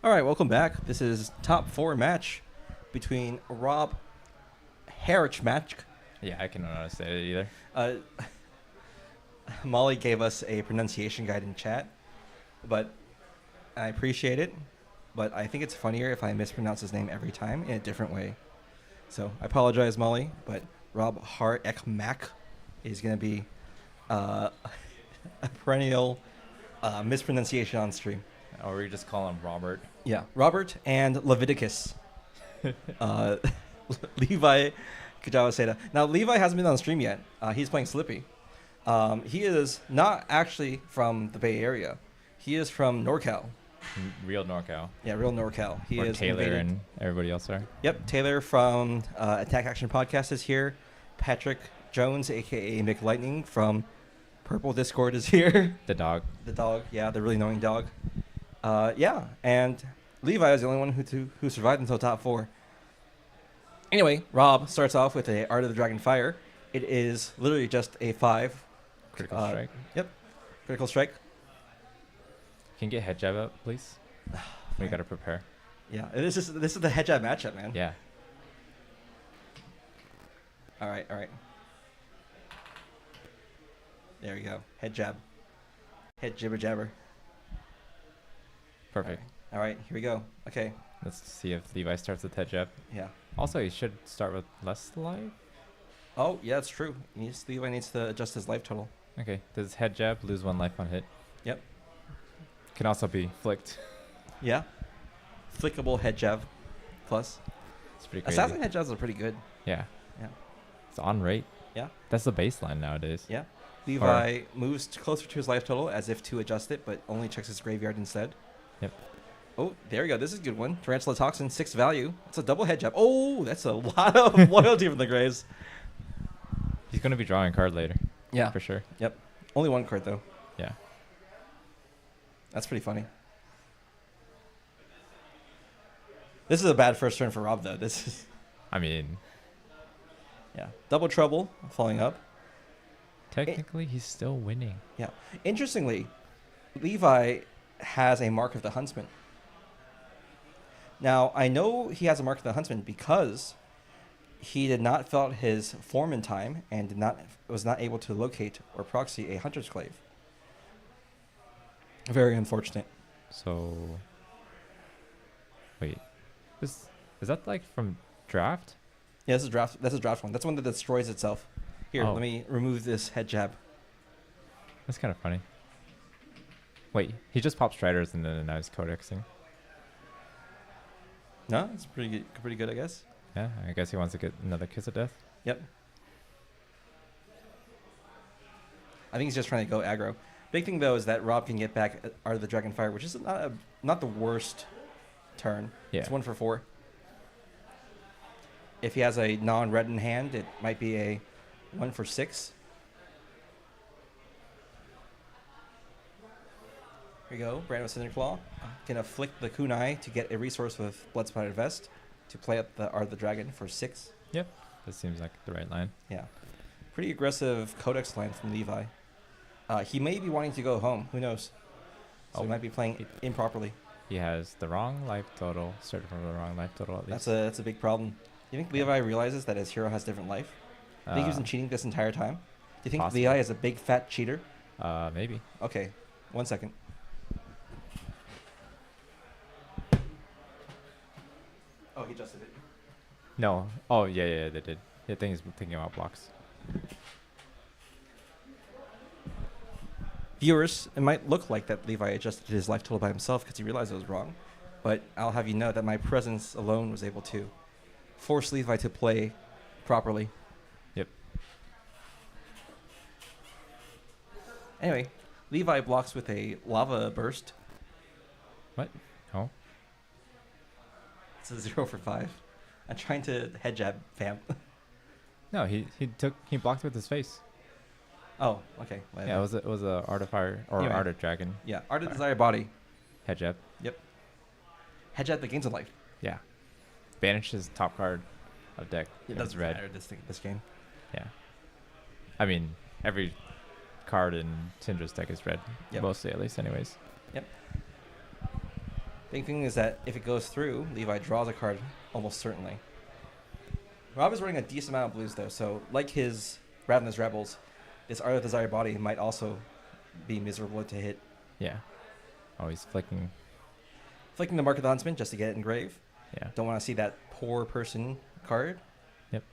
All right, welcome back. This is top 4 match between Rob Harrichmatch. Yeah, I cannot understand it either. Uh, Molly gave us a pronunciation guide in chat, but I appreciate it. But I think it's funnier if I mispronounce his name every time in a different way. So I apologize, Molly, but Rob Harrichmatch is going to be a perennial mispronunciation on stream. Or we just call him Robert. Yeah, Robert and Leviticus. Levi Kajawaseda. Now, Levi hasn't been on stream yet. He's playing Slippy. He is not actually from the Bay Area. He is from NorCal. Real NorCal. Yeah, real NorCal. He Where is Taylor invaded. and everybody else are. Yep, Taylor from Attack Action Podcast is here. Patrick Jones, a.k.a. Mick Lightning from Purple Discord is here. The dog. The dog, yeah, the really annoying dog. Yeah, and Levi is the only one who survived until top 4. Anyway, Rob starts off with a Art of the Dragon Fire. It is literally just a 5. Critical strike. Yep, critical strike. Can you get head jab up, please? We gotta prepare. Yeah, this is the head jab matchup, man. Yeah. All right. There you go. Head jab. Head jibber jabber. Perfect. All right, here we go. Okay. Let's see if Levi starts with head jab. Yeah. Also, he should start with less life. Oh, yeah, it's true. Levi needs to adjust his life total. Okay. Does head jab lose 1 life on hit? Yep. Can also be flicked. Yeah. Flickable head jab plus. It's pretty crazy. Assassin head jabs are pretty good. Yeah. Yeah. It's on rate. Yeah. That's the baseline nowadays. Yeah. Levi moves closer to his life total as if to adjust it, but only checks his graveyard instead. Yep. Oh, there we go. This is a good one. Tarantula Toxin, 6 value. It's a double head jab. Oh, that's a lot of loyalty from the Graves. He's gonna be drawing a card later. Yeah. For sure. Yep. Only 1 card, though. Yeah. That's pretty funny. This is a bad first turn for Rob, though. This is... I mean, Yeah. Double Trouble following up. technically, he's still winning. Yeah. Interestingly, Levi has a Mark of the Huntsman. Now, I know he has a Mark of the Huntsman because he did not fill out his form in time and was not able to locate or proxy a Hunter's Clave. Very unfortunate. So, wait, is that like from draft? Yeah, this is draft. That's a draft one. That's one that destroys itself. Here, Oh. let me remove this head jab. That's kind of funny. Wait, he just popped Striders and then now he's codexing. No, it's pretty good, I guess. Yeah, I guess he wants to get another Kiss of Death. Yep. I think he's just trying to go aggro. Big thing though is that Rob can get back Art of the Dragonfire, which is not the worst turn. Yeah. It's 1 for 4. If he has a non-red in hand, it might be a 1 for 6. Here we go. Brand with Cinderclaw. Gonna flick the kunai to get a resource with Blood Splattered Vest to play up the Art of the Dragon for 6. Yep, that seems like the right line. Yeah. Pretty aggressive Codex line from Levi. He may be wanting to go home. Who knows? So Oh. he might be playing improperly. He has the wrong life total, started from the wrong life total at least. That's a big problem. Do you think Levi realizes that his hero has different life? Do you think he's been cheating this entire time? Do you think possibly. Levi is a big fat cheater? Maybe. Okay, 1 second. Oh, he adjusted it. No. Oh, yeah, they did. I think he's thinking about blocks. Viewers, it might look like that Levi adjusted his life total by himself because he realized it was wrong, but I'll have you know that my presence alone was able to force Levi to play properly. Yep. Anyway, Levi blocks with a lava burst. What? Oh. It's a 0 for 5. I'm trying to head jab, fam. No, he blocked with his face. Oh, okay. Yeah, it was a Art of Fire or Anyway. Art of Dragon Yeah, Art of Desire Body. head jab. Head jab that gains a life. Yeah. Banishes top card of deck. It if doesn't it's red. matter this game. Yeah. I mean, every card in Syndra's deck is red. Yep. Mostly, at least, anyways. Big thing is that if it goes through, Levi draws a card almost certainly. Rob is running a decent amount of blues though, so like his Ravenous Rebels, this Art of Desire body might also be miserable to hit. Yeah. Oh, he's flicking. Flicking the Mark of the Huntsman just to get it engraved. Yeah. Don't want to see that poor person card. Yep.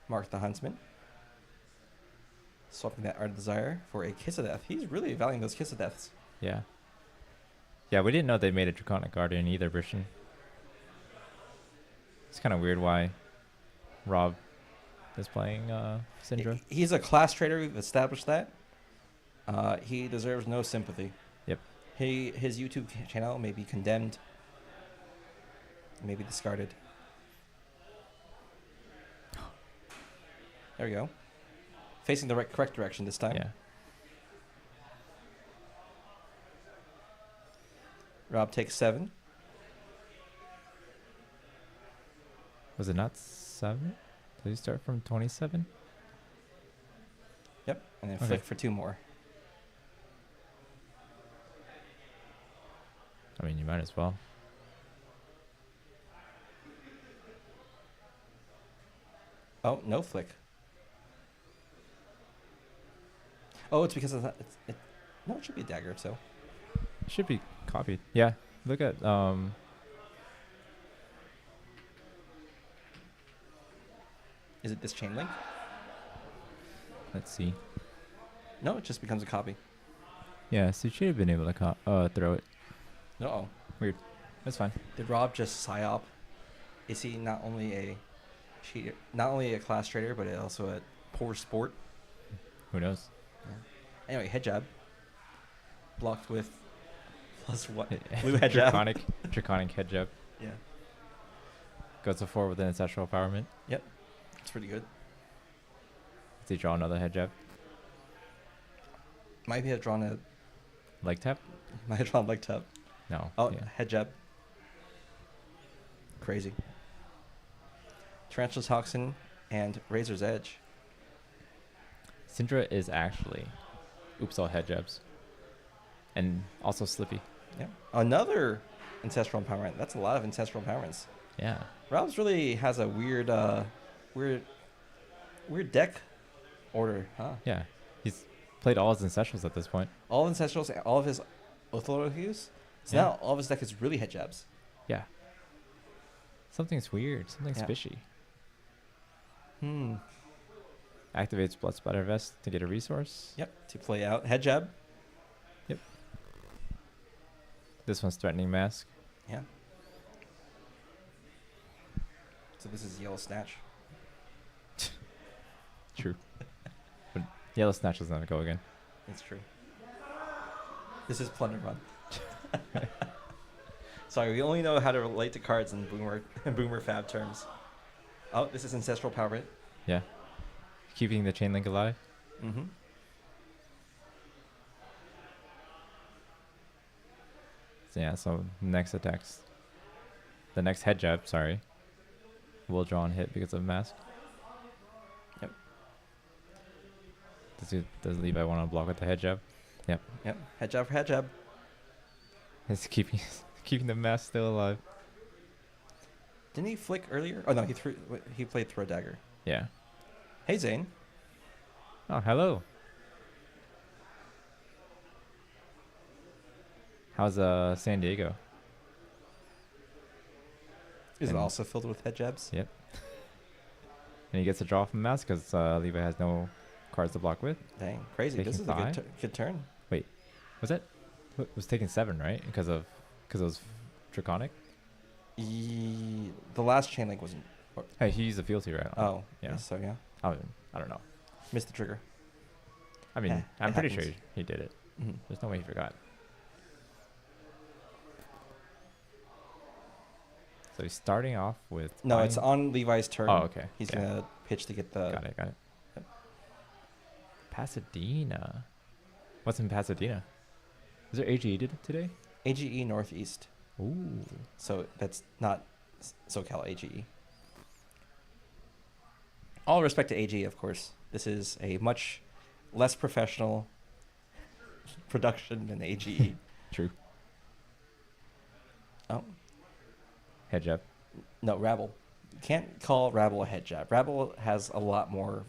Mark the Huntsman. Swapping that Art of Desire for a Kiss of Death. He's really valuing those Kiss of Deaths. Yeah. Yeah, we didn't know they made a Draconic Guardian either version. It's kind of weird why Rob is playing Syndra. He's a class trader. We've established that. He deserves no sympathy. Yep. His YouTube channel may be condemned. Maybe discarded. There we go. Facing the correct direction this time. Yeah. Rob takes 7. Was it not 7? Did he start from 27? Yep. And then Okay. flick for 2 more. I mean, you might as well. Oh, no flick. Oh, it's because of that. No, it should be a dagger, so. It should be copied. Yeah. Look at Is it this chain link? let's see. No, it just becomes a copy. Yeah, so you should have been able to throw it. No. That's fine. Did Rob just psyop? Is he not only a cheater, not only a class trader, but also a poor sport? Who knows? Anyway, head jab. Blocked with plus what? Blue Blue head jab. Draconic head jab. Yeah, Goes to 4 with an ancestral empowerment. it's pretty good. Does he draw another head jab? Might have drawn a Leg tap? might have drawn leg tap. No. Oh, Yeah. head jab. Crazy. Tarantula Toxin and Razor's Edge. Syndra is actually oops all head jabs. And also Slippy. Yeah, another ancestral empowerment. That's a lot of ancestral empowerments. Yeah. Rob's really has a weird deck order, huh? Yeah. He's played all his ancestrals at this point. All ancestrals, all of his Othello's. So Yeah. now all of his deck is really head jabs. Yeah. Something's weird. Something's Yeah. fishy. Hmm. Activates Blood Splatter Vest to get a resource. Yep. To play out head jab. This one's Threatening Mask. Yeah. So this is Yellow Snatch. True. But Yellow Snatch doesn't go again. It's true. This is Plunder Run. Sorry, we only know how to relate to cards in boomer fab terms. Oh, this is Ancestral Power. Yeah. Keeping the chain link alive. Mm-hmm. So yeah, so next attacks. The next head jab, sorry. Will draw and hit because of mask. Yep. Does Levi want to block with the head jab? Yep. Yep. Head jab for head jab. He's keeping the mask still alive. Didn't he flick earlier? Oh no, he played Throw Dagger. Yeah. Hey Zane. Oh, hello. How's San Diego? Is it And- also filled with head jabs? Yep. And he gets a draw from mask because Levi has no cards to block with. Dang, crazy. This Taking is a five? good turn. Was that? It was taking 7, right? Because it was Draconic. The last chain link wasn't. Hey, he used a fealty, right? Oh, yeah. yeah. So yeah, I don't know. missed the trigger. I mean, Eh, I'm it pretty sure happens. he did it. Mhm. There's no way he forgot. So he's starting off with. No, it's Bind- on Levi's turn. Oh, okay. He's yeah. gonna pitch to get the. Got it. Yep. Pasadena. What's in Pasadena? Is there AGE today? AGE Northeast. Ooh. So that's not SoCal AGE. All respect to AGE, of course. This is a much less professional production than AGE. True. Oh, Head jab. no, Rabble. You can't call Rabble a head jab. Rabble has a lot more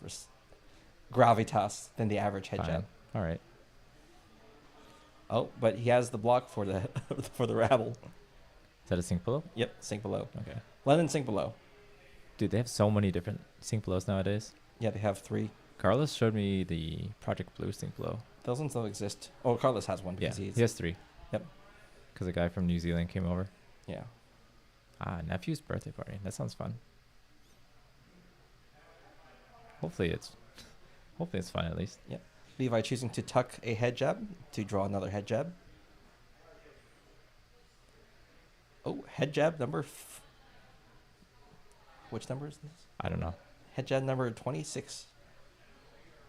gravitas than the average head Fine. jab. All right. Oh, but he has the block for the for the Rabble. Is that a sink below? Yep, sink below. Okay. London sink below. Dude, they have so many different sink belows nowadays. Yeah, they have 3. Carlos showed me the Project Blue sink below. Those ones don't exist. Oh, Carlos has one Yeah, because he has 3. Yep. Because a guy from New Zealand came over. Yeah. Ah, nephew's birthday party. That sounds fun. Hopefully it's fun at least. Levi choosing to tuck a head jab to draw another head jab. Oh, head jab number. Which number is this? I don't know. Head jab number 26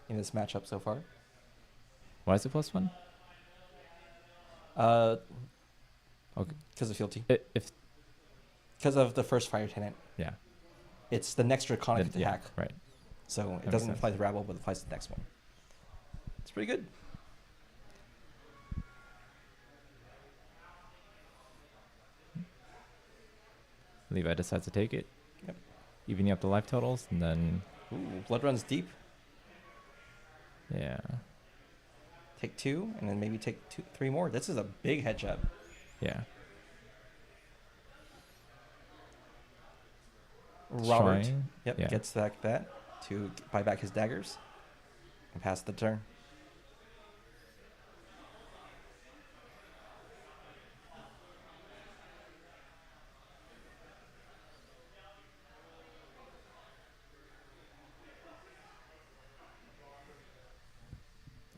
in this matchup so far. Why is it +1? Okay. Because of fealty. If Because of the first fire tenant. yeah, It's the next draconic yeah, attack. right. So it makes doesn't sense. apply to Rabble, but it applies to the next one. It's pretty good. Levi decides to take it. Yep. Evening up the life totals, and then Ooh, blood runs deep. yeah, Take 2, and then maybe take 3 more. This is a big head jab. yeah. Robert, Shrine, yep, yeah. gets that to buy back his daggers and pass the turn.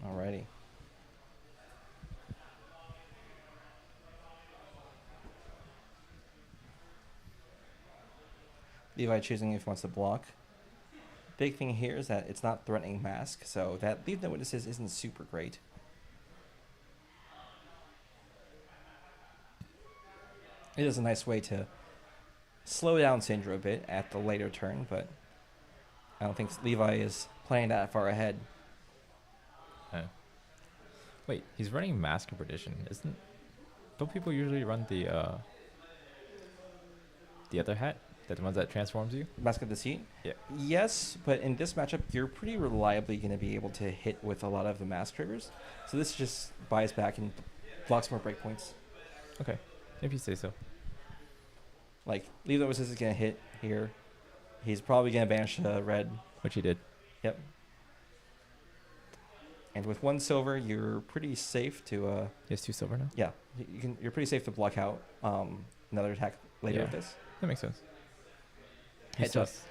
Alrighty. Levi choosing if he wants to block. Big thing here is that it's not threatening mask, so that leave no witnesses isn't super great. It is a nice way to slow down Syndra a bit at the later turn, but I don't think Levi is planning that far ahead. Wait, he's running Mask of Perdition, isn't? Don't people usually run the other hat, the ones that transforms you? Mask of Deceit? Yeah. Yes, but in this matchup, you're pretty reliably going to be able to hit with a lot of the mask triggers. So this just buys back and blocks more breakpoints. Okay, if you say so. Like, Leave No Witnesses is going to hit here. He's probably going to banish red. Which he did. Yep. And with 1 silver, you're pretty safe to... He has 2 silver now. yeah, you're pretty safe to block out another attack later Yeah. with this. That makes sense. Head He's jab. just-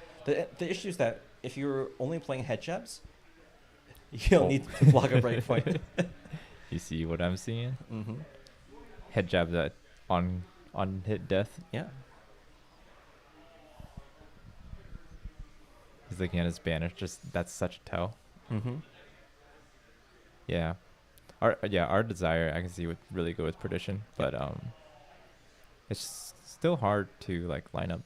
The issue is that if you're only playing head jabs, you don't need to block a breakpoint. You see what I'm seeing? Mm-hmm. Head jab that on hit death. Yeah. He's looking at his banish. Just that's such a tell. Mm-hmm. Yeah. Our desire I can see would really go with Perdition, but it's still hard to like line up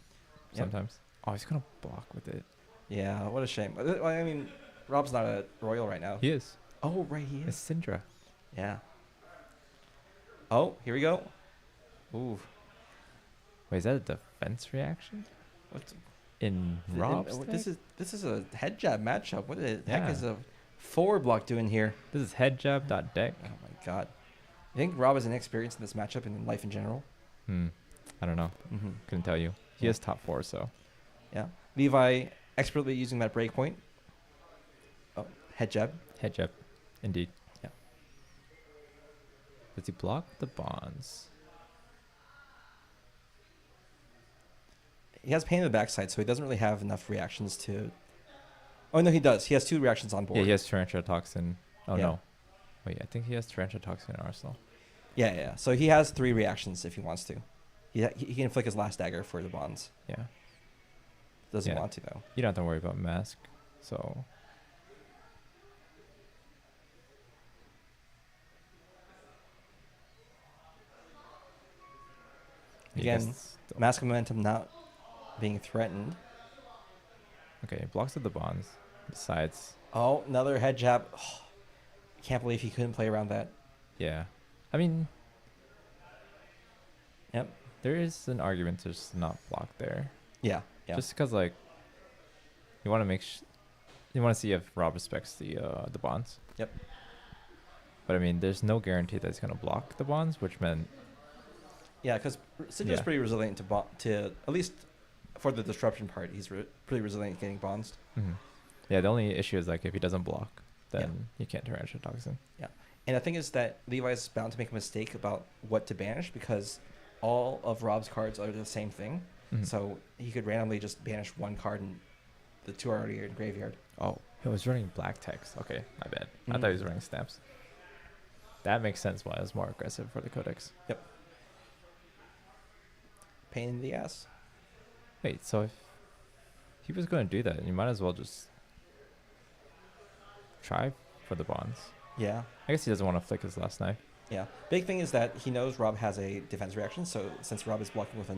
Yep. sometimes. Oh, he's gonna block with it. Yeah, what a shame. I mean, Rob's not a royal right now. He is. Oh, right, he It's is. Syndra. Yeah. Oh, here we go. Ooh. Wait, is that a defense reaction What's in Rob's? this is a head jab matchup. What the Yeah. heck is a forward block doing here? This is head jab dot deck. Oh my god. I think Rob is inexperienced in this matchup and in life in general. I don't know. Mm-hmm. Couldn't tell you. He Yeah. is top 4, so Yeah. Levi expertly using that breakpoint. Oh, head jab. head jab, indeed. Yeah. Does he block the bonds? He has pain in the backside, so he doesn't really have enough reactions to... Oh, no, he does. He has 2 reactions on board. Yeah, he has Tarantula Toxin. Oh Yeah. no. Wait, I think he has Tarantula Toxin in Arsenal. Yeah. So he has 3 reactions if he wants to. He can flick his last dagger for the bonds. Yeah. Doesn't Yeah. want to, though. You don't have to worry about mask. So he Again, gets the- Mask of Momentum not being threatened. okay, blocks with the bonds. Decides. Oh, another head jab. Oh, can't believe he couldn't play around that. Yeah. I mean, Yep. There is an argument to just not block there. Yeah. Yeah. Just because, like, you want to you want to see if Rob respects the bonds. Yep. But I mean, there's no guarantee that he's gonna block the bonds, which meant Yeah, because Sinjo's Yeah. pretty resilient to at least for the disruption part. He's pretty resilient getting bonds. yeah. The only issue is like if he doesn't block, then you can't Tarantula Toxin. And the thing is that Levi's bound to make a mistake about what to banish because all of Rob's cards are the same thing. So he could randomly just banish one card and the two are already in graveyard. Oh, he was running black text. Okay, my bad. I Mhm. thought he was running snaps. That makes sense why it was more aggressive for the Codex. Pain in the ass. Wait, so if he was going to do that, you might as well just try for the bonds. Yeah. I guess he doesn't want to flick his last knife. Yeah. Big thing is that he knows Rob has a defense reaction. So since Rob is blocking with a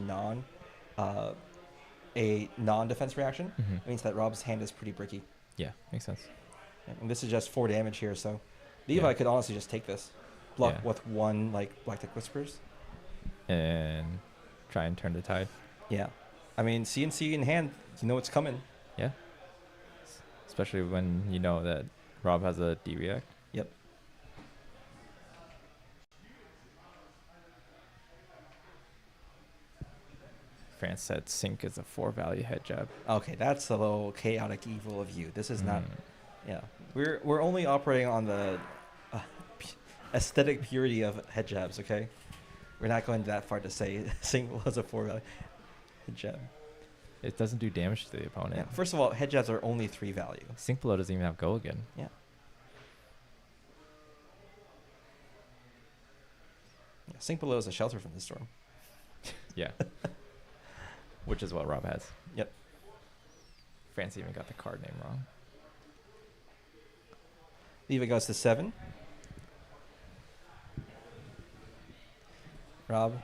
non-defense reaction, it means that Rob's hand is pretty bricky. Yeah, makes sense. And this is just 4 damage here, so Levi Yeah. could honestly just take this. Block Yeah. with one like Black Tech Whispers. And try and turn the tide. Yeah. I mean CNC in hand, you know it's coming. Yeah. Especially when you know that Rob has a D-React. Yep. France said Sync is a 4-value head jab. Okay, that's a little chaotic evil of you. This is not. Mm. Yeah, we're only operating on the aesthetic purity of head jabs. Okay, we're not going that far to say single as a 4-value head jab. It doesn't do damage to the Yeah. opponent. First of all, head jabs are only 3 value. Sync below doesn't even have go again. Yeah. Sink below is a shelter from the storm. Yeah. Which is what Rob has. Yep. France even got the card name wrong. Levi goes to 7. Rob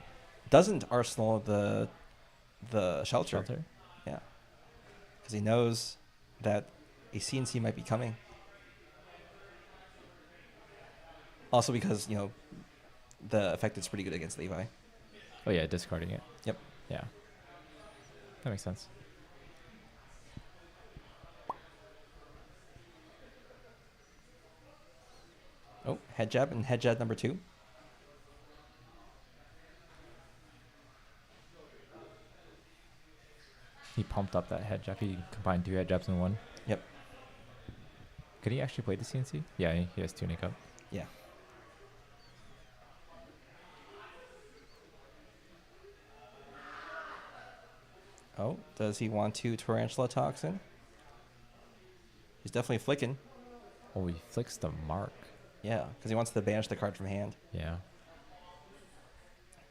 doesn't arsenal the shelter. Yeah. Because he knows that a CNC might be coming. Also because, you know, the effect is pretty good against Levi. Oh yeah, discarding it. Yep. Yeah. That makes sense. Oh, head jab and head jab number 2. He pumped up that head jab. He combined 2 head jabs in one. Yep. Could he actually play the CNC? Yeah, he has Tunic up. Yeah. Oh, does he want to Tarantula Toxin? He's definitely flicking. Oh, he flicks the mark. Yeah, because he wants to banish the card from hand. Yeah.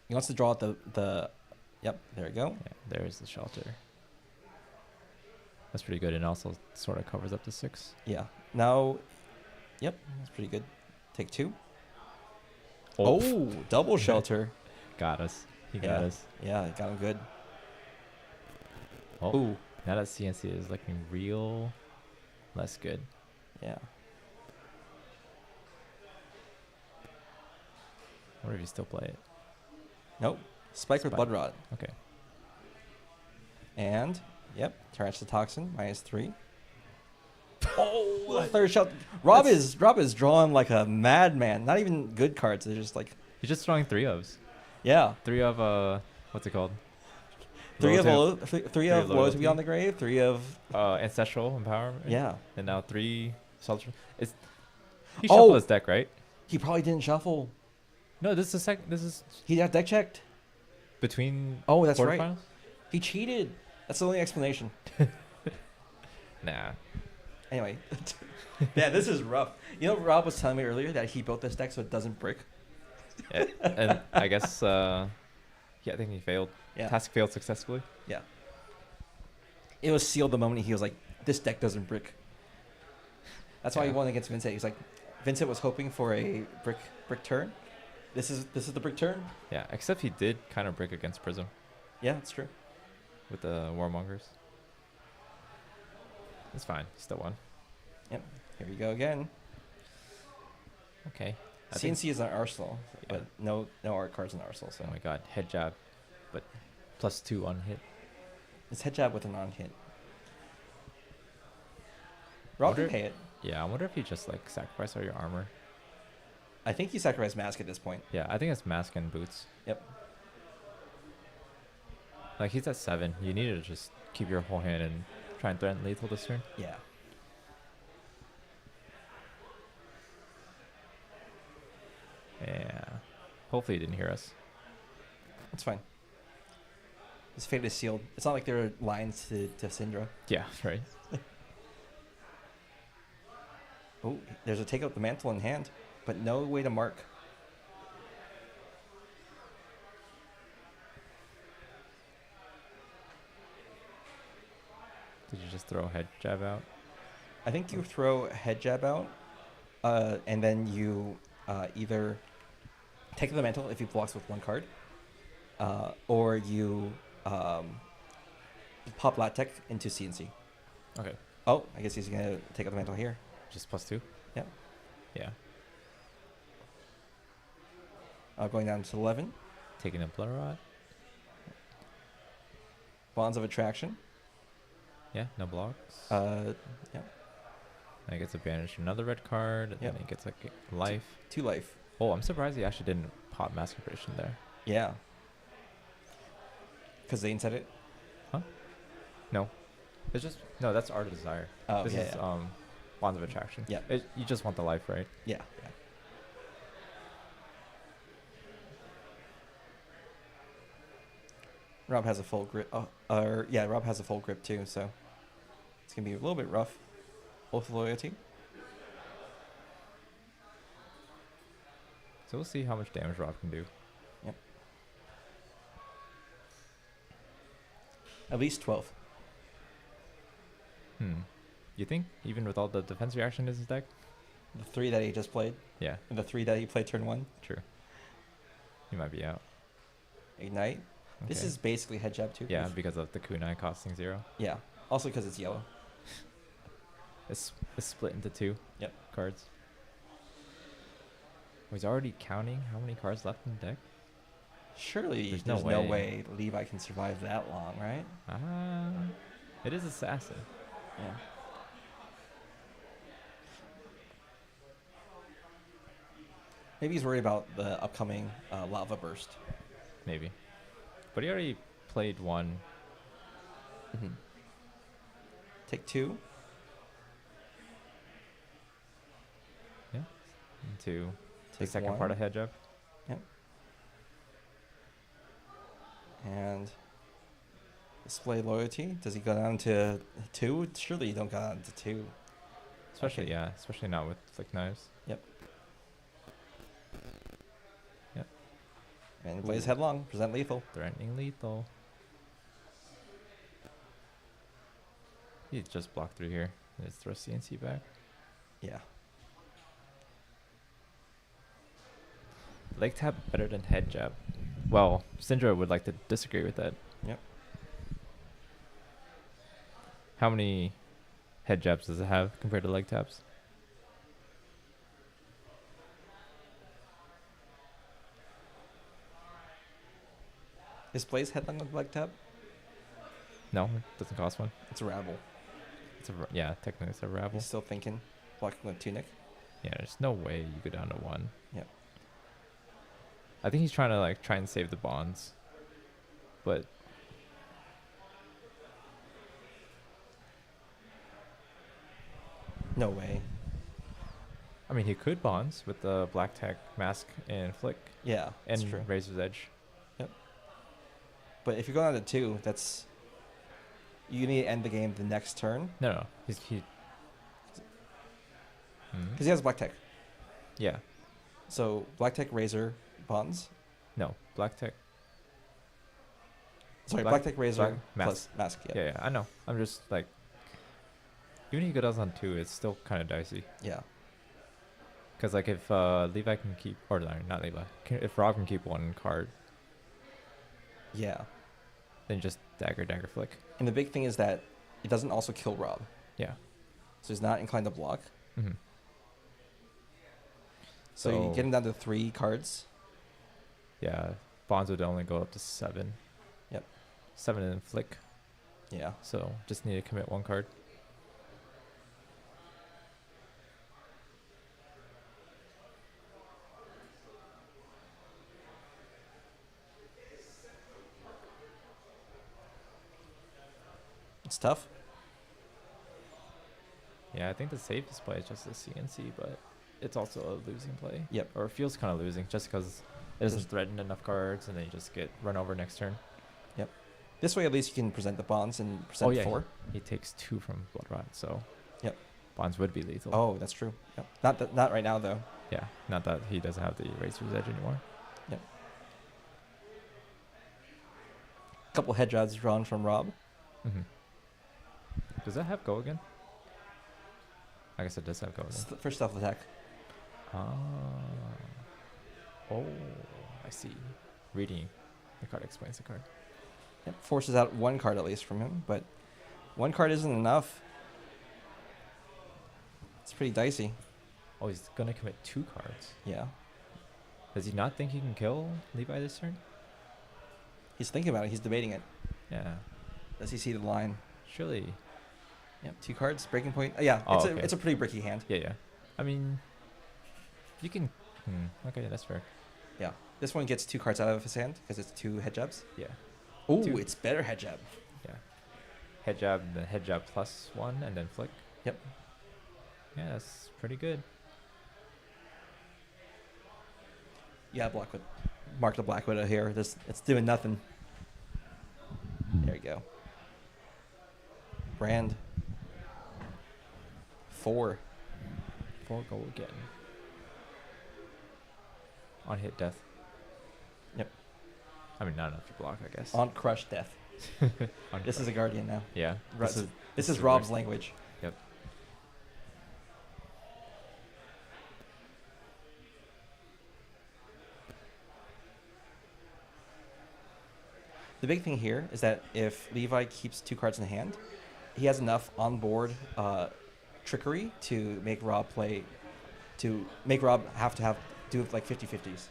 He wants to draw out the Yep, there we go. Yeah, there's the shelter. That's pretty good, and also sort of covers up to 6. Yeah. Now, yep, that's pretty good. Take 2. Oh, double shelter. Got us. He Yeah. got us. Yeah, got him good. Oh, Ooh, now that CNC is looking real less good. yeah. I wonder if you still play it. Nope. Spike with Spike. Blood Rod. Okay. And, yep, Tarantula Toxin, -3. Oh, the third shelter. Rob is drawing like a madman. Not even good cards. They're just like, He's just throwing 3 ofs. yeah. 3 of, what's it called? 3 of Loyalty- three of Loyalty Loyalty. Beyond the Grave. 3 of, Ancestral Empowerment. yeah. And now 3 shelter. It's he Oh! shuffled his deck, right? He probably didn't shuffle. No, this is This is He got deck checked. between. Oh, that's right. quarterfinals? He cheated. That's the only explanation. Nah. Anyway, yeah, this is rough. You know, Rob was telling me earlier that he built this deck so it doesn't brick. Yeah, and I guess. Yeah, I think he failed. Yeah, Task failed successfully. yeah. It was sealed the moment he was like, "This deck doesn't brick." That's why he Yeah. won against Vincent. He's like, Vincent was hoping for a brick turn. This is the brick turn. Yeah, except he did kind of break against Prism Yeah, that's true. with the Warmongers. It's fine. He still won. Yep. Here we go again. Okay. I think- CNC is an arsenal, Yeah. but no art cards in arsenal. So Oh my god, head jab. but +2 on hit. It's head jab with an on hit. Rob can Wonder- pay it. Yeah, I wonder if you just like sacrifice all your armor. I think you sacrifice mask at this point. Yeah, I think it's mask and boots. Yep. Like he's at 7. You need to just keep your whole hand and try and threaten lethal this turn. Yeah. Yeah. Hopefully he didn't hear us. It's fine. His fate is sealed. It's not like there are lines to Syndra. Yeah, right. Oh, there's a take out the mantle in hand, but no way to mark. Did you just throw a head jab out? I think you throw a head jab out, and then you either take the mantle if he blocks with one card, or you pop Latek into CNC. Okay. Oh, I guess he's gonna take out the mantle here. Just +2? Yep. Yeah. Going down to 11. Taking a blood rod. Bonds of Attraction. Yeah, no blocks. Yeah. And he gets advantage to another red card, and Yep. then he gets like a life. 2 life. Oh, I'm surprised he actually didn't pop Masturbation there. Yeah. Because Zane said it. No. It's just, no, that's Art of Desire. Oh, This yeah, is yeah. Bonds of Attraction. Yeah. You just want the life, right? Yeah. Yeah. Rob has a full grip. Yeah, Rob has a full grip too, so it's gonna be a little bit rough. Oath of Loyalty. So we'll see how much damage Rob can do. Yep. At least 12. You think, even with all the defense reaction in his deck? The 3 that he just played, Yeah, and the 3 that he played turn 1. true. He might be out. Ignite. This Okay. is basically head jab too. Yeah, because of the kunai costing 0. Yeah. Also because it's yellow. It's split into 2 Yep. cards. He's already counting how many cards left in the deck? Surely There's there's, no no, way. way Levi can survive that long, right? It is Assassin. Yeah. Maybe he's worried about the upcoming lava burst. Maybe. But he already played 1. Take 2. Yeah. Into the Take second 1. part of head jab. Yep. And display loyalty. Does he go down to 2? Surely you don't go down to 2. Especially, Okay. yeah, especially not with flick knives. And he plays Ooh. headlong. Present lethal. Threatening lethal. He just blocked through here. Let's throw CNC back. Yeah. Leg tap better than head jab. Well, Syndra would like to disagree with that. Yep. How many head jabs does it have compared to leg taps? Displays headlong with leg tap. No, it doesn't cost 1. It's a rabble. Yeah, technically it's a rabble. He's still thinking. Blocking with tunic. Yeah, there's no way you go down to 1. Yep. I think he's trying to try and save the bonds. But No way. I mean, he could bonds with the black tech mask and flick Yeah, that's and true. Razor's Edge. But if you go down to 2, that's you need to end the game the next turn No, he. because he has black tech. Yeah, So black tech razor bonds. no, black tech. Sorry, Black- black tech razor black plus mask. Yeah, yeah, I know. I'm just like, even if he goes on 2, it's still kind of dicey. Yeah. Because if Levi can keep, or no, not Levi, if Rob can keep 1 card, Yeah. then just dagger flick. And the big thing is that it doesn't also kill Rob. Yeah. So he's not inclined to block. hmm So you get him down to 3 cards. Yeah, bonds would only go up to 7. 7 and flick. Yeah. So just need to commit 1 card. It's tough. Yeah, I think the safest play is just the CNC, but it's also a losing play. Yep. Or it feels kind of losing just because it doesn't Just- threaten enough cards and then you just get run over next turn. This way, at least you can present the bonds and present yeah, 4. He takes 2 from Blood Rot, so Yep. bonds would be lethal. Oh, that's true. Yep. Not right now though. Yeah, not that he doesn't have the Razor's Edge anymore. Couple head jabs drawn from Rob. Mm-hmm. Does that have go again? I guess it does have go It's again. the first stealth attack. Ah. Oh, I see. Reading the card explains the card. Yep. Forces out 1 card at least from him, but 1 card isn't enough. It's pretty dicey. Oh, he's gonna commit 2 cards. Yeah. Does he not think he can kill Levi this turn? He's thinking about it. He's debating it. Yeah. Does he see the line? Surely. Yep. 2 cards. Breaking point. Yeah. Oh, it's okay. it's a pretty bricky hand. Yeah, yeah. I mean, you can. Okay, that's fair. Yeah. This one gets 2 cards out of his hand because it's 2 head jabs. Yeah. Ooh, 2. it's better head jab. Yeah. Head jab, then head jab plus 1, and then flick. Yep. Yeah, that's pretty good. Yeah, Blackwood. Mark the Black Widow here. It's doing nothing. There you go. Brand. 4. 4 go again. On hit death. Yep. I mean, not enough to block, I guess. On crush death. On This is a Guardian now. yeah. This is is Rob's weird. language. Yep. The big thing here is that if Levi keeps 2 cards in hand, he has enough on board trickery to make Rob have do like 50-50s.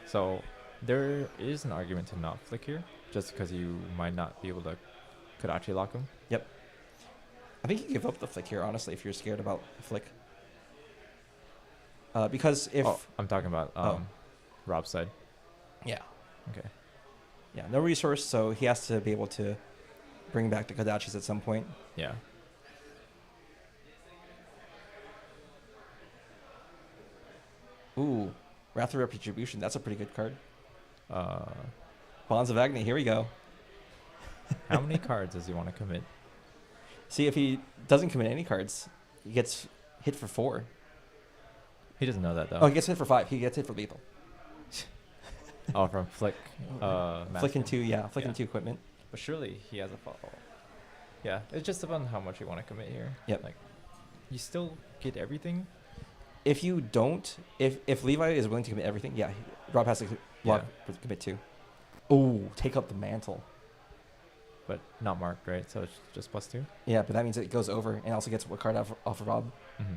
So there is an argument to not flick here, just because you might not be able to Kodachi lock him. Yep. I think you give up the flick here, honestly, if you're scared about flick. Because if I'm talking about Rob's side. yeah, Okay. yeah, no resource, so he has to be able to bring back the Kodachis at some point. Yeah. Ooh, Wrath of Retribution. That's a pretty good card. Uh, Bonds of Agony. Here we go. how many cards does he want to commit? See, if he doesn't commit any cards, he gets hit for 4. He doesn't know that though. Oh, he gets hit for 5. He gets hit for lethal. Oh, from flick. Flick Master. into flick Yeah. into equipment. But surely he has a follow. Yeah, it's just about how much you want to commit here. Yep. Like, you still get everything. If you don't, if Levi is willing to commit everything, yeah, Rob has to commit 2. Ooh, take up the mantle. But not marked, right? So it's just +2. Yeah, but that means it goes over and also gets a card off of Rob. Mm-hmm.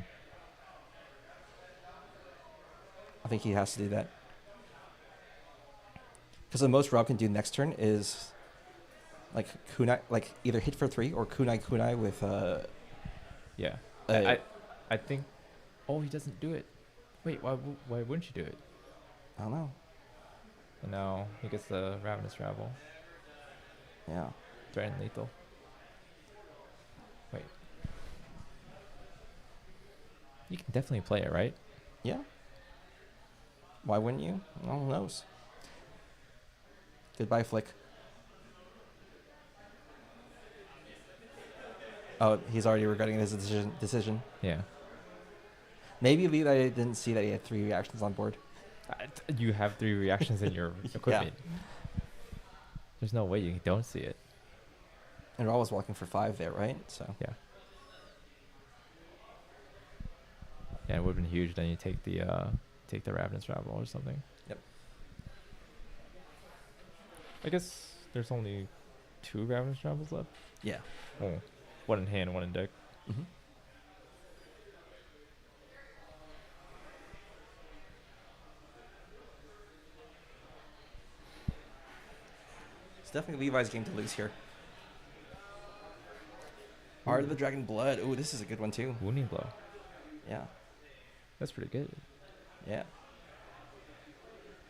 I think he has to do that. Because the most Rob can do next turn is like kunai, like either hit for 3 or kunai with Yeah. uh, I think. Oh, he doesn't do it. Wait, why wouldn't you do it? I don't know. And now he gets the Ravenous Rabble. Yeah. Threaten lethal. Wait. You can definitely play it, right? Yeah. Why wouldn't you? No one knows. Goodbye, Flick. Oh, he's already regretting his decision. Yeah. Maybe Levi didn't see that he had 3 reactions on board. You have 3 reactions in your equipment. There's no way you don't see it. And Raw was walking for 5 there, right? So Yeah. Yeah, it would have been huge. Then you take the Ravenous Rabble or something. Yep. I guess there's only 2 Ravenous Rabbles left. yeah. Oh, one in hand, one in deck. Mm-hmm. It's definitely Levi's game to lose here. Art of the Dragon Blood. Ooh, this is a good one too. Wounding blow. Yeah. That's pretty good. Yeah.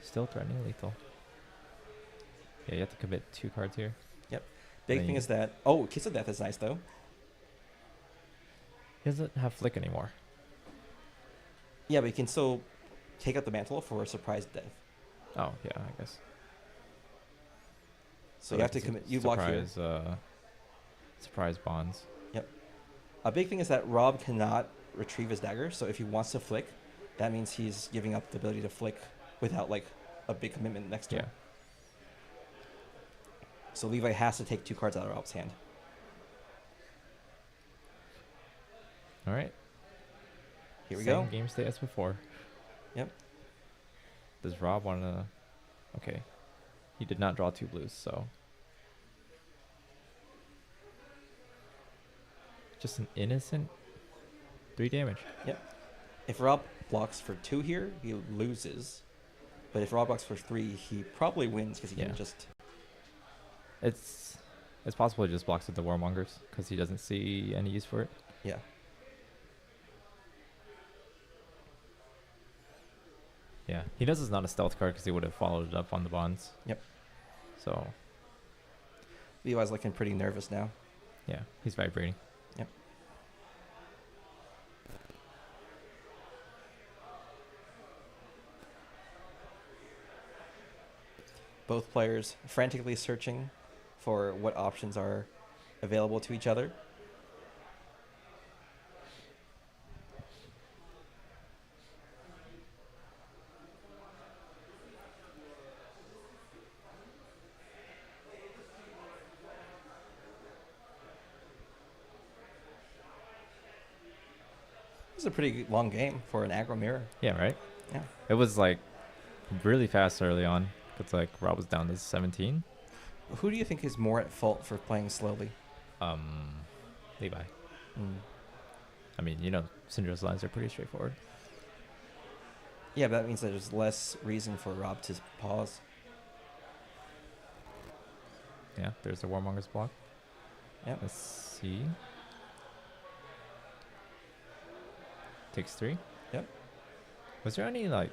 Still threatening lethal. Yeah, you have to commit 2 cards here. Yep. Big Then thing you- is that... Oh, Kiss of Death is nice though. He doesn't have flick anymore. Yeah, but you can still take out the mantle for a surprise death. Oh, yeah, I guess. So you have to commit... You block here. Surprise bonds. A big thing is that Rob cannot retrieve his dagger, so if he wants to flick, that means he's giving up the ability to flick without like a big commitment next turn. Yeah. So Levi has to take 2 cards out of Rob's hand. All right. Here we Same go. game state as before. Yep. Does Rob want to... Okay. He did not draw 2 blues, so... Just an innocent 3 damage. If Rob blocks for 2 here, he loses. But if Rob blocks for 3, he probably wins because he Yeah. can just... It's possible he just blocks with the Warmongers because he doesn't see any use for it. Yeah. Yeah. He knows it's not a stealth card because he would have followed it up on the bonds. Yep. So, Levi's looking pretty nervous now. yeah, he's vibrating. Yep. Both players frantically searching for what options are available to each other. This is a pretty long game for an aggro mirror. Yeah, right? Yeah. It was like really fast early on. It's like Rob was down to 17. Who do you think is more at fault for playing slowly? Levi. Mm. I mean, you know, Syndra's lines are pretty straightforward. Yeah, but that means that there's less reason for Rob to pause. Yeah, there's the Warmonger's block. Yep. Let's see. Takes 3. Yep. Was there any like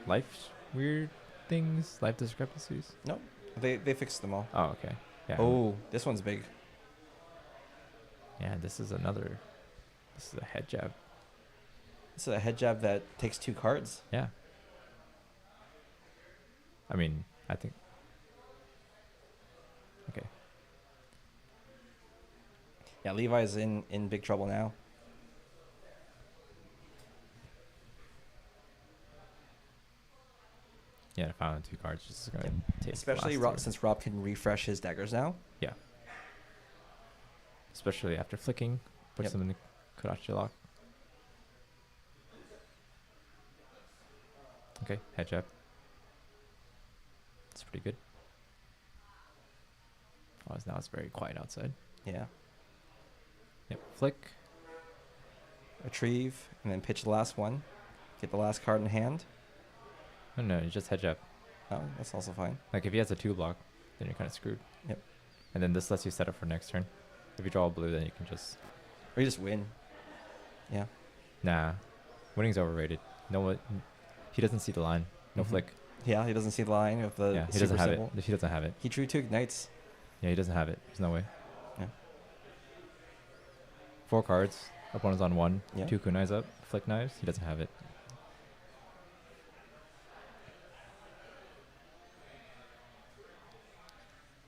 life weird things, life discrepancies? Nope. They fixed them all. Oh, okay. Yeah. Oh, this one's big. Yeah, this is a head jab. This is a head jab that takes 2 cards. Yeah. I mean, I think. Okay. Yeah, Levi's in big trouble now. Yeah, found 2 cards. Just gonna take. Especially the last Rob, 2. since Rob can refresh his daggers now. Yeah. Especially after flicking, puts Yep. them in the Kurachi lock. Okay, head jab. It's pretty good. Oh, now it's very quiet outside. Yeah. Yep, flick. Retrieve, and then pitch the last one. Get the last card in hand. No, you just head jab. Oh, that's also fine. Like if he has a 2 block, then you're kind of screwed. Yep. And then this lets you set up for next turn. If you draw a blue, then you can just... Or you just win. Yeah. Nah. Winning's overrated. No one... He doesn't see the line. No Mhm. flick. Yeah, he doesn't see the line of the Yeah, he super doesn't have symbol. it. He doesn't have it. He drew 2 ignites. Yeah, he doesn't have it. There's no way. Yeah. 4 cards. Opponent's on 1. Yeah. 2 kunais up. Flick knives. He doesn't have it.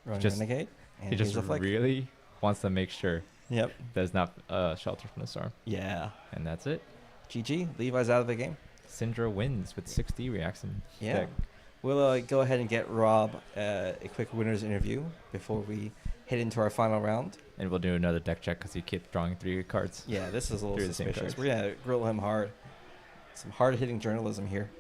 Running Just- Renegade. And He just here's a flick. really wants to make sure Yep. there's not shelter from the storm. Yeah. And that's it. GG. Levi's out of the game. Syndra wins with 60 reaction. Yeah. deck. We'll go ahead and get Rob a quick winner's interview before we head into our final round. And we'll do another deck check because he keeps drawing 3 cards. Yeah, this is a little Through the same suspicious. cards. We're going to grill him hard. Some hard-hitting journalism here.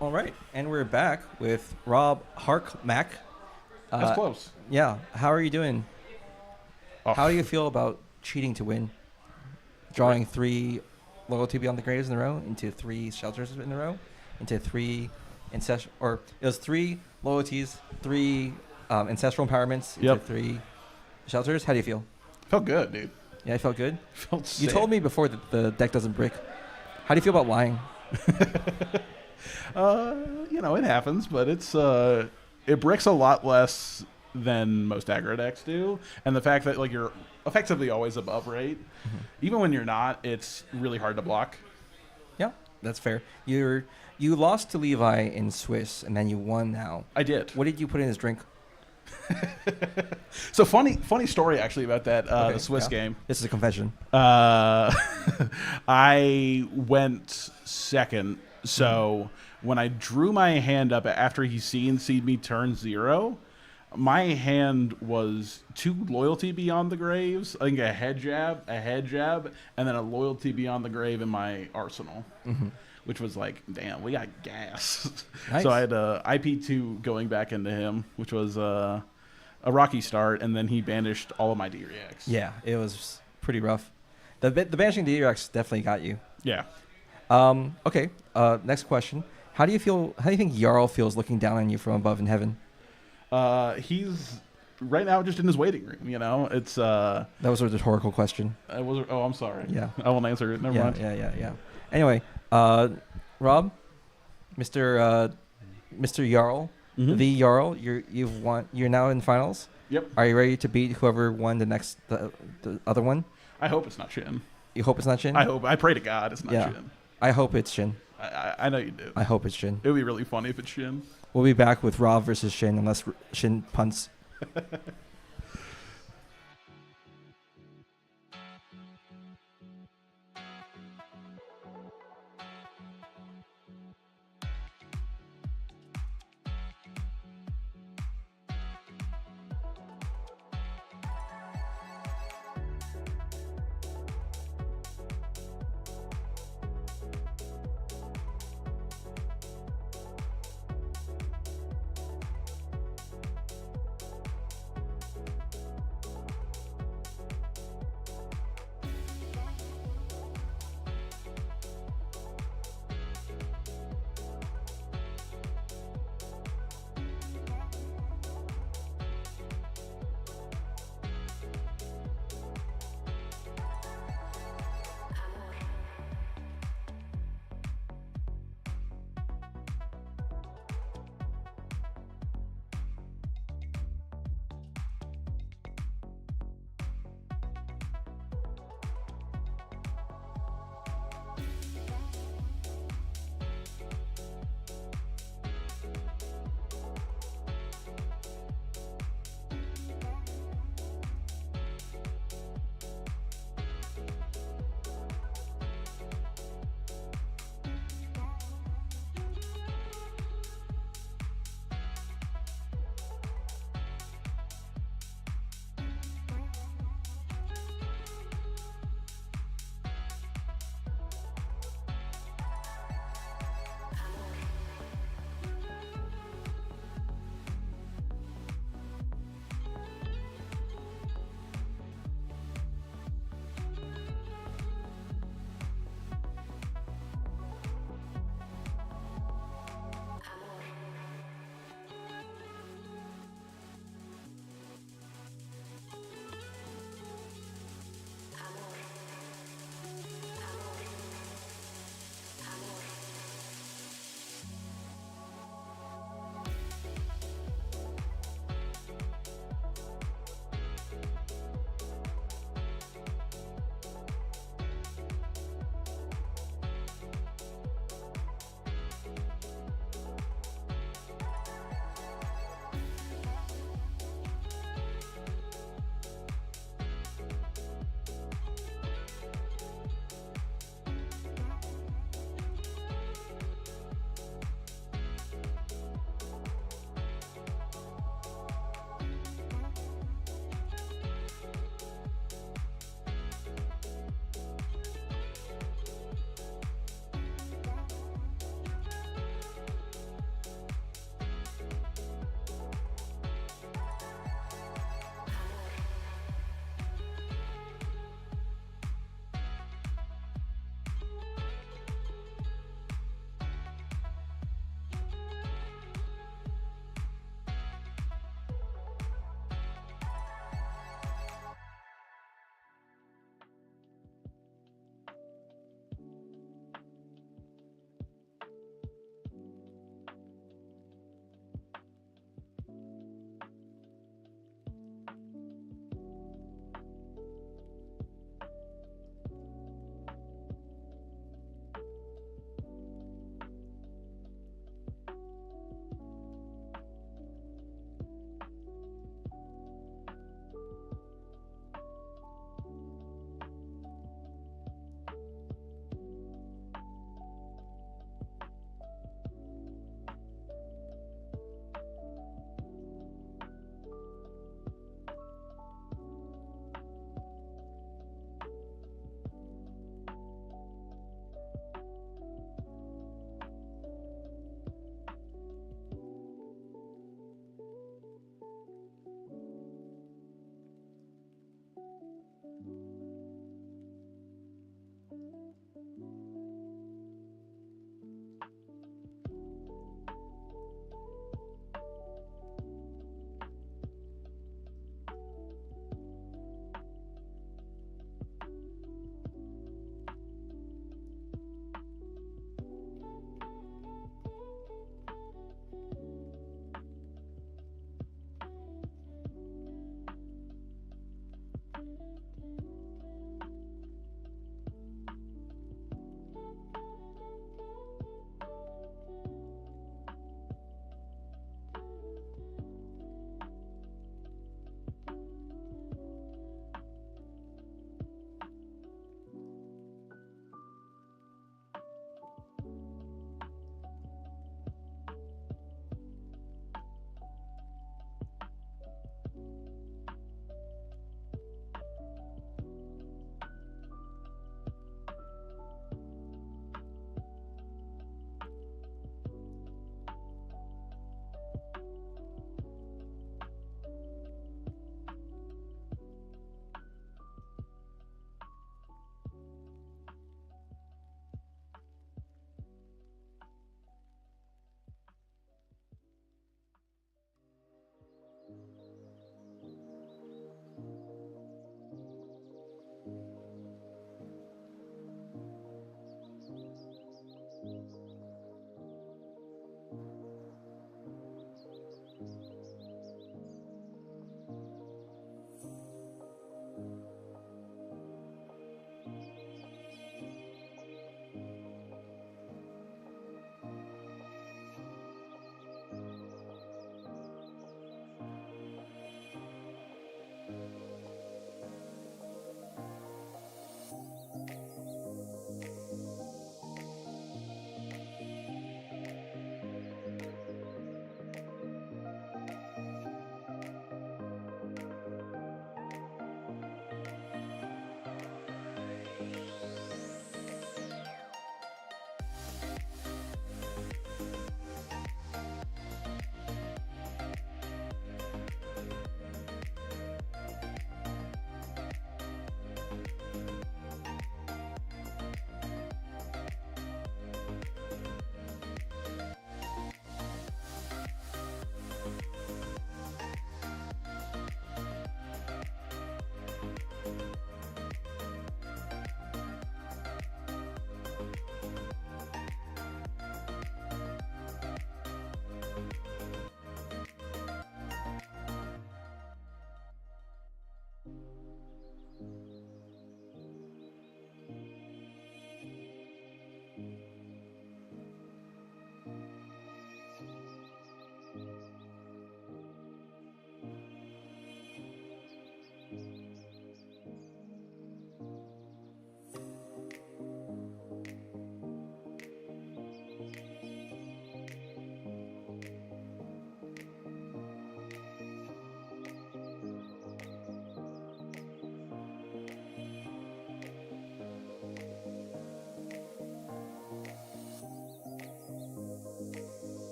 All right, and we're back with Rob Harkmack. That's close. Yeah, how are you doing? Oh. How do you feel about cheating to win? Drawing 3 loyalty beyond the graves in a row into 3 shelters in a row, into 3 ancestral, or it was 3 loyalties, 3 ancestral empowerments into Yep. 3 shelters. How do you feel? Felt good, dude. Yeah, I felt good. Felt You sick. told me before that the deck doesn't brick. How do you feel about lying? It happens, but it bricks a lot less than most aggro decks do, and the fact that like you're effectively always above rate, even when you're not, it's really hard to block. Yeah, that's fair. You lost to Levi in Swiss, and then you won now. I did. What did you put in his drink? So funny story actually about that Okay, the Swiss yeah. game. This is a confession. I went second, so when I drew my hand up after he CNC'd me turn 0, my hand was 2 loyalty beyond the graves, I think a head jab, and then a loyalty beyond the grave in my arsenal, which was like, damn, we got gas. Nice. So I had a IP2 going back into him, which was a rocky start, and then he banished all of my D-Reacts. Yeah, it was pretty rough. The banishing D-Rex definitely got you. Yeah. Okay. Next question. How do you think Jarl feels looking down on you from above in heaven? He's right now just in his waiting room, It's That was a rhetorical question. I'm sorry. Yeah. I won't answer it. Never Yeah, mind. yeah. Anyway, Rob, Mr. Jarl, Mhm. the Jarl, you're now in finals. Yep. Are you ready to beat whoever won the other one? I hope it's not Shin. You hope it's not Shin? I pray to God it's not Yeah. Shin. I hope it's Shin. I know you do. I hope it's Shin. It would be really funny if it's Shin. We'll be back with Rob versus Shin unless Shin punts.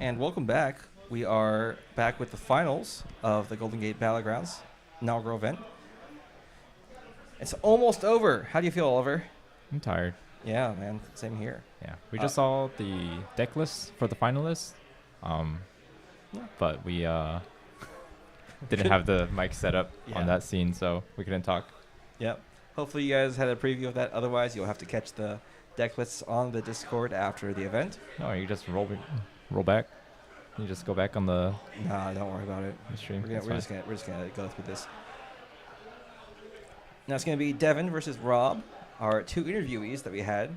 And welcome back. We are back with the finals of the Golden Gate Battlegrounds inaugural event. It's almost over. How do you feel, Oliver? I'm tired. Yeah, man. Same here. Yeah, we just saw the deck list for the finalists. Yeah. But we didn't have the mic set up Yeah. on that scene, so we couldn't talk. Yep. Hopefully you guys had a preview of that. Otherwise, you'll have to catch the deck lists on the Discord after the event. No, you just roll back. You just go back on the Nah, don't worry about it. stream. We're That's just fine. gonna go through this. Now it's gonna be Devin versus Rob. Our two interviewees that we had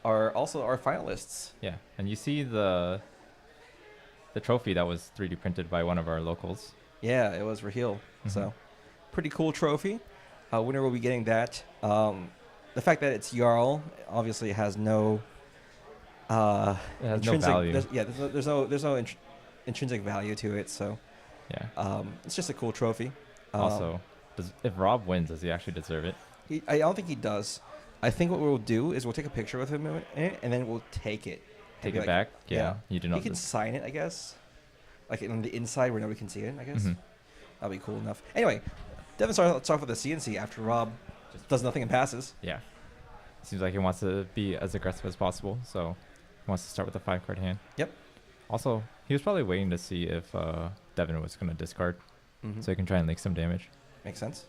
are also our finalists. Yeah, and you see the trophy that was 3D printed by one of our locals. Yeah, it was Raheel. So, pretty cool trophy. Winner will be getting that. The fact that it's Jarl obviously has no. It has no value. There's no intrinsic value to it. So, Yeah. it's just a cool trophy. Also, if Rob wins, does he actually deserve it? I don't think he does. I think what we'll do is we'll take a picture with him in it, and then we'll take it. and Take be it like, back? Yeah. You do He not. can sign it, I guess. Like on the inside where nobody can see it, I guess. Mhm. That'll be cool enough. Anyway, Devin starts off with the CNC after Rob just does nothing and passes. Yeah. Seems like he wants to be as aggressive as possible, so he wants to start with a 5-card hand. Yep. Also, he was probably waiting to see if Devin was going to discard, so he can try and leak some damage. Makes sense.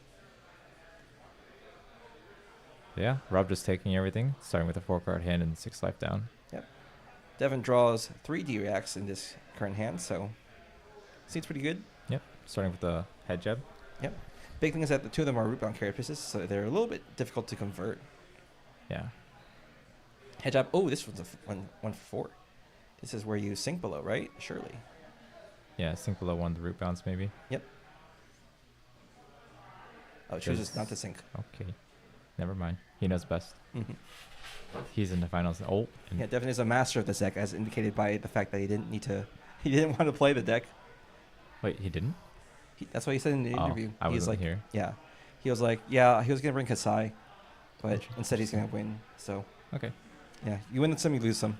Yeah, Rob just taking everything, starting with a 4-card hand and 6 life down. Devin draws 3 D-Reacts in this current hand, so seems pretty good. Yep, starting with the head jab. Big thing is that the two of them are root-bound carry pieces, so they're a little bit difficult to convert. Yeah. Head jab. Oh, this one's a one for 4. This is where you sink below, right? Surely. Yeah, sink below one of the root bounds maybe. Oh, it chooses Does- not to sink. Okay. Never mind. He knows best. Mm-hmm. He's in the finals. Oh, and Yeah, Devin is a master of this deck, as indicated by the fact that he didn't want to play the deck. wait, he didn't? That's what he said in the interview. I He's wasn't like, here. yeah, he was like, yeah, he was gonna bring Kasai, but instead he's gonna win. So Okay. yeah, you win some, you lose some.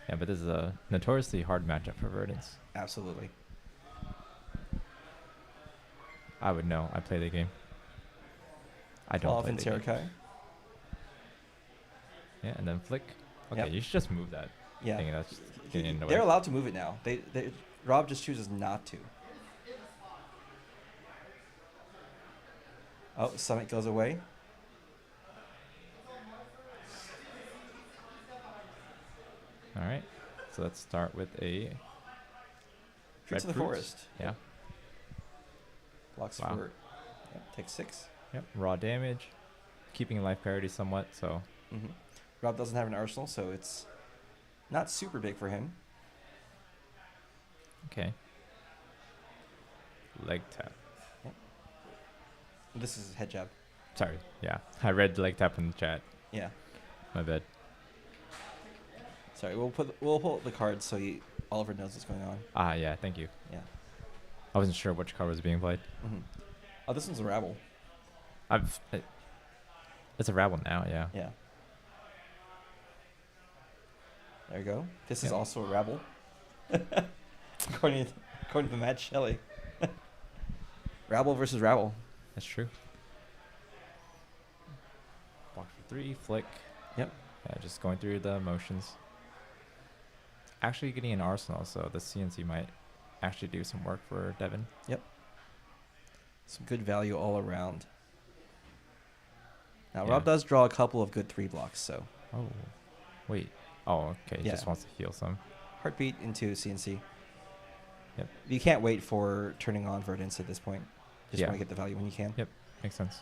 Yeah, but this is a notoriously hard matchup for Verdance. Absolutely. I would know. I play the game. I don't Paul play the game. Terakai. Yeah, and then flick. Okay, Yep. you should just move that Yeah, thing. That's getting in the they're way. allowed to move it now. Rob just chooses not to. Oh, Summit goes away. All right. So let's start with a Fruit to the fruit. forest. Yeah. Blocks Wow. for. Yep, takes 6. Yep. Raw damage, keeping life parity somewhat. So Mm-hmm. Rob doesn't have an arsenal, so it's not super big for him. okay. Leg tap. This is head jab. Sorry. Yeah, I read leg tap in the chat. Yeah. My bad. Sorry, we'll hold the cards so Oliver knows what's going on. Ah, yeah. Thank you. Yeah. I wasn't sure which card was being played. Mm-hmm. Oh, this one's a rabble. It's a rabble now. Yeah. Yeah. There you go. This is Yep. also a rabble. according to Matt Shelley. Rabble versus rabble. That's true. Block for 3, flick. Yep. Yeah, just going through the motions. Actually getting an arsenal, so the CNC might actually do some work for Devin. Some good value all around. Now, Yeah. Rob does draw a couple of good 3 blocks, so Oh, wait. Oh, okay. He Yeah. just wants to heal some. heartbeat into CNC. Yep. You can't wait for turning on Verdance at this point. Just Yeah. want to get the value when you can. Yep. Makes sense.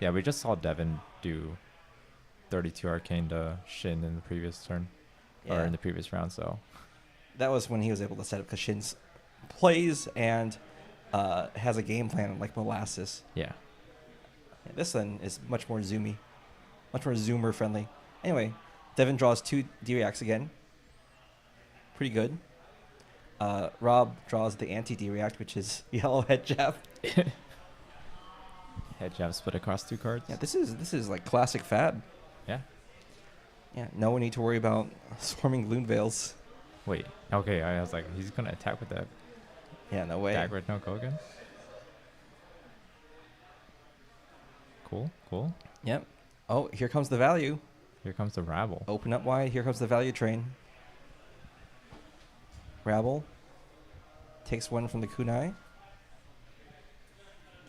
Yeah, we just saw Devin do 32 Arcane to Shin in the previous turn. Or Yeah. in the previous round, so. That was when he was able to set up because Shin's plays and has a game plan like Molasses. Yeah. Yeah, this one is much more zoomy, much more zoomer friendly. Anyway, Devin draws 2 D-Reacts again. Pretty good. Rob draws the anti-D-React, which is yellow head jab. Head jab split across 2 cards. Yeah, this is like classic Fab. Yeah. Yeah, no one need to worry about swarming Loon Veils. Wait. Okay, I was like, he's gonna attack with that Yeah, no way. dagger no go again. Cool, cool. Yep. Oh, here comes the value. Here comes the rabble. Open up wide. Here comes the value train. Rabble takes one from the kunai.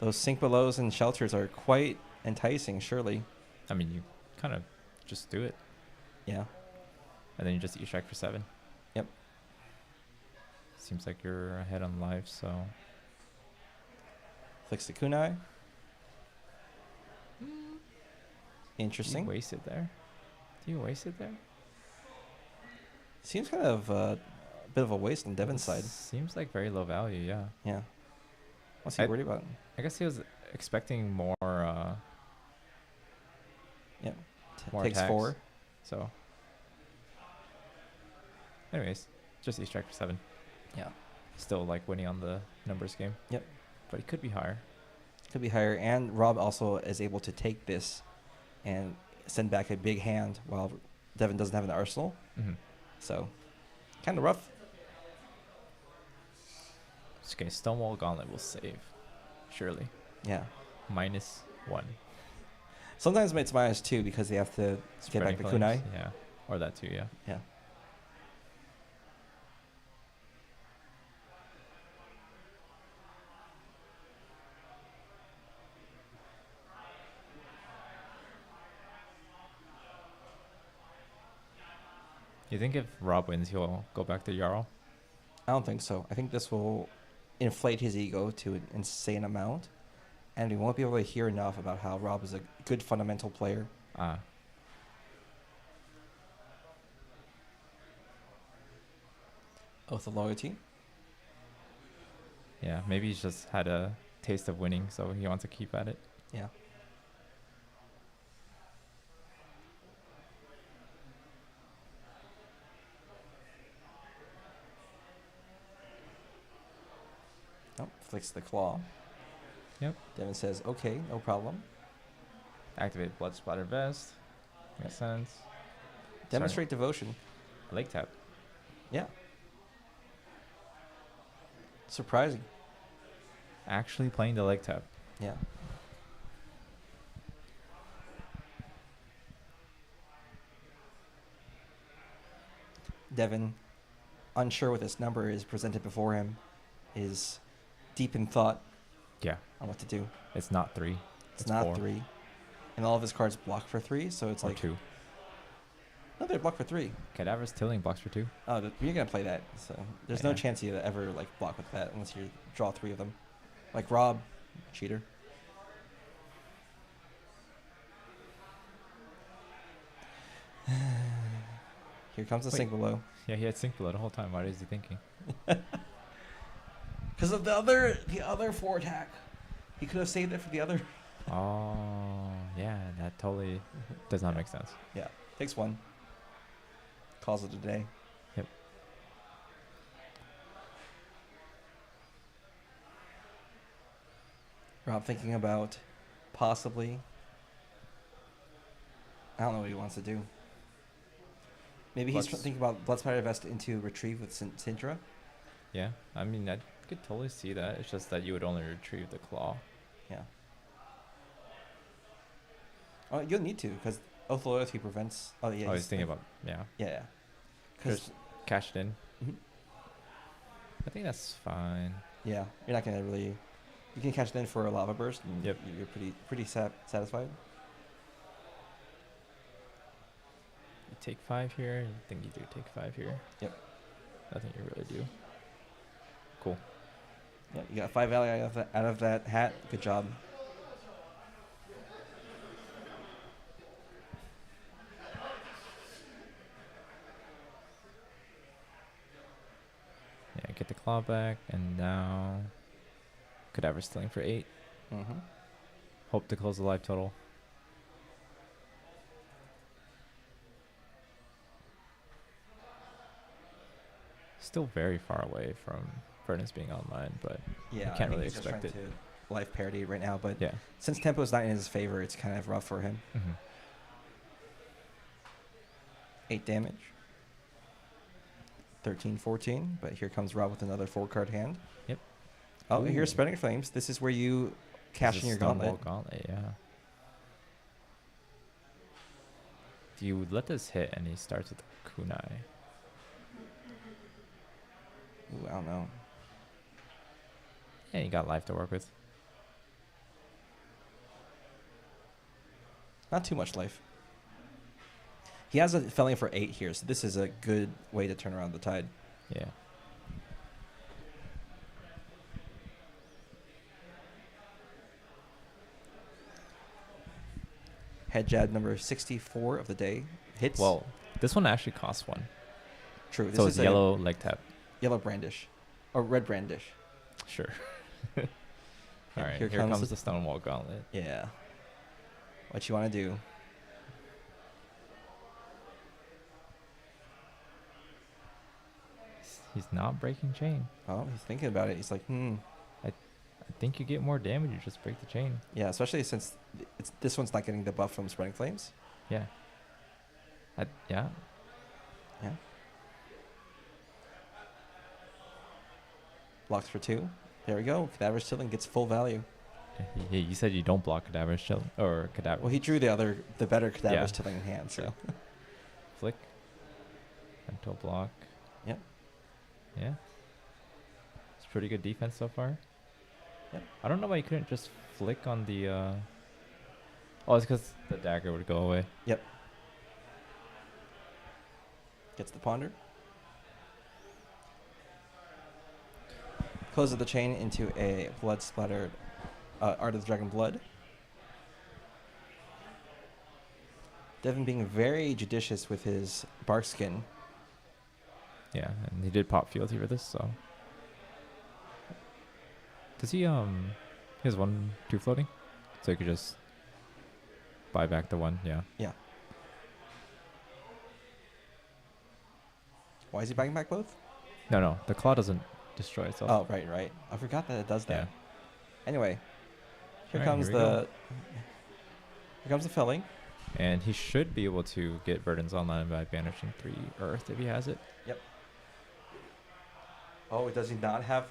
Those sink belows and shelters are quite enticing, surely. I mean, you kind of just do it, Yeah. and then you just E-strike for 7. Yep. Seems like you're ahead on life, so Flicks the kunai. do Interesting. you waste it there? Do you waste it there? Seems kind of a bit of a waste on Devin's side. Seems like very low value, yeah. Yeah. What's he I- worried about? I guess he was expecting more, Yep. more Takes attacks, 4. so. Anyways, just E-strike for 7. Yeah. Still like winning on the numbers game. Yep. But he could be higher. Could be higher. And Rob also is able to take this and send back a big hand while Devin doesn't have an arsenal. Mm-hmm. So, kind of rough. Okay, Stonewall Gauntlet will save. Surely. Yeah. -1. Sometimes it's -2 because they have to get back the Spreading kunai. flames, yeah. Or that too, yeah. Yeah. You think if Rob wins, he'll go back to Jarl? I don't think so. I think this will inflate his ego to an insane amount, and we won't be able to hear enough about how Rob is a good fundamental player. Ah. Oath of Loyalty. Yeah, maybe he's just had a taste of winning, so he wants to keep at it. Yeah. Oh, flicks the claw. Yep. Devin says, okay, no problem. Activate Blood Splatter Vest. Makes sense. Demonstrate devotion. Lake Tap. Yeah. Surprising. Actually playing the Lake Tap. Yeah. Devin, unsure what this number is presented before him, is deep in thought Yeah. on what to do. It's not 3. It's not 4. 3. And all of his cards block for 3, so it's Or like 2. no, they're blocked for 3. Cadaver's Tilling blocks for 2. Oh, you're gonna play that, so there's no Yeah. chance you ever like block with that unless you draw 3 of them. Like Rob, cheater. Here comes the Wait. sink below. Yeah, he had Sync Below the whole time. What is he thinking? Because of the other 4 attack. He could have saved it for the other. Oh, yeah, that totally does not make sense. Yeah, takes 1. Calls it a day. Yep. Rob thinking about possibly. I don't know what he wants to do. Maybe he's Let's- thinking about Blood Spider Vest into Retrieve with Syndra. Yeah, I mean, I could totally see that. It's just that you would only retrieve the claw. Yeah. Oh, you'll need to because Oath of Loyalty prevents. Oh yeah. I was thinking about, yeah, Yeah, yeah. Because just cash it in. Mhm. I think that's fine. yeah, you're not gonna really. You can catch it in for a lava burst, and Yep. you're pretty satisfied. You take 5 here. You think you do take 5 here? Yep. I think you really do. Cool. Yeah, you got 5 value out of that hat. Good job. Yeah, get the claw back, and now Cadaver Stealing for 8. Mm-hmm. Hope to close the life total. Still very far away from Furnace being online, but Yeah, can't I think really he's just expect trying to life parity right now, but yeah. since tempo's not in his favor, it's kind of rough for him. Mm-hmm. 8 damage. 13, 14. But here comes Rob with another 4-card hand. Yep. Oh, Ooh. here's Spreading Flames. This is where you cash This in is your Stonewall gauntlet. Gauntlet, yeah. If you let this hit and he starts with a kunai. Ooh, I don't know. Yeah, you got life to work with. Not too much life. He has a felling for 8 here, so this is a good way to turn around the tide. Yeah. Head jab number 64 of the day hits. Well, this one actually costs 1. True. This So is it's yellow leg tap. yellow brandish, or red brandish. Sure. And All right, here here comes comes the Stonewall Gauntlet. Yeah. What you want to do? He's not breaking chain. Oh, he's thinking about it. He's like, I think you get more damage, you just break the chain. Yeah, especially since this one's not getting the buff from Spreading Flames. Yeah. Yeah. Yeah. Blocks for 2. There we go. Cadaver's Chilling gets full value. You said you don't block Cadaver's Chill or Cadaver. Well, he drew the better Cadaver's Yeah. Chilling in hand, so. Flick. Mental block. Yep. Yeah. It's pretty good defense so far. Yep. I don't know why you couldn't just flick on the. Oh, it's because the dagger would go away. Yep. Gets the Ponder. Closes the chain into a blood splattered Art of the Dragon Blood. Devin being very judicious with his bark skin. Yeah, and he did pop fealty for this, so. Does he has 1/2 floating? So he could just buy back the 1, yeah. Yeah. Why is he buying back both? No, the claw doesn't destroy itself. Oh, right. I forgot that it does that. Yeah. Anyway, here Alright, comes here we go. here comes the felling. And he should be able to get burdens online by banishing 3 earth if he has it. Yep. Oh, does he not have?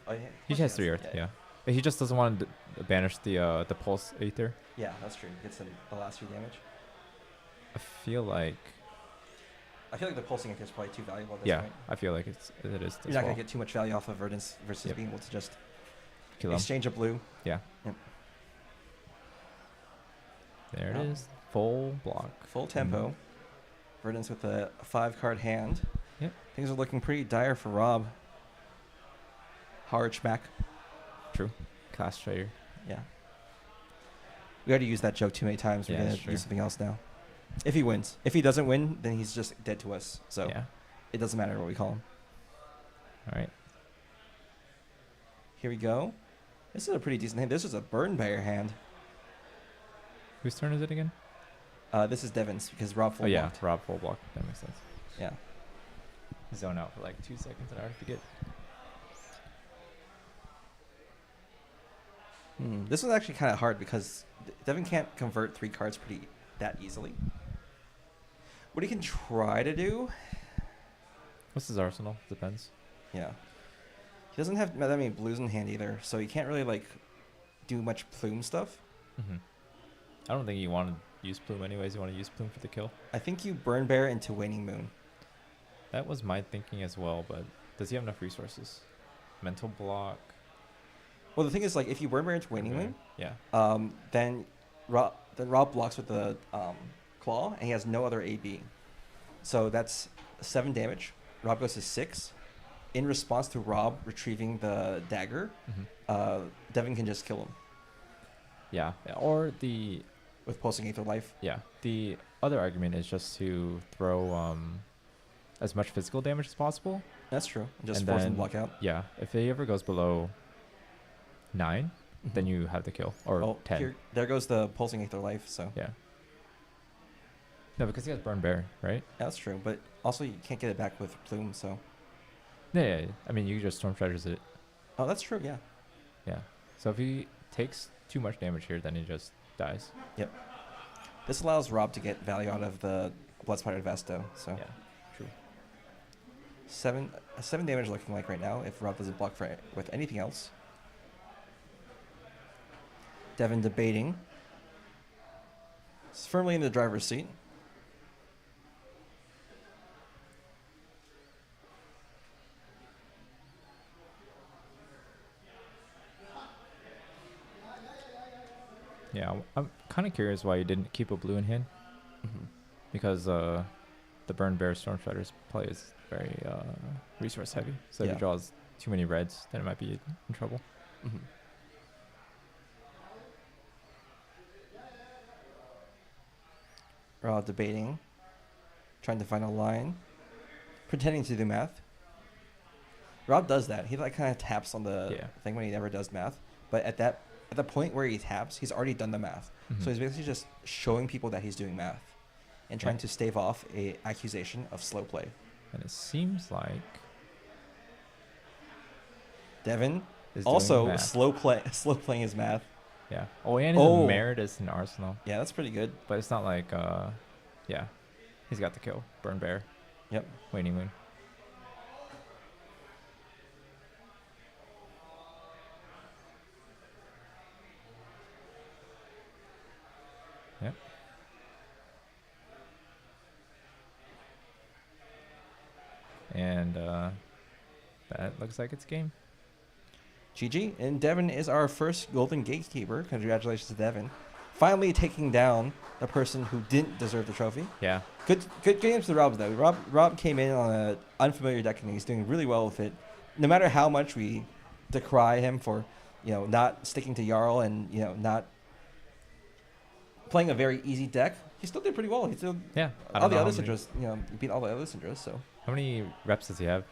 He has 3 earth, yeah. He just doesn't want to banish the pulse aether. Yeah, that's true. Gets the last 3 damage. I feel like the pulsing is probably too valuable at this yeah, point. I feel like it is. You're as not well. gonna get too much value off of Verdance versus Yep. being able to just Kill him. exchange a blue. Yeah. Yep. There it Oh. is. Full block. Full tempo. Verdance with a 5-card hand. Yep. Things are looking pretty dire for Rob. Hard schmack. True. Class trader. Yeah. We already used that joke too many times. We're Yeah, gonna sure. use something else now. If he wins. If he doesn't win, then he's just dead to us. So Yeah. it doesn't matter what we call him. All right. Here we go. This is a pretty decent hand. This is a burn bear hand. Whose turn is it again? This is Devin's because Rob full Oh yeah, blocked. Rob full block. That makes sense. Yeah. Zone out for like 2 seconds and I already forget. This was actually kind of hard because Devin can't convert 3 cards that easily. What he can try to do, What's his arsenal? Depends. yeah. He doesn't have that many blues in hand either, so he can't really like do much plume stuff. Mm-hmm. I don't think you want to use plume anyways. You want to use plume for the kill. I think you burn bear into Waning Moon. That was my thinking as well, but does he have enough resources? Mental block. Well, the thing is, like, if you burn bear into Waning Moon, Yeah. then Rob blocks with the claw, and he has no other AB. So that's 7 damage. Rob goes to 6. In response to Rob retrieving the dagger, Mm-hmm. Devin can just kill him Yeah. Or the with pulsing Aether Life. the other argument is just to throw as much physical damage as possible. That's true. And just And force him then- to block out. Yeah. If he ever goes below 9, then you have the kill. Or Oh, 10. there goes the pulsing Aether Life. So Yeah. No, because he has burn bear, right? that's true. But also, you can't get it back with plume. So Yeah. I mean, you just storm treasures it. oh, that's true. Yeah. Yeah. So if he takes too much damage here, then he just dies. This allows Rob to get value out of the Blood Spider Vesto. So Yeah, true. 7 damage looking like right now if Rob doesn't block for with anything else. Devin debating. He's firmly in the driver's seat. Yeah, I'm kind of curious why you didn't keep a blue in hand, because the Burn Bear Storm Strider's play is very resource heavy. So if Yeah. he draws too many reds, then it might be in trouble. Mm-hmm. Rob debating, trying to find a line, pretending to do math. Rob does that. He like kind of taps on the Yeah. thing when he never does math. But at the point where he taps, he's already done the math. Mhm. So he's basically just showing people that he's doing math and trying Yeah. to stave off a accusation of slow play. And it seems like Devin is doing also math. slow playing his math. Yeah. Oh, and his Oh. merit is an arsenal, Yeah, that's pretty good. but it's not like yeah, he's got the kill. Burn Bear, Yep. Waning Moon. Yep. And that looks like it's game. GG. And Devin is our first Golden Gatekeeper. Congratulations to Devin. Finally taking down the person who didn't deserve the trophy. Yeah. Good games to Rob, though. Rob came in on an unfamiliar deck, and he's doing really well with it. No matter how much we decry him for, not sticking to Jarl and, not playing a very easy deck, he still did pretty well. He still Yeah. I all don't the know other how many- Syndras, he beat all the other Syndras, so. How many reps does he have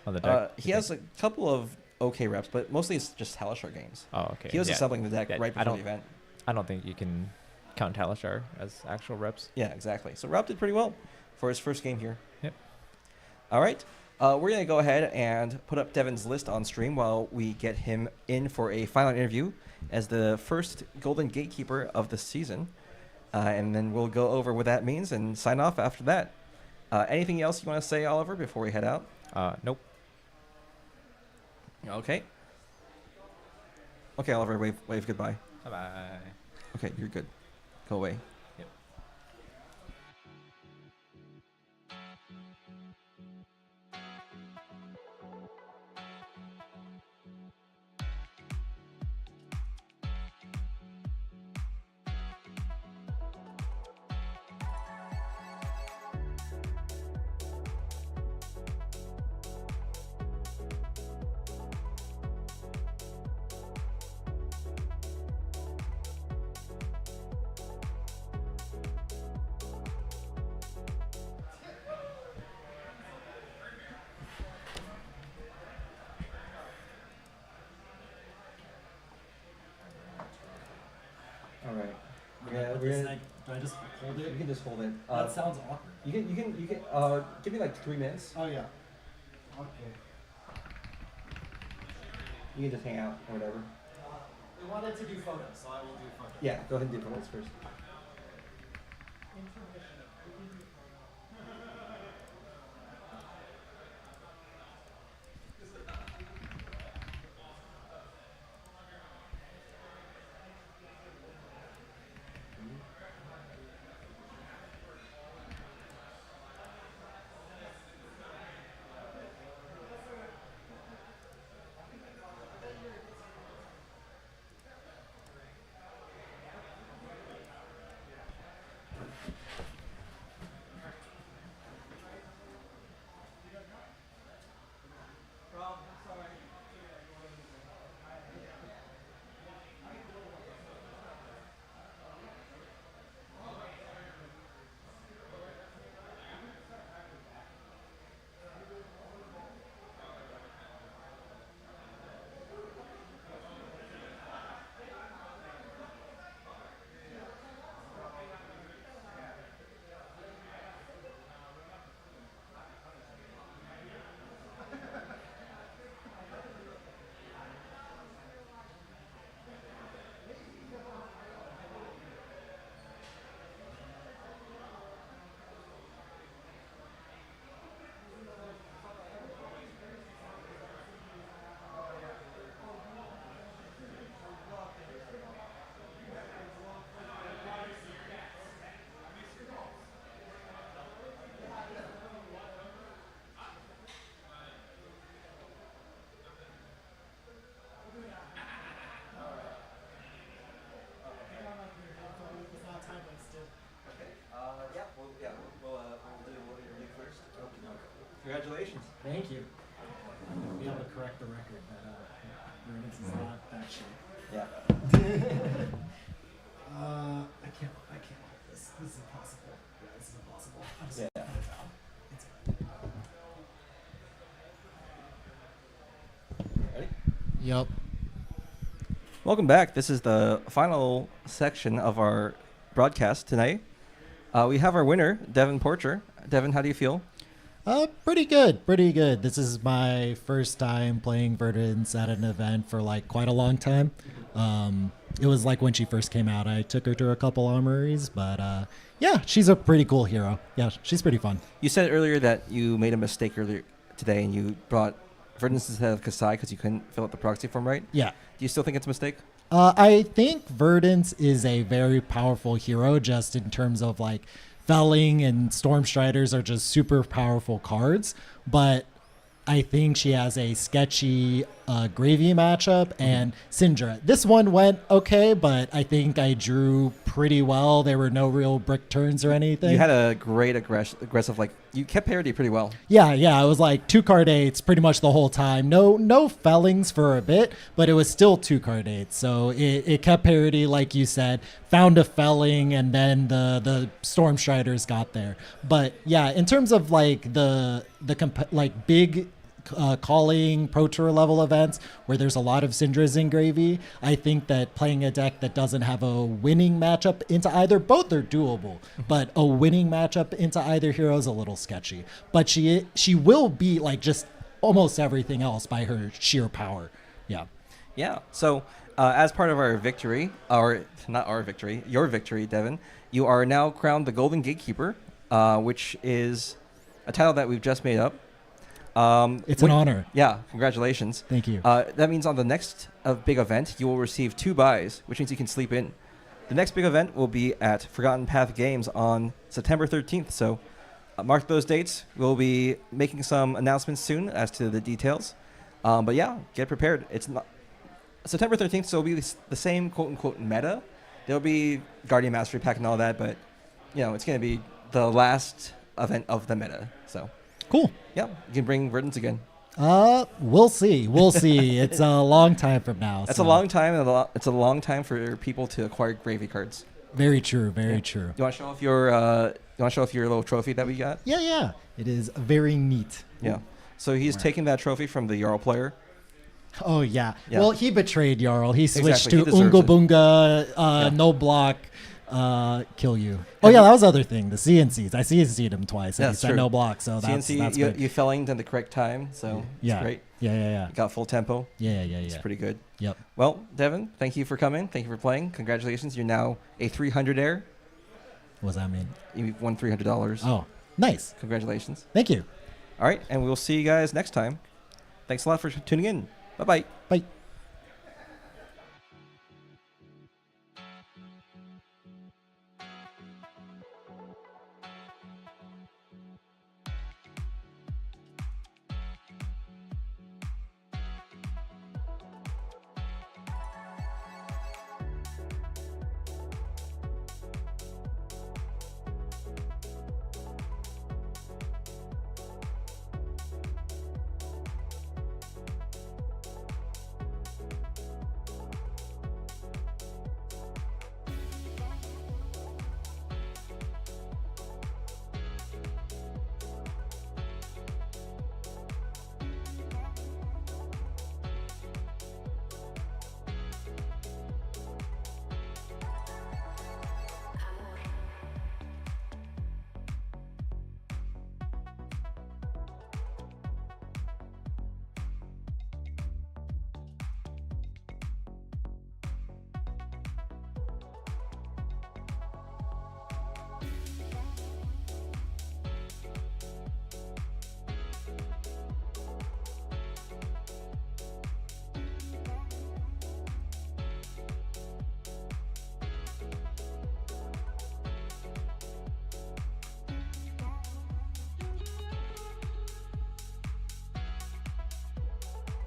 on the deck? He has a couple of okay reps, but mostly it's just Talishar games. Oh, okay. He was yeah. assembling the deck Yeah, right I before the don't- event. I don't think you can count Talishar as actual reps. Yeah, exactly. So Rob did pretty well for his first game here. Yep. All right. We're going to go ahead and put up Devin's list on stream while we get him in for a final interview as the first Golden Gatekeeper of the season. And then we'll go over what that means and sign off after that. Anything else you want to say, Oliver, before we head out? Nope. Okay. Okay, Oliver, wave goodbye. Bye bye. Okay, you're good. Go away. Yep. All right. Yeah, Do I just hold You it? can just hold it. That sounds awkward. You can give me like 3 minutes. Oh yeah. Okay. You can just hang out or whatever. We wanted to do photos, so I will do photos. Yeah, go ahead and do photos first. Congratulations. Thank you. I'll be able to correct the record that Verdance is not that shit. Yeah. I can't hold this. This is impossible. Yeah, this is impossible. I'm just Yeah. gonna put it down. It's Ready? Yep. Welcome back. This is the final section of our broadcast tonight. We have our winner, Devin Porcher. Devin, how do you feel? Pretty good. Pretty good. This is my first time playing Verdance at an event for like quite a long time. It was like when she first came out. I took her to a couple armories, but yeah, she's a pretty cool hero. Yeah, she's pretty fun. You said earlier that you made a mistake earlier today and you brought Verdance instead of Kasai because you couldn't fill out the proxy form right. Yeah. Do you still think it's a mistake? I think Verdance is a very powerful hero just in terms of like Felling and Stormstriders are just super powerful cards, but I think she has a sketchy Gravy matchup and Syndra. This one went okay, but I think I drew pretty well. There were no real brick turns or anything. You had a great aggressive, like, you kept parity pretty well. Yeah, it was like 2-card 8s pretty much the whole time. No Fellings for a bit, but it was still 2-card 8s. So it kept parity, like you said, found a Felling, and then the Stormstriders got there. But yeah, in terms of like the big calling Pro Tour level events where there's a lot of Syndras in Gravy, I think that playing a deck that doesn't have a winning matchup into either, both are doable, but a winning matchup into either hero is a little sketchy. But she will beat like just almost everything else by her sheer power. Yeah. Yeah. So as part of our victory, or not our victory, your victory, Devin, you are now crowned the Golden Gatekeeper, which is a title that we've just made up. It's an honor. Yeah, congratulations. Thank you. That means on the next big event, you will receive 2 buys, which means you can sleep in. The next big event will be at Forgotten Path Games on September 13th. So mark those dates. We'll be making some announcements soon as to the details. But yeah, get prepared. It's not September 13th, so it'll be the same quote-unquote meta. There'll be Guardian Mastery Pack and all that, but it's going to be the last event of the meta. So Cool. yeah, you can bring Verdance again. We'll see. It's a long time from now. That's so. a long time, and it's a long time for people to acquire Gravy cards. Very true. Very true. You want to show off your little trophy that we got? Yeah. It is very neat. Yeah. So he's taking that trophy from the Jarl player. Oh, yeah. Yeah. Well, he betrayed Jarl. He switched Exactly. He to deserves Unga it. Bunga, no block, kill you. Oh, yeah, that was the other thing. The CNCs. I CNC'd him twice. And Yeah, he that's said true. no block, so that's CNC, good. you fellinged at the correct time, so Yeah. it's great. Yeah. You got full tempo. Yeah. It's pretty good. Yep. Well, Devin, thank you for coming. Thank you for playing. Congratulations. You're now a 300 air. What does that mean? You won $300. Oh, nice. Congratulations. Thank you. All right, and we'll see you guys next time. Thanks a lot for tuning in. Bye-bye. Bye.